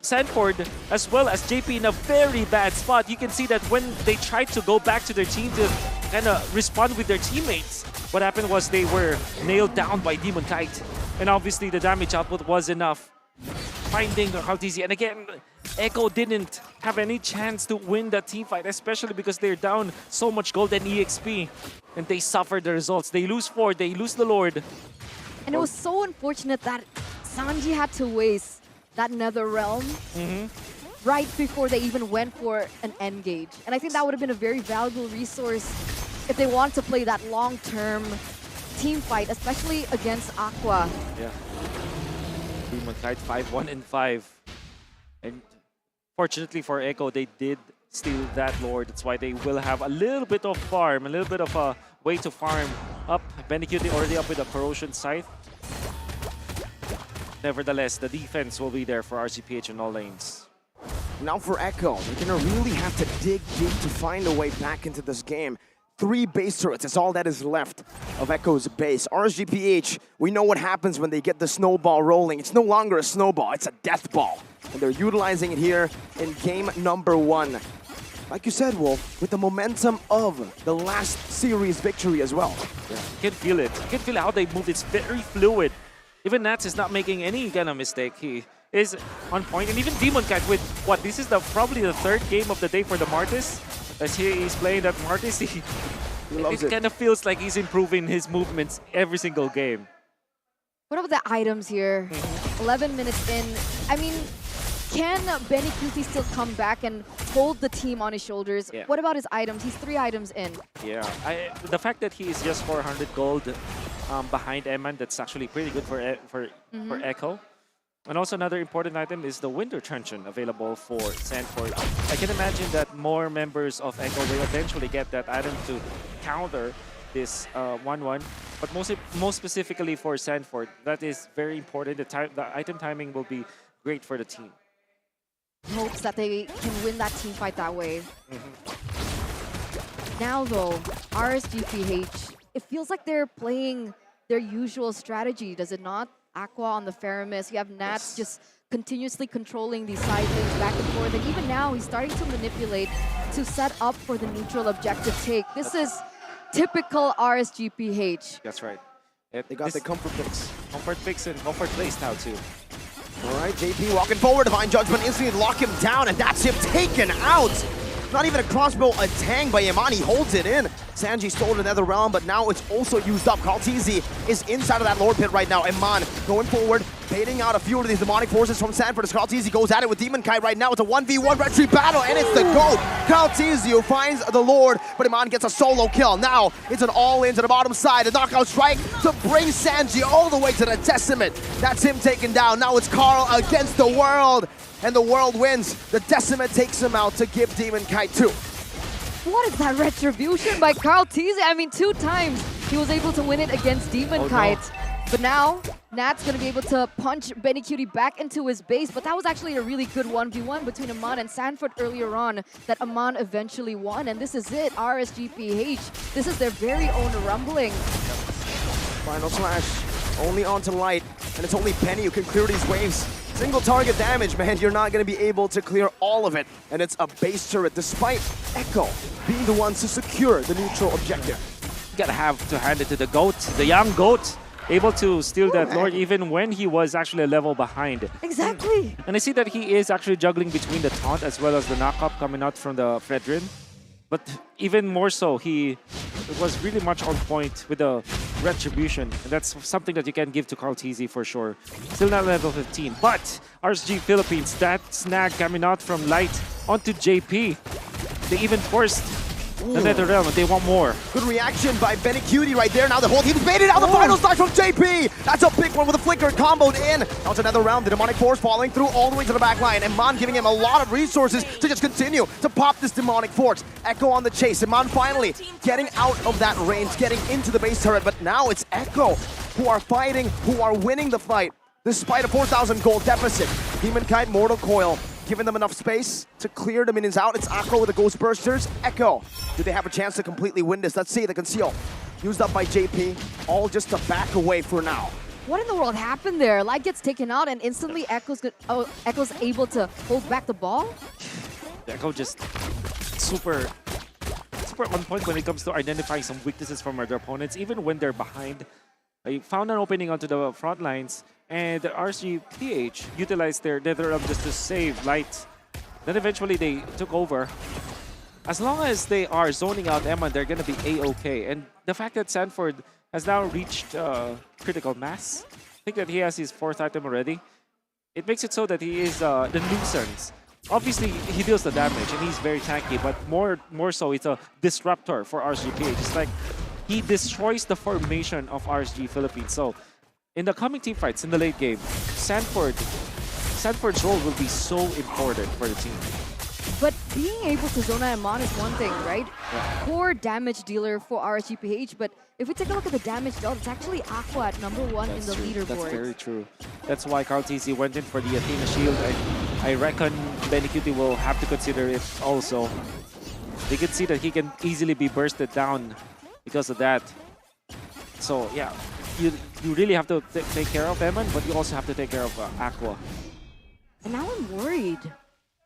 Sanford as well as JP in a very bad spot. You can see that when they tried to go back to their team to kind of respond with their teammates, what happened was they were nailed down by Demon Kite. And obviously the damage output was enough. Finding Carl TZ, and again, Echo didn't have any chance to win that team fight, especially because they're down so much gold and EXP. And they suffered the results. They lose 4, they lose the Lord. And it was so unfortunate that Sanji had to waste that Nether Realm right before they even went for an engage. And I think that would have been a very valuable resource if they want to play that long-term team fight, especially against Aqua. Yeah. Demon Kite 5-1 and 5. And fortunately for Echo, they did steal that Lord. That's why they will have a little bit of farm, a little bit of a way to farm up. Benecutie already up with a Corrosion Scythe. Nevertheless, the defense will be there for RCPH in all lanes. Now for Echo, they're going to really have to dig deep to find a way back into this game. 3 base turrets is all that is left of Echo's base. RSGPH, we know what happens when they get the snowball rolling. It's no longer a snowball, it's a death ball. And they're utilizing it here in game number 1. Like you said, Wolf, with the momentum of the last series victory as well. Yeah, you can feel it. You can feel how they move. It's very fluid. Even Nats is not making any kind of mistake. He is on point. And even Demon Kite with, what, this is probably the 3rd game of the day for the Martis. As he's playing that Martis, it kind of feels like he's improving his movements every single game. What about the items here? 11 minutes in. I mean, can Benny QT still come back and hold the team on his shoulders? Yeah. What about his items? He's 3 items in. Yeah, the fact that he is just 400 gold behind Eman, that's actually pretty good for Echo. And also another important item is the Winter Truncheon available for Sanford. I can imagine that more members of Echo will eventually get that item to counter this 1-1. But most specifically for Sanford, that is very important. The item timing will be great for the team. Hopes that they can win that team fight that way. Now though, RSGPH, it feels like they're playing their usual strategy, does it not? Aqua on the Faramis, you have Nats just continuously controlling these side lanes back and forth, and even now he's starting to manipulate to set up for the neutral objective take. This is typical RSGPH. That's right. They got the comfort picks. Comfort picks and comfort plays now too. All right, JP walking forward, Divine Judgment instantly lock him down, and that's him taken out. Not even a crossbow, a tang by Iman, he holds it in. Sanji stole another realm, but now it's also used up. Karltizi is inside of that Lord Pit right now. Iman going forward, baiting out a few of these demonic forces from Sanford as Karltizi goes at it with Demon Kite right now. It's a 1v1 retreat battle, and it's the GOAT. Karltizi who finds the Lord, but Iman gets a solo kill. Now it's an all-in to the bottom side. The knockout strike to bring Sanji all the way to the Decimate. That's him taken down. Now it's Karl against the world, and the world wins. The Decimate takes him out to give Demon Kite 2. What is that retribution by Karltizi? I mean, 2 times he was able to win it against Demon Kite. No. But now, Nat's going to be able to punch Benny Cutie back into his base. But that was actually a really good 1v1 between Aman and Sanford earlier on that Aman eventually won. And this is it, RSGPH. This is their very own rumbling. Final slash, only onto Light. And it's only Benny who can clear these waves. Single target damage, man, you're not going to be able to clear all of it. And it's a base turret, despite Echo being the ones to secure the neutral objective. You gotta have to hand it to the GOAT, the young GOAT, able to steal that Lord even when he was actually a level behind. Exactly. And I see that he is actually juggling between the taunt as well as the knockup coming out from the Fredrin. But even more so, he was really much on point with the retribution. And that's something that you can give to Karltizi for sure. Still not level 15. But RSG Philippines, that snag coming out from Light onto JP. They even forced the NetherRealm, and they want more. Good reaction by Benny Cutie right there. Now the whole team's baited out. The final slash from JP. That's a big one with a flicker comboed in. Now it's another round. The demonic force falling through all the way to the back line. Iman giving him a lot of resources to just continue to pop this demonic force. Echo on the chase. Iman finally getting out of that range, getting into the base turret. But now it's Echo who are fighting, who are winning the fight despite a 4,000 gold deficit. Demon Kite, Mortal Coil, giving them enough space to clear the minions out. It's Aqua with the Ghost Bursters. Echo, do they have a chance to completely win this? Let's see the conceal. Used up by JP, all just to back away for now. What in the world happened there? Light gets taken out and instantly Echo's able to hold back the ball? Echo just super on point when it comes to identifying some weaknesses from their opponents, even when they're behind. They found an opening onto the front lines, and the RSGPH utilized their NetherRealm just to save Light. Then eventually they took over. As long as they are zoning out Emma, they're going to be A-okay. And the fact that Sanford has now reached critical mass, I think that he has his 4th item already, it makes it so that he is the nuisance. Obviously, he deals the damage, and he's very tanky, but more so, it's a disruptor for RSGPH. It's like he destroys the formation of RSG Philippines. So, in the coming team fights in the late game, Sanford's role will be so important for the team. But being able to zone out Amon is one thing, right? Yeah. Core damage dealer for RSGPH, but if we take a look at the damage dealt, it's actually Aqua at #1 in the leaderboard. That's very true. That's why Karltizi went in for the Athena shield, and I reckon Benny Cutie will have to consider it also. They can see that he can easily be bursted down because of that. So yeah, you really have to take care of Eman, but you also have to take care of Aqua. And now I'm worried,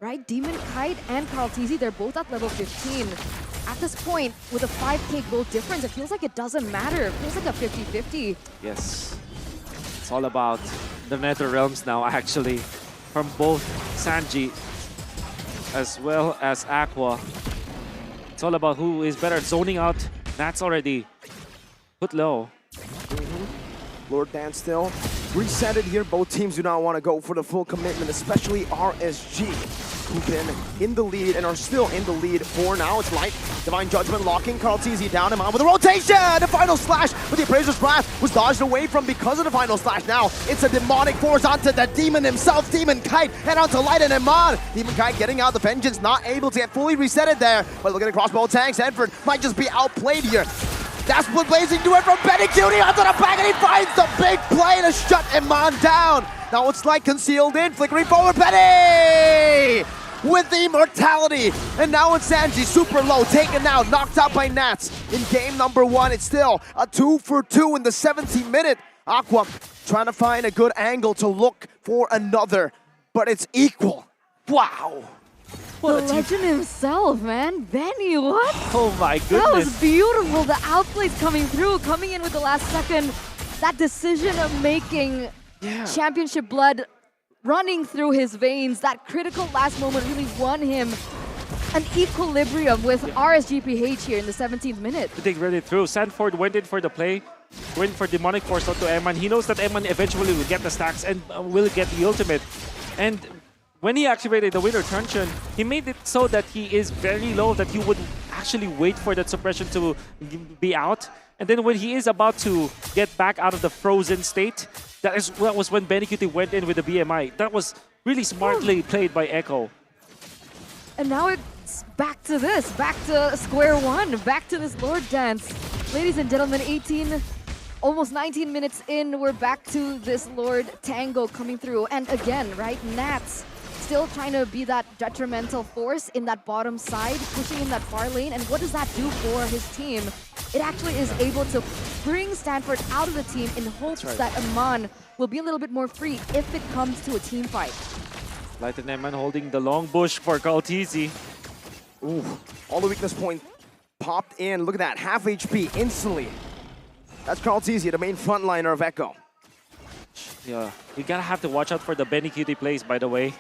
right? Demon Kite and Carl TZ, they're both at level 15. At this point, with a 5k gold difference, it feels like it doesn't matter. It feels like a 50-50. Yes. It's all about the Nether Realms now, actually. From both Sanji as well as Aqua. It's all about who is better at zoning out. That's already put low. Lord Dance still reset it here. Both teams do not want to go for the full commitment, especially RSG, who've been in the lead and are still in the lead for now. It's Light. Divine Judgment locking Carl TZ down him on with a rotation. The final slash with the Appraiser's Wrath was dodged away from because of the final slash. Now it's a demonic force onto the demon himself, Demon Kite, and onto Light and Iman. Demon Kite getting out the Vengeance, not able to get fully reset it there. But looking across both tanks, Edford might just be outplayed here. That's what Blazing do it from Benny Cutie onto the back, and he finds the big play to shut Iman down. Now it's Light concealed in, flickering forward, Benny! With the immortality, and now it's Sanji, super low, taken out, knocked out by Nats. In game number 1, it's still a 2-for-2 in the 17th minute. Aqua trying to find a good angle to look for another, but it's equal. Wow. The legend himself, man. Benny, what? Oh my goodness. That was beautiful. The outplays coming through, coming in with the last second. That decision of making championship blood running through his veins. That critical last moment really won him an equilibrium with RSGPH here in the 17th minute. They read it through. Sanford went in for the play, went for Demonic Force onto Eman. He knows that Eman eventually will get the stacks and will get the ultimate. And when he activated the Winter Truncheon, he made it so that he is very low, that he would actually wait for that suppression to be out. And then when he is about to get back out of the frozen state, that was when Benny Cutie went in with the BMI. That was really smartly played by Echo. And now it's back to this, back to square one, back to this Lord Dance. Ladies and gentlemen, almost 19 minutes in, we're back to this Lord Tango coming through. And again, right, Nats still trying to be that detrimental force in that bottom side, pushing in that far lane. And what does that do for his team? It actually is able to bring Stanford out of the team in hopes that Aman will be a little bit more free if it comes to a team fight. Light and Eman holding the long bush for Carl TZ. Ooh, all the weakness point popped in. Look at that, half HP instantly. That's Carl TZ, the main frontliner of Echo. Yeah, you gotta have to watch out for the Benny Cutie plays, by the way,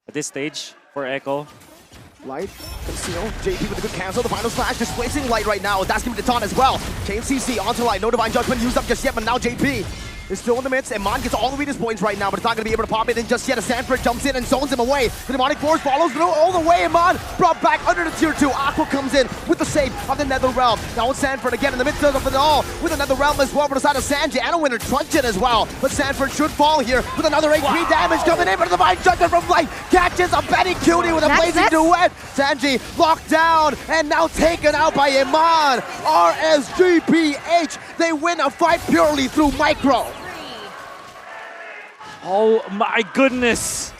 at this stage for Echo. Light, conceal, JP with a good cancel, the final slash displacing Light right now. That's gonna be the taunt as well. Chain CC onto Light, no Divine Judgment used up just yet, but now JP is still in the midst. Iman gets all the weakness points right now, but it's not going to be able to pop it in just yet. As Sanford jumps in and zones him away. The Demonic Force follows through all the way. Iman brought back under the tier 2. Aqua comes in with the save of the Nether Realm. Now it's Sanford again in the midst of it all with another Realm as well for the side of Sanji and a Winter Truncheon as well. But Sanford should fall here with another HP damage coming in, but the Divine Judgment from Light catches a Benny Cutie with a blazing duet. Sanji locked down and now taken out by Iman. RSGPH, they win a fight purely through micro. Oh my goodness.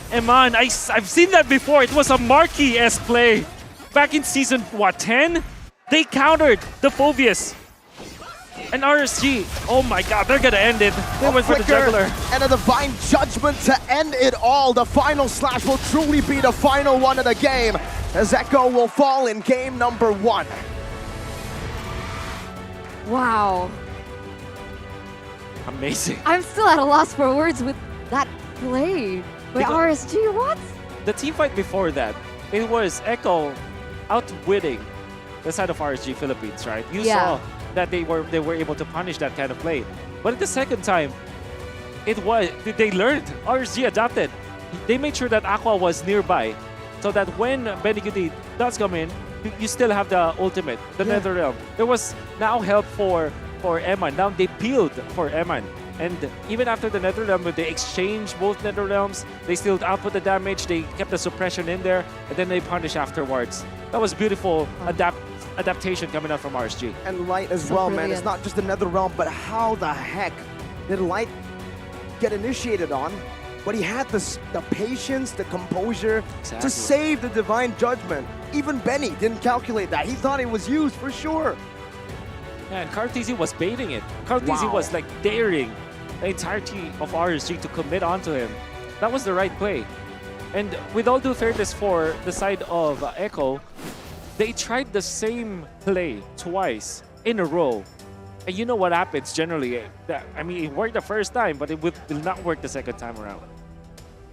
Eman, I've seen that before. It was a Marquis-esque play. Back in season, 10? They countered the Phobius. And RSG, oh my god, they're gonna end it. They went for the juggler. And a Divine Judgment to end it all. The final slash will truly be the final one of the game, as Echo will fall in game number 1. Wow. Amazing. I'm still at a loss for words with that play by RSG. What? The team fight before that, it was Echo outwitting the side of RSG Philippines, right? You saw that they were able to punish that kind of play. But at the second time, they learned. RSG adapted. They made sure that Aqua was nearby, so that when Benny Cutie does come in, you still have the ultimate, the Nether Realm. There was now help for Eman. Now they peeled for Eman. And even after the Nether Realm, they exchanged both Nether Realms, they still output the damage, they kept the suppression in there, and then they punish afterwards. That was beautiful adaptation coming out from RSG. And Light as well, man. It's not just the Nether Realm, but how the heck did Light get initiated on? but he had the patience, the composure Exactly. to save the divine judgment. Even Benny didn't calculate that. He thought it was used for sure. Yeah, and Kartizi was baiting it. Kartizi Wow. was like daring the entirety of RSG to commit onto him. That was the right play. And with all due fairness for the side of Echo, they tried the same play twice in a row. And you know what happens generally. I mean, it worked the first time, but it will not work the second time around.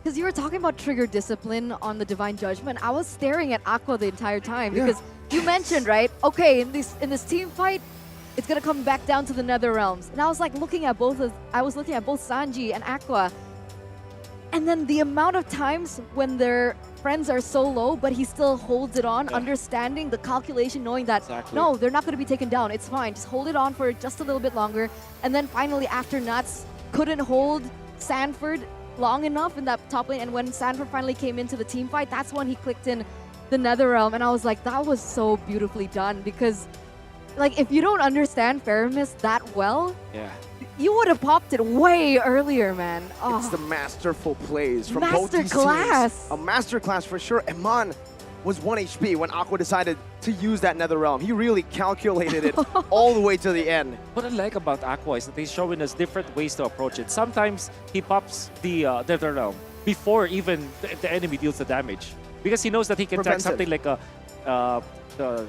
Because you were talking about trigger discipline on the Divine Judgment. I was staring at Aqua the entire time Yeah. because you mentioned, right? Okay, in this team fight, it's gonna come back down to the Nether Realms. And I was like looking at both Sanji and Aqua. And then the amount of times when their friends are so low, but he still holds it on, understanding the calculation, knowing that, no, they're not going to be taken down. It's fine. Just hold it on for just a little bit longer. And then finally, after Nuts couldn't hold Sanford long enough in that top lane, and when Sanford finally came into the team fight, that's when he clicked in the Nether Realm. And I was like, that was so beautifully done, because like if you don't understand Faramis that well, yeah, you would have popped it way earlier, man. Oh. It's the masterful plays from both these Masterclass. teams. A masterclass for sure. Eman was 1 HP when Aqua decided to use that Nether Realm. He really calculated it all the way to the end. What I like about Aqua is that he's showing us different ways to approach it. Sometimes he pops the Nether Realm before even the enemy deals the damage, because he knows that he can attack Prevents it. something like the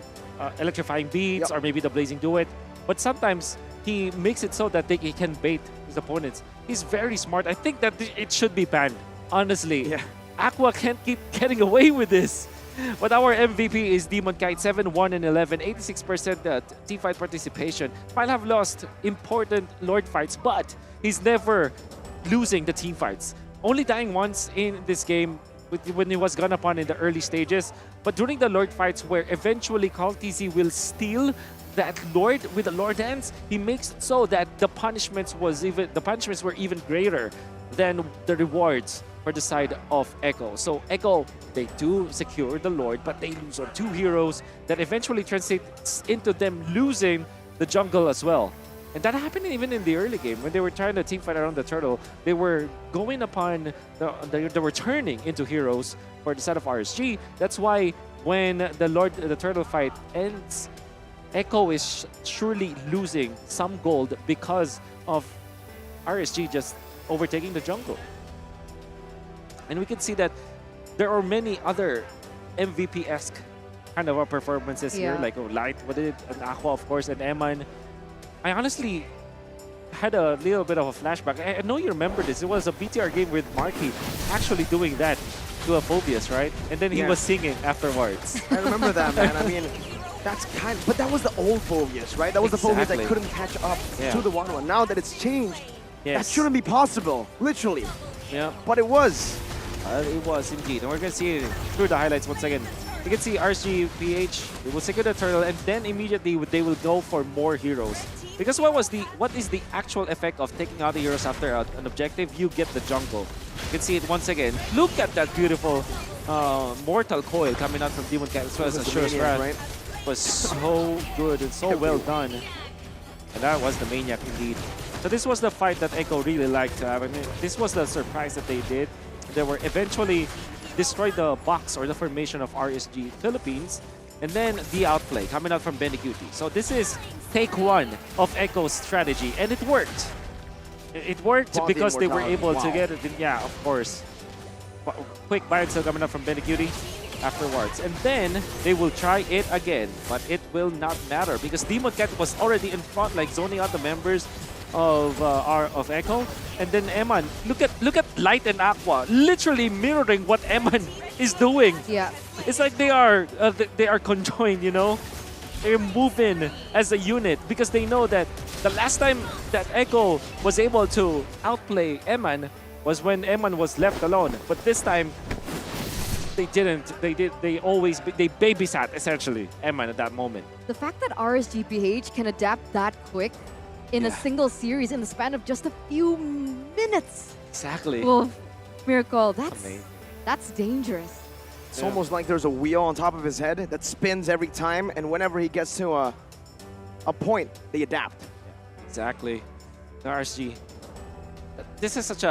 electrifying beats or maybe the blazing duet. But sometimes he makes it so that he can bait his opponents. He's very smart. I think that it should be banned, honestly. Yeah. Aqua can't keep getting away with this. But our MVP is Demon Kite, 7-1-11, 86% teamfight participation. Might have lost important Lord fights, but he's never losing the team fights. Only dying once in this game when he was gone upon in the early stages. But during the Lord fights, where eventually Kaltizi will steal that Lord with the Lord Dance, he makes it so that the punishments were even greater than the rewards for the side of Echo. So Echo, they do secure the Lord, but they lose on 2 heroes. That eventually translates into them losing the jungle as well. And that happened even in the early game when they were trying to team fight around the turtle. They were going upon they were turning into heroes for the side of RSG. That's why when the turtle fight ends, Echo is surely losing some gold because of RSG just overtaking the jungle. And we can see that there are many other MVP-esque kind of performances here, like Light, and Aqua, of course, and Eman. I honestly had a little bit of a flashback. I know you remember this. It was a BTR game with Marky actually doing that to a Phobius, right? And then he was singing afterwards. I remember that, man. I mean, that's but that was the old Phobius, right? That was the Phobius that couldn't catch up to the one. Now that it's changed, that shouldn't be possible, literally. Yeah. But it was. It was indeed. And we're going to see it through the highlights once again. You can see RSGPH, they will secure the turtle, and then immediately they will go for more heroes. Because what is the actual effect of taking out the heroes after an objective? You get the jungle. You can see it once again. Look at that beautiful Mortal Coil coming out from Demon Cat as well as Asura's Wrath. Right? It was so good and so well done. And that was the Maniac indeed. So this was the fight that Echo really liked to have. I mean, this was the surprise that they did. They were eventually destroyed the box or the formation of RSG Philippines, and then the outplay coming out from Benecuti. So this is take 1 of Echo's strategy, and it worked. It worked because they were able to get it. Yeah, of course. Quick bind still coming up from Benecuti afterwards. And then they will try it again, but it will not matter because Demon Cat was already in front, like zoning out the members of Echo. And then Eman, look at Light and Aqua literally mirroring what Eman is doing. Yeah. It's like they are conjoined, you know? They're moving as a unit because they know that the last time that Echo was able to outplay Eman was when Eman was left alone. But this time they didn't. They babysat essentially Eman at that moment. The fact that RSGPH can adapt that quick in a single series in the span of just a few minutes. Exactly. Well, Miracle, Amazing. that's dangerous. It's almost like there's a wheel on top of his head that spins every time, and whenever he gets to a point, they adapt. Exactly. The RSG this is such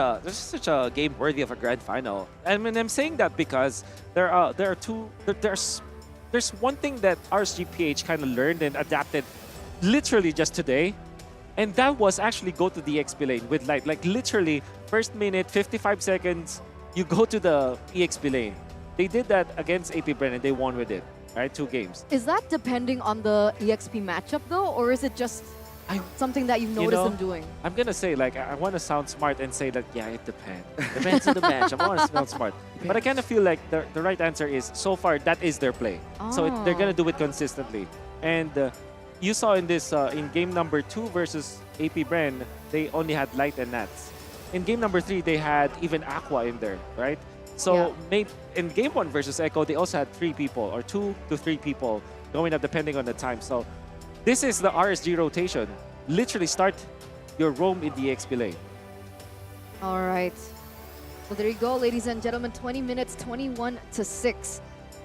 a game worthy of a grand final. I mean, I'm saying that because there's one thing that RSGPH kind of learned and adapted literally just today, and that was actually go to the EXP lane with light. Like literally, first minute, 55 seconds, you go to the EXP lane. They did that against AP Bren and they won with it. Right, 2 games. Is that depending on the EXP matchup though, or is it just something that you've noticed them doing? I'm gonna say, like, I want to sound smart and say that, yeah, it depends. Depends on the match. I want to sound smart. But I kind of feel like the right answer is, so far, that is their play. So they're gonna do it consistently. And you saw in this, in game number 2 versus AP Bren, they only had Light and Nats. In game number 3, they had even Aqua in there, right? So maybe in game 1 versus Echo, they also had 3 people or 2 to 3 people going up depending on the time. So this is the RSG rotation. Literally start your roam in the XP lane. All right. Well, there you go, ladies and gentlemen. 20 minutes, 21-6.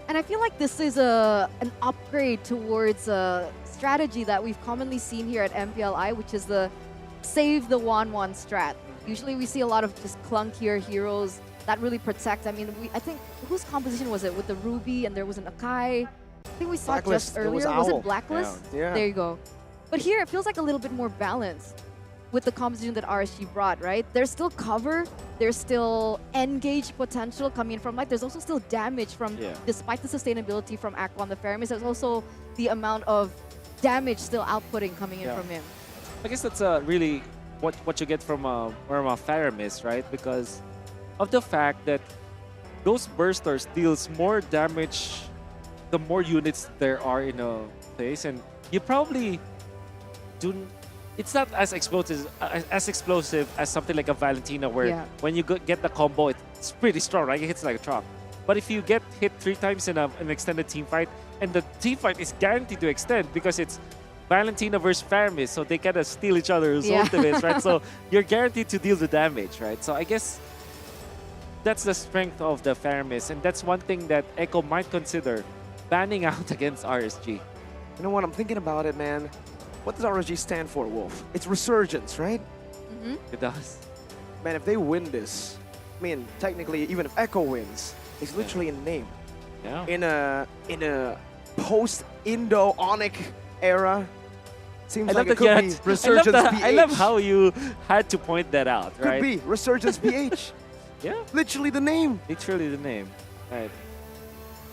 And I feel like this is an upgrade towards a strategy that we've commonly seen here at MPLI, which is the save the 1-1 strat. Usually we see a lot of just clunkier heroes that really protect. I mean, I think, whose composition was it? With the Ruby and there was an Akai. I think we saw it just earlier. Was it Blacklist? Yeah. There you go. But here it feels like a little bit more balanced with the composition that RSG brought, right? There's still cover, there's still engage potential coming from Light. There's also still damage from, despite the sustainability from Aqua on the Faramis, there's also the amount of damage still outputting coming in from him. I guess that's really what you get from a Faramis, right? Because of the fact that those bursters deals more damage the more units there are in a place, and you probably it's not as explosive as something like a Valentina, where when you get the combo, it's pretty strong, right? It hits like a truck. But if you get hit 3 times in an extended team fight, and the team fight is guaranteed to extend because it's Valentina versus Faramis, so they kind of steal each other's ultimates, right? So you're guaranteed to deal the damage, right? So I guess that's the strength of the Faramis, and that's one thing that Echo might consider banning out against RSG. You know what? I'm thinking about it, man. What does RSG stand for, Wolf? It's Resurgence, right? It does. Man, if they win this, I mean, technically, even if Echo wins, it's literally a name. Yeah. In a post-Indo-Onic era, seems like it could be Resurgence PH. I love how you had to point that out, right? Could be Resurgence PH. Yeah. Literally the name. Literally the name, right?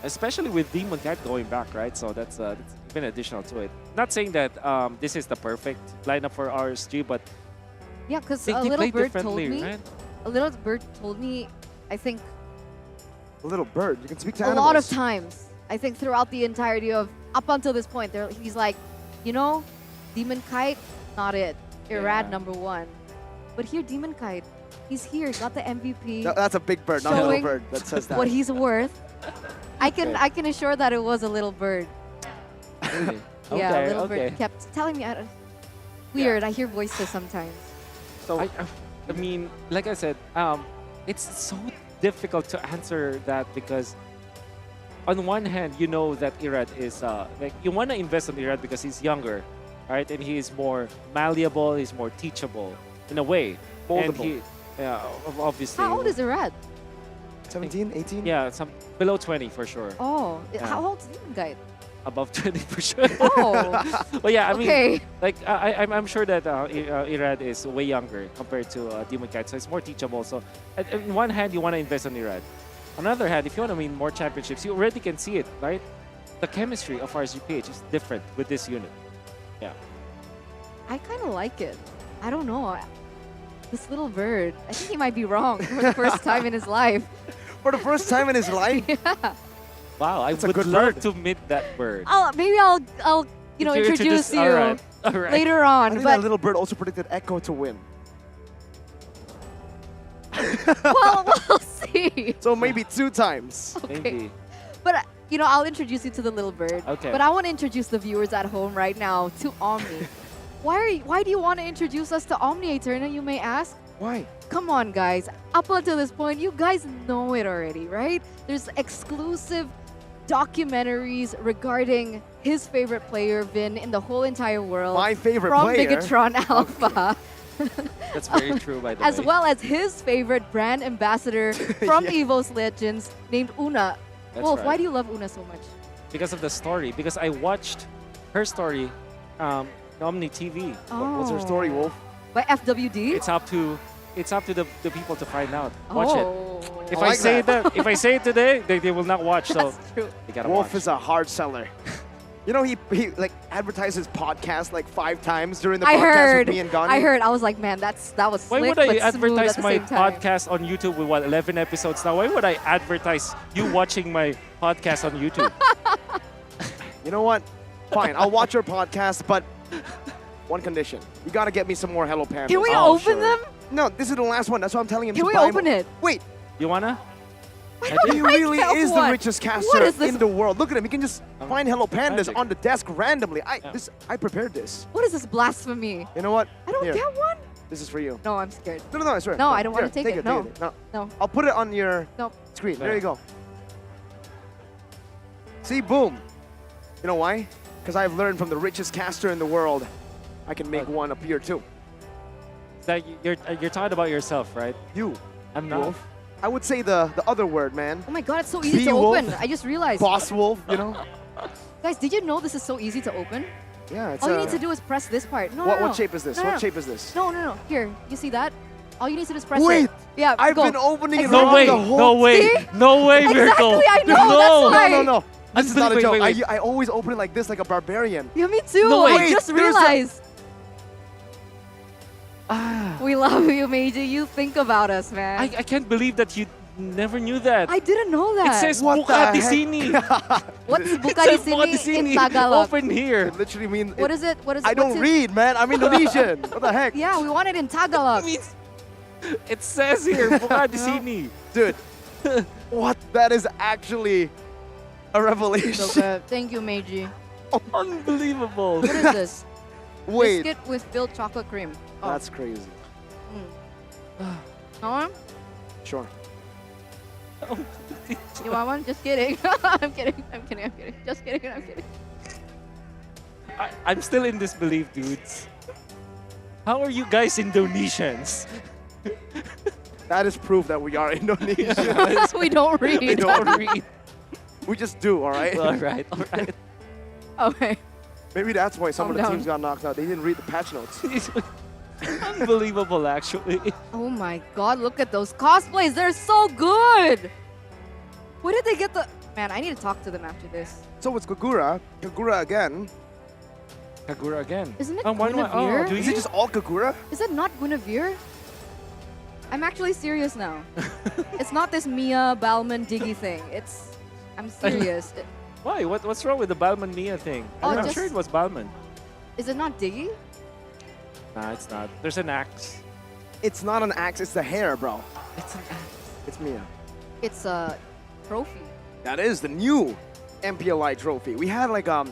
Especially with Demon Cat going back, right? So that's been additional to it. Not saying that this is the perfect lineup for RSG, but yeah, because they a little play bird told differently, me. right? A little bird told me, I think, a little bird. You can speak to a animals. lot of times. I think throughout the entirety of up until this point, he's like, you know, Demon Kite, not it. Irad #1. But here, Demon Kite, he's here, got the MVP. That's a big bird, not a little bird that says that. What he's worth. I can assure that it was a little bird. Really? Yeah, a little bird kept telling me. Weird. I hear voices sometimes. So I mean, like I said, it's so difficult to answer that because on one hand, you know that Irad is like you want to invest on Irad because he's younger, right? And he is more malleable. He's more teachable in a way. Moldable. And obviously. How old is Irad? 17, 18? Yeah, below 20 for sure. Oh, how old is Demon Kite? Above 20 for sure. Oh. Well, yeah, I mean, okay. like I'm sure that Irad is way younger compared to Demon Kite, so it's more teachable. So, on one hand, you want to invest on Irad. On the other hand, if you want to win more championships, you already can see it, right? The chemistry of RSGPH is different with this unit. Yeah. I kind of like it. I don't know. This little bird, I think he might be wrong for the first time in his life. For the first time in his life? Yeah. Wow, I would love to meet that bird. Maybe I'll introduce you all right. later on. I think but that little bird also predicted Echo to win. well, we'll see. So maybe 2 times. Okay. Maybe. But I'll introduce you to the little bird. Okay. But I want to introduce the viewers at home right now to Omni. Why do you want to introduce us to Omni, Eterna, you may ask? Why? Come on, guys. Up until this point, you guys know it already, right? There's exclusive documentaries regarding his favorite player, Vin, in the whole entire world. My favorite from player? Bigatron Alpha. That's very true, by the As way. well as his favorite brand ambassador from EVO's Legends named Una. That's Wolf, right. why do you love Una so much? Because of the story. Because I watched her story, Omni TV. What's her story, Wolf? By FWD? It's up to the people to find out. Watch Oh. it. If I I, like say that. if I say it today, they will not watch. So true. they gotta Wolf watch. is a hard seller. You know, he like advertised his podcast like 5 times during the I podcast heard. with me and Gandhi. I heard. I was like, man, that was Why slick, would I but smooth advertise at the my same time. podcast on YouTube with 11 episodes now? Why would I advertise you watching my podcast on YouTube? You know what? Fine, I'll watch your podcast, but one condition. You gotta get me some more Hello Pandas. Can we open them? No, this is the last one. That's why I'm telling him Can to we buy open more. it? Wait, You wanna? he really I is the want. richest What caster is this? in the world. Look at him. He can just find Hello Pandas magic. on the desk randomly. I prepared this. What is this blasphemy? You know what? I don't Here, get one. This is for you. No, I'm scared. No, I swear. No, I don't want to take Here, it. No. No. No. I'll put it on your No. screen. There you go. See, boom. You know why? Because I've learned from the richest caster in the world, I can make one appear too. That you're talking about yourself, right? You. I'm not. Wolf. I would say the other word, man. Oh my god, it's so easy to Beowulf, open. I just realized. Boss Wolf, you know? Guys, did you know this is so easy to open? Yeah, it's All you need to do is press this part. No, no, no. What shape is this? No, no, What no. shape is this? No, no, no. Here, you see that? All you need to do is press Wait, it. Yeah, I've go. been opening it Exactly. No way! the whole No way! See? No way, Miracle! Exactly, I know, No! that's why. No. This is not a Wait, joke. wait, wait. I always open it like this, like a barbarian. Yeah, me too. No, I wait, just there's a- realized. Ah, We love you, Meiji. You think about us, man. I can't believe that you never knew that. I didn't know that. It says What the Buka di heck? Sini. What's It buka says di Buka di sini in Sini. Tagalog? Open here. It literally means. What is it? What is it? I don't what's it? read, man. I'm Indonesian. What the heck? Yeah, we want it in Tagalog. It says here Buka di Sini. Dude, what? That is actually a revelation. So good. Thank you, Meiji. Unbelievable. What is this? Wait, Biscuit with filled chocolate cream. Oh. that's crazy. No? Sure. You want one? Just kidding. I'm kidding. I'm kidding. I'm kidding. Just kidding. I'm kidding. I'm still in disbelief, dudes. How are you guys Indonesians? That is proof that we are Indonesian. We don't read. We don't read. We just do, all right? All right, all right. Okay. Maybe that's why some Calm of the down. teams got knocked out. They didn't read the patch notes. Unbelievable, actually. Oh my god, look at those cosplays. They're so good. Where did they get the... Man, I need to talk to them after this. So it's Kagura. Kagura again. Kagura again. Isn't it why do I- Guinevere? do Is it just all Kagura? Is it not Guinevere? I'm actually serious now. It's not this Mia Balman Diggy thing. It's... I'm serious. Why? What's wrong with the Balman Mia thing? Oh, I'm just- sure it was Balman. Is it not Diggy? Nah, it's not. There's an axe. It's not an axe, it's the hair, bro. It's an axe. It's Mia. It's a trophy. That is the new MPLI trophy. We had like a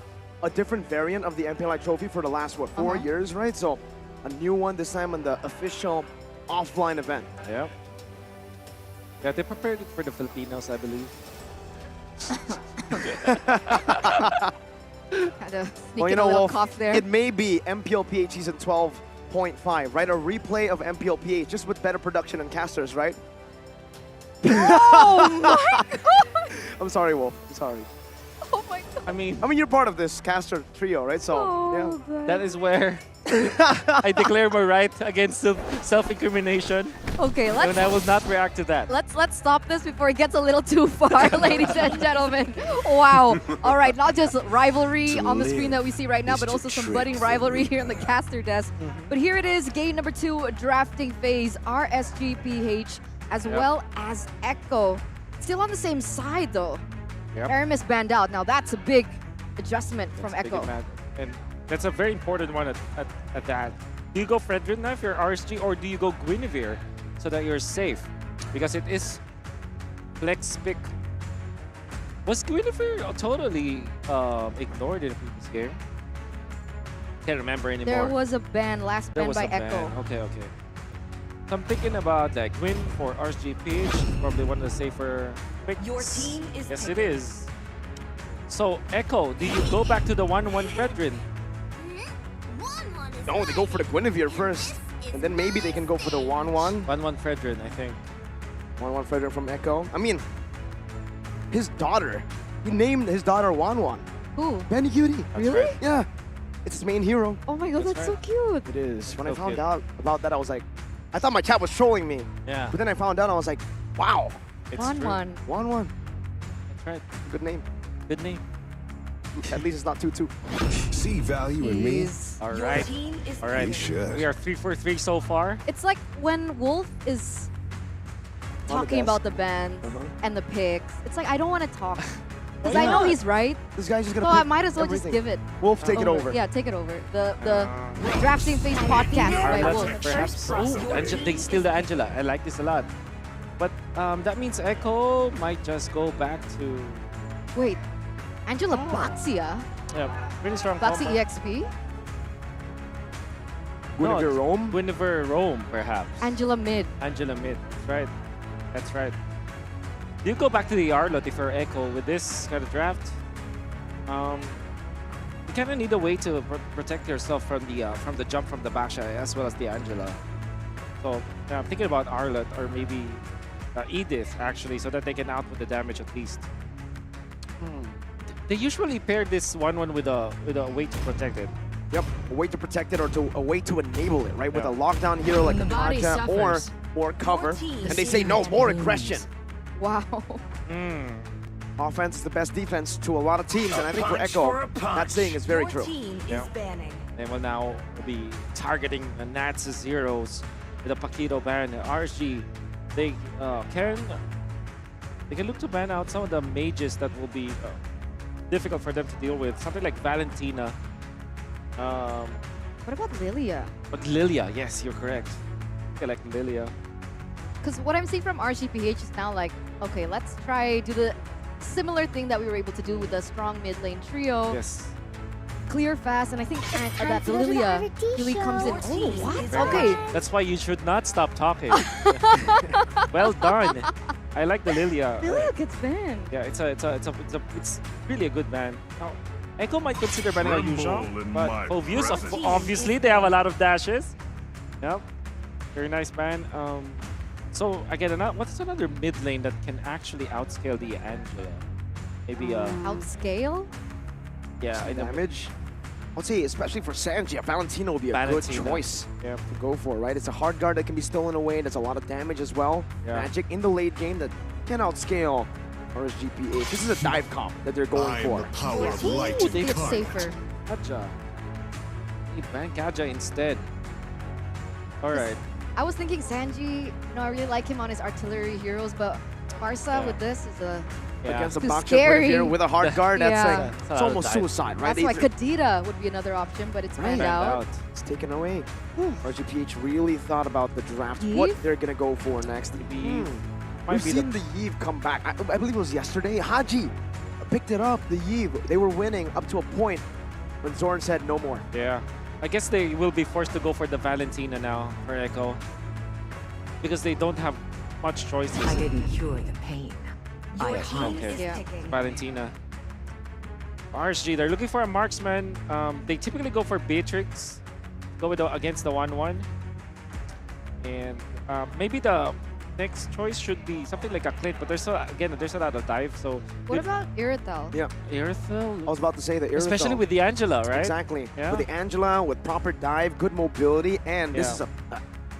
different variant of the MPLI trophy for the last, what, 4 years, right? So a new one this time on the official offline event. Yeah. Yeah, they prepared it for the Filipinos, I believe. Had a sneak Well, you in know, a little Wolf, cough there. it may be MPLPH season 12.5, right? A replay of MPLPH, just with better production and casters, right? Oh my god! I'm sorry, Wolf. I'm sorry. Oh my god. I mean, you're part of this caster trio, right? So, yeah. that is where I declare my right against self-incrimination. Okay, let's... And I will not react to that. Let's stop this before it gets a little too far, ladies and gentlemen. Wow. All right, not just rivalry on the screen that we see right now, but also some budding rivalry here on the caster desk. But here it is, game number 2, drafting phase, RSGPH, as well as Echo. Still on the same side, though. Yep. Aramis banned out. Now, that's a big adjustment from That's a big Echo. amount. And that's a very important one at that. Do you go Fredrin now if you're RSG, or do you go Guinevere so that you're safe? Because it is flex pick. Was Guinevere totally ignored in the previous game? Can't remember anymore. There was a ban, last There ban was by a ban. Echo. Okay, okay. So I'm thinking about like Gwyn for RSGPH, probably one of the safer picks. Your team is Yes, it is. So Echo, do you go back to the 1-1 Fredrin? No, they go for the Guinevere first. And then maybe they can go for the 1-1. 1-1 Fredrin, I think. 1-1 Fredrin from Echo. I mean, his daughter. He named his daughter 1-1. Who? Benny Cutie. Really? Right. Yeah. It's his main hero. Oh my god, that's so cute. It is. When So I found cute. out about that, I was like, I thought my chat was trolling me. Yeah. But then I found out, I was like, wow. It's 1-1. 1-1. That's right. Good name. Good name. At least it's not 2-2. See value in me? All right. All right. You should. We are 3 for 3 so far. It's like when Wolf is talking about the band and the picks. It's like I don't want to talk. Because I know he's right. This guy's just So gonna I pick might as well everything. just give it. Wolf, take it over. Yeah, take it over. The Drafting Face podcast by Arlet, Wolf. perhaps. They steal the Angela. I like this a lot. But that means Echo might just go back to... Wait, Angela Baxia? Yeah, pretty strong Baxi combo. EXP? Guinevere Rome? Guinevere Rome, perhaps. Angela Mid. Angela Mid. That's right. That's right. Do you go back to the Arlot if you're Echo with this kind of draft? You kind of need a way to protect yourself from the jump from the Baksha as well as the Angela. So yeah, I'm thinking about Arlot or maybe Edith actually, so that they can output the damage at least. They usually pair this 1-1 with a way to protect it. Yep, a way to protect it or a way to enable it, right? With a Yeah. lockdown hero like a body Kaja suffers. or cover. And they say no, more aggression. Wow. Offense is the best defense to a lot of teams, and I think for Echo, that saying is very true. Yeah. They will now be targeting the Nats Zeros with a Paquito ban. RSG, they can look to ban out some of the mages that will be difficult for them to deal with. Something like Valentina. What about Lilia? But Lilia, yes, you're correct. I like Lilia. Because what I'm seeing from RGPH is now like, okay, let's try do the similar thing that we were able to do with the strong mid lane trio. Yes. Clear fast, and I think that Lilia really comes in. Oh, what? Okay. That's why you should not stop talking. Well done. I like the Lilia. Lilia gets banned. Yeah, it's really a good ban. Now, Echo might consider banning a Yuzhong, but Fovius, obviously, they have a lot of dashes. Yep. Very nice ban. So, again, what's another mid lane that can actually outscale the Angela? Maybe outscale? Yeah, Damage? I would say, especially for Sanji, Valentina would be a good choice to go for, right? It's a hard guard that can be stolen away. There's a lot of damage as well. Yeah. Magic in the late game that can outscale RSGPH. This is a dive comp that they're going for. The power of light Ooh, it's safer. Kaja. He banned Kaja instead. Alright. I was thinking Sanji, I really like him on his artillery heroes, but Barca with this is a Against a too Baksha scary. here with a hard guard, that's Yeah. like, it's almost suicide, right? That's why Kadita would be another option, but it's banned out. It's taken away. RGPH really thought about the draft, what they're going to go for next. We've seen the Yves come back. I believe it was yesterday. Haji picked it up, the Yves. They were winning up to a point when Zorn said no more. Yeah. I guess they will be forced to go for the Valentina now for Echo. Because they don't have much choices. I didn't cure the pain. I Okay. Valentina. RSG, they're looking for a marksman. They typically go for Beatrix. Go with against the 1-1. And maybe the next choice should be something like a Clint, but there's a lot of dive, so... What about Irithel? Yeah. Irithel? I was about to say the Irithel. Especially with the Angela, right? Exactly. Yeah. With the Angela, with proper dive, good mobility, and this is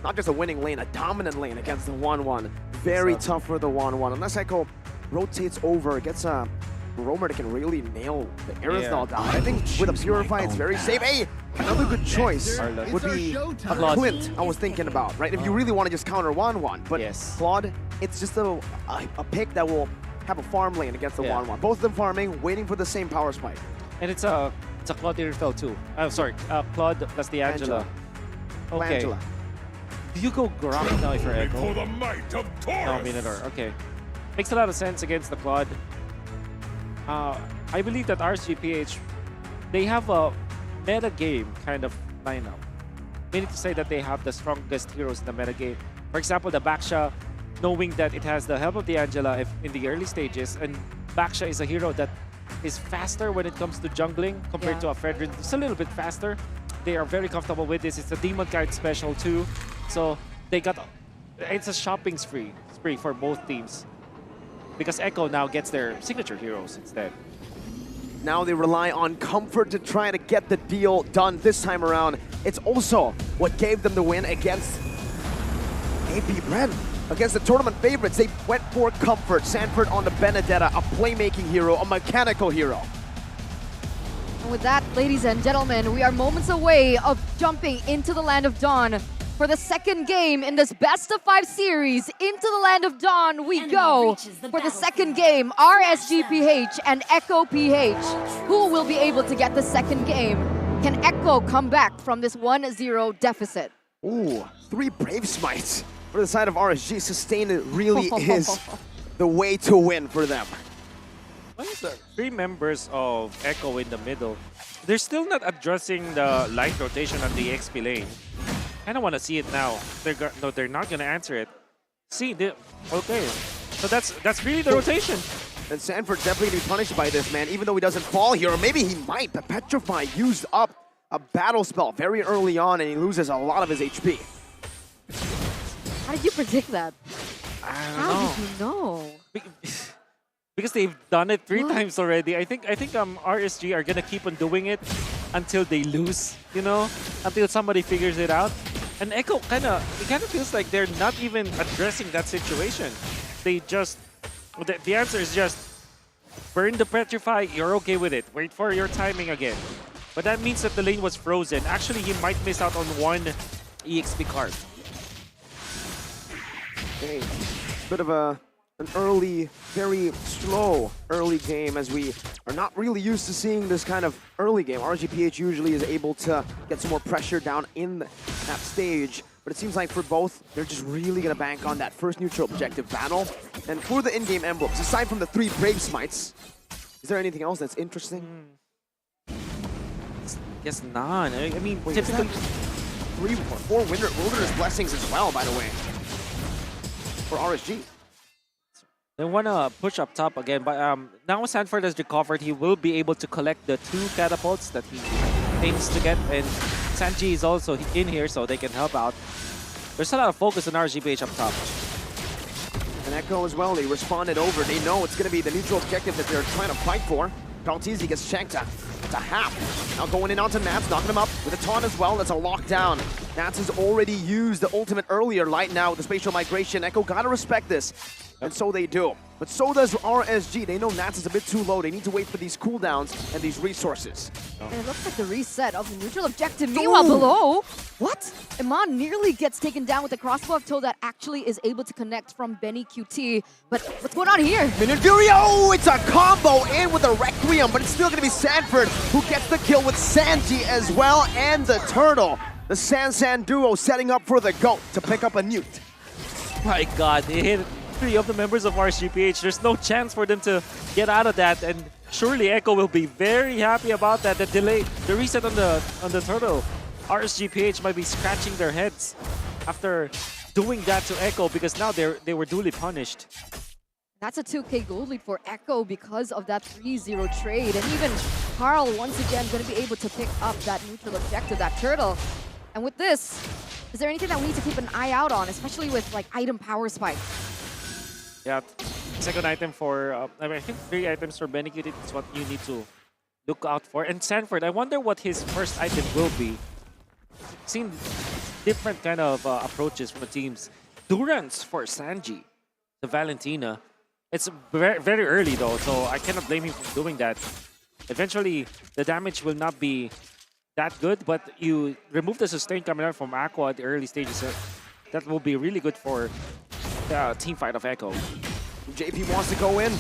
not just a winning lane, a dominant lane against the 1-1. Very tough for the 1-1. Unless Echo rotates over, gets a roamer that can really nail the Irithel down. I think with a Purify, it's very safe. Hey, another good choice would be a Clint, I was thinking about, right? If you really want to just counter 1-1. But Claude, it's just a pick that will have a farm lane against the 1-1. Both of them farming, waiting for the same power spike. And it's a Claude Irithel too. Oh, sorry, Claude plus the Angela. Okay. Angela. Do you go Grok now if you're Echo? For the might of Taurus. No, Minotaur. Okay. Makes a lot of sense against the Claude. I believe that RSGPH, they have a meta game kind of lineup. Meaning to say that they have the strongest heroes in the meta game. For example, the Baksha, knowing that it has the help of the Angela in the early stages, and Baksha is a hero that is faster when it comes to jungling compared to a Fredrin. It's a little bit faster. they are very comfortable with this. It's a Demon Kite special too. So they got, it's a shopping spree for both teams. Because Echo now gets their signature heroes instead. Now they rely on comfort to try to get the deal done this time around. It's also what gave them the win against AP Bren. Against the tournament favorites, they went for comfort. Sanford on the Benedetta, a playmaking hero, a mechanical hero. And with that, ladies and gentlemen, we are moments away of jumping into the Land of Dawn. For the second game in this best-of-5 series, into the Land of Dawn we go. For the second game, RSGPH and Echo PH. Who will be able to get the second game? Can Echo come back from this 1-0 deficit? Ooh, 3 Brave Smites for the side of RSG. Sustain really is the way to win for them. What is the 3 members of Echo in the middle? They're still not addressing the light rotation on the XP lane. I don't want to see it now. No, they're not gonna answer it. See, okay. So that's really the rotation. And Sanford definitely gonna be punished by this, man. Even though he doesn't fall here, or maybe he might. But Petrify used up a battle spell very early on, and he loses a lot of his HP. How did you predict that? How did you know? Because they've done it 3 times already. I think RSG are gonna keep on doing it until they lose, you know, until somebody figures it out. And Echo it kind of feels like they're not even addressing that situation. They just, the answer is just burn the Petrify, you're okay with it. Wait for your timing again. But that means that the lane was frozen. Actually, he might miss out on 1 EXP card. Okay, bit of an early, very slow early game, as we are not really used to seeing this kind of early game. RGPH usually is able to get some more pressure down in that stage, but it seems like for both, they're just really going to bank on that first neutral objective battle. And for the in-game emblems, aside from the 3 Brave Smites, is there anything else that's interesting? Guess none. I mean, wait, typically 4 Wilderness Blessings as well, by the way, for RSG. They want to push up top again, but now Sanford has recovered. He will be able to collect the 2 catapults that he aims to get, and Sanji is also in here, so they can help out. There's a lot of focus on RGPH up top. And Echo as well, they responded over. They know it's going to be the neutral objective that they're trying to fight for. Kaltizi gets shanked to half. Now going in onto Nats, knocking him up with a taunt as well. That's a lockdown. Nats has already used the ultimate earlier. Light now with the spatial migration. Echo gotta respect this. And so they do. But so does RSG. They know Nats is a bit too low. They need to wait for these cooldowns and these resources. And it looks like the reset of the neutral objective. Meanwhile, below, what? Iman nearly gets taken down with the crossbow of Toe that actually is able to connect from Benny QT. But what's going on here? Minute Fury, oh, it's a combo in with a Requiem, but it's still going to be Sanford who gets the kill with Sanji as well, and the Turtle. The San duo setting up for the GOAT to pick up a newt. My God, they hit 3 of the members of RSGPH. There's no chance for them to get out of that, and surely Echo will be very happy about that. The delay, the reset on the Turtle. RSGPH might be scratching their heads after doing that to Echo, because now they were duly punished. That's a 2K gold lead for Echo because of that 3-0 trade. And even Carl, once again, going to be able to pick up that neutral objective, that Turtle. And with this, is there anything that we need to keep an eye out on, especially with like item power spike? Yeah, second item for, I think 3 items for Benekit is what you need to look out for. And Sanford, I wonder what his first item will be. Seen different kind of approaches from the teams. Durance for Sanji, the Valentina. It's very, very early though, so I cannot blame him for doing that. Eventually, the damage will not be that good, but you remove the sustain coming out from Aqua at the early stages. That will be really good for the team fight of Echo. JP wants to go in.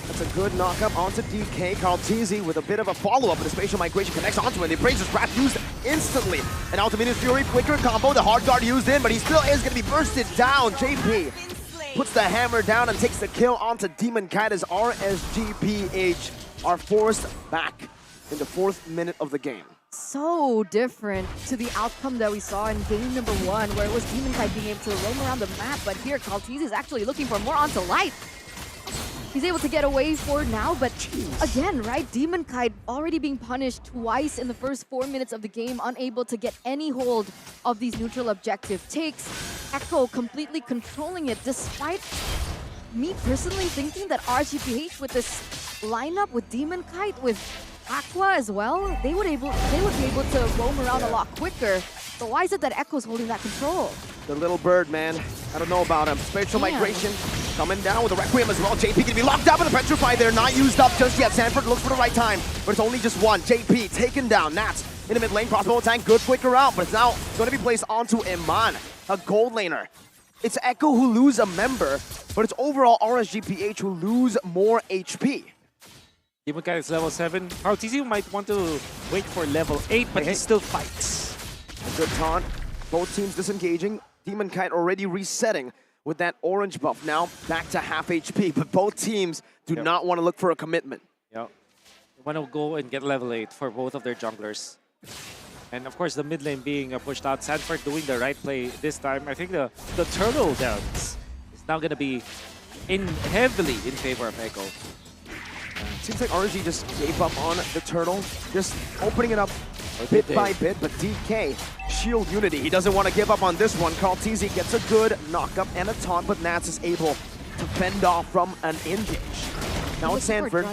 That's a good knock-up onto DK. Kaltizi with a bit of a follow-up, and the spatial migration connects onto it. The Abraser's Wrath used instantly. And out to Minute Fury, quicker combo. The hard guard used in, but he still is going to be bursted down. JP puts the hammer down and takes the kill onto Demon Kite as RSGPH are forced back in the 4th minute of the game. So different to the outcome that we saw in game number 1, where it was Demon Kite being able to roam around the map, but here Kaltizi is actually looking for more onto light. He's able to get away for now, but again, right? Demon Kite already being punished twice in the first 4 minutes of the game, unable to get any hold of these neutral objective takes. Echo completely controlling it, despite me personally thinking that RGPH with this lineup, with Demon Kite, with Aqua as well, they would be able to roam around a lot quicker. So why is it that Echo's holding that control? The little bird, man. I don't know about him. Spatial migration coming down with the Requiem as well. JP gonna be locked up in the Petrify there. Not used up just yet. Sanford looks for the right time, but it's only just one. JP taken down. Nats in the mid lane. Crossbow tank, good quicker out, but it's now going to be placed onto Iman, a gold laner. It's Echo who lose a member, but it's overall RSGPH who lose more HP. Demon Kite is level 7. TZ might want to wait for level 8, but he still fights. A good taunt. Both teams disengaging. Demon Kite already resetting with that orange buff. Now back to half HP, but both teams do not want to look for a commitment. Yep. They want to go and get level 8 for both of their junglers. And of course, the mid lane being pushed out. Sanford doing the right play this time. I think the turtle dance is now going to be heavily in favor of Echo. Seems like RG just gave up on the turtle, just opening it up bit by bit, but DK, shield unity. He doesn't want to give up on this one. Carl TZ gets a good knock-up and a taunt, but Nats is able to fend off from an engage. Now it's Sanford.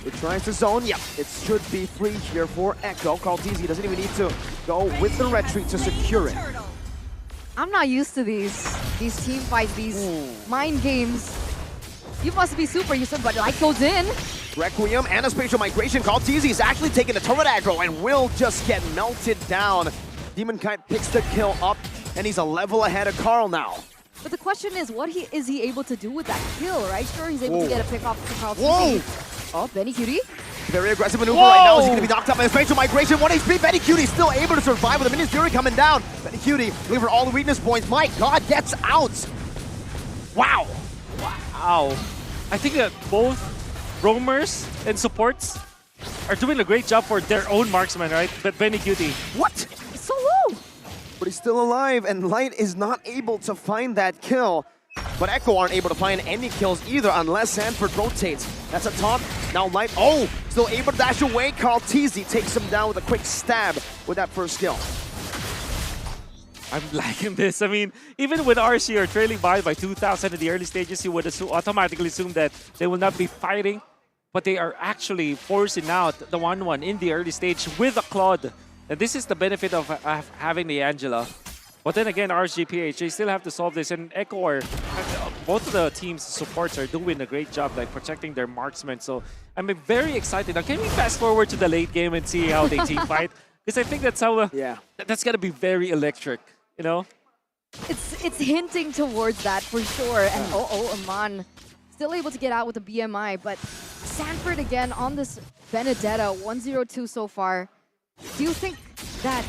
It tries to zone. Yep, it should be free here for Echo. Carl TZ doesn't even need to go with the retreat to secure it. I'm not used to these team fights, these mind games. You must be super used to it, but Light goes in. Requiem and a spatial migration. Carl TZ is actually taking the turret aggro and will just get melted down. Demon Kite picks the kill up, and he's a level ahead of Carl now. But the question is, what is he able to do with that kill, right? Sure, he's able to get a pick off to Carl TZ. Oh, Benny Cutie. Very aggressive maneuver right now. Is he going to be knocked out by the spatial migration? 1 HP. Benny Cutie still able to survive with the Minions Fury coming down. Benny Cutie looking for all the weakness points. My God, gets out. Wow. Wow. I think that both roamers and supports are doing a great job for their own marksman, right? But Benny Cutie. What? It's so low. But he's still alive, and Light is not able to find that kill. But Echo aren't able to find any kills either unless Sanford rotates. That's a taunt. Now Light, still able to dash away. Carl TZ takes him down with a quick stab with that first kill. I'm liking this. I mean, even with RC are trailing by 2,000 in the early stages, you would automatically assume that they will not be fighting. But they are actually forcing out the 1-1 in the early stage with a Claude. And this is the benefit of having the Angela. But then again, RSGPH, they still have to solve this. And Echo, both of the team's supports are doing a great job like protecting their marksmen. So I'm very excited. Now, can we fast forward to the late game and see how they team fight? Because I think that's how that's going to be very electric. You know, it's hinting towards that for sure. And Aman still able to get out with the BMI, but Sanford again on this Benedetta 102 so far. Do you think that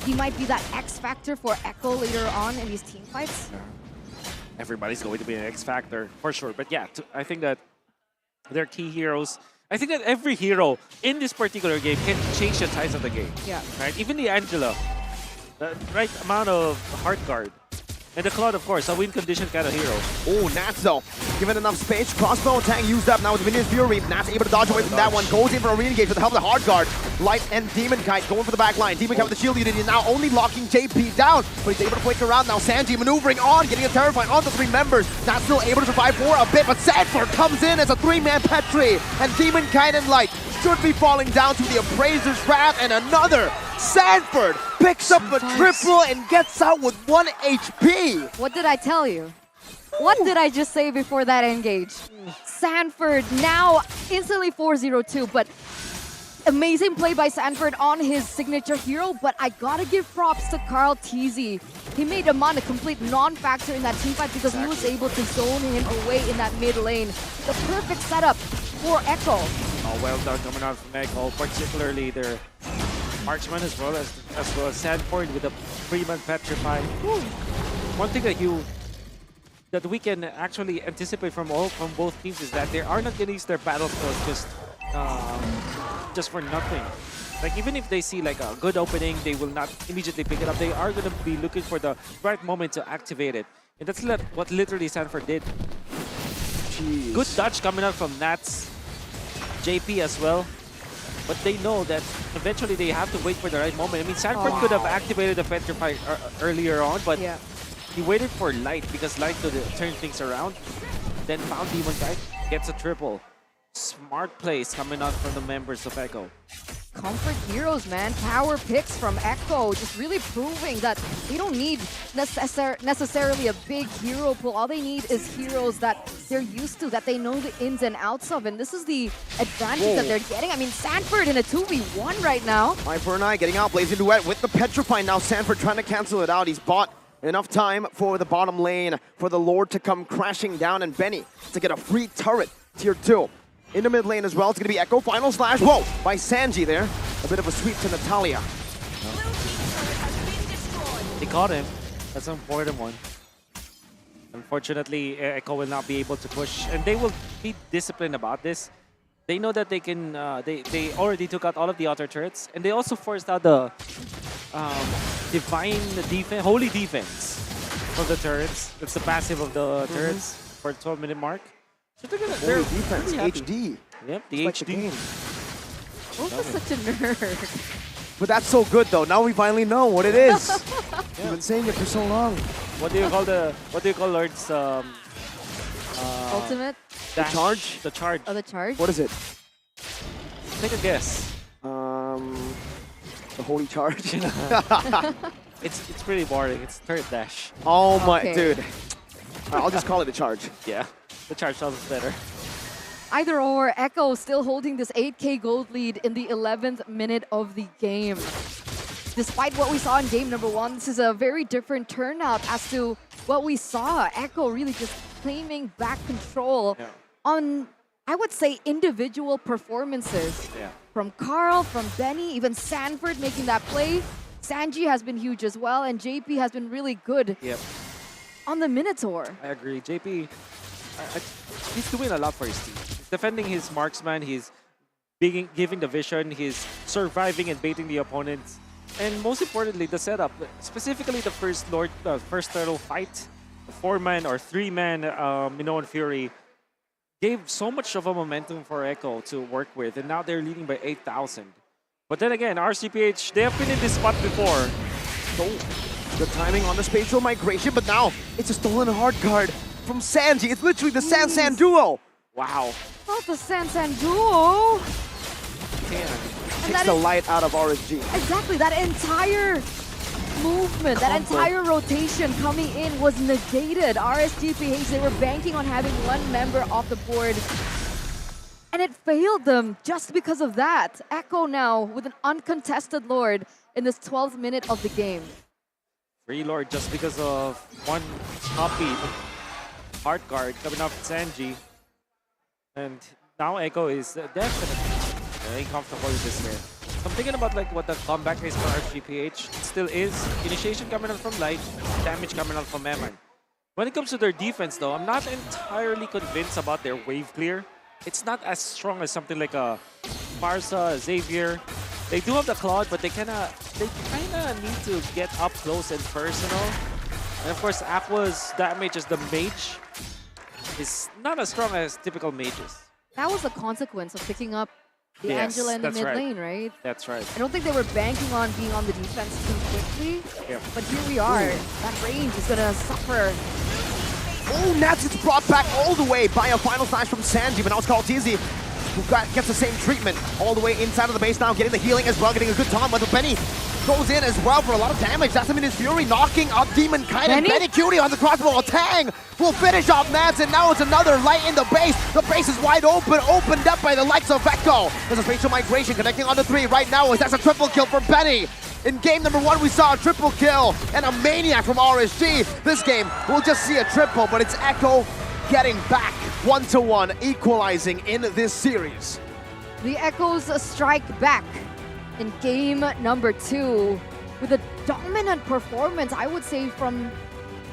he might be that X factor for Echo later on in these team fights? Everybody's going to be an X factor for sure. But yeah, I think that they're key heroes. I think that every hero in this particular game can change the tides of the game. Yeah. Right. Even the Angela. The right amount of heart guard. And the Claude, of course, a win condition kind of hero. Oh, Nats though, given enough space. Crossbow attack used up now with Minions Fury. Nats able to dodge away from that one. Goes in for a re-engage with the help of the hard guard. Light and Demon Kite going for the back line. Demon Kite with the shield unity now only locking JP down. But he's able to flick around now. Sanji maneuvering on, getting a terrifying on the 3 members. Nats still able to survive for a bit, but Sanford comes in as a 3-man Petri. And Demon Kite and Light should be falling down to the Appraiser's Wrath, and another Sanford picks up a triple and gets out with 1 HP. What did I tell you? What did I just say before that engage? Sanford now instantly 4-0-2, but amazing play by Sanford on his signature hero, but I gotta give props to Carl TZ. He made Aman a complete non-factor in that teamfight because he was able to zone him away in that mid lane. The perfect setup for Echo. Oh, well done coming out from Echo, particularly their marksman as well as Sanford with a 3-man Petrify. One thing that we can actually anticipate from both teams is that they are not going to use their battle skills just for nothing. Like even if they see like a good opening, they will not immediately pick it up. They are going to be looking for the right moment to activate it, and that's what literally Sanford did. Jeez. Good dodge coming out from Nats. JP as well. But they know that eventually they have to wait for the right moment. I mean, Sanford could have activated the Petrify earlier on, but he waited for Light because Light could turn things around. Then found Demon Knight, gets a triple. Smart plays coming out from the members of Echo. Comfort heroes, man. Power picks from Echo, just really proving that they don't need necessarily a big hero pool. All they need is heroes that they're used to, that they know the ins and outs of, and this is the advantage that they're getting. I mean, Sanford in a 2v1 right now. Hyper and I getting out, Blazing Duet with the Petrify. Now Sanford trying to cancel it out. He's bought enough time for the bottom lane, for the Lord to come crashing down, and Benny to get a free turret, tier 2. In the mid lane as well, it's going to be Echo final slash. Whoa, by Sanji there. A bit of a sweep to Natalia. They caught him. That's an important one. Unfortunately, Echo will not be able to push, and they will be disciplined about this. They know that they can. They already took out all of the outer turrets, and they also forced out the divine defense, holy defense of the turrets. That's the passive of the turrets for the 12-minute mark. So they're defense, happy. HD. Yep, the Like HD. the game. Wolf is such a nerd. But that's so good though. Now we finally know what it is. You've been saying it for so long. What do you call Lord's Ultimate? The charge? The charge. Oh, the charge? What is it? Take a guess. The holy charge. It's pretty boring. It's turret dash. Oh my, Okay. dude. I'll just call it a charge. Yeah, the charge sounds better. Either or, Echo still holding this 8K gold lead in the 11th minute of the game. Despite what we saw in game number 1, this is a very different turnout as to what we saw. Echo really just claiming back control on, I would say, individual performances. From Carl, from Benny, even Sanford making that play. Sanji has been huge as well, and JP has been really good on the Minotaur. I agree. JP, he's doing a lot for his team. He's defending his marksman, he's giving the vision, he's surviving and baiting the opponents. And most importantly, the setup, specifically the first turtle fight, the 4-man or 3-man Minoan Fury, gave so much of a momentum for Echo to work with, and now they're leading by 8,000. But then again, RCPH, they have been in this spot before. The timing on the spatial migration, but now it's a stolen hard card from Sanji. It's literally the San duo. Wow. Not the San duo. Takes the light out of RSG. Exactly, that entire movement, that entire rotation coming in was negated. RSGPH, they were banking on having one member off the board, and it failed them just because of that. Echo now with an uncontested Lord in this 12th minute of the game. Free Lord just because of one copy hard card coming off Sanji. And now Echo is definitely very comfortable with this game. So I'm thinking about like what the comeback is for RGPH. It still is initiation coming out from Light, damage coming out from Eman. When it comes to their defense though, I'm not entirely convinced about their wave clear. It's not as strong as something like a Farsa, Xavier. They do have the Cloud, but they kinda need to get up close and personal. And of course, Aqua's damage as the mage is not as strong as typical mages. That was the consequence of picking up the Angela in the mid lane, right? That's right. I don't think they were banking on being on the defense too quickly, but here we are. That range is gonna suffer. Oh, Nats gets brought back all the way by a final slash from Sanji, but now it's called Tizzy, who gets the same treatment all the way inside of the base now, getting the healing as well, getting a good time, but Benny goes in as well for a lot of damage. That's him in his Fury, knocking up Demon Kite, and Benny Cutie on the crossbow. A Tang will finish off Nats, and now it's another light in the base. The base is wide open, opened up by the likes of Echo. There's a spatial migration connecting on the 3 right now, as that's a triple kill for Benny. In game number 1, we saw a triple kill and a Maniac from RSG. This game, we'll just see a triple, but it's Echo getting back 1-1, equalizing in this series. The Echoes strike back in game number 2 with a dominant performance, I would say, from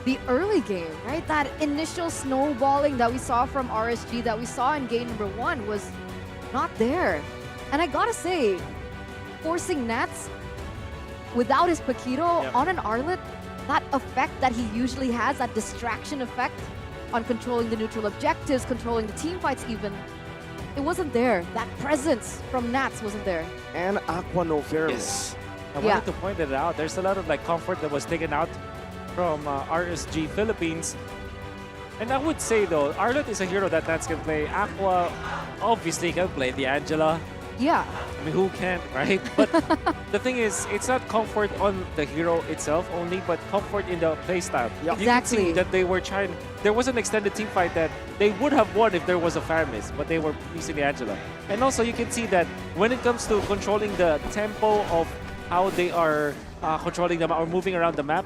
the early game, right? That initial snowballing that we saw from RSG, that we saw in game number 1 was not there. And I gotta say, forcing Nats without his Paquito on an Arlet, that effect that he usually has, that distraction effect, on controlling the neutral objectives, controlling the team fights even. It wasn't there. That presence from Nats wasn't there. And Aqua no fairly. Yes. I wanted to point it out. There's a lot of like comfort that was taken out from RSG Philippines. And I would say though, Arlott is a hero that Nats can play. Aqua obviously can play the Angela. Yeah. I mean, who can't, right? But the thing is, it's not comfort on the hero itself only, but comfort in the playstyle. Yep. You can see that they were trying. There was an extended team fight that they would have won if there was a Faramis, but they were using the Angela. And also, you can see that when it comes to controlling the tempo of how they are controlling them or moving around the map,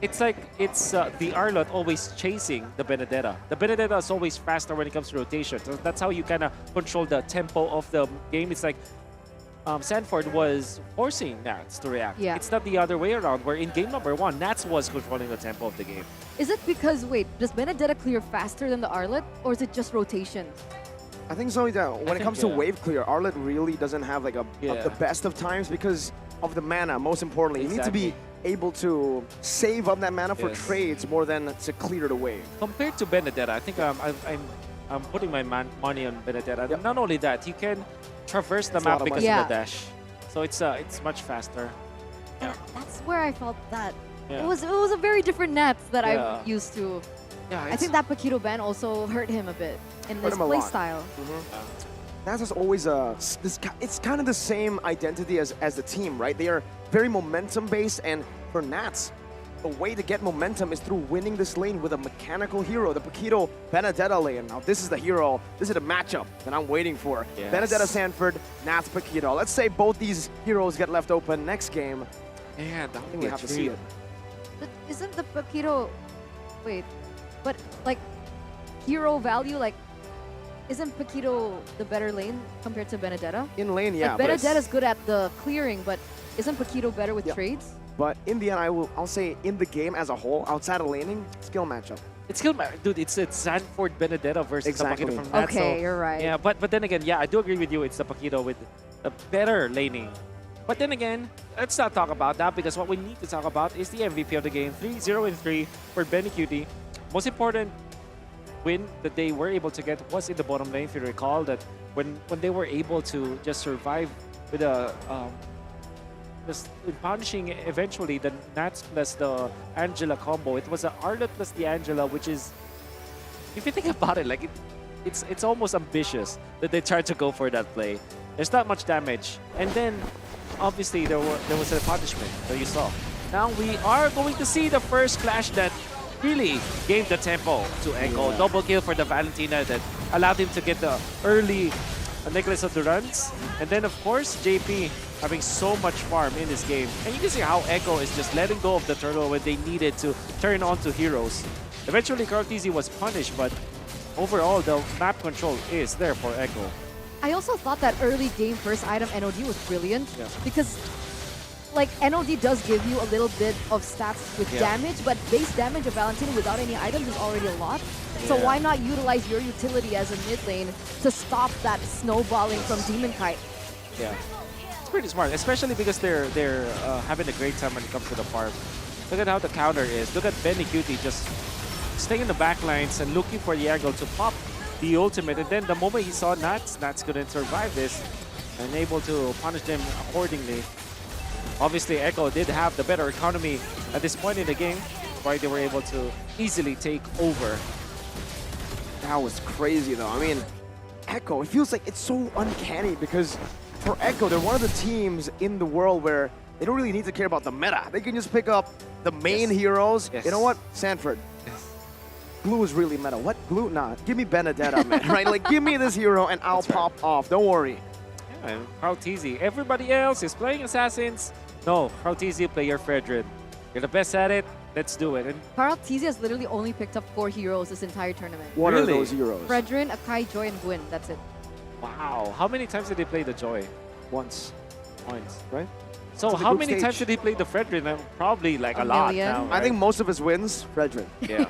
it's like it's the Arlott always chasing the Benedetta. The Benedetta is always faster when it comes to rotation. So that's how you kind of control the tempo of the game. It's like Sanford was forcing Nats to react. Yeah. It's not the other way around, where in game number 1, Nats was controlling the tempo of the game. Is it because, wait, does Benedetta clear faster than the Arlott, or is it just rotation? I think so. When it comes to wave clear, Arlott really doesn't have like the best of times because of the mana. Most importantly, you need to be able to save up that mana for trades more than to clear the wave. Compared to Benedetta, I think I'm putting my money on Benedetta. Not only that, you can traverse the map because of the dash, so it's much faster. Yeah. That's where I felt that. Yeah. It was a very different Nats that Yeah. I'm used to. Yeah, I think that Paquito ban also hurt him a bit in Hurt his him a play lot. style. Nats is always it's kind of the same identity as the team, right? They are very momentum based, and for Nats, the way to get momentum is through winning this lane with a mechanical hero, the Paquito Benedetta lane. Now this is the hero, this is the matchup that I'm waiting for. Yes. Benedetta Sanford, Nats Paquito. Let's say both these heroes get left open next game. Yeah, that I think we have to see it. But isn't the Paquito, wait, but like hero value, like isn't Paquito the better lane compared to Benedetta? In lane, yeah. Like Benedetta's good at the clearing, but isn't Paquito better with trades? But in the end, I'll say in the game as a whole, outside of laning, skill matchup. It's skill match, dude. It's Sanford Benedetta versus the Paquito from Nats. Okay, so, you're right. Yeah, but then again, yeah, I do agree with you. It's the Paquito with a better laning. But then again, let's not talk about that because what we need to talk about is the MVP of the game. 3-0-3 for Benny Cutie. Most important win that they were able to get was in the bottom lane. If you recall that when they were able to just survive with a just punishing eventually the Nats plus the Angela combo. It was an Arlott plus the Angela, which is, if you think about it, like it's almost ambitious that they tried to go for that play. There's not much damage, and then obviously there was a punishment that you saw. Now we are going to see the first clash that really gave the tempo to Echo. Double kill for the Valentina that allowed him to get the early necklace of the runs. And then of course JP having so much farm in this game. And you can see how Echo is just letting go of the turtle when they needed to turn on to heroes. Eventually Carl TZ was punished, but overall the map control is there for Echo. I also thought that early game first item NOD was brilliant because like NOD does give you a little bit of stats with damage, but base damage of Valentina without any items is already a lot. So why not utilize your utility as a mid lane to stop that snowballing from Demon Kite? Yeah, it's pretty smart, especially because they're having a great time when it comes to the farm. Look at how the counter is. Look at Benny Cutie just staying in the back lines and looking for the angle to pop the ultimate. And then the moment he saw Nats couldn't survive this and able to punish them accordingly. Obviously, Echo did have the better economy at this point in the game. That's why they were able to easily take over. That was crazy, though. I mean, Echo, it feels like it's so uncanny because for Echo, they're one of the teams in the world where they don't really need to care about the meta. They can just pick up the main heroes. You know what? Sanford. Glue is really meta. What? Glue? Nah, give me Benedetta, man. Right? Like, give me this hero and I'll pop off. Don't worry. Yeah, and Carl TZ. Everybody else is playing Assassins. No, Carl TZ, play your Fredrin. You're the best at it. Let's do it. And Carl TZ has literally only picked up 4 heroes this entire tournament. What are those heroes? Fredrin, Akai, Joy, and Gwyn. That's it. wow. How many times did he play the Joy? Once. Right? So To the how group many times stage. did he play the Fredrin? Probably like a A lot million. now, I right? think most of his wins, Fredrin. Yeah,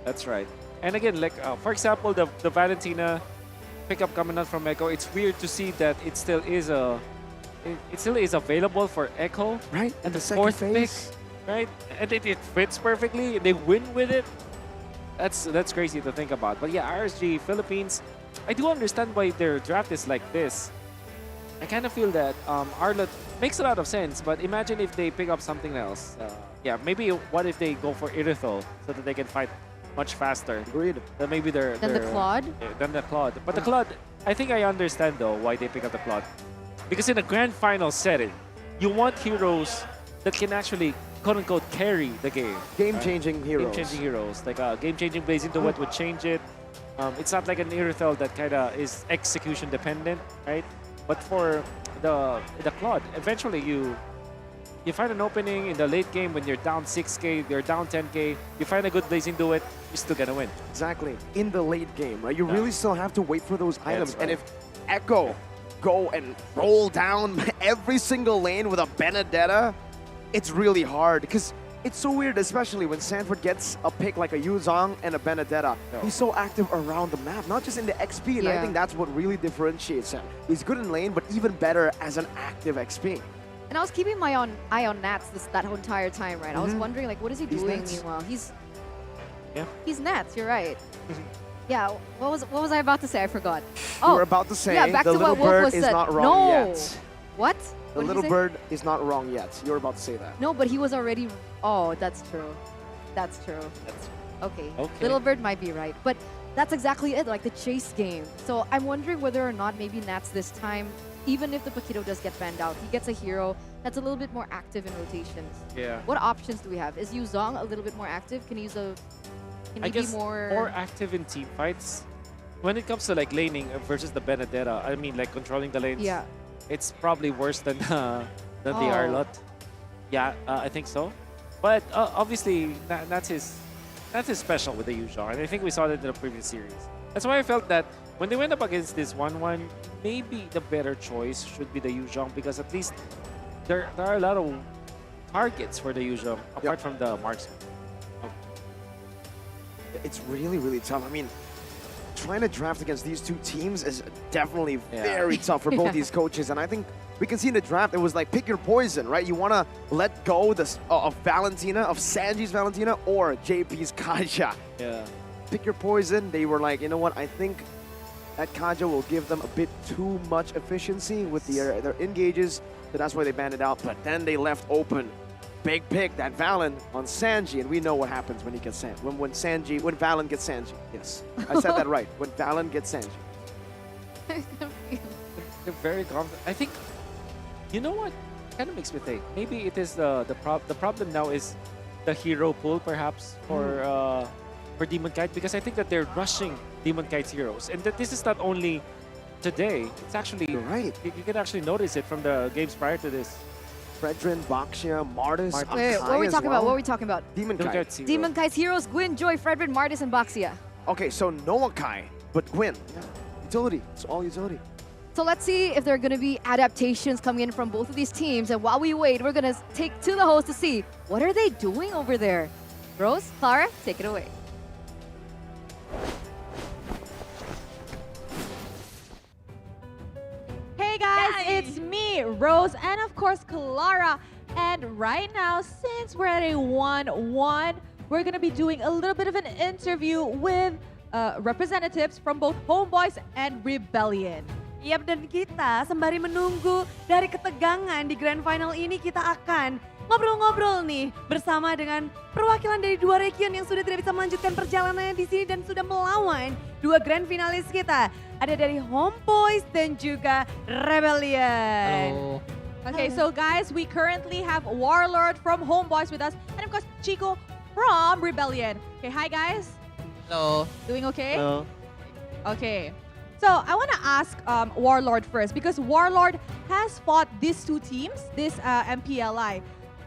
that's right. And again, like for example, the Valentina pickup coming out from Echo, it's weird to see that it still is available for Echo. Right, And the second fourth phase. pick, right? And it fits perfectly. They win with it. That's crazy to think about. But yeah, RSG Philippines, I do understand why their draft is like this. I kind of feel that Arlott makes a lot of sense, but imagine if they pick up something else. Yeah, maybe what if they go for Irithel so that they can fight much faster. Agreed. Then maybe they're Then the Claude? Yeah, then the Claude. But the Claude, I think I understand though why they pick up the Claude. Because in a grand final setting, you want heroes that can actually quote-unquote carry the game. Game-changing heroes. Game-changing heroes. Like a game-changing Blazing Duet would change it. It's not like an Irithel that kind of is execution dependent, right? But for the Claude, eventually you find an opening in the late game when you're down 6k, you're down 10k, you find a good Blazing Duet, you're still gonna win. Exactly. In the late game, right? You really still have to wait for those items. Right. And if Echo go and roll down every single lane with a Benedetta, it's really hard because it's so weird, especially when Sanford gets a pick like a Yuzong and a Benedetta. He's so active around the map, not just in the XP, and I think that's what really differentiates him. He's good in lane, but even better as an active XP. And I was keeping my eye on Nats that whole entire time, right? I was wondering, like, what is he doing Nats. meanwhile? Yeah. He's Nats, you're right. Yeah, what was I about to say? I forgot. You were about to say yeah, back the to little what Wolf bird was is said. not wrong No. yet. What? The What did he little say? bird is not wrong yet. You're about to say that. No, but he was already. Oh, that's true. That's true. Okay. Little Bird might be right, but that's exactly it. Like the chase game. So I'm wondering whether or not maybe Nats this time, even if the Paquito does get banned out, he gets a hero that's a little bit more active in rotations. Yeah. What options do we have? Is Yuzong a little bit more active? Can he use a? Can I he guess be more? more active in team fights. When it comes to like laning versus the Benedetta, I mean like controlling the lanes. Yeah. It's probably worse than the Oh. Arlott. Yeah, I think so. But obviously that's his special with the Yuzhong, and I think we saw that in the previous series. That's why I felt that when they went up against this 1-1, maybe the better choice should be the Yuzhong because at least there are a lot of targets for the Yuzhong apart from the marksman. It's really, really tough. I mean, trying to draft against these two teams is definitely very tough for both these coaches. And I think we can see in the draft, it was like, pick your poison, right? You want to let go of Valentina, of Sanji's Valentina, or JP's Kaja. Yeah. Pick your poison. They were like, you know what? I think that Kaja will give them a bit too much efficiency with their engages. So that's why they banned it out. But then they left open. Big pick, that Valen on Sanji, and we know what happens when he gets when Valen gets Sanji. Yes, I said that right. When Valen gets Sanji. They're very confident. I think, you know what? Kind of makes me think. Maybe it is the problem now is the hero pool perhaps for Demon Kite, because I think that they're rushing Demon Kite's heroes, and that this is not only today. It's actually right. You can actually notice it from the games prior to this. Fredrin, Baxia, Martis, Wait, what are we talking about? What are we talking about? Demon Kite. Demon Kite's heroes: Gwyn, Joy, Fredrin, Martis, and Baxia. Okay, so Noah Kai, but Gwyn. Yeah. Utility. It's all utility. So let's see if there are going to be adaptations coming in from both of these teams. And while we wait, we're going to take to the host to see what are they doing over there. Rose, Clara, take it away. Hey guys, it's me, Rose, and of course Clara. And right now, since we're at a 1-1, we're gonna be doing a little bit of an interview with representatives from both Homeboys and Rebellion. Yap, dan kita sembari menunggu dari ketegangan di Grand Final ini, kita akan ngobrol-ngobrol nih bersama dengan perwakilan dari dua region yang sudah tidak bisa melanjutkan perjalanannya di sini dan sudah melawan dua grand finalis kita. Ada dari Homeboys dan juga Rebellion. Hello. Okay, so guys, we currently have Warlord from Homeboys with us, and of course Chico from Rebellion. Okay, hi guys. Hello. Doing okay? Hello. Okay. So I want to ask Warlord first, because Warlord has fought these two teams, this MPLI.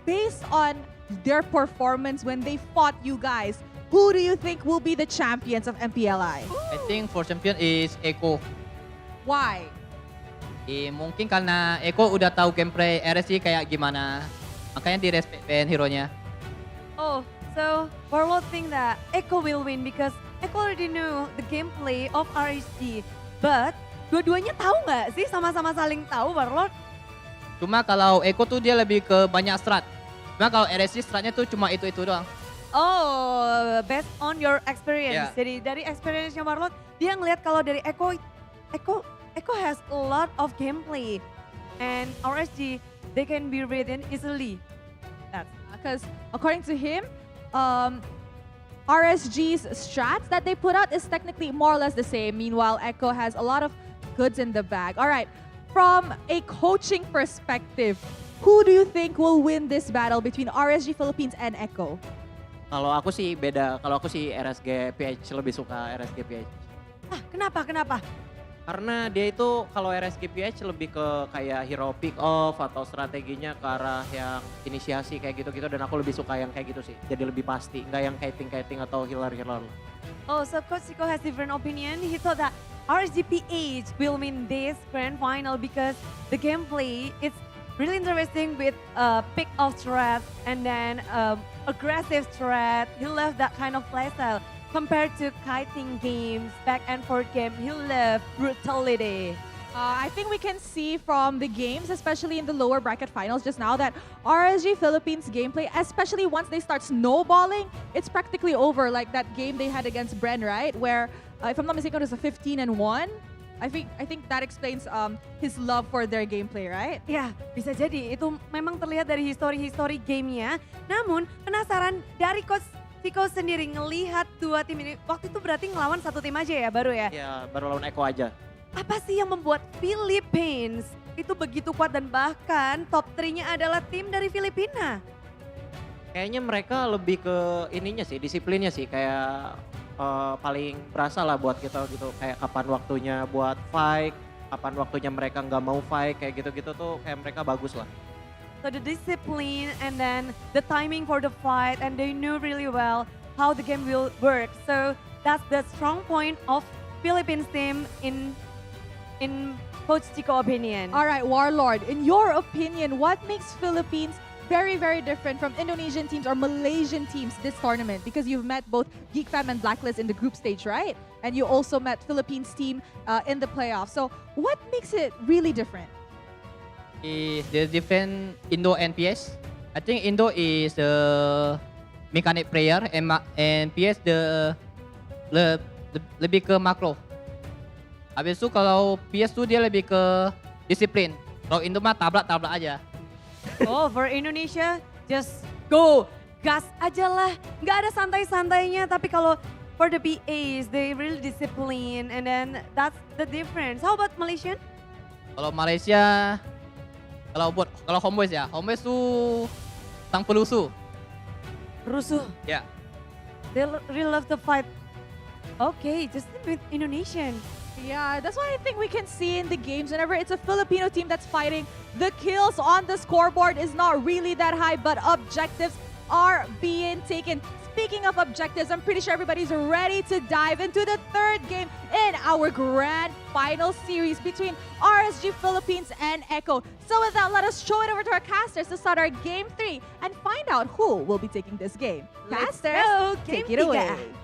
Based on their performance when they fought you guys, who do you think will be the champions of MPLI? I think for champion is Eko. Why? Mungkin karena Eko udah tahu gameplay RSC kayak gimana, makanya di-respect hero-nya. Oh, so Warlord think that Echo will win because Echo already knew the gameplay of RSC. But dua-duanya tahu nggak sih, sama-sama saling tahu Warlord? Cuma kalau Eko tuh dia lebih ke banyak strat. Cuma kalau RSC stratnya tuh cuma itu doang. Oh, based on your experience. Yeah. Jadi dari experience-nya Warlord, dia ngeliat kalau dari Eko has a lot of gameplay. And RSG, they can be written easily. That's because according to him, RSG's strats that they put out is technically more or less the same. Meanwhile, Echo has a lot of goods in the bag. All right, from a coaching perspective, who do you think will win this battle between RSG Philippines and Echo? Kalau aku sih beda. Kalau aku sih RSG PH lebih suka RSG PH. Ah, kenapa? Karena dia itu kalau RSG PH lebih ke kayak hero pick off atau strateginya ke arah yang inisiasi kayak gitu-gitu dan aku lebih suka yang kayak gitu sih. Jadi lebih pasti, nggak yang kiting-kiting atau healer-healer. Oh, so Coach Chico has different opinion. He thought that RSGPH will win this grand final because the gameplay is really interesting with pick off threat and then aggressive threat. He loved that kind of playstyle. Compared to kiting games, back and forth game, he loved brutality. I think we can see from the games, especially in the lower bracket finals just now, that RSG Philippines gameplay, especially once they start snowballing, it's practically over. Like that game they had against Bren, right? Where, if I'm not mistaken, it was a 15-1. I think that explains his love for their gameplay, right? Ya, bisa jadi. Itu memang terlihat dari history gamenya. Namun, penasaran dari Coach Chico sendiri ngelihat dua tim ini. Waktu itu berarti ngelawan satu tim aja ya, baru ya? Ya, baru lawan Eko aja. Apa sih yang membuat Philippines itu begitu kuat dan bahkan top 3-nya adalah tim dari Filipina? Kayaknya mereka lebih ke ininya sih, disiplinnya sih. Kayak paling berasa lah buat kita gitu. Kayak kapan waktunya buat fight, kapan waktunya mereka nggak mau fight, kayak gitu-gitu tuh kayak mereka bagus lah. So the discipline and then the timing for the fight and they knew really well how the game will work. So that's the strong point of Philippines team in Coach Chico opinion. All right, Warlord, in your opinion, what makes Philippines very, very different from Indonesian teams or Malaysian teams this tournament? Because you've met both Geek Fam and Blacklist in the group stage, right? And you also met Philippines team in the playoffs. So what makes it really different? Is the different Indo and PS? I think Indo is the mechanic player and PS lebih ke makro. Habis itu kalau PS tuh dia lebih ke disiplin. Kalau Indo mah tabrak aja. Oh, for Indonesia, just go. Gas aja lah. Nggak ada santai-santainya. Tapi kalau for the BAs, they really discipline. And then that's the difference. How about Malaysian? Kalau Malaysia, kalau Homeboys ya, Homeboys tuh tang pelusu. Rusuh. Ya. They really love to fight. Okay, just with Indonesian. Yeah, that's why I think we can see in the games whenever it's a Filipino team that's fighting, the kills on the scoreboard is not really that high, but objectives are being taken. Speaking of objectives, I'm pretty sure everybody's ready to dive into the third game in our grand final series between RSG Philippines and Echo. So with that, let us show it over to our casters to start our game 3 and find out who will be taking this game. Let's Casters, go, take game it away. 3.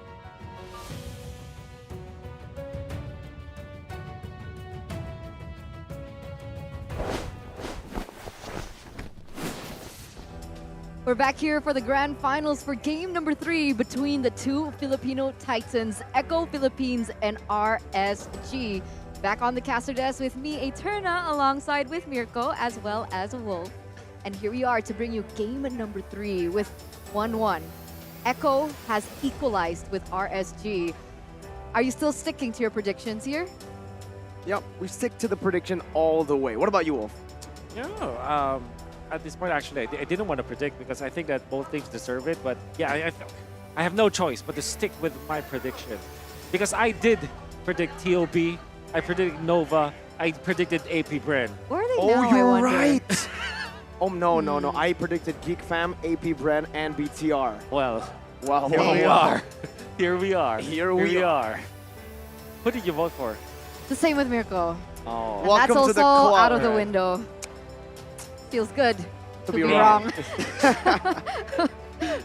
We're back here for the grand finals for game number 3 between the two Filipino titans, Echo Philippines and RSG. Back on the caster desk with me, Eterna, alongside with Mirko, as well as Wolf. And here we are to bring you game number 3 with 1-1. Echo has equalized with RSG. Are you still sticking to your predictions here? Yep, we stick to the prediction all the way. What about you, Wolf? Yeah, at this point, actually, I didn't want to predict because I think that both teams deserve it. But yeah, I have no choice but to stick with my prediction. Because I did predict TOB, I predicted Nova, I predicted AP Bren. Where are they Oh, now, I you're wonder? right. Oh, no. I predicted Geek Fam, AP Bren, and BTR. Well, Well, here well, we well. are. Here we are. Here we are. Who did you vote for? The same with Mirko. Oh. And Welcome that's to the also club. out of the window. Feels good to be be wrong. wrong.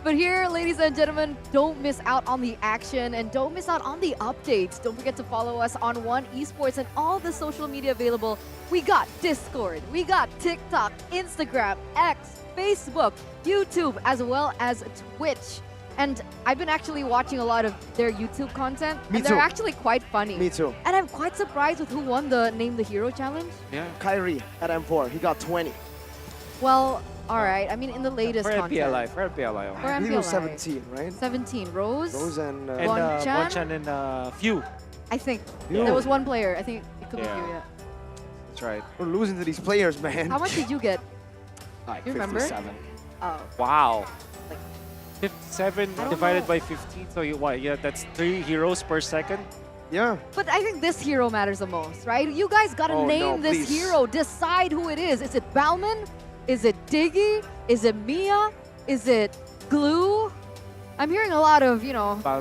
But here, ladies and gentlemen, don't miss out on the action and don't miss out on the updates. Don't forget to follow us on One Esports and all the social media available. We got Discord, we got TikTok, Instagram, X, Facebook, YouTube, as well as Twitch. And I've been actually watching a lot of their YouTube content. Me and they're too. actually quite funny. Me too. And I'm quite surprised with who won the Name the Hero challenge. Yeah. Kyrie at M4, he got 20. Well, all right. I mean, in the latest For content. MPLI. For MPLI. For I think it was MPLI. 17, right? 17. Rose? Rose and... And Bonchan? Bonchan and Few. I think. Few. There was one player. I think it could Yeah. be Few, yeah. That's right. We're losing to these players, man. How much did you get? Like You remember? 57. Oh. Wow. 57 divided by 15. So you what? Yeah, that's 3 heroes per second. Yeah. But I think this hero matters the most, right? You guys gotta Oh, name no, this please. hero. Decide who it is. Is it Balman? Is it Diggy? Is it Mia? Is it Glue? I'm hearing a lot of,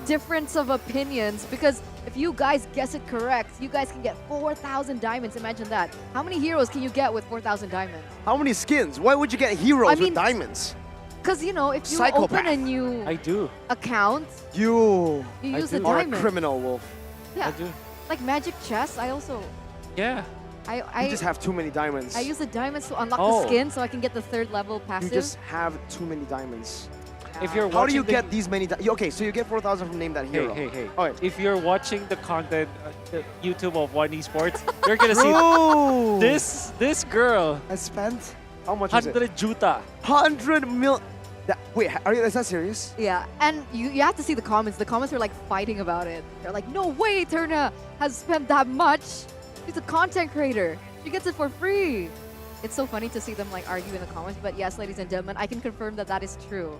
difference of opinions because if you guys guess it correct, you guys can get 4,000 diamonds. Imagine that. How many heroes can you get with 4,000 diamonds? How many skins? Why would you get heroes I mean, with diamonds? Because, if you Psychopath. open a new I do. account, You you use the are a diamond. criminal, Wolf. Yeah. I do. Like Magic Chess, I also... Yeah. You just have too many diamonds. I use the diamonds to unlock Oh. the skin so I can get the 3rd level passive. You just have too many diamonds. If you're How do you watching get these many? Okay, so you get 4,000 from Name That Hero. Hey. All right. If you're watching the content, the YouTube of One Esports, you're gonna Bro! see this girl. I spent how much is it? 100 juta. 100 mil. Wait, is that serious? Yeah, and you have to see the comments. The comments are like fighting about it. They're like, no way Turna has spent that much. She's a content creator. She gets it for free. It's so funny to see them like argue in the comments. But yes, ladies and gentlemen, I can confirm that that is true.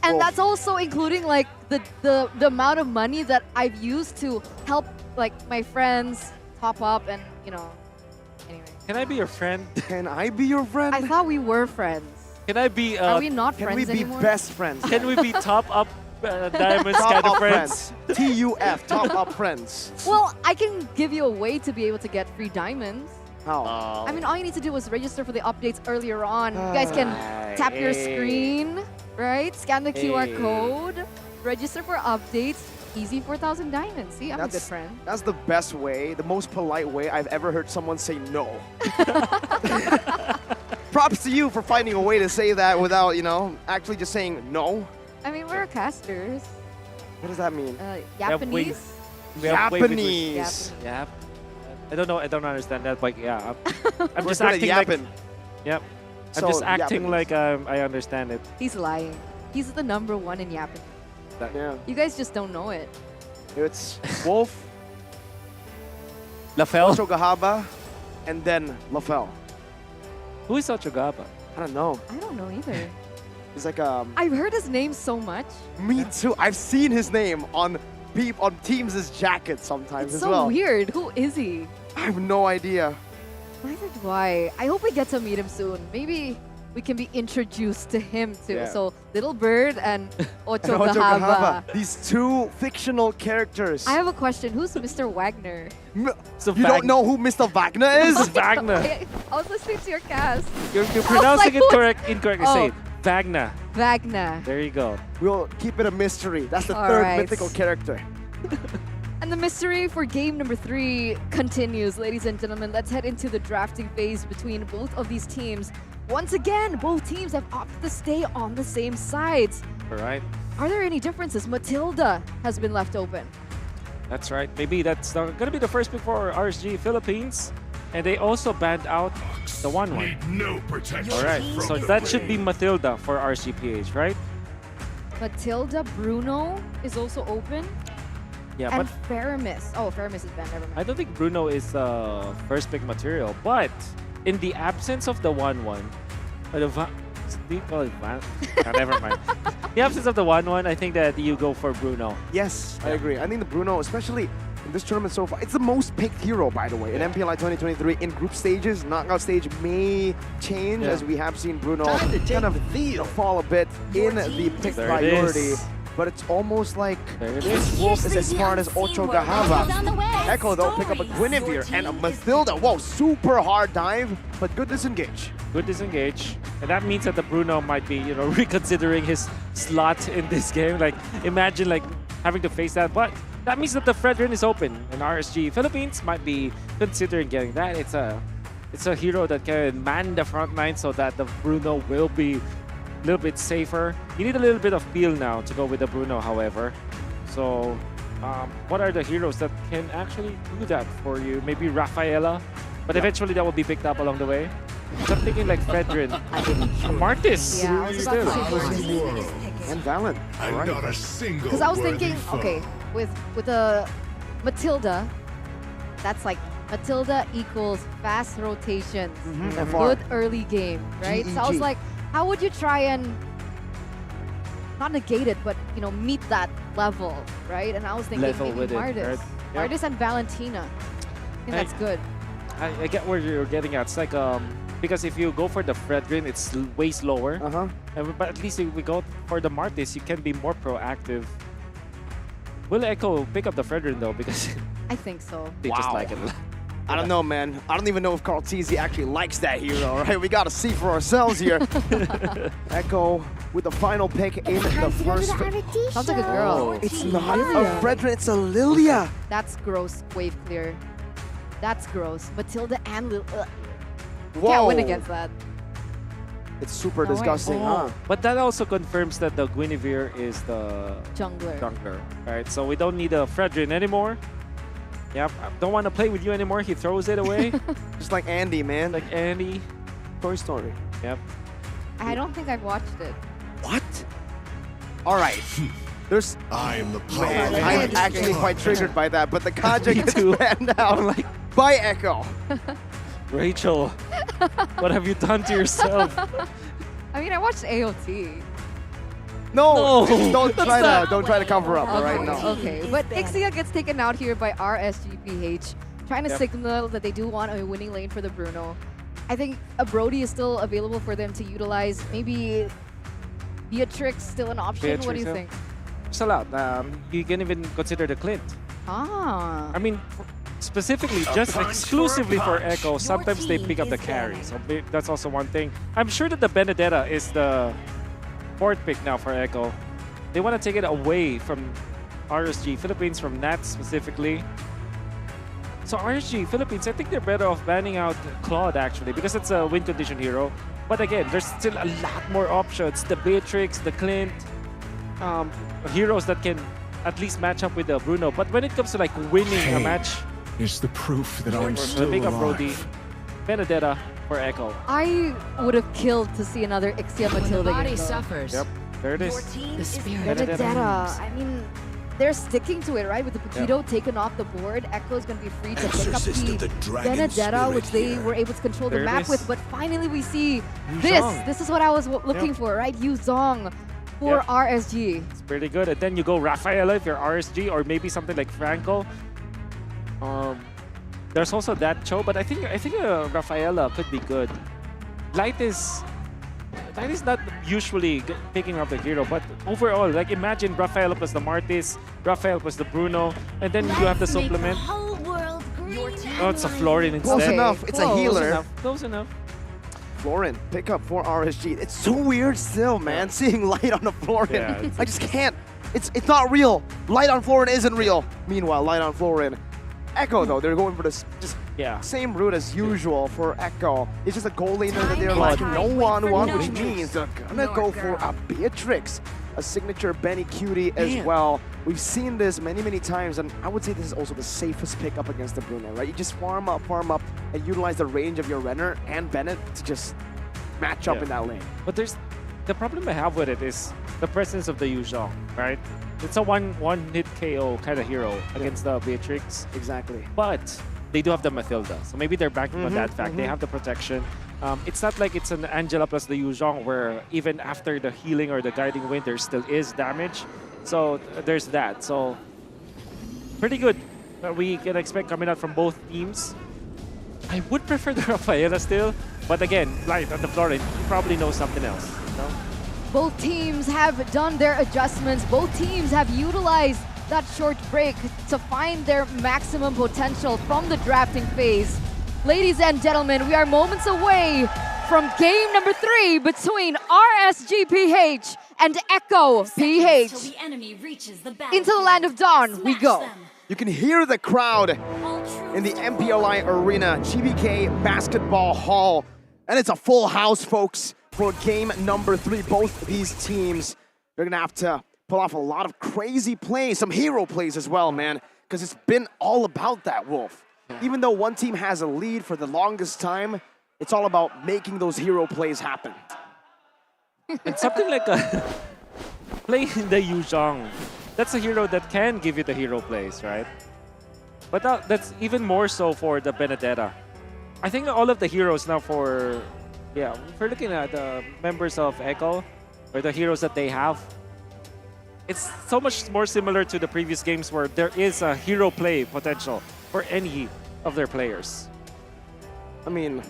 And that's also including like the amount of money that I've used to help like my friends top up and anyway. Can I be your friend? Can I be your friend? I thought we were friends. Can I be? Are we not Can friends we be anymore? best friends? Can we be top up diamonds Top kind of up friends? TUF, top up friends. Well, I can give you a way to be able to get free diamonds. How? I mean, all you need to do was register for the updates earlier on. You guys can tap your screen, right? Scan the QR code, register for updates. Easy 4,000 diamonds. See, I'm a good friend. That's the best way, the most polite way I've ever heard someone say no. Props to you for finding a way to say that without, actually just saying no. I mean, we're casters. What does that mean? Japanese? We have way between- Japanese. Yeah. I don't know. I don't understand that, but yeah, I'm We're just good at acting like. yapping. Yep. I'm So, just acting Japanese. like I understand it. He's lying. He's the #1 in Japan. Yeah. You guys just don't know it. It's Wolf, Lafel. Ochogahaba, and then Lafel. Who is Ochogahaba? I don't know. I don't know either. He's like I've heard his name so much. Me too. I've seen his name on teams' jackets sometimes It's as so well. weird. Who is he? I have no idea. Neither do I. I hope we get to meet him soon. Maybe we can be introduced to him too. Yeah. So Little Bird and And Ochogahaba. These two fictional characters. I have a question. Who's Mr. Wagner? You don't know who Mr. Wagner is? Wagner. I was listening to your cast. You're I was pronouncing like, it incorrectly. Oh. Say it. Wagner. Wagner. There you go. We'll keep it a mystery. That's the All third right. mythical character. And the mystery for game number 3 continues, ladies and gentlemen. Let's head into the drafting phase between both of these teams. Once again, both teams have opted to stay on the same sides. All right. Are there any differences? Matilda has been left open. That's right. Maybe that's going to be the first pick for RSG Philippines. And they also banned out the 1-1. No protection. All right. from So the that should be rain. Matilda for RSGPH, right? Matilda Bruno is also open. Yeah, and but Faramis. Oh, Faramis is banned. Never mind. I don't think Bruno is first pick material. But in the absence of the 1-1, do you call it Van? Oh, never mind. The absence of the 1-1, I think that you go for Bruno. Yes, I agree. I think the Bruno, especially in this tournament so far, it's the most picked hero, by the way, in MPLI 2023. In group stages, knockout stage may change, as we have seen Bruno kind of fall a bit in the pick There it priority. is. But it's almost like There it this is. Wolf is as smart as Ochogahaba. Echo, though, pick up a Guinevere and a Mathilda. Whoa, super hard dive, but good disengage. Good disengage. And that means that the Bruno might be, reconsidering his slot in this game. Like, imagine, like, having to face that. But that means that the Fredrin is open. And RSG Philippines might be considering getting that. It's a hero that can man the front line so that the Bruno will be little bit safer. You need a little bit of peel now to go with the Bruno, however. So, what are the heroes that can actually do that for you? Maybe Rafaela, but eventually that will be picked up along the way. So I'm thinking like Fredrin, Martis. Yeah, I was about to say World. And Valen. And Alright. not a single Because I was worthy thinking, foe. okay, with the Matilda, that's like Matilda equals fast rotations, FR. good early game, right? So I was GEG. like, how would you try and not negate it, but you know, meet that level, right? And I was thinking Level maybe with it, Martis, right? Yep. Martis and Valentina. I think that's good. I get where you're getting at. It's like because if you go for the Fredrin, it's way slower. But at least if we go for the Martis, you can be more proactive. Will Echo pick up the Fredrin though? Because I think so. they just Wow. like it. I don't know, man. I don't even know if Cartesi actually likes that hero, right? We gotta see for ourselves here. Echo with the final pick in the first. Sounds like a girl. It's not a Fredrin, it's a Lilia. That's gross. Wave clear. That's gross. Matilda and Lil. Whoa. Can't win against that. It's super No way. disgusting, huh? But that also confirms that the Guinevere is the Jungler. right? So we don't need a Fredrin anymore. Yep, I don't want to play with you anymore. He throws it away. Just like Andy, man. Like Andy. Toy Story. Yep. I don't think I've watched it. What? All right. There's. I am the power. Man, of I'm light. actually quite triggered by that, but the Kaja gets too. banned out by Echo. Rachel, what have you done to yourself? I mean, I watched AOT. No, No, don't that's try not- to cover up. All Okay, right, no. okay. But Ixia gets taken out here by RSGPH, trying to Yep. signal that they do want a winning lane for the Bruno. I think a Brody is still available for them to utilize. Maybe Beatrix still an option. What do you think? It's allowed. You can even consider the Clint. Ah. I mean, specifically, just exclusively for Echo, sometimes they pick up the carry. So that's also one thing. I'm sure that the Benedetta is the fourth pick now for Echo. They want to take it away from RSG Philippines, from Nat specifically. So RSG Philippines, I think they're better off banning out Claude actually, because it's a win condition hero. But again, there's still a lot more options. The Beatrix, the Clint, heroes that can at least match up with the Bruno. But when it comes to like winning a match, It's the proof that I'm or still pick up Brody, alive. Benedetta for Echo. I would have killed to see another Ixia Matilda body game, though. suffers. Yep, there it is. The spirit Benedetta. I mean, they're sticking to it, right? With the Paquito taken off the board, Echo is going to be free to pick up Exorcist of the the dragon Benedetta, spirit which they here. were able to control There the it map is. with. But finally, we see Yu this. Zhong. This is what I was looking for, right? Yu Zhong for Yep. RSG. It's pretty good. And then you go Rafaela if you're RSG, or maybe something like Franco. There's also that Cho, but I think Rafaela could be good. Light is not usually picking up the hero, but overall, like imagine Rafaela plus the Martis, Rafael plus the Bruno, and then you have the supplement. Oh, it's a Florin instead. Close enough. It's a healer. Close enough. Florin, pick up for RSG. It's so weird still, man, seeing light on the Florin. Yeah, it's- I just can't. It's not real. Light on Florin isn't real. Meanwhile, light on Florin. Echo, though, they're going for this just same route as usual for Echo. It's just a goal laner that they're like no one, which means they're gonna go for a Beatrix, a signature Benny Cutie as Man. well. We've seen this many times, and I would say this is also the safest pickup against the Bruno, right? You just farm up, and utilize the range of your Renner and Bennett to just match up in that lane. But the problem I have with it is the presence of the Yu Zhong, right? It's a one-hit KO kind of hero against the Beatrix. Exactly. But they do have the Matilda, so maybe they're banking on that fact. They have the protection. It's not like it's an Angela plus the Yu Zhong where even after the healing or the guiding wind, there still is damage. So there's that. So pretty good that we can expect coming out from both teams. I would prefer the Rafaela still, but again, Light on the floor, you probably know something else. No? Both teams have done their adjustments. Both teams have utilized that short break to find their maximum potential from the drafting phase. Ladies and gentlemen, we are moments away from game number 3 between RSGPH and Echo PH. Into the land of dawn we go. You can hear the crowd in the MPLI Arena, GBK Basketball Hall. And it's a full house, folks. for game number 3. Both these teams, they're gonna have to pull off a lot of crazy plays, some hero plays as well, man, because it's been all about that, Wolf. Even though one team has a lead for the longest time, it's all about making those hero plays happen. And something like a playing the Yuzhong, that's a hero that can give you the hero plays, right? But that's even more so for the Benedetta. I think all of the heroes now for, yeah, if we're looking at the members of Echo, or the heroes that they have, it's so much more similar to the previous games where there is a hero play potential for any of their players. I mean,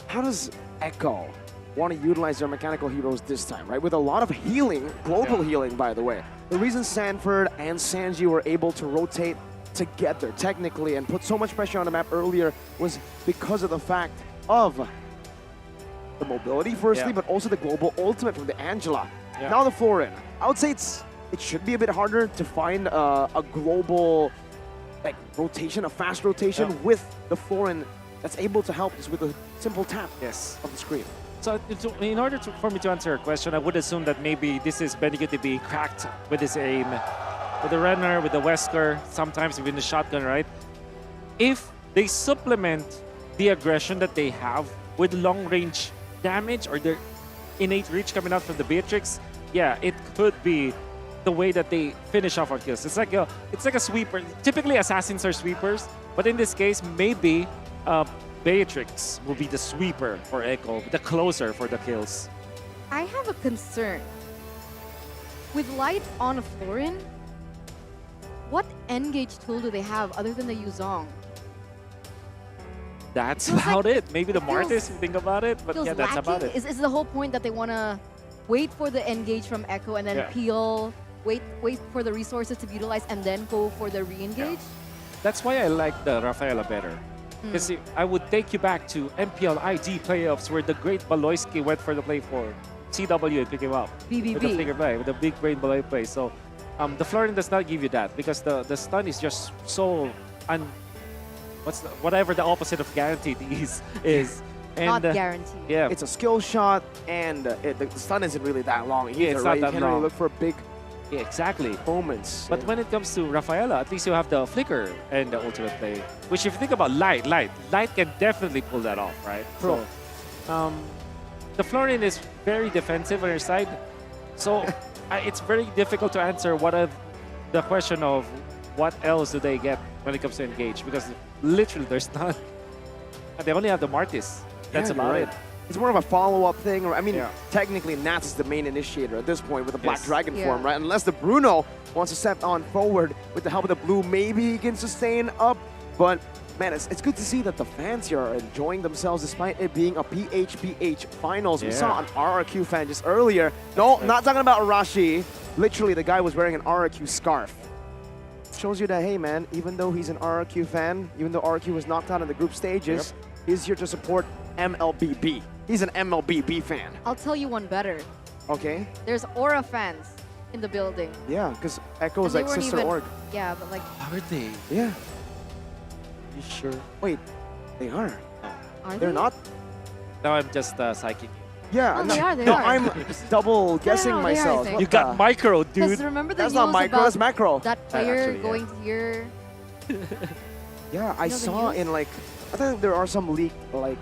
how does Echo want to utilize their mechanical heroes this time, right? With a lot of healing, global healing, by the way. The reason Sanford and Sanji were able to rotate together technically and put so much pressure on the map earlier was because of the fact of the mobility, firstly, but also the global ultimate from the Angela. Now the Florin. I would say it should be a bit harder to find a global like rotation, a fast rotation with the Florin that's able to help just with a simple tap of the screen. So in order for me to answer your question, I would assume that maybe this is Benigute being cracked with his aim, with the Renner, with the Wesker, sometimes even the shotgun, right? If they supplement the aggression that they have with long-range damage or their innate reach coming out from the Beatrix, yeah, it could be the way that they finish off on kills. It's like a sweeper. Typically, assassins are sweepers, but in this case, maybe Beatrix will be the sweeper for Echo, the closer for the kills. I have a concern. With Light on a Florin, what engage tool do they have other than the Yuzhong? That's about it. Maybe the Martis, if you think about it, but yeah, that's about it. Is the whole point that they want to wait for the engage from Echo and then peel, wait for the resources to be utilized and then go for the re-engage? That's why I like the Rafaela better. Because I would take you back to MPL ID playoffs where the great Baloyski went for the play for CW and pick him up. BBB. With the flicker play, with the big brain Baloy play. So the Florin does not give you that because the stun is just so whatever the opposite of guaranteed is. And, not guaranteed. Yeah. It's a skill shot and the stun isn't really that long either, it's right? not that you can't long. really look for big exactly moments. But when it comes to Rafaela, at least you have the flicker and the ultimate play. Which if you think about Light can definitely pull that off, right? True. So, the Florin is very defensive on her side. So it's very difficult to answer the question of what else do they get when it comes to engage, because literally there's none. And they only have the Martis. That's about it. It's more of a follow-up thing. I mean, technically, Nats is the main initiator at this point with the Black Dragon form, right? Unless the Bruno wants to step on forward with the help of the blue, maybe he can sustain up. But, man, it's good to see that the fans here are enjoying themselves despite it being a PHPH finals. We saw an RRQ fan just earlier. No, not talking about Arashi. Literally, the guy was wearing an RRQ scarf. Shows you that, hey, man, even though he's an RRQ fan, even though RRQ was knocked out in the group stages, he's here to support MLBB. He's an MLBB fan. I'll tell you one better. Okay. There's Aura fans in the building. Yeah, because Echo is like sister org. Yeah, but like... Are they? Yeah. You sure? Wait, they are. Are They're they? not? No, I'm just psychic. Yeah, Oh, they are, they no, are. I'm double guessing No, they are, I myself. think. You got micro, dude. Because remember the That's news not micro, about that's macro. that player Actually, going here? Yeah, I You know the saw news? in like, I think there are some leaked like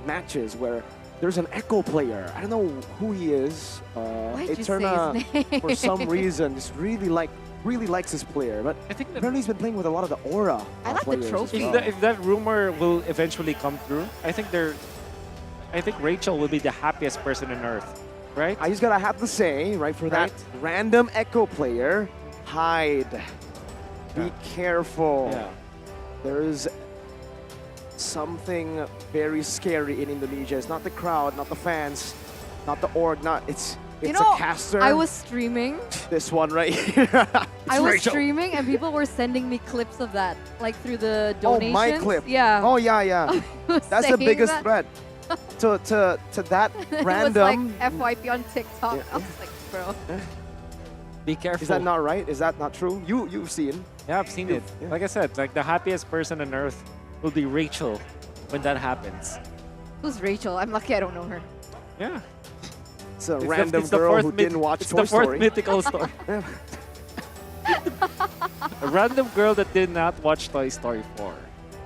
matches where there's an Echo player. I don't know who he is. Why'd you say Eterna, his name? for some reason, just really likes this player. But I think apparently he's been playing with a lot of the Aura. I like the players as trophy. well. If that rumor will eventually come through, I think Rachel will be the happiest person on earth, right? I just gotta have to say, right, for that random Echo player, hide. Be careful. Yeah. There is something very scary in Indonesia. It's not the crowd, not the fans, not the org, it's You know, a caster. I was streaming. This one right here. I was Rachel. streaming and people were sending me clips of that, like through the Oh, donations. my clip. Yeah. Oh, yeah. I was That's the saying biggest that. threat. To that It random. was like FYP on TikTok. Yeah. I was like, bro. Be careful. Is that not right? Is that not true? You've seen. Yeah, I've seen it. Yeah. Like I said, like the happiest person on earth will be Rachel when that happens. Who's Rachel? I'm lucky I don't know her. Yeah. It's a random girl who didn't watch Toy It's the fourth Story. mythical story. A random girl that did not watch Toy Story 4.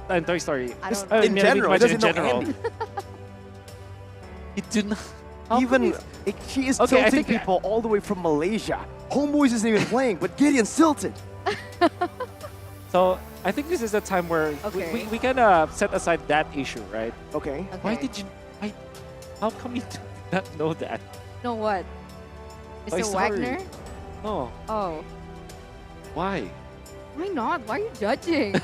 And Toy Story. I don't I In mean, general, imagine doesn't in know general. Andy. You do not. Even she is Okay, I tilting think- people all the way from Malaysia. Homeboys isn't even playing, but Gideon's tilted. So I think this is the time where Okay. we kind of set aside that issue, right? Okay. Why Okay. did you? How come you did not know that? No, what? Toy Mr. Story. Wagner? No. Oh. Why? Why not? Why are you judging?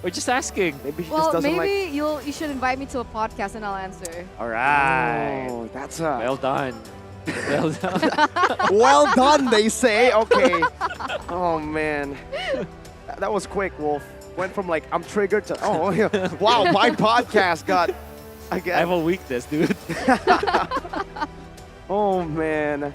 We're just asking. Maybe she Well, just doesn't maybe you should invite me to a podcast and I'll answer. All right. Oh, that's a Well done. Well done. well done, they say. Okay. Oh man, that was quick, Wolf. Went from like I'm triggered to yeah. Wow, my podcast got. I have a weakness, dude. Oh man,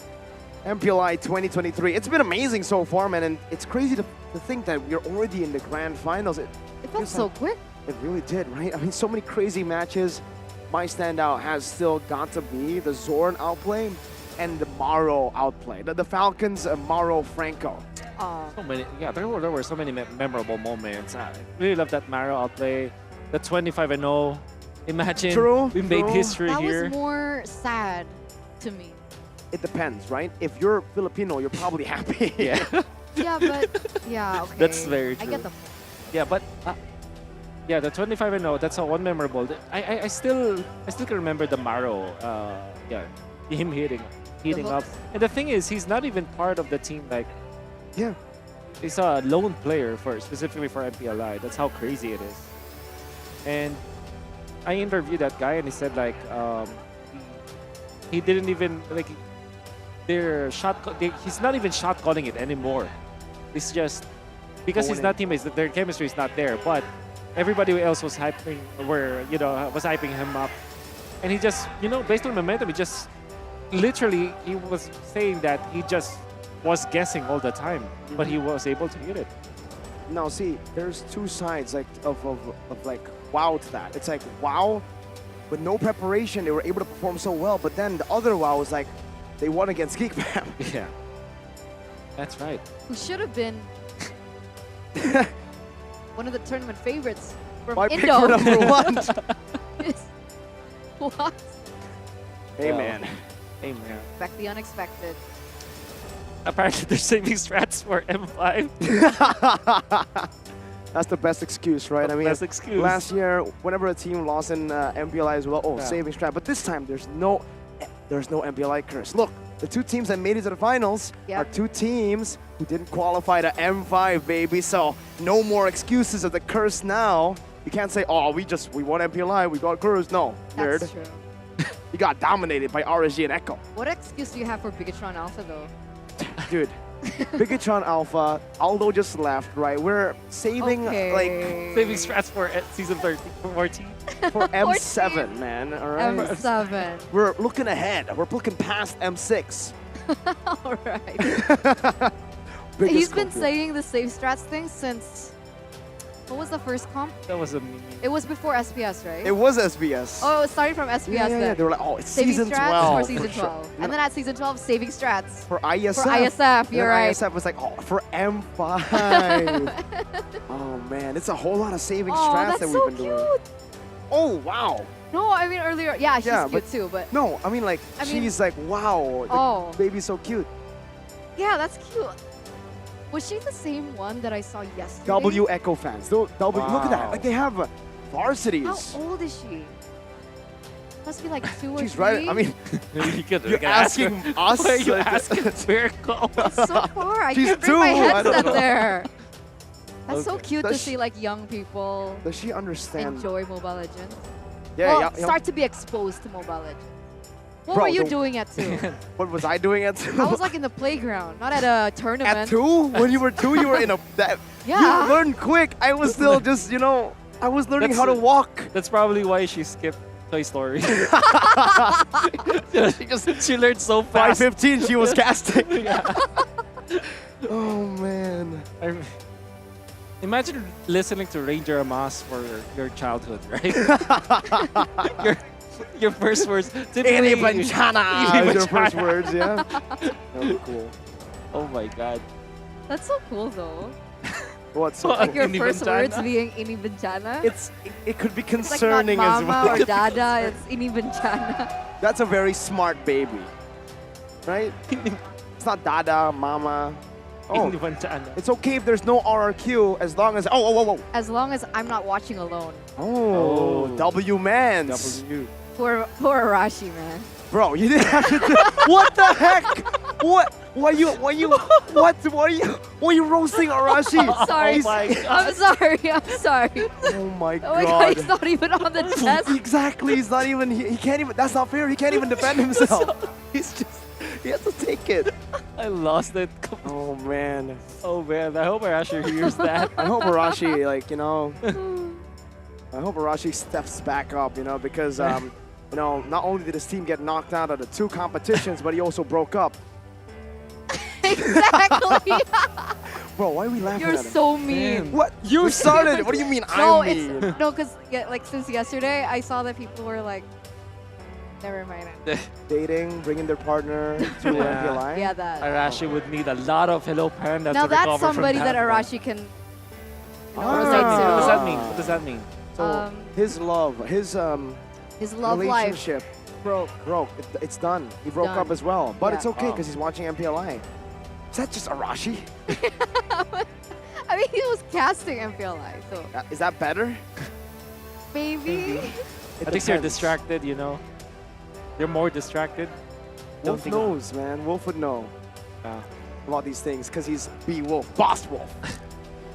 MPLI 2023. It's been amazing so far, man, and it's crazy to think that we're already in the grand finals. It felt so quick. It really did, right? I mean, so many crazy matches. My standout has still got to be the Zorn outplay and the Maro outplay. The Falcons, Maro Franco. So many, yeah, there were so many memorable moments. I really love that Maro outplay, the 25-0. Imagine we made history that here. was more sad to me. It depends, right? If you're Filipino, you're probably happy. Yeah. Yeah, but yeah, okay. That's very I true. get the Yeah, but yeah, the 25-0. That's a one memorable. I still can remember the Maro. Yeah, him heating up. And the thing is, he's not even part of the team. Like, yeah, he's a lone player specifically for MPLI. That's how crazy it is. And I interviewed that guy, and he said like he didn't even like he's not even shot calling it anymore. It's just because he's not teammates, their chemistry is not there. But everybody else was hyping him up, and he just based on momentum, he just literally he was saying that he just was guessing all the time, but he was able to hit it. Now, see, there's two sides like of like wow to that. It's like wow, with no preparation, they were able to perform so well. But then the other wow was like they won against Geekfam. Yeah, that's right. Who should have been one of the tournament favorites from My Indo. pick for number one. What? Hey man. Hey man. Expect the unexpected. Apparently, they're saving strats for M5. That's the best excuse, right? I mean, best excuse. Last year, whenever a team lost in MPLI as well, Yeah. saving strat. But this time, there's no MPLI curse. Look, the two teams that made it to the finals are two teams who didn't qualify to M5, baby. So no more excuses of the curse now. You can't say, oh, we won MPLI, we got cursed. No, That's nerd. true. You got dominated by RSG and Echo. What excuse do you have for Bigatron Alpha though? Dude, Bigatron Alpha, Aldo just left, right? We're saving saving strats for season 14. For M7, man. All right. M7. We're looking ahead. We're looking past M6. All right. Biggest He's been culprit. saying the save strats thing since. What was the first comp? That was a meme. It was before SBS, right? It was SBS. Oh, it was starting from SBS yeah, then. They were like, oh, it's saving season strats 12. for season for sure. 12. And then at season 12, saving strats. For ISF. For ISF, you're then right. ISF was like, oh, for M5. Oh, man. It's a whole lot of saving Oh, strats that's that so we've been doing. Oh, wow. No, I mean earlier. Yeah, she's Yeah, cute but- too, but. No, I mean, like, I mean- she's like, wow. The Oh. baby's so cute. Yeah, that's cute. Was she the same one that I saw yesterday? W Echo fans. Look at that. Wow. Like, they have varsities. How old is she? Must be like 2 or She's 3. right. I mean, you're you're asking us. Why are you like- asking Miracle? It's so far. I She's can't bring my 2, I don't headset know. there. That's so Okay. cute to Does see like young people Does she understand? enjoy Mobile Legends. Yeah, well, yeah, yeah. start to be exposed to Mobile Legends. What Bro, were you the- doing at 2? What was I doing at 2? I was like in the playground, not at a tournament. At 2? When you were 2, you were in a... Yeah. You learned quick. I was still just, I was learning how to walk. That's probably why she skipped Toy Story. she learned so fast. 5:15, she was casting. Yeah. Oh, man. Imagine listening to Ranger Amas for your childhood, right? Your first words. Typically, Invitational is your first words, yeah. That was cool. Oh my god. That's so cool though. What's Like your Ini first Bencana? words being ini bencana. It could be It's like not concerning as mama well. or dada. It's ini bencana. That's a very smart baby, right? It's not dada, mama. Oh, Ini Bencana. it's okay if there's no RRQ as long as As long as I'm not watching alone. W mans. Poor Arashi, man. Bro, you didn't have to do what the heck? What? Why you roasting Arashi? Sorry. I'm sorry. I'm sorry. Oh my Oh my god, god. he's not even on the test. Exactly, he's not even, he can't even, that's not fair, he can't even defend himself. He's just, he has to take it. I lost it. Oh man. Oh man, I hope Arashi hears that. I hope Arashi, like, you know, I hope Arashi steps back up, you know, because, you know, not only did his team get knocked out of the 2 competitions, but he also broke up. Exactly. Bro, why are we laughing You're at him? so mean. What? You started? What do you mean No, I'm mean? it's no, because like since yesterday, I saw that people were like, never mind. Dating, bringing their partner to MPLI? Yeah, that. Arashi would need a lot of Hello Panda Now to that's recover somebody from that that. Arashi can. What does that mean? What does that mean? So his love, his love life relationship broke. It's done. He broke Done. up as well, but Yeah. it's okay Wow. because he's watching MPLI. Is that just Arashi? I mean, he was casting MPLI, so Is that better? maybe. At least you're distracted, you know. You're more distracted. Don't Wolf think- knows, man. Wolf would know about these things because he's B-Wolf, Boss Wolf.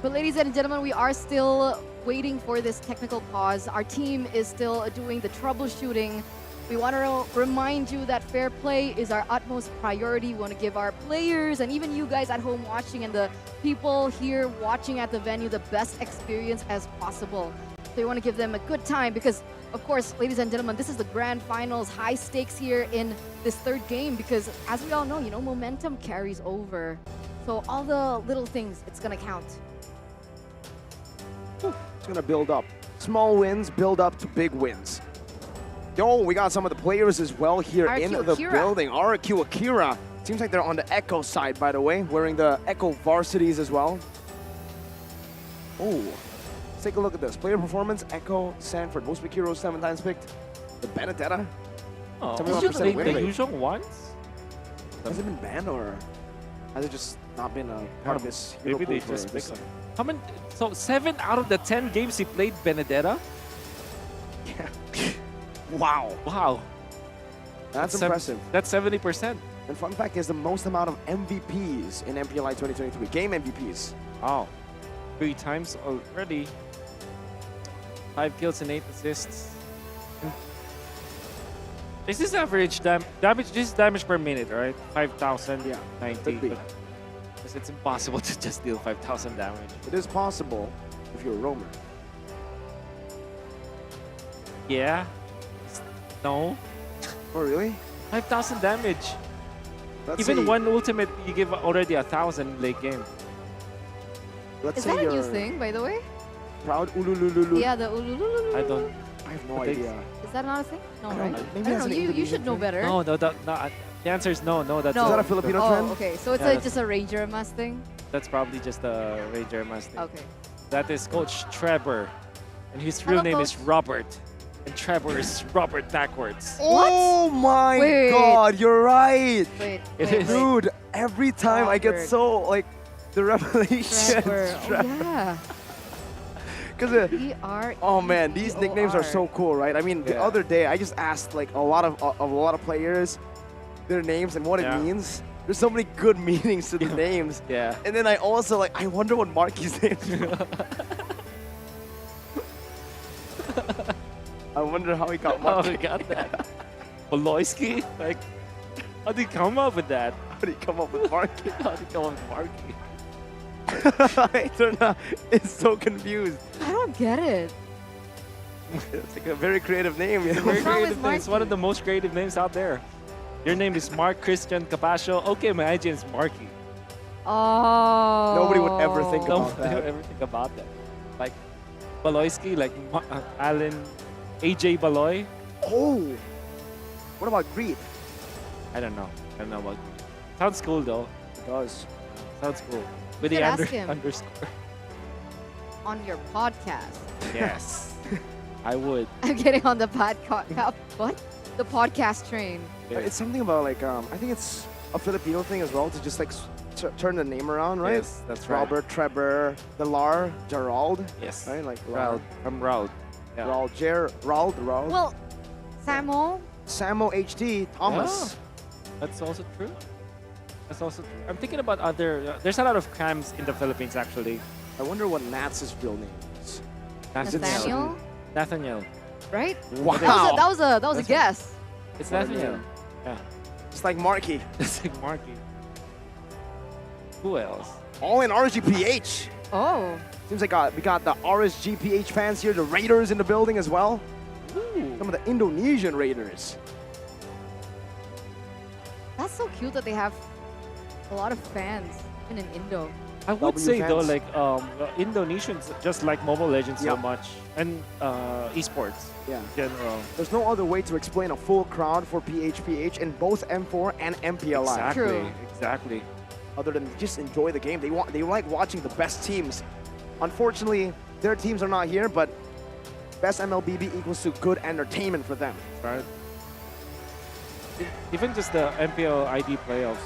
But ladies and gentlemen, we are still waiting for this technical pause. Our team is still doing the troubleshooting. We want to remind you that fair play is our utmost priority. We want to give our players and even you guys at home watching and the people here watching at the venue the best experience as possible. So we want to give them a good time because, of course, ladies and gentlemen, this is the grand finals, high stakes here in this 3rd game because as we all know, you know, momentum carries over. So all the little things, it's going to count. It's gonna build up. Small wins build up to big wins. Yo, we got some of the players as well here in RQ the Akira. building. RQ Akira. Seems like they're on the Echo side, by the way, wearing the Echo varsities as well. Oh, let's take a look at this. Player performance, Echo, Sanford. Most pick heroes 7 times picked. The Benedetta. Oh, 71% the win rate. usual ones? Has it been banned or has it just not been a part of this hero Maybe they pool for just this pick them. How many? So 7 out of the 10 games he played Benedetta? Wow. Wow. That's impressive. That's 70%. And fun fact is the most amount of MVPs in MPLI 2023. Game MVPs. Wow. 3 times already. 5 kills and 8 assists. Is this average damage? This is damage per minute, right? 5,000. Yeah. 90. Could be. Because it's impossible to just deal 5,000 damage. It is possible if you're a roamer. Yeah. No. Oh, really? 5,000 damage. Let's Even say- one ultimate, you give already 1,000 late game. Let's Is say that a you're new thing, by the way? proud ululululu. Yeah, the ululululu. I don't. I have no I think- idea. Is that not a thing? No, I don't right? know. Maybe I don't that's know. an You Indonesian should know thing. better. No, no, the answer is no. No, that's No. Is that a Filipino Oh, trend? okay. So it's Yeah, just a Ranger Mask thing? That's probably just a Ranger Master. Okay. That is Coach Trevor. And his real Hello, name is Coach. Robert. And Trevor is Robert backwards. Oh my Wait. god, you're right. Wait, It wait, is. wait. Dude, every time I get Robert. so, like, the revelation. Trevor. Oh, yeah. Because, E-R-E-V-O-R. oh man, these nicknames are so cool, right? I mean, the Yeah. other day I just asked like a lot of players their names and what Yeah. it means. There's so many good meanings to the names. Yeah. And then I also like I wonder what Marky's name is. I wonder how he got How Marky. he got that? Poloisky? Like, how did he come up with that? How did he come up with Marky? How did he come up with Marky? I don't know. It's so confused. I don't get it. It's like a very creative name. You know? Very wrong with creative name. It's one of the most creative names out there. Your name is Mark Christian Capascio. Okay, my IG is Marky. Oh. Nobody would ever think No about one that. would ever think about that. Like Baloyski, like Alan, AJ Baloy. Oh! What about Greed? I don't know. I don't know what. Sounds cool though. It does. Sounds cool. With You the could ask him. underscore. On your podcast. Yes. I would. I'm getting on the podcast. What? The podcast train. It's something about like, I think it's a Filipino thing as well to just like turn the name around, right? Yes, that's right. Robert, Trevor, Delar, Gerald. Yes. Right? Like Raul. I'm Raul. Yeah. Raul. Well, Samo. Samo HD, Thomas. That's also true. That's also true. I'm thinking about other. There's a lot of cams in the Philippines actually. I wonder what Nat's real name is. Nathaniel? Nathaniel. Right? Wow. That was a guess. It's What a Nathaniel. name. Yeah. It's like Marky. It's like Marky. Who else? All in RSGPH. Oh. Seems like we got the RSGPH fans here, the Raiders in the building as well. Ooh. Some of the Indonesian Raiders. That's so cute that they have a lot of fans even in Indo. I would W say though, fans. like Indonesians just like Mobile Legends so Yeah. much, and esports Yeah. in general. There's no other way to explain a full crowd for PHPH in both M4 and MPLI. Exactly. True. Exactly. Other than just enjoy the game, they like watching the best teams. Unfortunately, their teams are not here, but best MLBB equals to good entertainment for them. Right. Even just the MPL ID playoffs,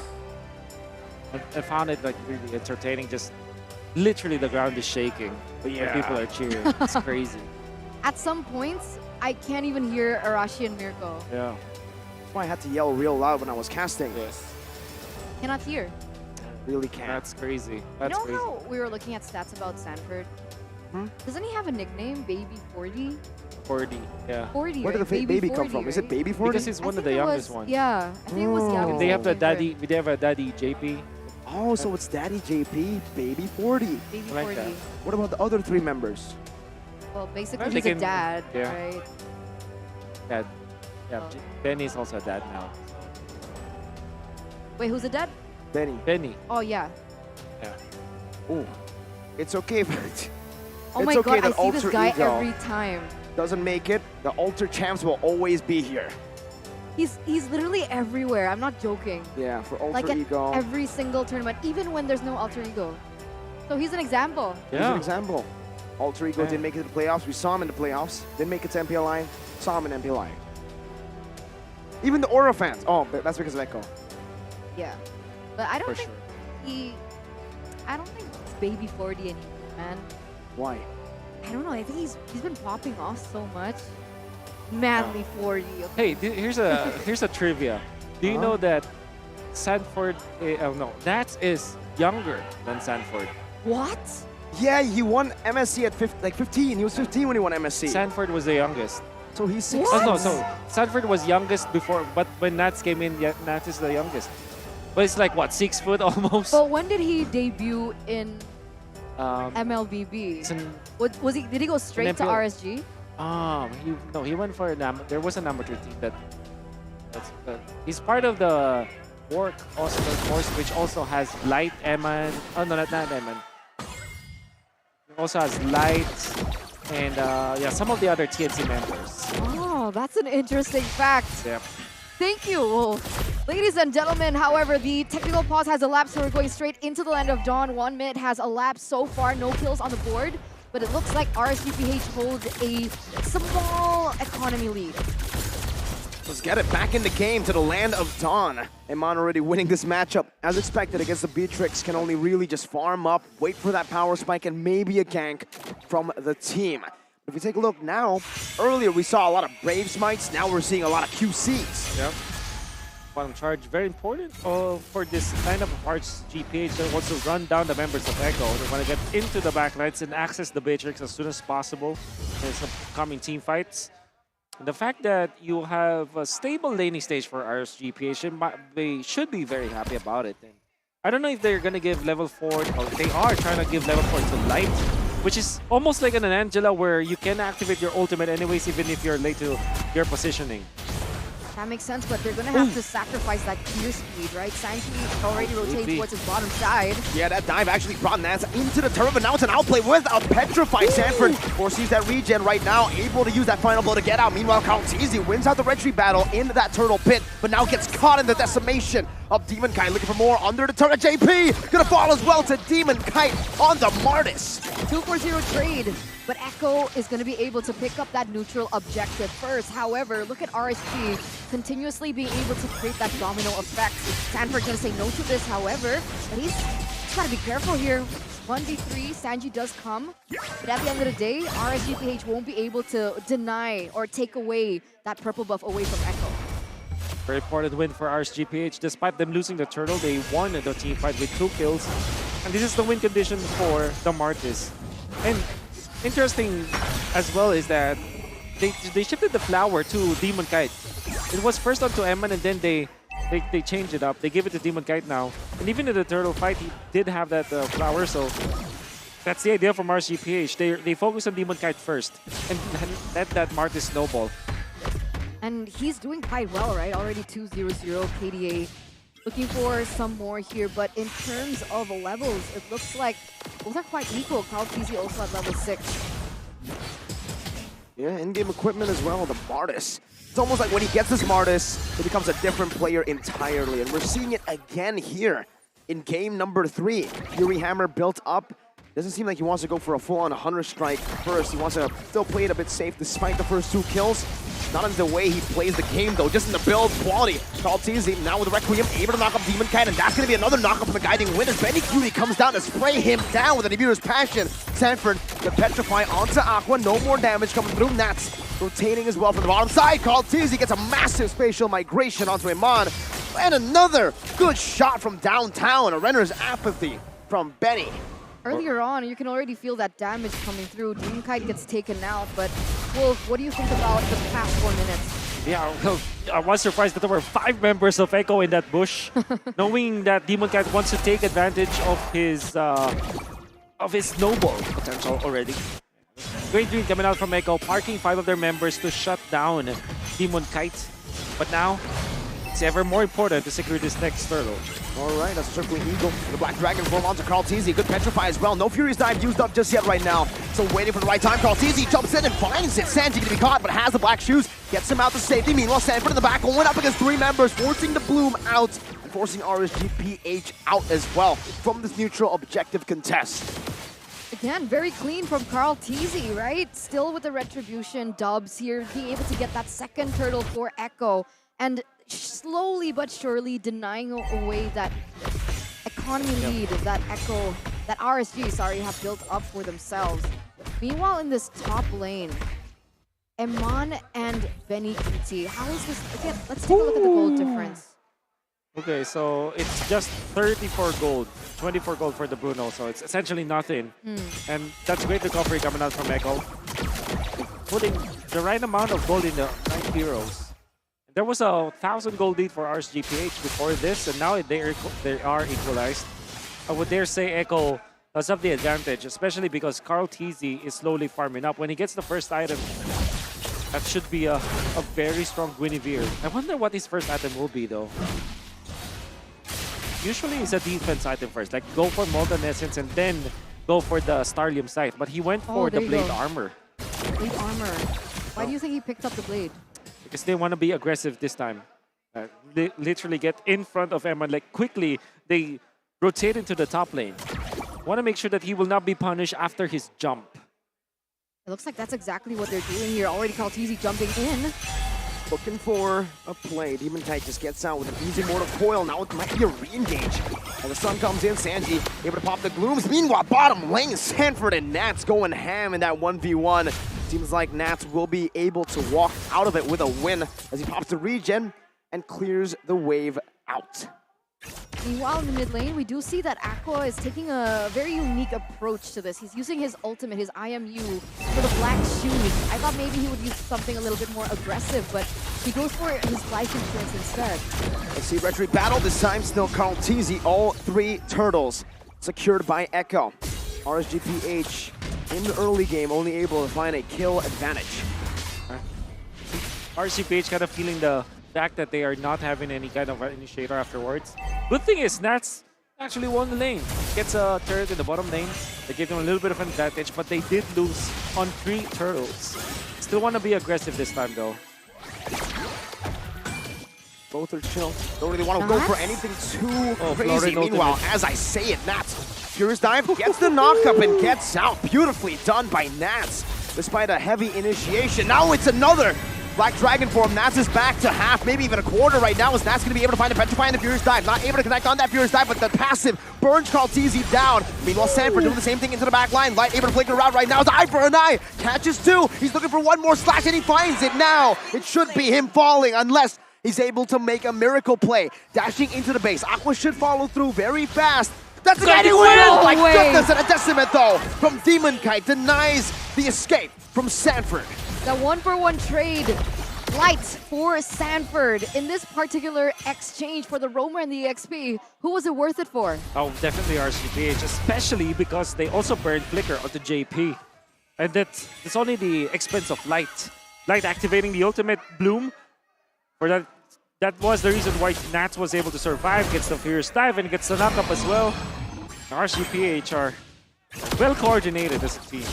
I found it like really entertaining. Just literally the ground is shaking when people are cheering. It's crazy. At some points, I can't even hear Arashi and Mirko. Yeah. That's why I had to yell real loud when I was casting. Yes. Cannot hear. Really can't. That's crazy. That's You know crazy. how we were looking at stats about Sanford? Doesn't he have a nickname, Baby 40? 40. Yeah. 40, Where did right? the baby come 40, from? Is it right? Baby 40? Because he's I one of think the it youngest was- ones. Yeah, I think it was Yago. They have the Sanford. daddy. They have a daddy JP. Oh, so it's Daddy JP, Baby 40. Baby I like 40. that. What about the other three members? Well, basically Well, he's they a can- dad, yeah. right? Dad. Yeah. Oh. Benny's also a dad now. Wait, who's a dad? Benny. Benny. Oh, yeah. Yeah. Oh, it's okay. Oh it's my okay god, I that see this Alter guy Ego every time. doesn't make it. The Alter Champs will always be here. He's literally everywhere. I'm not joking. Yeah, for Alter Like at Ego. every single tournament, even when there's no alter ego. So he's an example. Here's an example. Alter Ego Yeah. didn't make it to the playoffs. We saw him in the playoffs. Didn't make it to MPLI. Saw him in MPLI. Even the Aura fans. Oh, but that's because of Echo. Yeah. But I don't For think sure. I don't think it's Baby 40 anymore, man. Why? I don't know. I think he's been popping off so much. Manly 40. Okay. Hey, here's a trivia. Do you know that Sanford? No, Nats is younger than Sanford. What? Yeah, he won MSC at 15. He was 15 when he won MSC. Sanford was the youngest. So he's 6. Oh no, so Sanford was youngest before, but when Nats came in, yeah, Nats is the youngest. But it's like what, 6 foot almost? But when did he debut in Um, MLBB? it's an- Was he? Did he go straight to MPL. RSG? he went for there was an amateur team he's part of the work also the course which also has Light Eman. Oh no, not Eman. It also has Light and yeah, some of the other TNC members. Oh, that's an interesting fact. Yep. Thank you. Well, ladies and gentlemen, however, the technical pause has elapsed, so we're going straight into the land of dawn. 1 minute has elapsed so far, no kills on the board, but it looks like RSGPH holds a small economy lead. Let's get it back in the game to the land of dawn. Eman already winning this matchup. As expected against the Beatrix, can only really just farm up, wait for that power spike, and maybe a gank from the team. If we take a look now, earlier we saw a lot of Brave Smites, now we're seeing a lot of QCs. Yep. Bottom charge, very important for this kind of RSGPH. They want to run down the members of Echo. They want to get into the backlines and access the Beatrix as soon as possible. There's upcoming team fights. The fact that you have a stable laning stage for RSGPH, they should be very happy about it. And I don't know if they're going to give level 4, or they are trying to give level 4 to Light, which is almost like an Angela where you can activate your ultimate anyways, even if you're late to your positioning. That makes sense, but they're gonna have to sacrifice that clear speed, right? Sanji already rotating towards his bottom side. Yeah, that dive actually brought Nats into the turret, but now it's an outplay with a petrified Sanford. Foresees that regen right now, able to use that final blow to get out. Meanwhile, Kaltizi wins out the retreat battle into that turtle pit, but now gets caught in the decimation of Demon Kite. Looking for more under the turret. JP gonna fall as well to Demon Kite on the Martis. 2-4-0 trade, but Echo is going to be able to pick up that neutral objective first. However, look at RSG continuously being able to create that domino effect. Sanford going to say no to this, however, but he's got to be careful here. 1v3, Sanji does come, but at the end of the day, RSGPH won't be able to deny or take away that purple buff away from Echo. Very important win for RSGPH. Despite them losing the turtle, they won the team fight with 2 kills. And this is the win condition for the Martis. And interesting as well is that they shifted the flower to Demon Kite. It was first onto Eman, and then they changed it up. They give it to Demon Kite now. And even in the turtle fight, he did have that flower, so that's the idea from RSGPH. They focus on Demon Kite first and let that Martis snowball. And he's doing quite well, right? Already 2-0-0 KDA. Looking for some more here, but in terms of levels, it looks like both are quite equal. Kaltizi also at level 6. Yeah, in-game equipment as well, the Martis. It's almost like when he gets this Martis, it becomes a different player entirely. And we're seeing it again here in game number 3. Fury Hammer built up. Doesn't seem like he wants to go for a full-on Hunter Strike first. He wants to still play it a bit safe despite the first 2 kills. Not in the way he plays the game, though, just in the build quality. Kaltizi now with Requiem, able to knock up Demon Kite, and that's going to be another knockup from the Guiding Wind as Benny Cutie comes down to spray him down with an Abuter's Passion. Sanford, the Petrify onto Aqua, no more damage coming through. Nats rotating as well from the bottom side. Kaltizi gets a massive spatial migration onto Iman, and another good shot from downtown. A Renner's Apathy from Benny. Earlier on, you can already feel that damage coming through. Demon Kite gets taken out, but Wolf, what do you think about the past 4 minutes? Yeah, well, I was surprised that there were 5 members of Echo in that bush, knowing that Demon Kite wants to take advantage of his snowball potential already. Great dream coming out from Echo, parking 5 of their members to shut down Demon Kite. But now, it's ever more important to secure this next turtle. All right, a Circling Eagle. The Black Dragon form onto Kaltizi. Good Petrify as well. No Furious Dive used up just yet right now. So waiting for the right time. Kaltizi jumps in and finds it. Sanji going to be caught, but has the Black Shoes. Gets him out to safety. Meanwhile, Sanford in the back going up against 3 members, forcing the Bloom out and forcing RSGPH out as well from this neutral objective contest. Again, very clean from Kaltizi, right? Still with the Retribution dubs here, being able to get that second turtle for Echo. And slowly but surely denying away that economy lead that Echo, that RSG, sorry, have built up for themselves. Meanwhile, in this top lane, Eman and Benny QT. How is this? Again, let's take a look at the gold difference. Okay, so it's just 34 gold, 24 gold for the Bruno, so it's essentially nothing. And that's great recovery coming out from Echo. Putting the right amount of gold in the right heroes. There was a 1,000 gold lead for RSGPH before this, and now they are equalized. I would dare say Echo does have the advantage, especially because Kaltizi is slowly farming up. When he gets the first item, that should be a very strong Guinevere. I wonder what his first item will be, though. Usually it's a defense item first, like go for Molten Essence and then go for the Starlium Scythe, but he went for the Blade Armor. Blade Armor. Why do you think he picked up the Blade? Because they want to be aggressive this time. They literally get in front of Emma, like quickly they rotate into the top lane. Want to make sure that he will not be punished after his jump. It looks like that's exactly what they're doing here. Already Kaltizi jumping in. Looking for a play. Demon Kite just gets out with an easy Mortal Coil. Now it might be a re-engage. And the sun comes in. Sanji able to pop the Glooms. Meanwhile, bottom lane, Sanford and Nats going ham in that 1v1. Seems like Nats will be able to walk out of it with a win as he pops the regen and clears the wave out. Meanwhile, in the mid lane, we do see that Aqua is taking a very unique approach to this. He's using his ultimate, his IMU, for the Black Shoes. I thought maybe he would use something a little bit more aggressive, but he goes for his life insurance instead. Let's see, retreat battle. This time still Kaltizi. All 3 turtles secured by Echo. RSGPH in the early game only able to find a kill advantage. RSGPH kind of feeling the fact that they are not having any kind of initiator afterwards. Good thing is Nats actually won the lane. Gets a turret in the bottom lane. They gave them a little bit of an advantage, but they did lose on 3 turtles. Still want to be aggressive this time though. Both are chill. Don't really want to go for anything too crazy. Meanwhile, as I say it, Nats, Furious Dive gets the knockup and gets out. Beautifully done by Nats, despite a heavy initiation. Now it's another Black Dragon form. Nats is back to half, maybe even a quarter right now. Is Nats going to be able to find a Petrify in the Furious Dive? Not able to connect on that Furious Dive, but the passive burns Karl'Tezi down. Meanwhile, Sanford doing the same thing into the back line. Light able to flicker around right now. It's eye for an eye. Catches 2. He's looking for one more slash, and he finds it now. It should be him falling, unless he's able to make a miracle play. Dashing into the base. Aqua should follow through very fast. That's an anyway! Oh my goodness, and a decimate though from Demon Kite denies the escape from Sanford. The 1-for-1 trade. Light for Sanford. In this particular exchange for the Roamer and the EXP, who was it worth it for? Oh, definitely RCPH, especially because they also burned Flicker onto JP. And that's only the expense of Light. Light activating the ultimate Bloom. For that was the reason why Nats was able to survive, gets the Furious Dive and gets the knockup as well. RCPH are well coordinated as a team.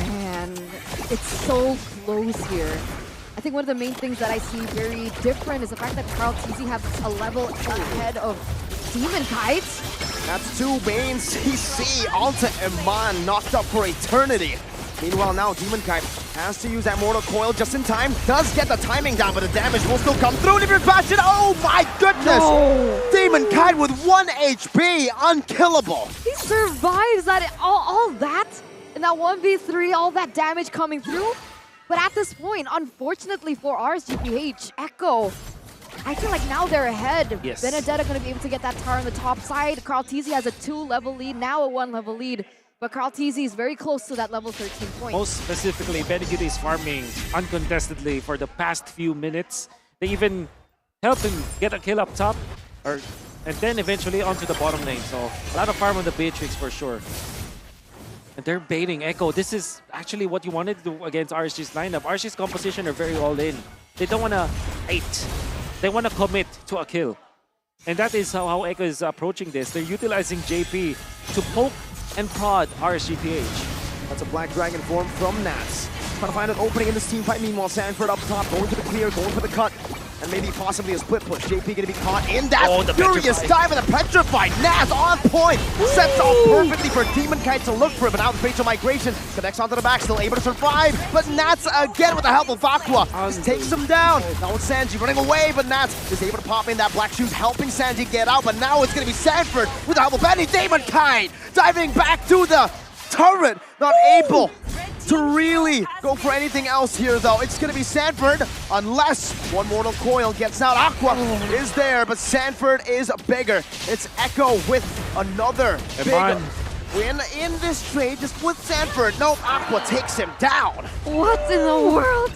Man, it's so close here. I think one of the main things that I see very different is the fact that Karl'Tezi has a level ahead of Demon Kite. That's 2 main CC onto Iman, knocked up for eternity. Meanwhile, now Demon Kite has to use that Mortal Coil just in time. Does get the timing down, but the damage will still come through. And if you're fashion, oh my goodness! No. Demon Kite with 1 HP, unkillable. He survives that all that in that 1v3, all that damage coming through. But at this point, unfortunately for RSGPH, Echo, I feel like now they're ahead. Yes. Benedetta going to be able to get that tower on the top side. Karl'Tezi has a 2-level lead, now a 1-level lead. But Karl'Tezi is very close to that level 13 point. Most specifically, Benegute is farming uncontestedly for the past few minutes. They even helped him get a kill up top, and then eventually onto the bottom lane. So a lot of farm on the Beatrix for sure. And they're baiting Echo. This is actually what you wanted to do against RSG's lineup. RSG's composition are very all-in. They don't want to bait. They want to commit to a kill. And that is how Echo is approaching this. They're utilizing JP to poke and prod RSGPH. That's a Black Dragon form from Nats. Trying to find an opening in this team fight. Meanwhile, Sanford up top, going for the clear, going for the cut. And maybe possibly a split push. JP going to be caught in that furious dive and the Petrified. Nats on point. Sets off perfectly for Demon Kite to look for it. But now the facial migration connects onto the back. Still able to survive. But Nats again with the help of Aqua. Just takes him down. Now it's Sanji running away. But Nats is able to pop in that black shoes, helping Sanji get out. But now it's going to be Sanford with the help of Benny. Demon Kite diving back to the turret. Not able to really go for anything else here, though. It's going to be Sanford, unless one Mortal Coil gets out. Aqua is there, but Sanford is bigger. It's Echo with another big win in this trade, just with Sanford. No, Aqua takes him down. What in the world?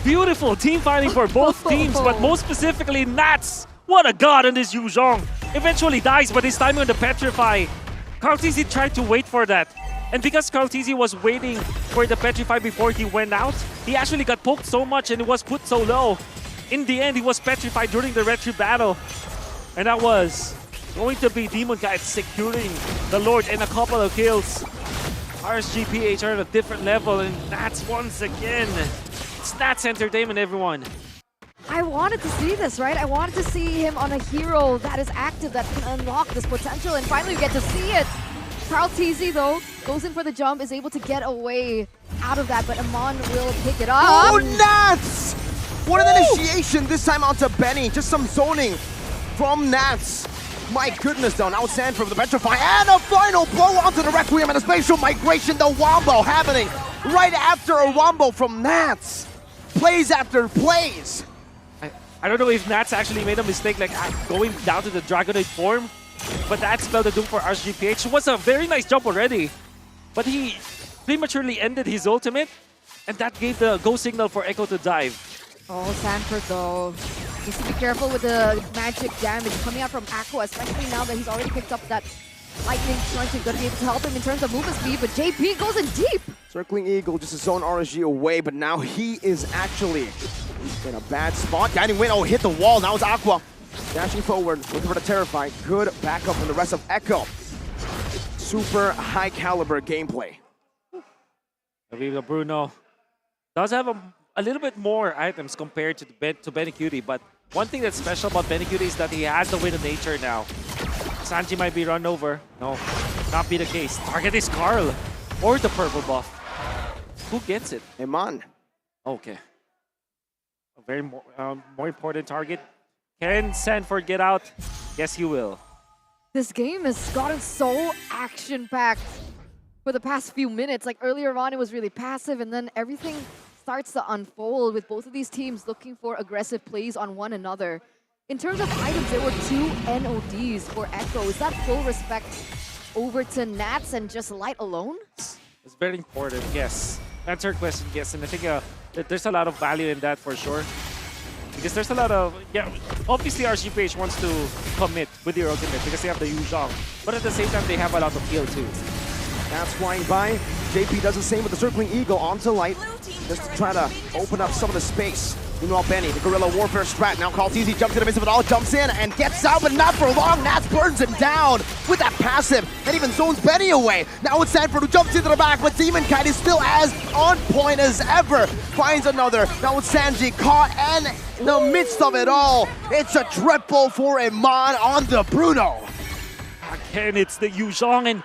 Beautiful team fighting for both teams, but most specifically Nats. What a god in this Yu Zhong. Eventually dies, but his timing on the Petrify. Karl'Tezi tried to wait for that. And because Karl'Tezi was waiting for the Petrify before he went out, he actually got poked so much and it was put so low. In the end, he was petrified during the retry battle. And that was going to be Demon Kite securing the Lord and a couple of kills. RSGPH are at a different level, and Nats once again. It's Nats Entertainment, everyone. I wanted to see this, right? I wanted to see him on a hero that is active, that can unlock this potential, and finally we get to see it. Karl'Tezi, though, goes in for the jump, is able to get away out of that, but Amon will pick it up. Oh, Nats! What an initiation, this time onto Benny. Just some zoning from Nats. My goodness, though, now Sanford with the Petrify, and a final blow onto the Requiem and a spatial migration. The Wombo happening right after a Wombo from Nats. Plays after plays. I don't know if Nats actually made a mistake, like going down to the Dragonite form. But that spelled the doom for RSGPH. It was a very nice jump already. But he prematurely ended his ultimate. And that gave the go signal for Echo to dive. Oh, Sanford though. Needs to be careful with the magic damage coming out from Aqua, especially now that he's already picked up that Lightning Crunch. He's going to be able to help him in terms of movement speed, but JP goes in deep. Circling Eagle just to zone RSG away, but now he is actually In a bad spot. Guiding win. Oh, hit the wall. Now it's Aqua. Dashing forward, looking for the Terrify. Good backup from the rest of Echo. Super high caliber gameplay. I believe Bruno does have a little bit more items compared to Benicudi, but one thing that's special about Benicudi is that he has the Wind of Nature now. Sanji might be run over. No, not be the case. Target is Carl or the purple buff. Who gets it? Eman. Okay. A very more important target. Can Sanford get out? Yes, he will. This game has gotten so action-packed for the past few minutes. Like earlier on, it was really passive, and then everything starts to unfold with both of these teams looking for aggressive plays on one another. In terms of items, there were 2 NODs for Echo. Is that full respect over to Nats and just Light alone? It's very important, yes. That's her question, yes. And I think that there's a lot of value in that for sure. Because there's a lot of, yeah, obviously RCPH wants to commit with your ultimate because they have the Yu Zhang. But at the same time, they have a lot of heal too. That's flying by. JP does the same with the Circling Eagle onto Light. Just to try to open up some of the space. Meanwhile, Benny, the Guerrilla Warfare strat. Now Kaltizi jumps in the midst of it all, jumps in and gets out, but not for long. Nats burns him down with that passive and even zones Benny away. Now it's Sanford who jumps into the back, but Demon Kite is still as on point as ever. Finds another. Now it's Sanji caught, and in the midst of it all, it's a triple for Iman on the Bruno. Again, it's the Yu Zhang, and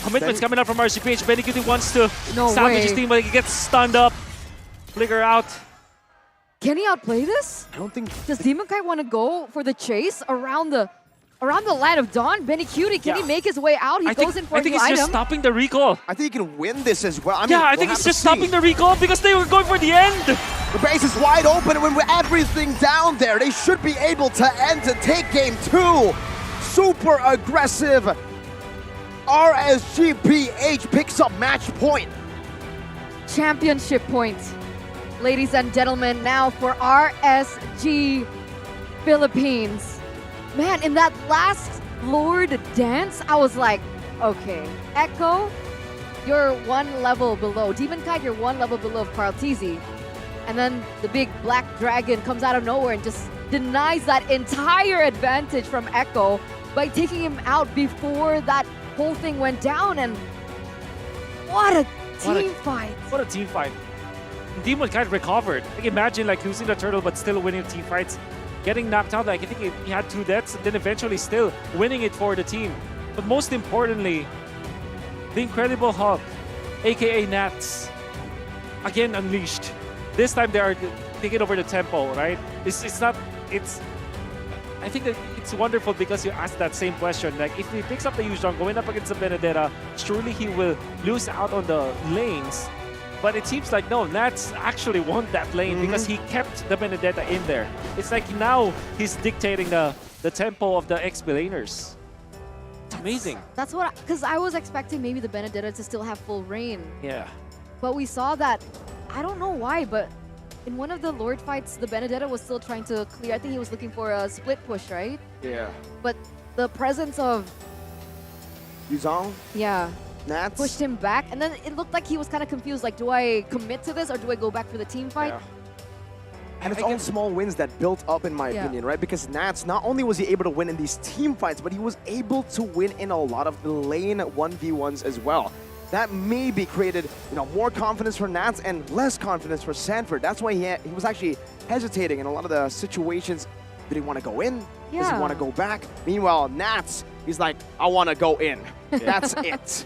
commitments coming up from RCPH. Benicudi wants to salvage his team, but he gets stunned up. Flicker out. Can he outplay this? I don't think. Does Demon Kite want to go for the chase around the Light of Dawn? Benicudi, can he make his way out? He goes in for a new I think he's just stopping the recall. I think he can win this as well. I think he's just stopping the recall because they were going for the end. The base is wide open, and with everything down there, they should be able to end to take game 2. Super aggressive. RSGPH picks up match point. Championship point. Ladies and gentlemen, now for RSG Philippines. Man, in that last Lord dance, I was like, okay, Echo, you're 1 level below. Demon Kite, you're 1 level below of Carl TZ. And then the big black dragon comes out of nowhere and just denies that entire advantage from Echo by taking him out before that whole thing went down. And what a team fight. What a team fight. Demon Kite recovered. Like imagine like losing the turtle but still winning team fights. Getting knocked out, like I think he had 2 deaths, and then eventually still winning it for the team. But most importantly, the Incredible Hulk, aka Nats, again unleashed. This time they are taking over the tempo, right? I think that it's wonderful because you asked that same question. Like if he picks up the Yu Zhang going up against the Benedetta, surely he will lose out on the lanes. But it seems like no, Nats actually won that lane because he kept the Benedetta in there. It's like now he's dictating the tempo of the XP laners. It's amazing. That's what, because I was expecting maybe the Benedetta to still have full reign. Yeah. But we saw that, I don't know why, but in one of the Lord fights, the Benedetta was still trying to clear. I think he was looking for a split push, right? Yeah. But the presence of Yu Zhang? Yeah. Nats? Pushed him back, and then it looked like he was kind of confused, like, do I commit to this or do I go back for the team fight? Yeah. And it's all small wins that built up, in my opinion, right? Because Nats, not only was he able to win in these team fights, but he was able to win in a lot of the lane 1v1s as well. That maybe created, more confidence for Nats and less confidence for Sanford. That's why he was actually hesitating in a lot of the situations. Did he want to go in? Does he want to go back? Meanwhile, Nats, he's like, I want to go in. That's it.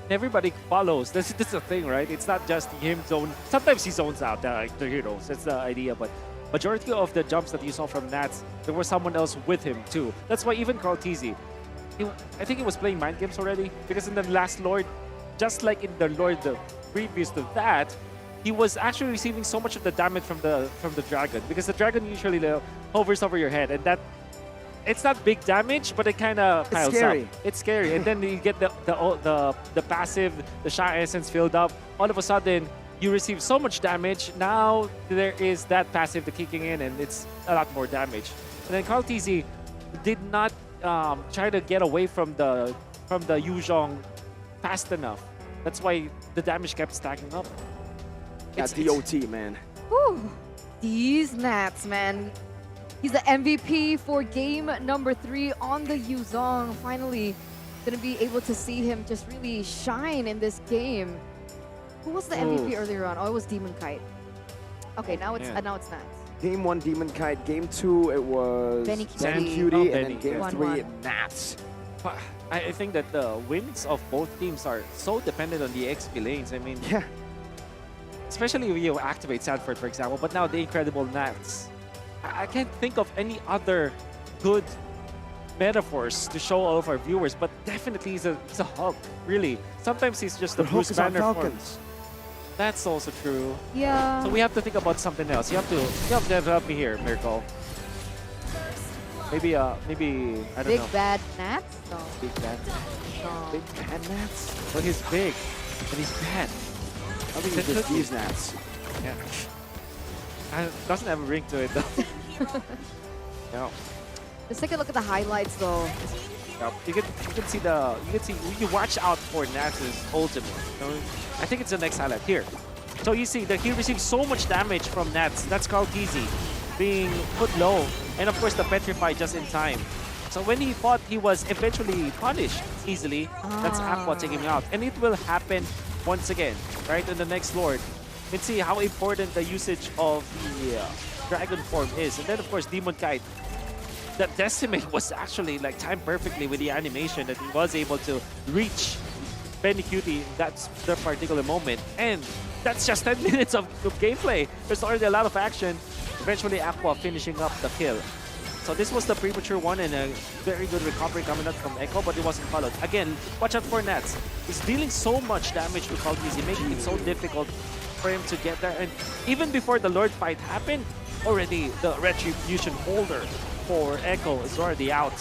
Everybody follows. This is the thing, right? It's not just him zone. Sometimes he zones out the heroes. That's the idea. But majority of the jumps that you saw from Nats, there was someone else with him too. That's why even Carl TZ, I think he was playing mind games already. Because in the last Lord, just like in the Lord previous to that, he was actually receiving so much of the damage from the dragon. Because the dragon usually hovers over your head, and that. It's not big damage, but it kind of piles up. It's scary. And then you get the passive, the Sha Essence filled up. All of a sudden, you receive so much damage. Now there is that passive kicking in, and it's a lot more damage. And then Carl TZ did not try to get away from the Yu Zhang fast enough. That's why the damage kept stacking up. That DOT, man. Whew. These Nats, man. He's the MVP for game number 3 on the Yuzong. Finally, gonna be able to see him just really shine in this game. Who was the MVP earlier on? Oh, it was Demon Kite. Okay, now it's Nats. Game 1, Demon Kite. Game 2, it was Benny Cutie. And Benny, then game yeah. 3, 1-1. Nats. But I think that the wins of both teams are so dependent on the XP lanes. I mean, yeah. Especially if you activate Sanford, for example, but now the incredible Nats. I can't think of any other good metaphors to show all of our viewers, but definitely he's a Hulk, really. Sometimes he's just a Bruce Banner form. Falcons. That's also true. Yeah. So we have to think about something else. You have to help me here, Miracle. Maybe I don't know. Big bad Nats? No. Big bad. No. Big bad Nats? But he's big, and he's bad. I think it's just these Nats. Yeah. It doesn't have a ring to it though. No. Let's take a look at the highlights though. Yeah, you can see you watch out for Nats' ultimate. You know? I think it's the next highlight here. So you see that he received so much damage from Nats. That's Kalkizi being put low, and of course the Petrify just in time. So when he fought, he was eventually punished easily. That's Aqua taking him out, and it will happen once again, right? In the next Lord. You can see how important the usage of the Dragon form is. And then, of course, Demon Kite. The Decimate was actually like timed perfectly with the animation that he was able to reach Benny Cutie in that particular moment. And that's just 10 minutes of gameplay. There's already a lot of action. Eventually, Aqua finishing up the kill. So this was the premature one and a very good recovery coming out from Echo, but it wasn't followed. Again, watch out for Nats. He's dealing so much damage to Kalkizi, making it so difficult for him to get there. And even before the Lord fight happened, already the Retribution holder for Echo is already out.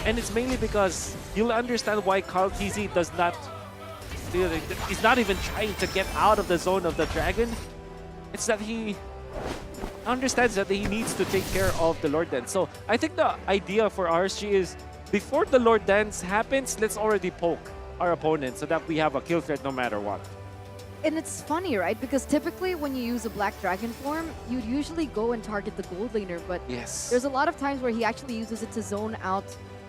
And it's mainly because you'll understand why Kalkizi does not... He's not even trying to get out of the zone of the dragon. It's that he understands that he needs to take care of the Lord Dance. So I think the idea for RSG is before the Lord Dance happens, let's already poke our opponent so that we have a kill threat no matter what. And it's funny, right? Because typically when you use a Black Dragon form, you'd usually go and target the gold laner, but yes, there's a lot of times where he actually uses it to zone out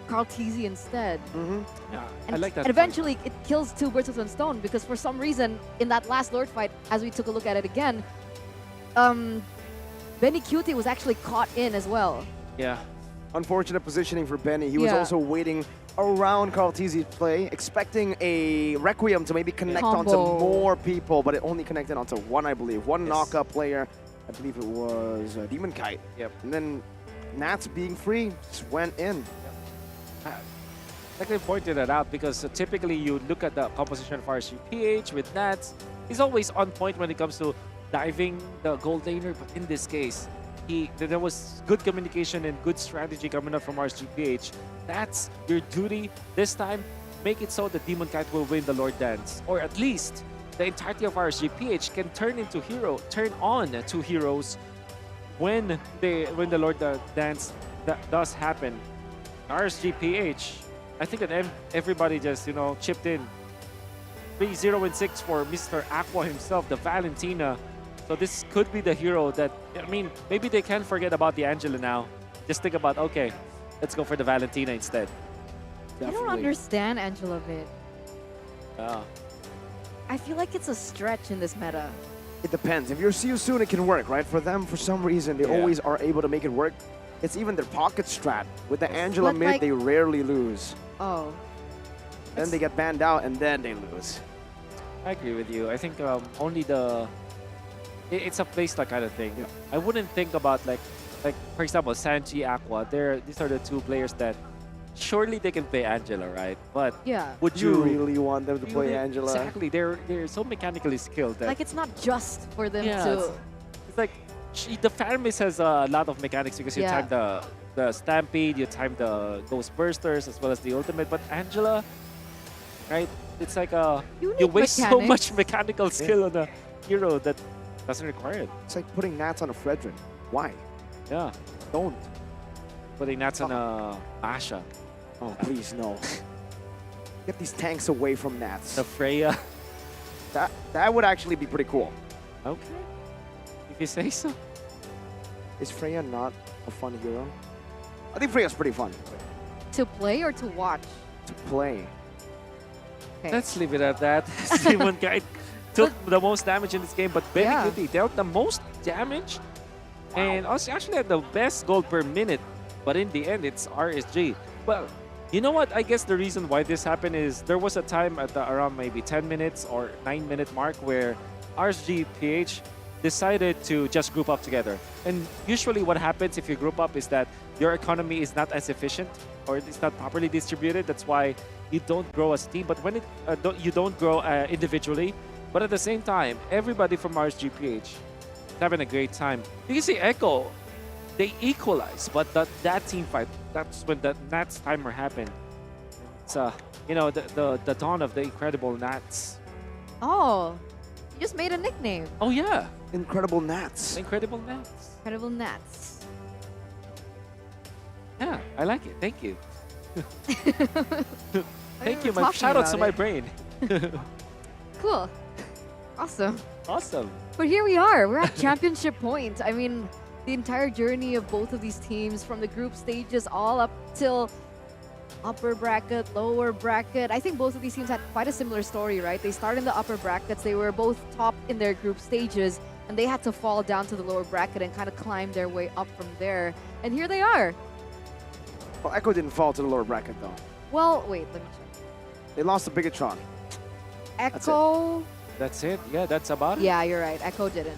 Kalkizi instead. Yeah, And, I like that. and eventually it kills 2 birds with 1 stone because for some reason in that last Lord fight, as we took a look at it again, Benny Cutie was actually caught in as well. Yeah. Unfortunate positioning for Benny. He was also waiting around Kalkizi's play, expecting a Requiem to maybe connect onto more people, but it only connected onto one, I believe. One knockup player. I believe it was Demon Kite. Yep. And then Nats being free just went in. Like I pointed that out because typically you look at the composition of RSGPH with Nats. He's always on point when it comes to diving the gold laner, but in this case, there was good communication and good strategy coming up from RSGPH. That's your duty this time. Make it so that Demon Kite will win the Lord Dance, or at least the entirety of RSGPH can turn on to heroes when the Lord Dance does happen. RSGPH, I think that everybody just chipped in. 3-0-6 for Mr. Aqua himself, the Valentina. So this could be the hero that, I mean, maybe they can forget about the Angela now. Just think about, okay, let's go for the Valentina instead. I don't understand Angela Vid. Yeah. I feel like it's a stretch in this meta. It depends. If you're see you soon, it can work, right? For them, for some reason, they always are able to make it work. It's even their pocket strat. With the Angela But, mid, like- they rarely lose. Oh. Then they get banned out, and then they lose. I agree with you. I think only it's a playstyle kind of thing. Yeah. I wouldn't think about like for example, Sanji, Aqua. These are the 2 players that surely they can play Angela, right? But would You you really want them to play really- Angela? Exactly. They're so mechanically skilled that Like it's not just for them Yeah, to... it's like the Faramis has a lot of mechanics because you time the Stampede, you time the Ghost Bursters as well as the ultimate. But Angela, right? It's like you waste so much mechanical skill on a hero that doesn't require it. It's like putting Nats on a Fredrin. Why? Yeah. Don't. Putting Nats on a Asha. Oh, please, no. Get these tanks away from Nats. The Freya. That would actually be pretty cool. Okay. If you say so. Is Freya not a fun hero? I think Freya's pretty fun To play or to watch? to play. Okay. Let's leave it at that. Simon Guy took the most damage in this game, but Benny Yeah. Kitty dealt the most damage. And also actually had the best gold per minute. But in the end, it's RSG. Well, you know what? I guess the reason why this happened is there was a time at the around maybe 10 minutes or 9-minute mark where RSG PH decided to just group up together. And usually what happens if you group up is that your economy is not as efficient or it's not properly distributed. That's why you don't grow as a team. But when you don't grow individually, but at the same time, everybody from RSG PH is having a great time. You can see Echo, they equalize, but that team fight, that's when the Nats timer happened. It's you know, the dawn of the incredible Nats. Oh, you just made a nickname. Oh yeah, Incredible Nats. Incredible Nats. Incredible Nats. Yeah, I like it. Thank you. Thank you. were My talking shout out to about my it. brain. Cool. Awesome. Awesome. But here we are. We're at championship point. I mean, the entire journey of both of these teams from the group stages all up till upper bracket, lower bracket. I think both of these teams had quite a similar story, right? They started in the upper brackets. They were both top in their group stages, and they had to fall down to the lower bracket and kind of climb their way up from there. And here they are. Well, Echo didn't fall to the lower bracket though. Well, wait, let me check. They lost to Bigatron. Echo. That's it. Yeah, that's about it. Yeah, you're right. Echo didn't.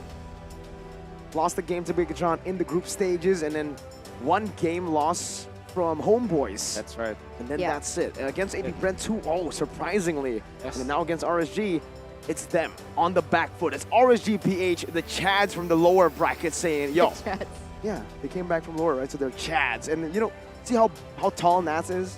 Lost the game to Bigatron in the group stages, and then one game loss from Homeboys. That's right. And then Yeah. that's it. And against AB Bren 2-0, surprisingly. Yes. And now against RSG, it's them on the back foot. It's RSG PH, the Chads from the lower bracket saying, yo. The Chads. Yeah, they came back from lower, right? So they're Chads. And you know, see how tall Nats is?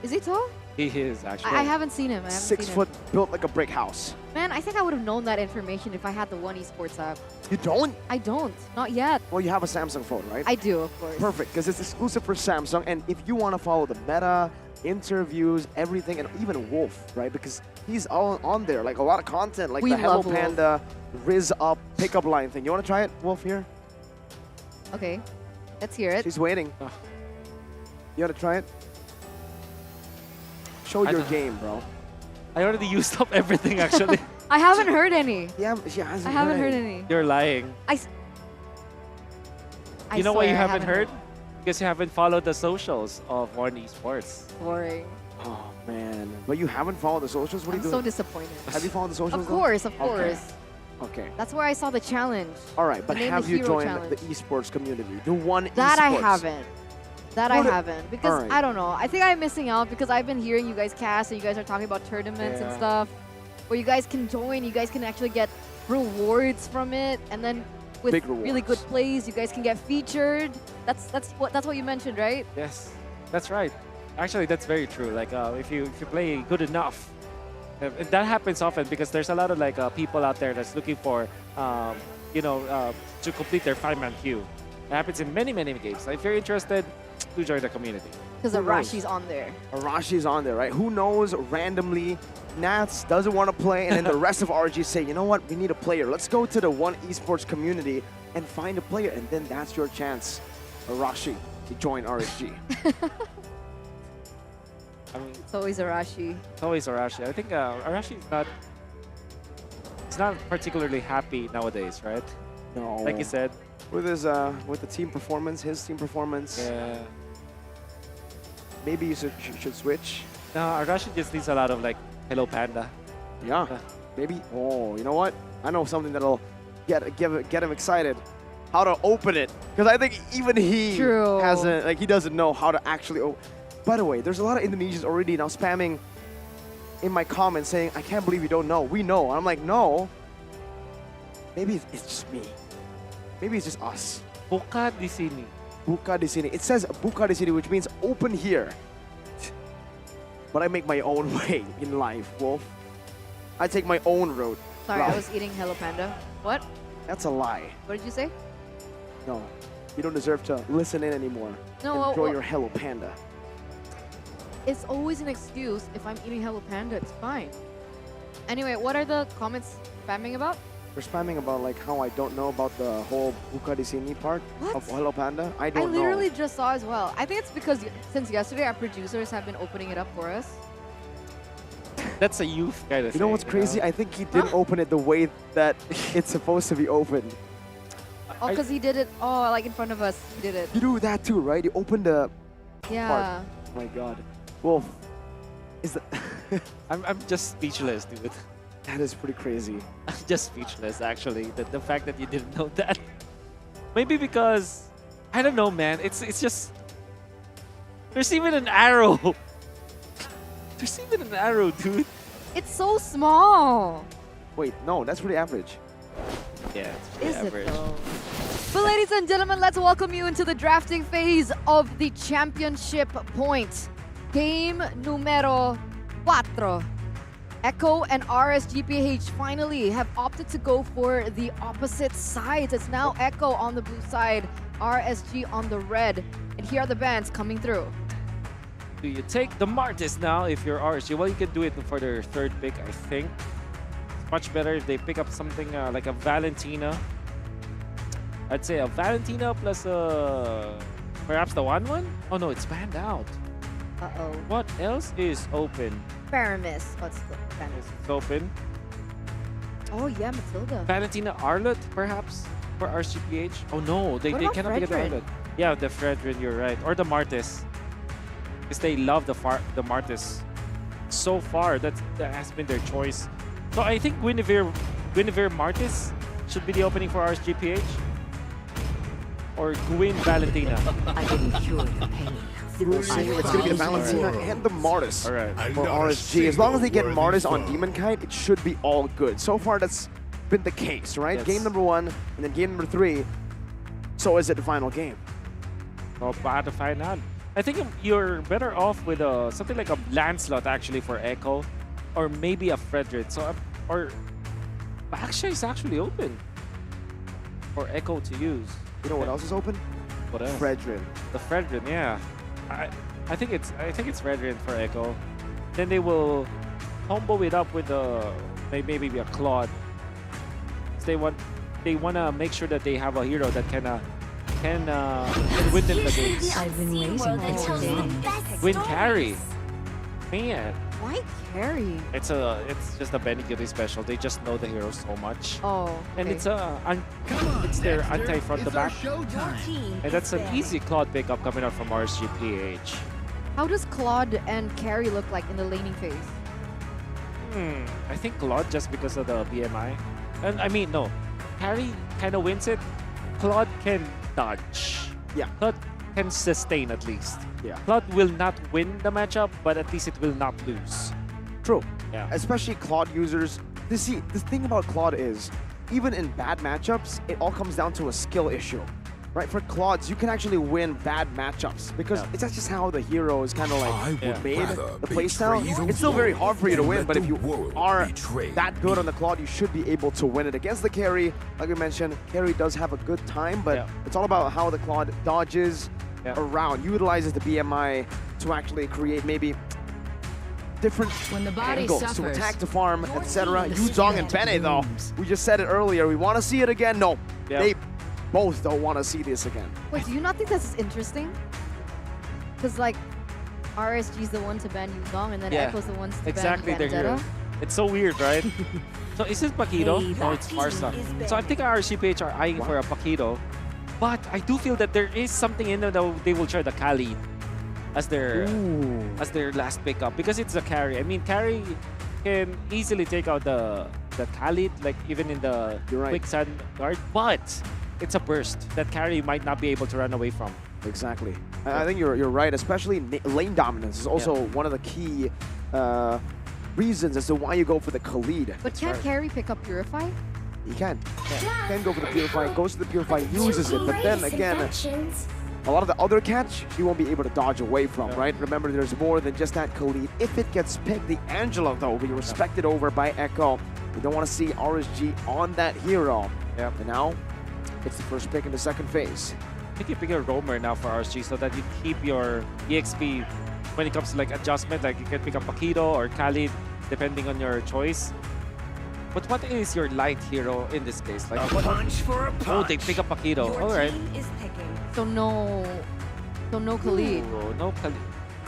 Is he tall? He is actually. I haven't seen him. I haven't 6 seen foot, him. built like a brick house. Man, I think I would have known that information if I had the One Esports app. You don't? I don't. Not yet. Well, you have a Samsung phone, right? I do, of course. Perfect, because it's exclusive for Samsung. And if you want to follow the meta, interviews, everything, and even Wolf, right? Because he's all on there, like a lot of content, like We the Hello love Wolf. Panda, Riz Up, pickup line thing. You want to try it, Wolf, here? Okay. Let's hear it. She's waiting. You want to try it? Show I your don't- game, bro. I already used up everything actually. I haven't heard any. Yeah, she hasn't I haven't heard any. You're lying. I You know why you swear I haven't heard? Because you haven't followed the socials of One Esports. Boring. Oh, man. But you haven't followed the socials? What are I'm you so doing? disappointed. Have you followed the socials? Of though? course, of Okay. course. Okay. That's where I saw the challenge. All right, The but Name have the you Hero joined challenge. the esports community? The One That I Esports? haven't. That I What a- haven't. Because Alright. I don't know. I think I'm missing out because I've been hearing you guys cast and you guys are talking about tournaments and Yeah. stuff where you guys can join, you guys can actually get rewards from it, and then with Big really good rewards. plays, you guys can get featured. That's what you mentioned, right? Yes, that's right. Actually, that's very true. Like if you play good enough, that happens often because there's a lot of like people out there that's looking for to complete their 5-man queue. It happens in many games. So if you're interested, do join the community. Because Who knows? Arashi's on there. Arashi's on there, right? Who knows, randomly, Nats doesn't want to play, and then the rest of RG say, you know what, we need a player. Let's go to the One Esports community and find a player, and then that's your chance, Arashi, to join RSG. I mean, It's always Arashi. it's always Arashi. I think Arashi is not particularly happy nowadays, right? No. Like you said. With his with the team performance, his team performance, Yeah. maybe you should switch. No, Arashi just needs a lot of like Hello Panda. Yeah, maybe. Oh, you know what? I know something that'll get him excited. How to open it, because I think even he True. hasn't, like, he doesn't know how to actually. By the way, there's a lot of Indonesians already now spamming in my comments saying, "I can't believe you don't know. We know." I'm like, no. Maybe it's just me. Maybe it's just us. Buka di sini. Buka di sini. It says buka di sini, which means open here. But I make my own way in life, Wolf. I take my own road. Sorry, I Right. was eating Hello Panda. What? That's a lie. What did you say? No, you don't deserve to listen in anymore. No, Enjoy well- your Hello Panda. It's always an excuse. If I'm eating Hello Panda, it's fine. Anyway, what are the comments spamming about? We're spamming about like how I don't know about the whole Buka di Sini part of Hello Panda. I I don't know. literally just saw as well. I think it's because since yesterday our producers have been opening it up for us. That's a youth kind of You know thing, what's crazy? I think he didn't open it the way that it's supposed to be opened. Oh, because he did it. Oh, like in front of us, he did it. You do that too, right? You open the Yeah. part. Oh my god. Wolf, is that I'm just speechless, dude. that is pretty crazy. I'm just speechless, actually. The fact that you didn't know that. Maybe because I don't know, man. It's just there's even an arrow. There's even an arrow, dude. It's so small. Wait, no, that's pretty average. Yeah, it's pretty Is it average. though? But ladies and gentlemen, let's welcome you into the drafting phase of the championship point. Game numero 4. Echo and RSGPH finally have opted to go for the opposite sides. It's now Echo on the blue side, RSG on the red. And here are the bands coming through. Do you take the Martis now if you're RSG? Well, you can do it for their third pick, I think. It's much better if they pick up something like a Valentina. I'd say a Valentina plus perhaps the 1-1? Oh no, it's banned out. Uh-oh. What else is open? Paramis. What's the Paramis? It's open. Oh yeah, Matilda. Valentina Arlott, perhaps, for RSGPH? Oh no, they What about cannot get the Fredrin? Arlott. Yeah, the Fredrin, you're right. Or the Martis. Because they love the Martis. So far, that has been their choice. So I think Guinevere Martis should be the opening for RSGPH. Or Gwyn Valentina. I can cure your pain. It's going to be the Valentina and the Martis All right. for RSG. As long as they get Martis on Demon Kite, it should be all good. So far, that's been the case, right? Yes. Game number 1 and then game number 3. So is it the final game? Oh, bad to find out. I think you're better off with something like a Lancelot actually for Echo, or maybe a Frederick. So or Baksha is actually open for Echo to use. You know what else is open? What else? Fredrin. The Fredrin, yeah. I think it's Fredrin for Echo. Then they will combo it up with maybe a Claude. They want to make sure that they have a hero that can win them the games. I've been raising Win carry. Man, Why carry? it's just a Benny Gilly special. They just know the hero so much. Oh, And okay. it's their anti front to back. And that's an easy Claude pickup coming out from RSGPH. How does Claude and carry look like in the laning phase? I think Claude just because of the BMI. And I mean, no. Carry kind of wins it. Claude can dodge. Yeah. Claude can sustain at least. Yeah. Claude will not win the matchup, but at least it will not lose. True. Yeah. Especially Claude users. See, the thing about Claude is, even in bad matchups, it all comes down to a skill issue. Right? For Claudes, you can actually win bad matchups because it's just how the hero is kind of like made, the playstyle. It's still very hard for you to win, but if you are that good on the Claude, you should be able to win it against the carry. Like we mentioned, carry does have a good time, but it's all about how the Claude dodges around, utilizes the BMI to actually create maybe different angles to attack, to farm, etc. Yuzong and Bene, though, we just said it earlier, we want to see it again. No, they both don't want to see this again. Wait, do you not think this is interesting? Because like RSG is the one to ban Yuzong, and then Echo's the ones to exactly ban their hero. Vendetta. It's so weird, right? So is it Paquito? No, it's Marsa. So I think RSGPH are eyeing for a Paquito. But I do feel that there is something in them that they will try the Kali as their last pickup because it's a carry. I mean, carry can easily take out the Khalid, like even in the quicksand guard, but it's a burst that carry might not be able to run away from. Exactly. I think you're right, especially lane dominance is also one of the key reasons as to why you go for the Khalid. But can't carry pick up Purify? He can. Can go for the Purify, goes to the Purify, uses it, but then again, a lot of the other catch, he won't be able to dodge away from, right? Remember, there's more than just that Khalid. If it gets picked, the Angela, though, will be respected over by Echo. You don't want to see RSG on that hero. And now, it's the first pick in the second phase. I think you pick a roamer now for RSG so that you keep your EXP when it comes to like adjustment. Like you can pick up Paquito or Khalid depending on your choice. But what is your light hero in this case? Like, oh, they pick up Paquito. All right. So no Khalid. Ooh, no Khalid.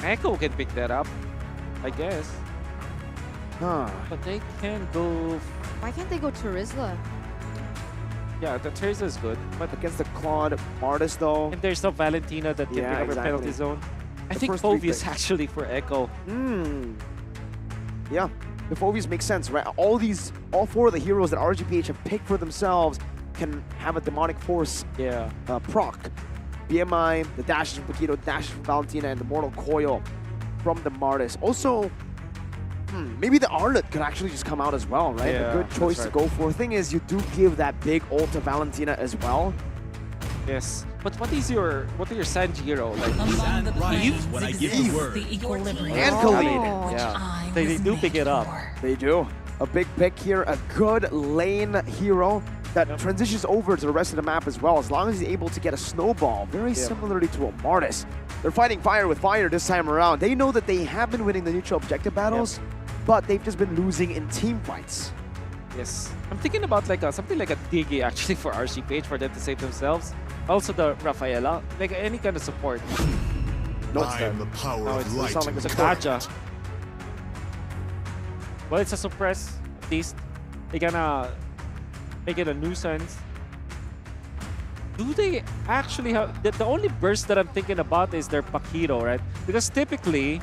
Echo can pick that up, I guess. Huh. But they can go. Why can't they go Terizla? Yeah, the Teresa is good. But Against the Claude Martis, though. and there's no Valentina that can Yeah, pick up exactly. a penalty zone. I The think first three Povius picks. actually for Echo. Yeah, the Phobies make sense, right? All four of the heroes that RGPH have picked for themselves can have a demonic force proc. BMI, the dashes from Paquito, dashes from Valentina, and the Mortal Coil from the Martis. Also, maybe the Arlet could actually just come out as well, right? Yeah, A good that's choice to right. go for. Thing is, you do give that big ult to Valentina as well. Yes. But what are your Sanjiro? Like Eve? when I give you word. The equilibrium. And Khalid. Yeah. They do pick it up. They do. A big pick here, a good lane hero that transitions over to the rest of the map as well, as long as he's able to get a snowball, very similarly to a Martis. They're fighting fire with fire this time around. They know that they have been winning the neutral objective battles, but they've just been losing in team fights. Yes. I'm thinking about like something like a Digi actually for RGPH for them to save themselves. Also the Rafaela, like any kind of support. I am the power of light. It's a Kaja. Well, it's a suppress, at least. They're gonna make it a nuisance. Do they actually have... The only burst that I'm thinking about is their Paquito, right? Because typically,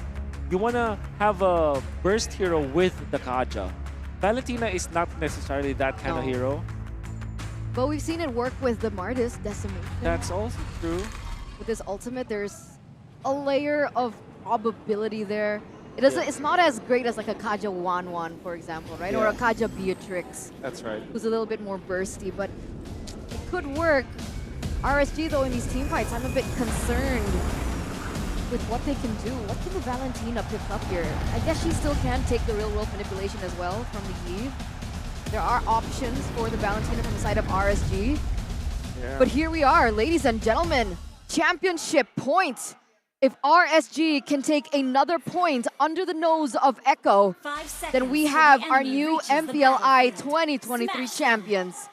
you wanna have a burst hero with the Kaja. Valentina is not necessarily that kind of hero. But we've seen it work with the Martis Decimation. That's also true. With his ultimate, there's a layer of probability there. It doesn't. It's not as great as like a Kaja Wanwan, for example, right? Or a Kaja Beatrix. That's right. Who's a little bit more bursty, but it could work. RSG though in these team fights, I'm a bit concerned with what they can do. What can the Valentina pick up here? I guess she still can take the real world manipulation as well from the Eve. There are options for the Valentina from the side of RSG. Yeah. But here we are, ladies and gentlemen. Championship point. If RSG can take another point under the nose of Echo, then we have our new MPLI 2023 champions.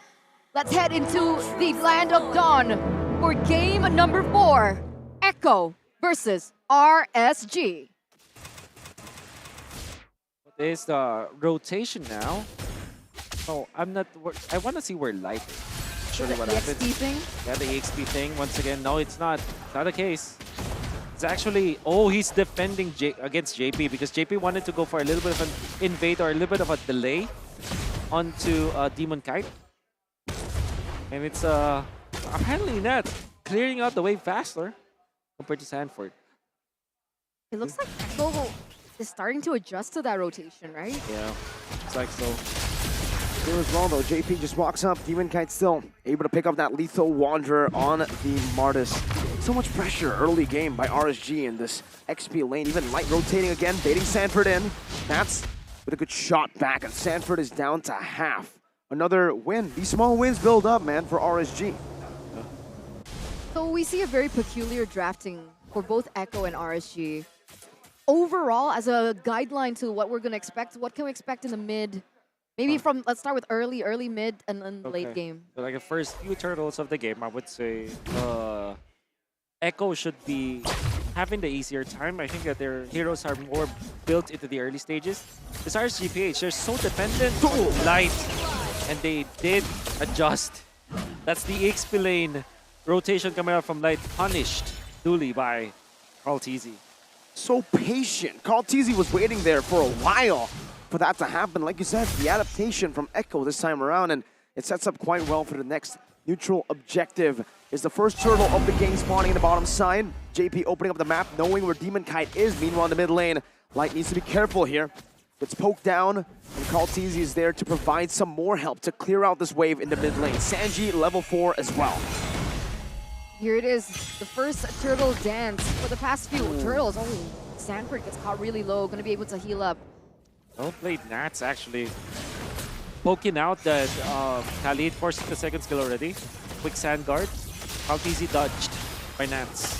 Let's head into the Land of Dawn for game number 4. Echo versus RSG. What is the rotation now? Oh, I'm not... I want to see where Light is. Actually, what happens. XP thing? Yeah, the XP thing. Once again, no, it's not. It's not the case. It's actually... Oh, he's defending against JP because JP wanted to go for a little bit of an invade or a little bit of a delay onto Demon Kite. And it's apparently not clearing out the way faster compared to Sanford. It looks like Echo is starting to adjust to that rotation, right? Yeah, it's like so. Here as well, though, JP just walks up. Demon Kite still able to pick up that lethal Wanderer on the Martis. So much pressure early game by RSG in this XP lane. Even Light rotating again, baiting Sanford in. That's with a good shot back, and Sanford is down to half. Another win. These small wins build up, man, for RSG. So we see a very peculiar drafting for both Echo and RSG. Overall, as a guideline to what we're going to expect, what can we expect in the mid? Maybe from, let's start with early, mid, and then late game. So like the first few turtles of the game, I would say Echo should be having the easier time. I think that their heroes are more built into the early stages. As RSGPH, they're so dependent on Light, and they did adjust. That's the XP lane rotation coming out from Light, punished duly by Carl TZ. So patient. Carl TZ was waiting there for a while for that to happen. Like you said, the adaptation from Echo this time around, and it sets up quite well for the next neutral objective. Is the first turtle of the game spawning in the bottom side. JP opening up the map, knowing where Demon Kite is. Meanwhile, in the mid lane, Light needs to be careful here. Gets poked down, and Carl TZ is there to provide some more help to clear out this wave in the mid lane. Sanji, level 4 as well. Here it is, the first turtle dance for the past few turtles. Oh, Sanford gets caught really low, gonna be able to heal up. Well played, Nats actually poking out that Khalid forcing the second skill already. Quick sand guard. How easy dodged by Nats.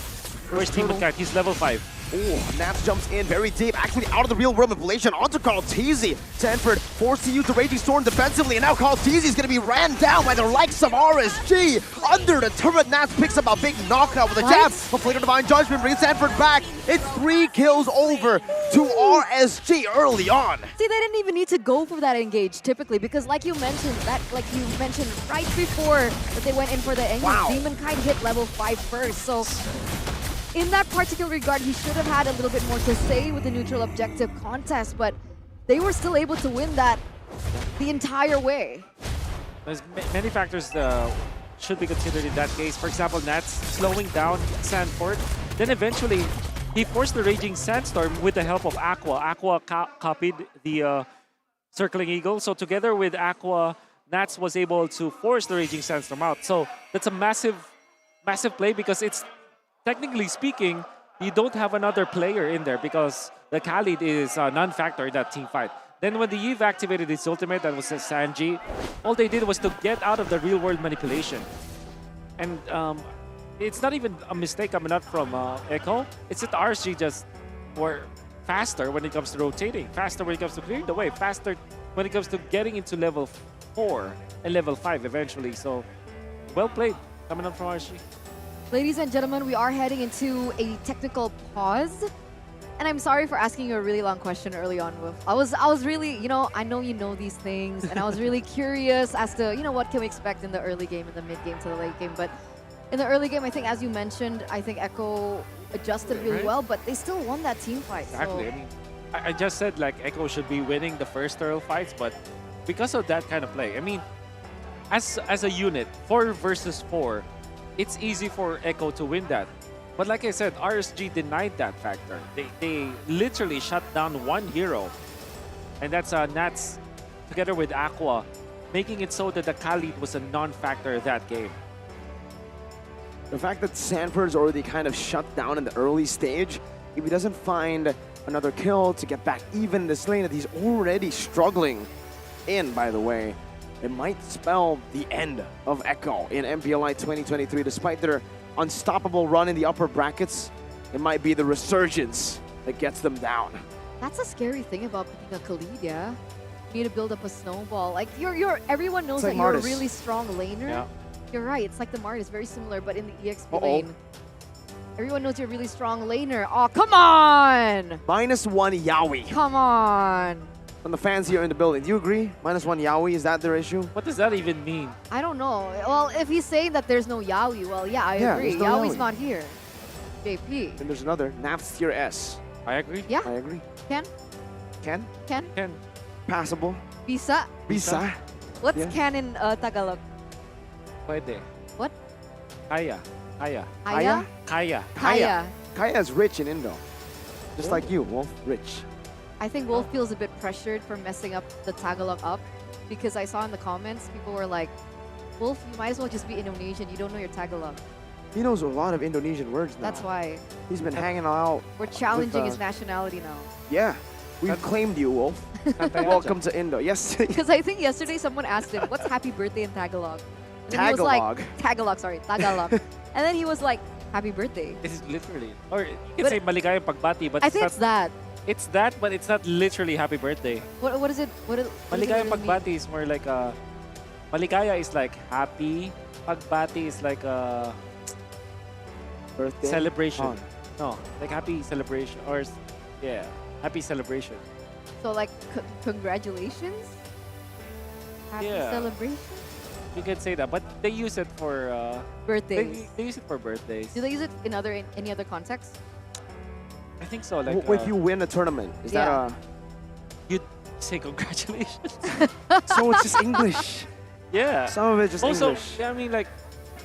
Where's Demon Kite? He's level 5. Oh, Nats jumps in very deep, actually out of the real world manipulation onto Carl Teasy. Sanford forced to use the Raging Storm defensively, and now Carl Teasy is going to be ran down by the likes of RSG. Under the turret, Nats picks up a big knockout with a jab. But Flater Divine Judgment brings Sanford back. It's 3 kills over to RSG early on. See, they didn't even need to go for that engage typically because like you mentioned, right before that they went in for the engage, Demon Kite hit level 5 first. So in that particular regard, he should have had a little bit more to say with the neutral objective contest, but they were still able to win that the entire way. There's many factors should be considered in that case. For example, Nats slowing down Sanford. Then eventually, he forced the Raging Sandstorm with the help of Aqua. Aqua copied the Circling Eagle. So together with Aqua, Nats was able to force the Raging Sandstorm out. So that's a massive play because it's, technically speaking, you don't have another player in there because the Khalid is a non-factor in that team fight. Then when the Eve activated his ultimate, that was a Sanji, all they did was to get out of the real-world manipulation. And it's not even a mistake coming out from Echo. It's that RSG just were faster when it comes to rotating, faster when it comes to clearing the way, faster when it comes to getting into level 4 and level 5 eventually. So, well played coming up from RSG. Ladies and gentlemen, we are heading into a technical pause. And I'm sorry for asking you a really long question early on, Wolf. I was really, I know you know these things, and I was really curious as to, what can we expect in the early game, in the mid game to the late game. But in the early game, I think, as you mentioned, I think Echo adjusted really well, but they still won that team fight. Exactly. So. I mean, I just said like Echo should be winning the first thorough fights, but because of that kind of play, I mean, as a unit, 4 versus 4, it's easy for Echo to win that. But like I said, RSG denied that factor. They literally shut down one hero. And that's Nats together with Aqua, making it so that the Khalid was a non-factor that game. The fact that Sanford's already kind of shut down in the early stage, if he doesn't find another kill to get back even in this lane that he's already struggling in, by the way, it might spell the end of Echo in MPLI 2023. Despite their unstoppable run in the upper brackets, it might be the resurgence that gets them down. That's a scary thing about picking a Khalid, yeah? You need to build up a snowball. Like, everyone knows that you're a really strong laner. Yeah. You're right, it's like the Martis, very similar, but in the EXP lane. Everyone knows you're a really strong laner. Oh, come on! -1 Yaoi. Come on! From the fans here in the building, do you agree? -1 Yaoi, is that their issue? What does that even mean? I don't know. Well, if he's saying that there's no Yaoi, well, yeah, I agree. No Yaoi's Yaoi. not here. JP. And there's another, Naps tier S. I agree. Yeah. I agree. Ken? Ken? Ken? Ken. Passable. Bisa? Bisa. What's Yeah. Ken in Tagalog? Pwede. What? Kaya. Aya? Kaya. Kaya. Kaya is rich in Indo. Just like you, Wolf. Rich. I think Wolf feels a bit pressured for messing up the Tagalog up because I saw in the comments, people were like, Wolf, you might as well just be Indonesian. You don't know your Tagalog. He knows a lot of Indonesian words now. That's why. He's been hanging out. We're challenging with, his nationality now. Yeah. We've claimed you, Wolf. Welcome to Indo. Yes. Because I think yesterday someone asked him, what's happy birthday in Tagalog? And then he was Tagalog. like, Tagalog, sorry, Tagalog. And then he was like, happy birthday. This is literally. Or you can say maligayang pagbati, but I think it's that. It's that, but it's not literally happy birthday. What is it? What does it Maligayang really mean? pagbati is more like a... Maligaya is like happy. Pagbati is like a... Birthday? Celebration. Oh. No, like happy celebration. Or, yeah, happy celebration. So like, congratulations? Happy Yeah. celebration? You can say that, but they use it for... Birthdays. They use it for birthdays. Do they use it in any other context? I think so. Like, If you win a tournament, is that a... You say congratulations. So it's just English. Yeah. Some of it just also, English. Yeah, I mean, like,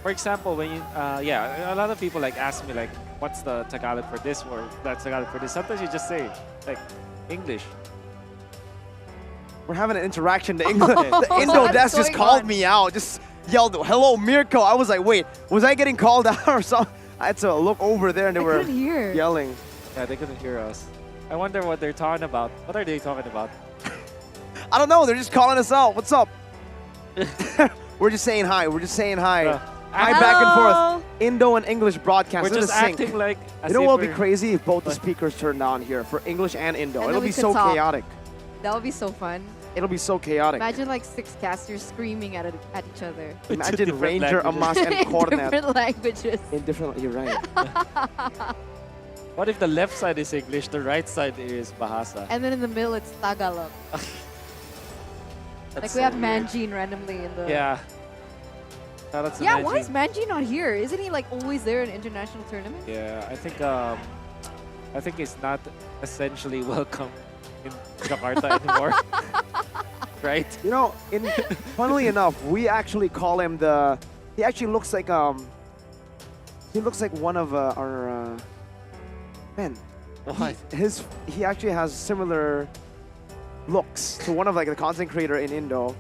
for example, when you, a lot of people like ask me like, what's the Tagalog for this or that's Tagalog for this. Sometimes you just say like English. We're having an interaction. The Indo desk just called me out. Just yelled, "Hello, Mirko." I was like, wait, was I getting called out or something? I had to look over there and they were yelling. Yeah, they couldn't hear us. I wonder what they're talking about. What are they talking about? I don't know. They're just calling us out. What's up? We're just saying hi. We're just saying hi. Hi, back and forth. Indo and English broadcast. We're They're just the sync. acting like as You know if what would be we're- crazy if both the speakers turned on here for English and Indo? And It'll then we be could so talk. chaotic. That would be so fun. It'll be so chaotic. Imagine like 6 casters screaming at each other. Imagine different Ranger, Amas, and In Cornet. different languages. In different, you're right. What if the left side is English, the right side is Bahasa? And then in the middle it's Tagalog. Like we have Manjin randomly in the... Yeah. Shout out to Yeah, why Manjin. is Manjin not here? Isn't he like always there in international tournaments? Yeah, I think he's not essentially welcome in Jakarta anymore. Right? You know, funnily enough, we actually call him the. He actually looks like He looks like one of our. Man. What? He actually has similar looks to one of like the content creator in Indo.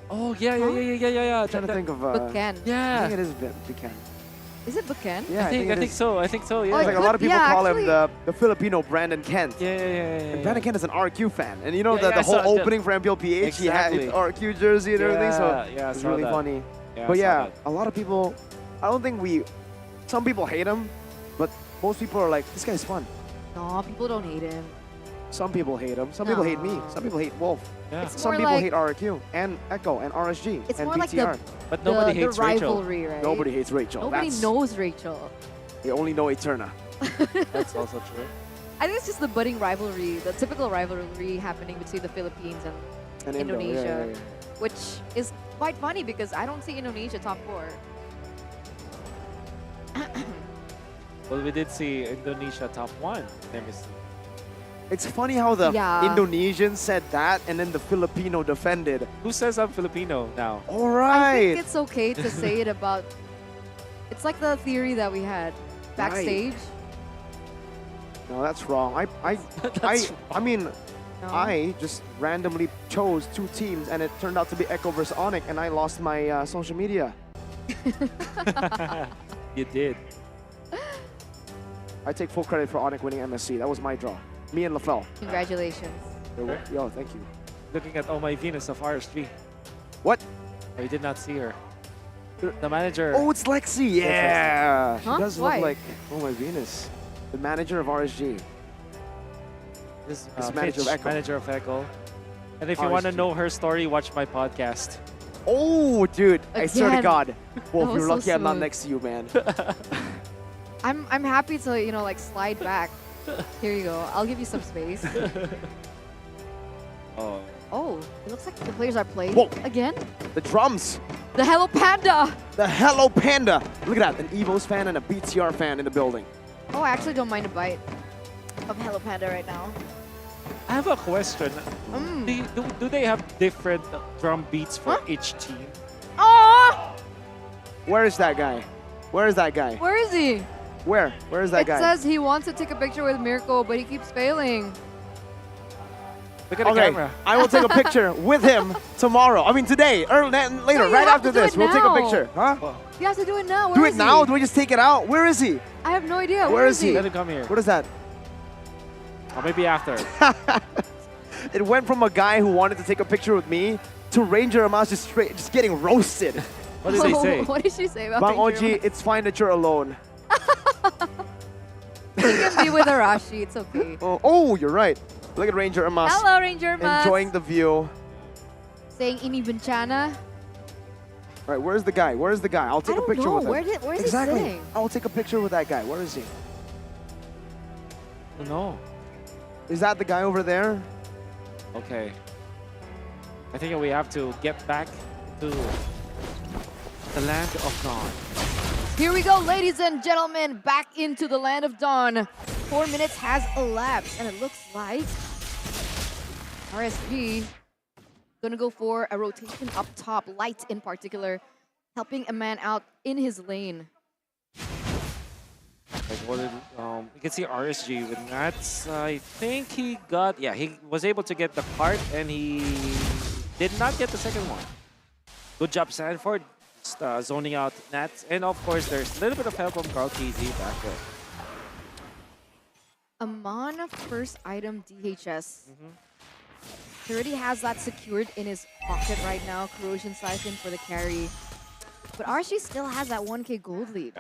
Oh yeah. I'm trying to think of. Bukan. Yeah. I think it is Bukan. Is it Bukan? Yeah, I think so. Yeah. Like a lot of people yeah, call actually- him the Filipino Brandon Kent. Yeah. And Brandon Kent is an RQ fan, and you know Yeah, the I whole saw that. opening for MPLPH, he had his Exactly. RQ jersey and everything, so Yeah, I it's saw really that. funny. Yeah, I But saw yeah, that. a lot of people, I don't think some people hate him, but most people are like, this guy's fun. No, people don't hate him. Some people hate him. Some people hate me. No. Some people hate Wolf. Yeah. It's Some more people like- hate RQ and Echo and RSG It's and more like BTR. But nobody the hates Rachel. rivalry, right? Nobody hates Rachel. Nobody knows Rachel. They only know Eterna. That's also true. I think it's just the budding rivalry, the typical rivalry happening between the Philippines and, And Indo, yeah, Indonesia, yeah, yeah. which is quite funny because I don't see Indonesia top 4. Well, we did see Indonesia top 1. Let me see. It's funny how the Yeah. Indonesian said that and then the Filipino defended. Who says I'm Filipino now? All I right. think it's okay to say it about. It's like the theory that we had backstage. No, that's wrong. I mean, I just randomly chose 2 teams and it turned out to be Echo versus Onyx and I lost my social media. You did. I take full credit for Onyx winning MSC. That was my draw. Me and LaFell. Congratulations. Yo, thank you. Looking at Oh My Venus of RSG. What? Oh, you did not see her. The manager. Oh, it's Lexi. Yeah. She Huh? does Why? look like, oh my Venus. The manager of RSG. This This manager of Fitch, Echo. manager of Echo. And if you want to RSG. know her story, watch my podcast. Oh, dude. I swear to Again. God. Wolf, That was you're so lucky I'm not smooth. next to you, man. I'm happy to like slide back. Here you go. I'll give you some space. Oh. Oh, it looks like the players are playing Whoa. again. The drums. The Hello Panda. The Hello Panda. Look at that. An Evos fan and a BTR fan in the building. Oh, I actually don't mind a bite of Hello Panda right now. I have a question. Do they have different drum beats for each team? Oh, Where is that guy? Where is that guy? where is he? Where? Where is that It guy? says he wants to take a picture with Mirko, but he keeps failing. Look at the Okay, camera. I will take a picture with him tomorrow. I mean today, or later, you right have after to do this. it We'll take a now. picture. Huh? You have to do it now. Do Where it is now? he? Do we just take it out? Where is he? I have no idea. Where is he? Let him come here. What is that? Or maybe after. It went from a guy who wanted to take a picture with me to Ranger Amas just getting roasted. What did they say? What did she say about Bang Ranger Oji, Amas? it's fine that you're alone. He can be with Arashi. It's okay. Oh, you're right. Look at Ranger Amas. Hello, Ranger Amas. Enjoying the view. Saying ini bencana. All right, where's the guy? Where's the guy? I'll take I a don't picture know. with him. Where is he exactly. sitting? I'll take a picture with that guy. Where is he? No. Is that the guy over there? Okay. I think we have to get back to the land of dawn. Here we go, ladies and gentlemen, back into the land of dawn. 4 minutes has elapsed, and it looks like RSG gonna go for a rotation up top, Light in particular, helping a man out in his lane. Like what did, you can see RSG with Nats. I think he was able to get the cart and he did not get the second one. Good job, Sanford, just, zoning out Nats. And of course, there's a little bit of help from Carl KZ back there. Amon first item DHS. He already has that secured in his pocket right now. Corrosion Siphon for the carry. But RSG still has that 1k gold lead.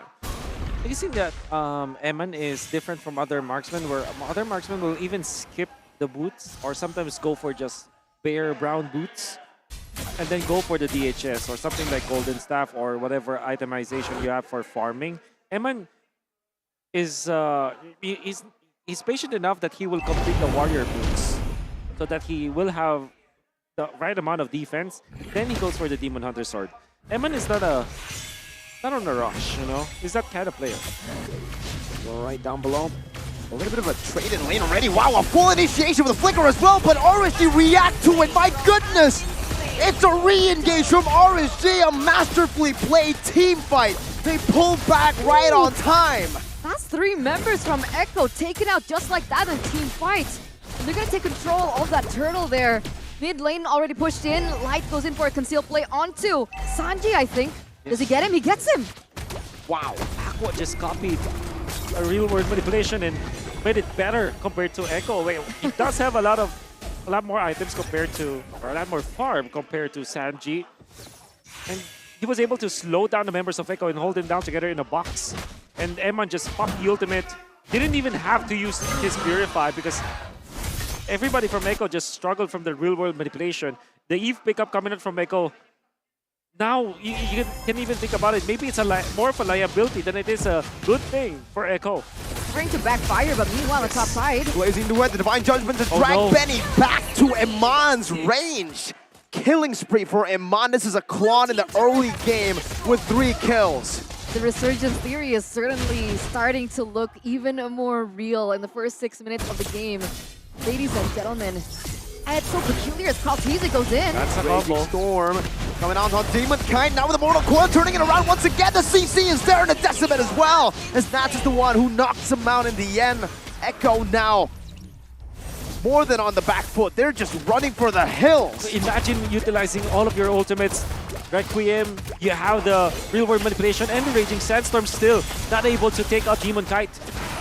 You see that Eman is different from other marksmen, where other marksmen will even skip the boots or sometimes go for just bare brown boots and then go for the DHS or something like Golden Staff or whatever itemization you have for farming. Eman is he's patient enough that he will complete the warrior boots so that he will have the right amount of defense. Then he goes for the Demon Hunter sword. Eman is not on a rush, you know? He's that kind of player. Well, right down below. A little bit of a trade in lane already. Wow, a full initiation with a flicker as well, but RSG react to it. My goodness! It's a re-engage from RSG, a masterfully played team fight. They pull back right on time. That's 3 members from Echo taken out just like that in team fight. And they're gonna take control of that turtle there. Mid lane already pushed in. Light goes in for a concealed play onto Sanji, I think. Does he get him? He gets him. Wow, Aqua just copied a real-world manipulation and made it better compared to Echo. Wait, he does have a lot more items compared to, or a lot more farm compared to Sanji. And he was able to slow down the members of Echo and hold them down together in a box. And Eman just popped the ultimate. Didn't even have to use his Purify because everybody from Echo just struggled from the real-world manipulation. The Eve pickup coming in from Echo. Now, you can even think about it. Maybe it's more of a liability than it is a good thing for Echo. Trying to backfire, but meanwhile, on top side. Blazing Duet, the Divine Judgment to drag Benny back to Eman's range. Killing spree for Eman. This is a Klon in the early game with 3 kills. The resurgence theory is certainly starting to look even more real in the first 6 minutes of the game. Ladies and gentlemen, and it's so peculiar as Kaltizi goes in. That's a Raging Storm coming out on Demonkind. Now with the Mortal Coil turning it around once again. The CC is there and the Decimate as well. As Nats is the one who knocks him out in the end. Echo now more than on the back foot. They're just running for the hills. Imagine utilizing all of your ultimates. Requiem, you have the real-world manipulation and the Raging Sandstorm still not able to take out Demon Kite.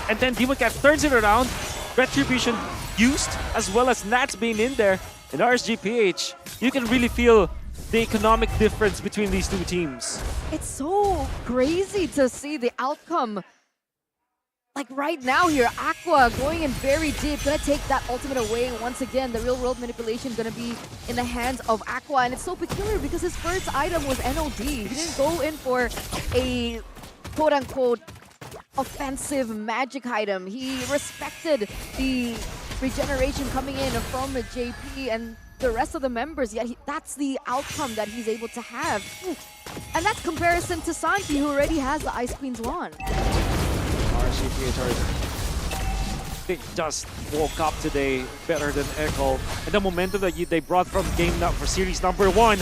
And then Demon Kite turns it around. Retribution used, as well as Nats being in there. And RSGPH, you can really feel the economic difference between these 2 teams. It's so crazy to see the outcome. Like right now here, Aqua going in very deep, gonna take that ultimate away. Once again, the real-world manipulation gonna be in the hands of Aqua. And it's so peculiar because his first item was NOD. He didn't go in for a quote-unquote offensive magic item. He respected the regeneration coming in from JP and the rest of the members, yet that's the outcome that he's able to have. And that's comparison to Sanji, who already has the Ice Queen's wand. They just woke up today better than Echo. And the momentum that they brought from for series number 1.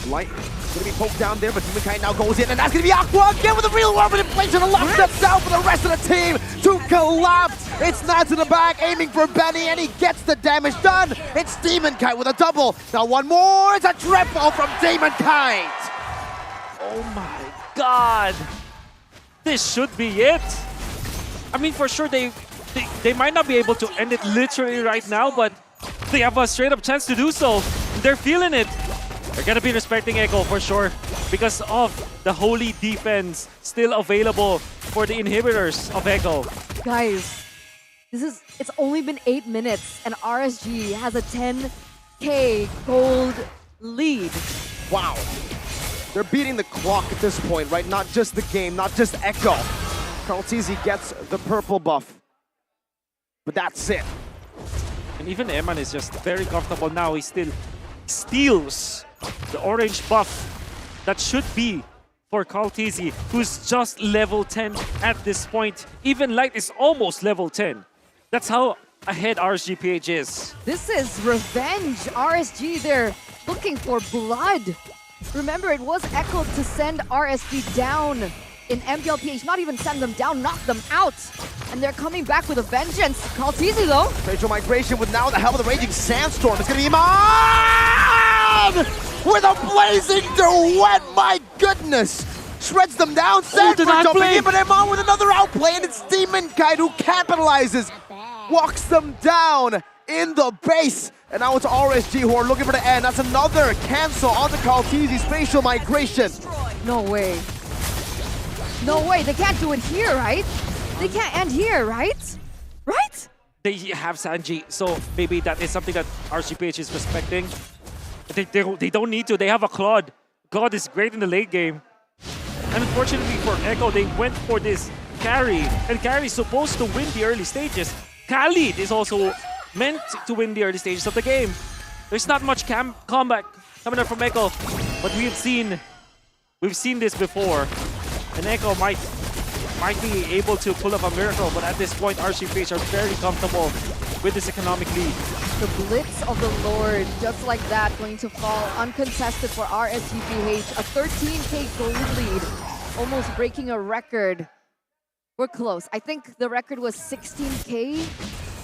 Light gonna be poked down there, but Demonkind now goes in, and that's gonna be Aqua again with a real world manipulation and locks them down for the rest of the team to collapse. It's Nats in the back, aiming for Benny, and he gets the damage done. It's Demonkind with a double. Now one more, it's a triple from Demonkind. Oh my god! This should be it! I mean, for sure, they might not be able to end it literally right now, but they have a straight-up chance to do so. They're feeling it. They're gonna be respecting Echo for sure because of the holy defense still available for the inhibitors of Echo. Guys, it's only been 8 minutes and RSG has a 10K gold lead. Wow. They're beating the clock at this point, right? Not just the game, not just Echo. Kaltizi gets the purple buff. But that's it. And even Eman is just very comfortable now. He still steals the orange buff that should be for Kaltizi, who's just level 10 at this point. Even Light is almost level 10. That's how ahead RSGPH is. This is revenge. RSG, they're looking for blood. Remember, it was Echo to send RSG down in MPLPH, not even send them down, knock them out. And they're coming back with a vengeance. Kaltizi though. Facial migration with now the help of the Raging Sandstorm. It's gonna be Iman with a blazing duet. My goodness. Shreds them down. Sandford jumping in, but Iman with another outplay, and it's Demonkind who capitalizes. Walks them down in the base. And now it's RSG who are looking for the end. That's another cancel on the Kaltizi spatial migration. No way. No way, they can't do it here, right? They can't end here, right? Right? They have Sanji, so maybe that is something that RCPH is respecting. They don't need to, they have a Claude. Claude is great in the late game. And unfortunately for Echo, they went for this carry. And carry is supposed to win the early stages. Khalid is also meant to win the early stages of the game. There's not much comeback coming up from Echo, but we've seen this before. And Echo might be able to pull up a miracle, but at this point, RCPH are very comfortable with this economic lead. The Blitz of the Lord, just like that, going to fall uncontested for RSGPH. A 13K gold lead, almost breaking a record. We're close. I think the record was 16K.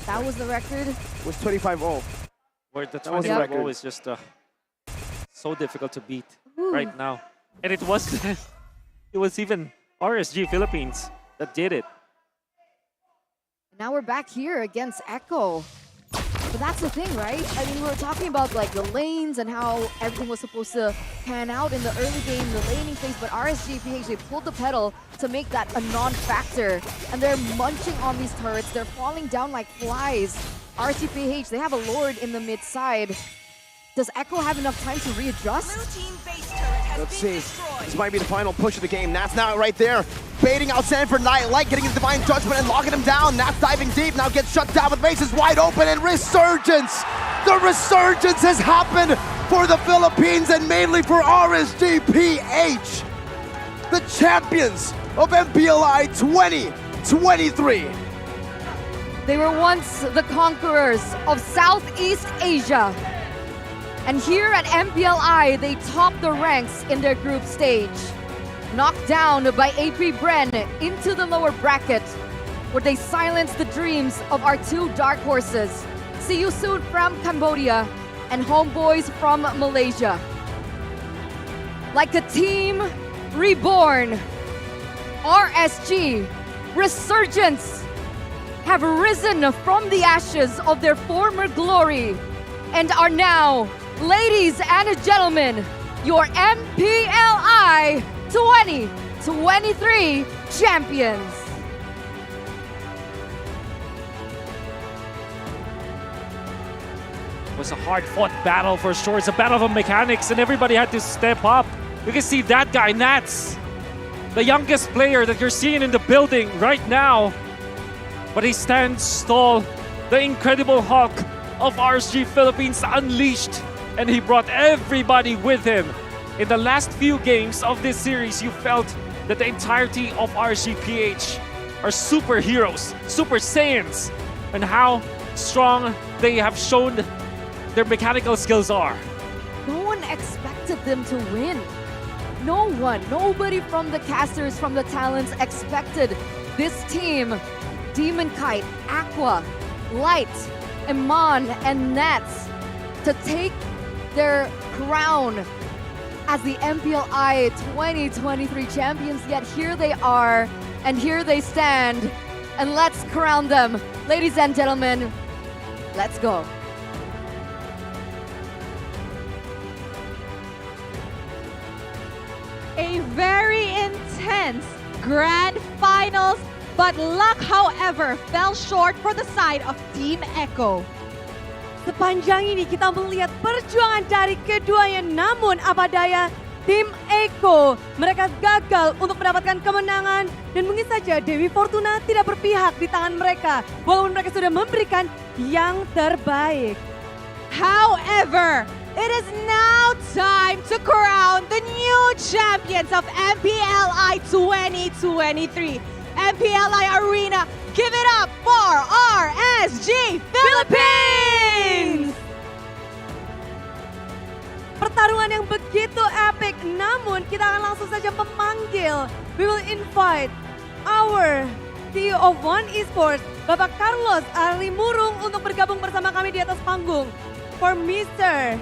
That was the record. It was 25-0. Where the 25-0 is just so difficult to beat right now. And it was even RSG Philippines that did it. Now we're back here against Echo. But that's the thing, right? I mean, we were talking about like the lanes and how everything was supposed to pan out in the early game, the laning phase, but RSGPH, they pulled the pedal to make that a non-factor. And they're munching on these turrets. They're falling down like flies. RSGPH, they have a Lord in the mid side. Does Echo have enough time to readjust? Let's see. This might be the final push of the game. Nats now right there, baiting out Sanford Nightlight, getting his Divine Judgment and locking him down. Nats diving deep, now gets shut down with bases wide open, and Resurgence! The Resurgence has happened for the Philippines and mainly for RSGPH, the champions of MPLI 2023. They were once the conquerors of Southeast Asia. And here at MPLI, they topped the ranks in their group stage. Knocked down by AP Bren into the lower bracket, where they silenced the dreams of our two dark horses, See You Soon from Cambodia and Homeboys from Malaysia. Like a team reborn, RSG, Resurgence, have risen from the ashes of their former glory and are now, ladies and gentlemen, your MPLI 2023 champions. It was a hard-fought battle for sure. It's a battle of mechanics, and everybody had to step up. You can see that guy, Nats, the youngest player that you're seeing in the building right now. But he stands tall, the incredible Hawk of RSG Philippines unleashed, and he brought everybody with him. In the last few games of this series, you felt that the entirety of RSGPH are superheroes, Super Saiyans, and how strong they have shown their mechanical skills are. No one expected them to win. No one, nobody from the casters, from the talents expected this team, Demon Kite, Aqua, Light, Iman, and Nats, to take their crown as the MPLI 2023 champions. Yet here they are, and here they stand, and let's crown them. Ladies and gentlemen, let's go. A very intense grand finals, but luck, however, fell short for the side of Team Echo. Sepanjang ini kita melihat perjuangan dari keduanya, namun apa daya tim Echo, mereka gagal untuk mendapatkan kemenangan, dan mungkin saja Dewi Fortuna tidak berpihak di tangan mereka walaupun mereka sudah memberikan yang terbaik. However, it is now time to crown the new champions of MPLI 2023. MPLI Arena, give it up for RSG Philippines! Pertarungan yang begitu epic, namun kita akan langsung saja memanggil. We will invite our CEO of One Esports, Bapak Carlos Alimurung, untuk bergabung bersama kami di atas panggung. For Mr.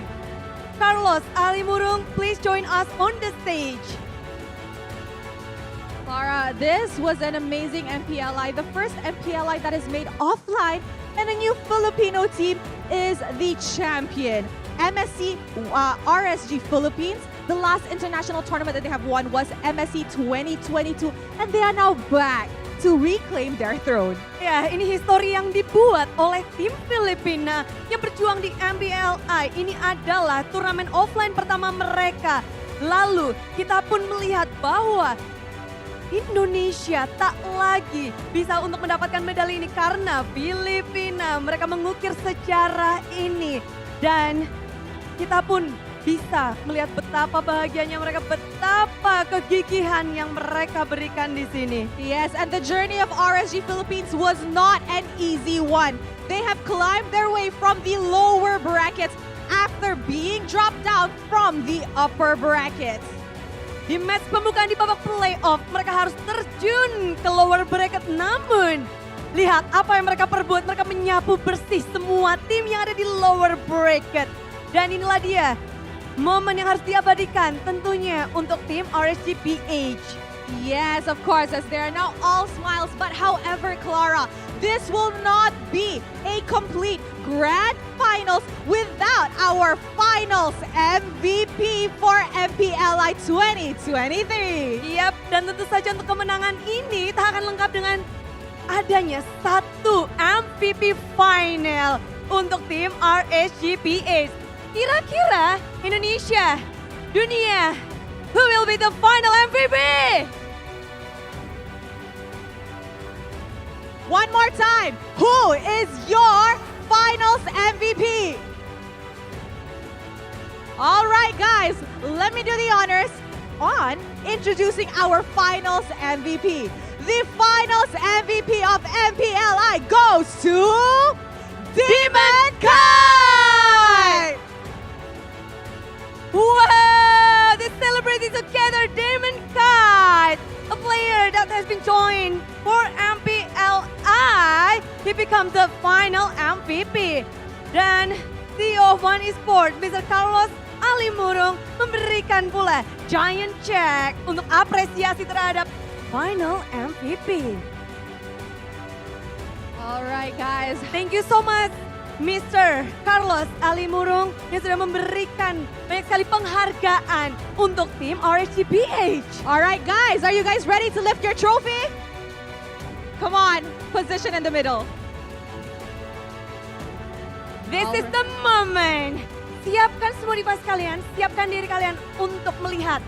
Carlos Alimurung, please join us on the stage. Lara, this was an amazing MPLI, the first MPLI that is made offline, and a new Filipino team is the champion. MSC RSG Philippines The last international tournament that they have won was MSC 2022 and they are now back to reclaim their throne. Ya, ini histori yang dibuat oleh tim Filipina yang berjuang di MPLI. Ini adalah turnamen offline pertama mereka. Lalu kita pun melihat bahwa Indonesia tak lagi bisa untuk mendapatkan medali ini karena Filipina mereka mengukir sejarah ini. Dan kita pun bisa melihat betapa bahagianya mereka, betapa kegigihan yang mereka berikan di sini. Yes, and the journey of RSG Philippines was not an easy one. They have climbed their way from the lower brackets after being dropped out from the upper brackets. Di match pembukaan di babak playoff, mereka harus terjun ke lower bracket. Namun, lihat apa yang mereka perbuat. Mereka menyapu bersih semua tim yang ada di lower bracket. Dan inilah dia, momen yang harus diabadikan tentunya untuk tim RSG PH. Yes, of course, as they are now all smiles. But however, Clara, this will not be a complete grand finals without our finals MVP for MPLI 2023. Yap, dan tentu saja untuk kemenangan ini tak akan lengkap dengan adanya satu MVP final untuk tim RSGPH. Kira-kira Indonesia, dunia, who will be the final MVP? One more time, who is your finals MVP? All right, guys, let me do the honors on introducing our finals MVP. The finals MVP of MPLI goes to Demon Kai! Wow, they celebrating together Demon Kai, a player that has been joined for MPLI. He becomes the final MVP. Dan CEO of One Esports, Mr. Carlos Alimurung, memberikan pula giant check untuk apresiasi terhadap final MVP. Alright guys, thank you so much Mr. Carlos Alimurung yang sudah memberikan banyak sekali penghargaan untuk tim RSGPH. Alright guys, are you guys ready to lift your trophy? Come on, position in the middle. This is the moment. Siapkan semua di pas kalian, siapkan diri kalian untuk melihat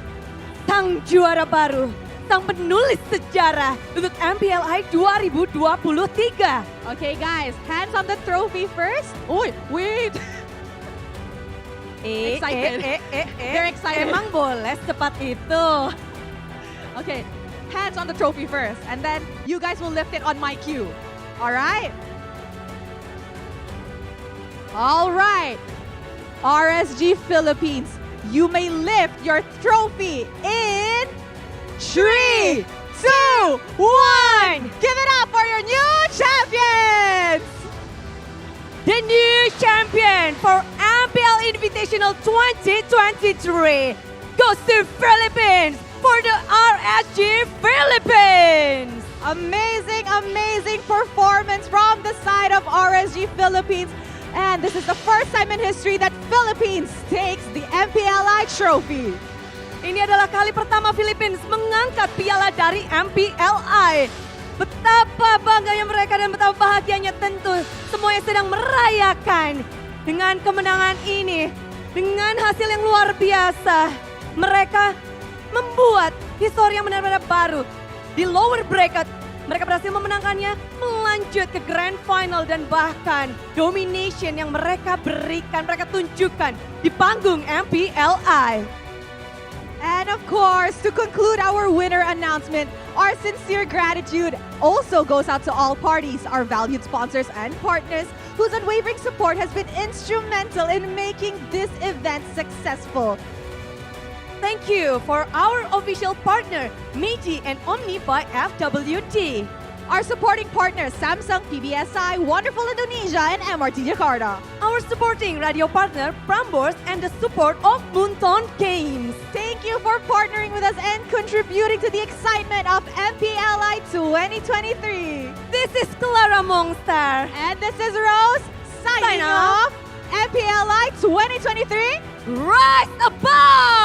sang juara baru, sang penulis sejarah untuk MPLI 2023. Okay guys, hands on the trophy first. Oh, wait. Excited. They're excited. Emang boleh secepat itu. Okay, hands on the trophy first, and then you guys will lift it on my cue. All right? All right. RSG Philippines, you may lift your trophy in 3, 2, 1. Give it up for your new champions! The new champion for MPL Invitational 2023 goes to Philippines for the RSG Philippines. Amazing, amazing performance from the side of RSG Philippines. And this is the first time in history that Philippines takes the MPLI trophy. Ini adalah kali pertama Philippines mengangkat piala dari MPLI. Betapa bangganya mereka dan betapa bahagianya tentu semuanya sedang merayakan dengan kemenangan ini. Dengan hasil yang luar biasa, mereka membuat histori yang benar-benar baru. Di lower bracket, mereka berhasil memenangkannya, melanjut ke grand final dan bahkan domination yang mereka berikan, mereka tunjukkan di panggung MPLI. And of course, to conclude our winner announcement, our sincere gratitude also goes out to all parties, our valued sponsors and partners whose unwavering support has been instrumental in making this event successful. Thank you for our official partner, Meiji and Omni by FWD. Our supporting partners, Samsung, PBSI, Wonderful Indonesia, and MRT Jakarta. Our supporting radio partner, Prambors, and the support of Munton Games. Thank you for partnering with us and contributing to the excitement of MPLI 2023. This is Clara Mongstar. And this is Rose, signing off. MPLI 2023, rise above!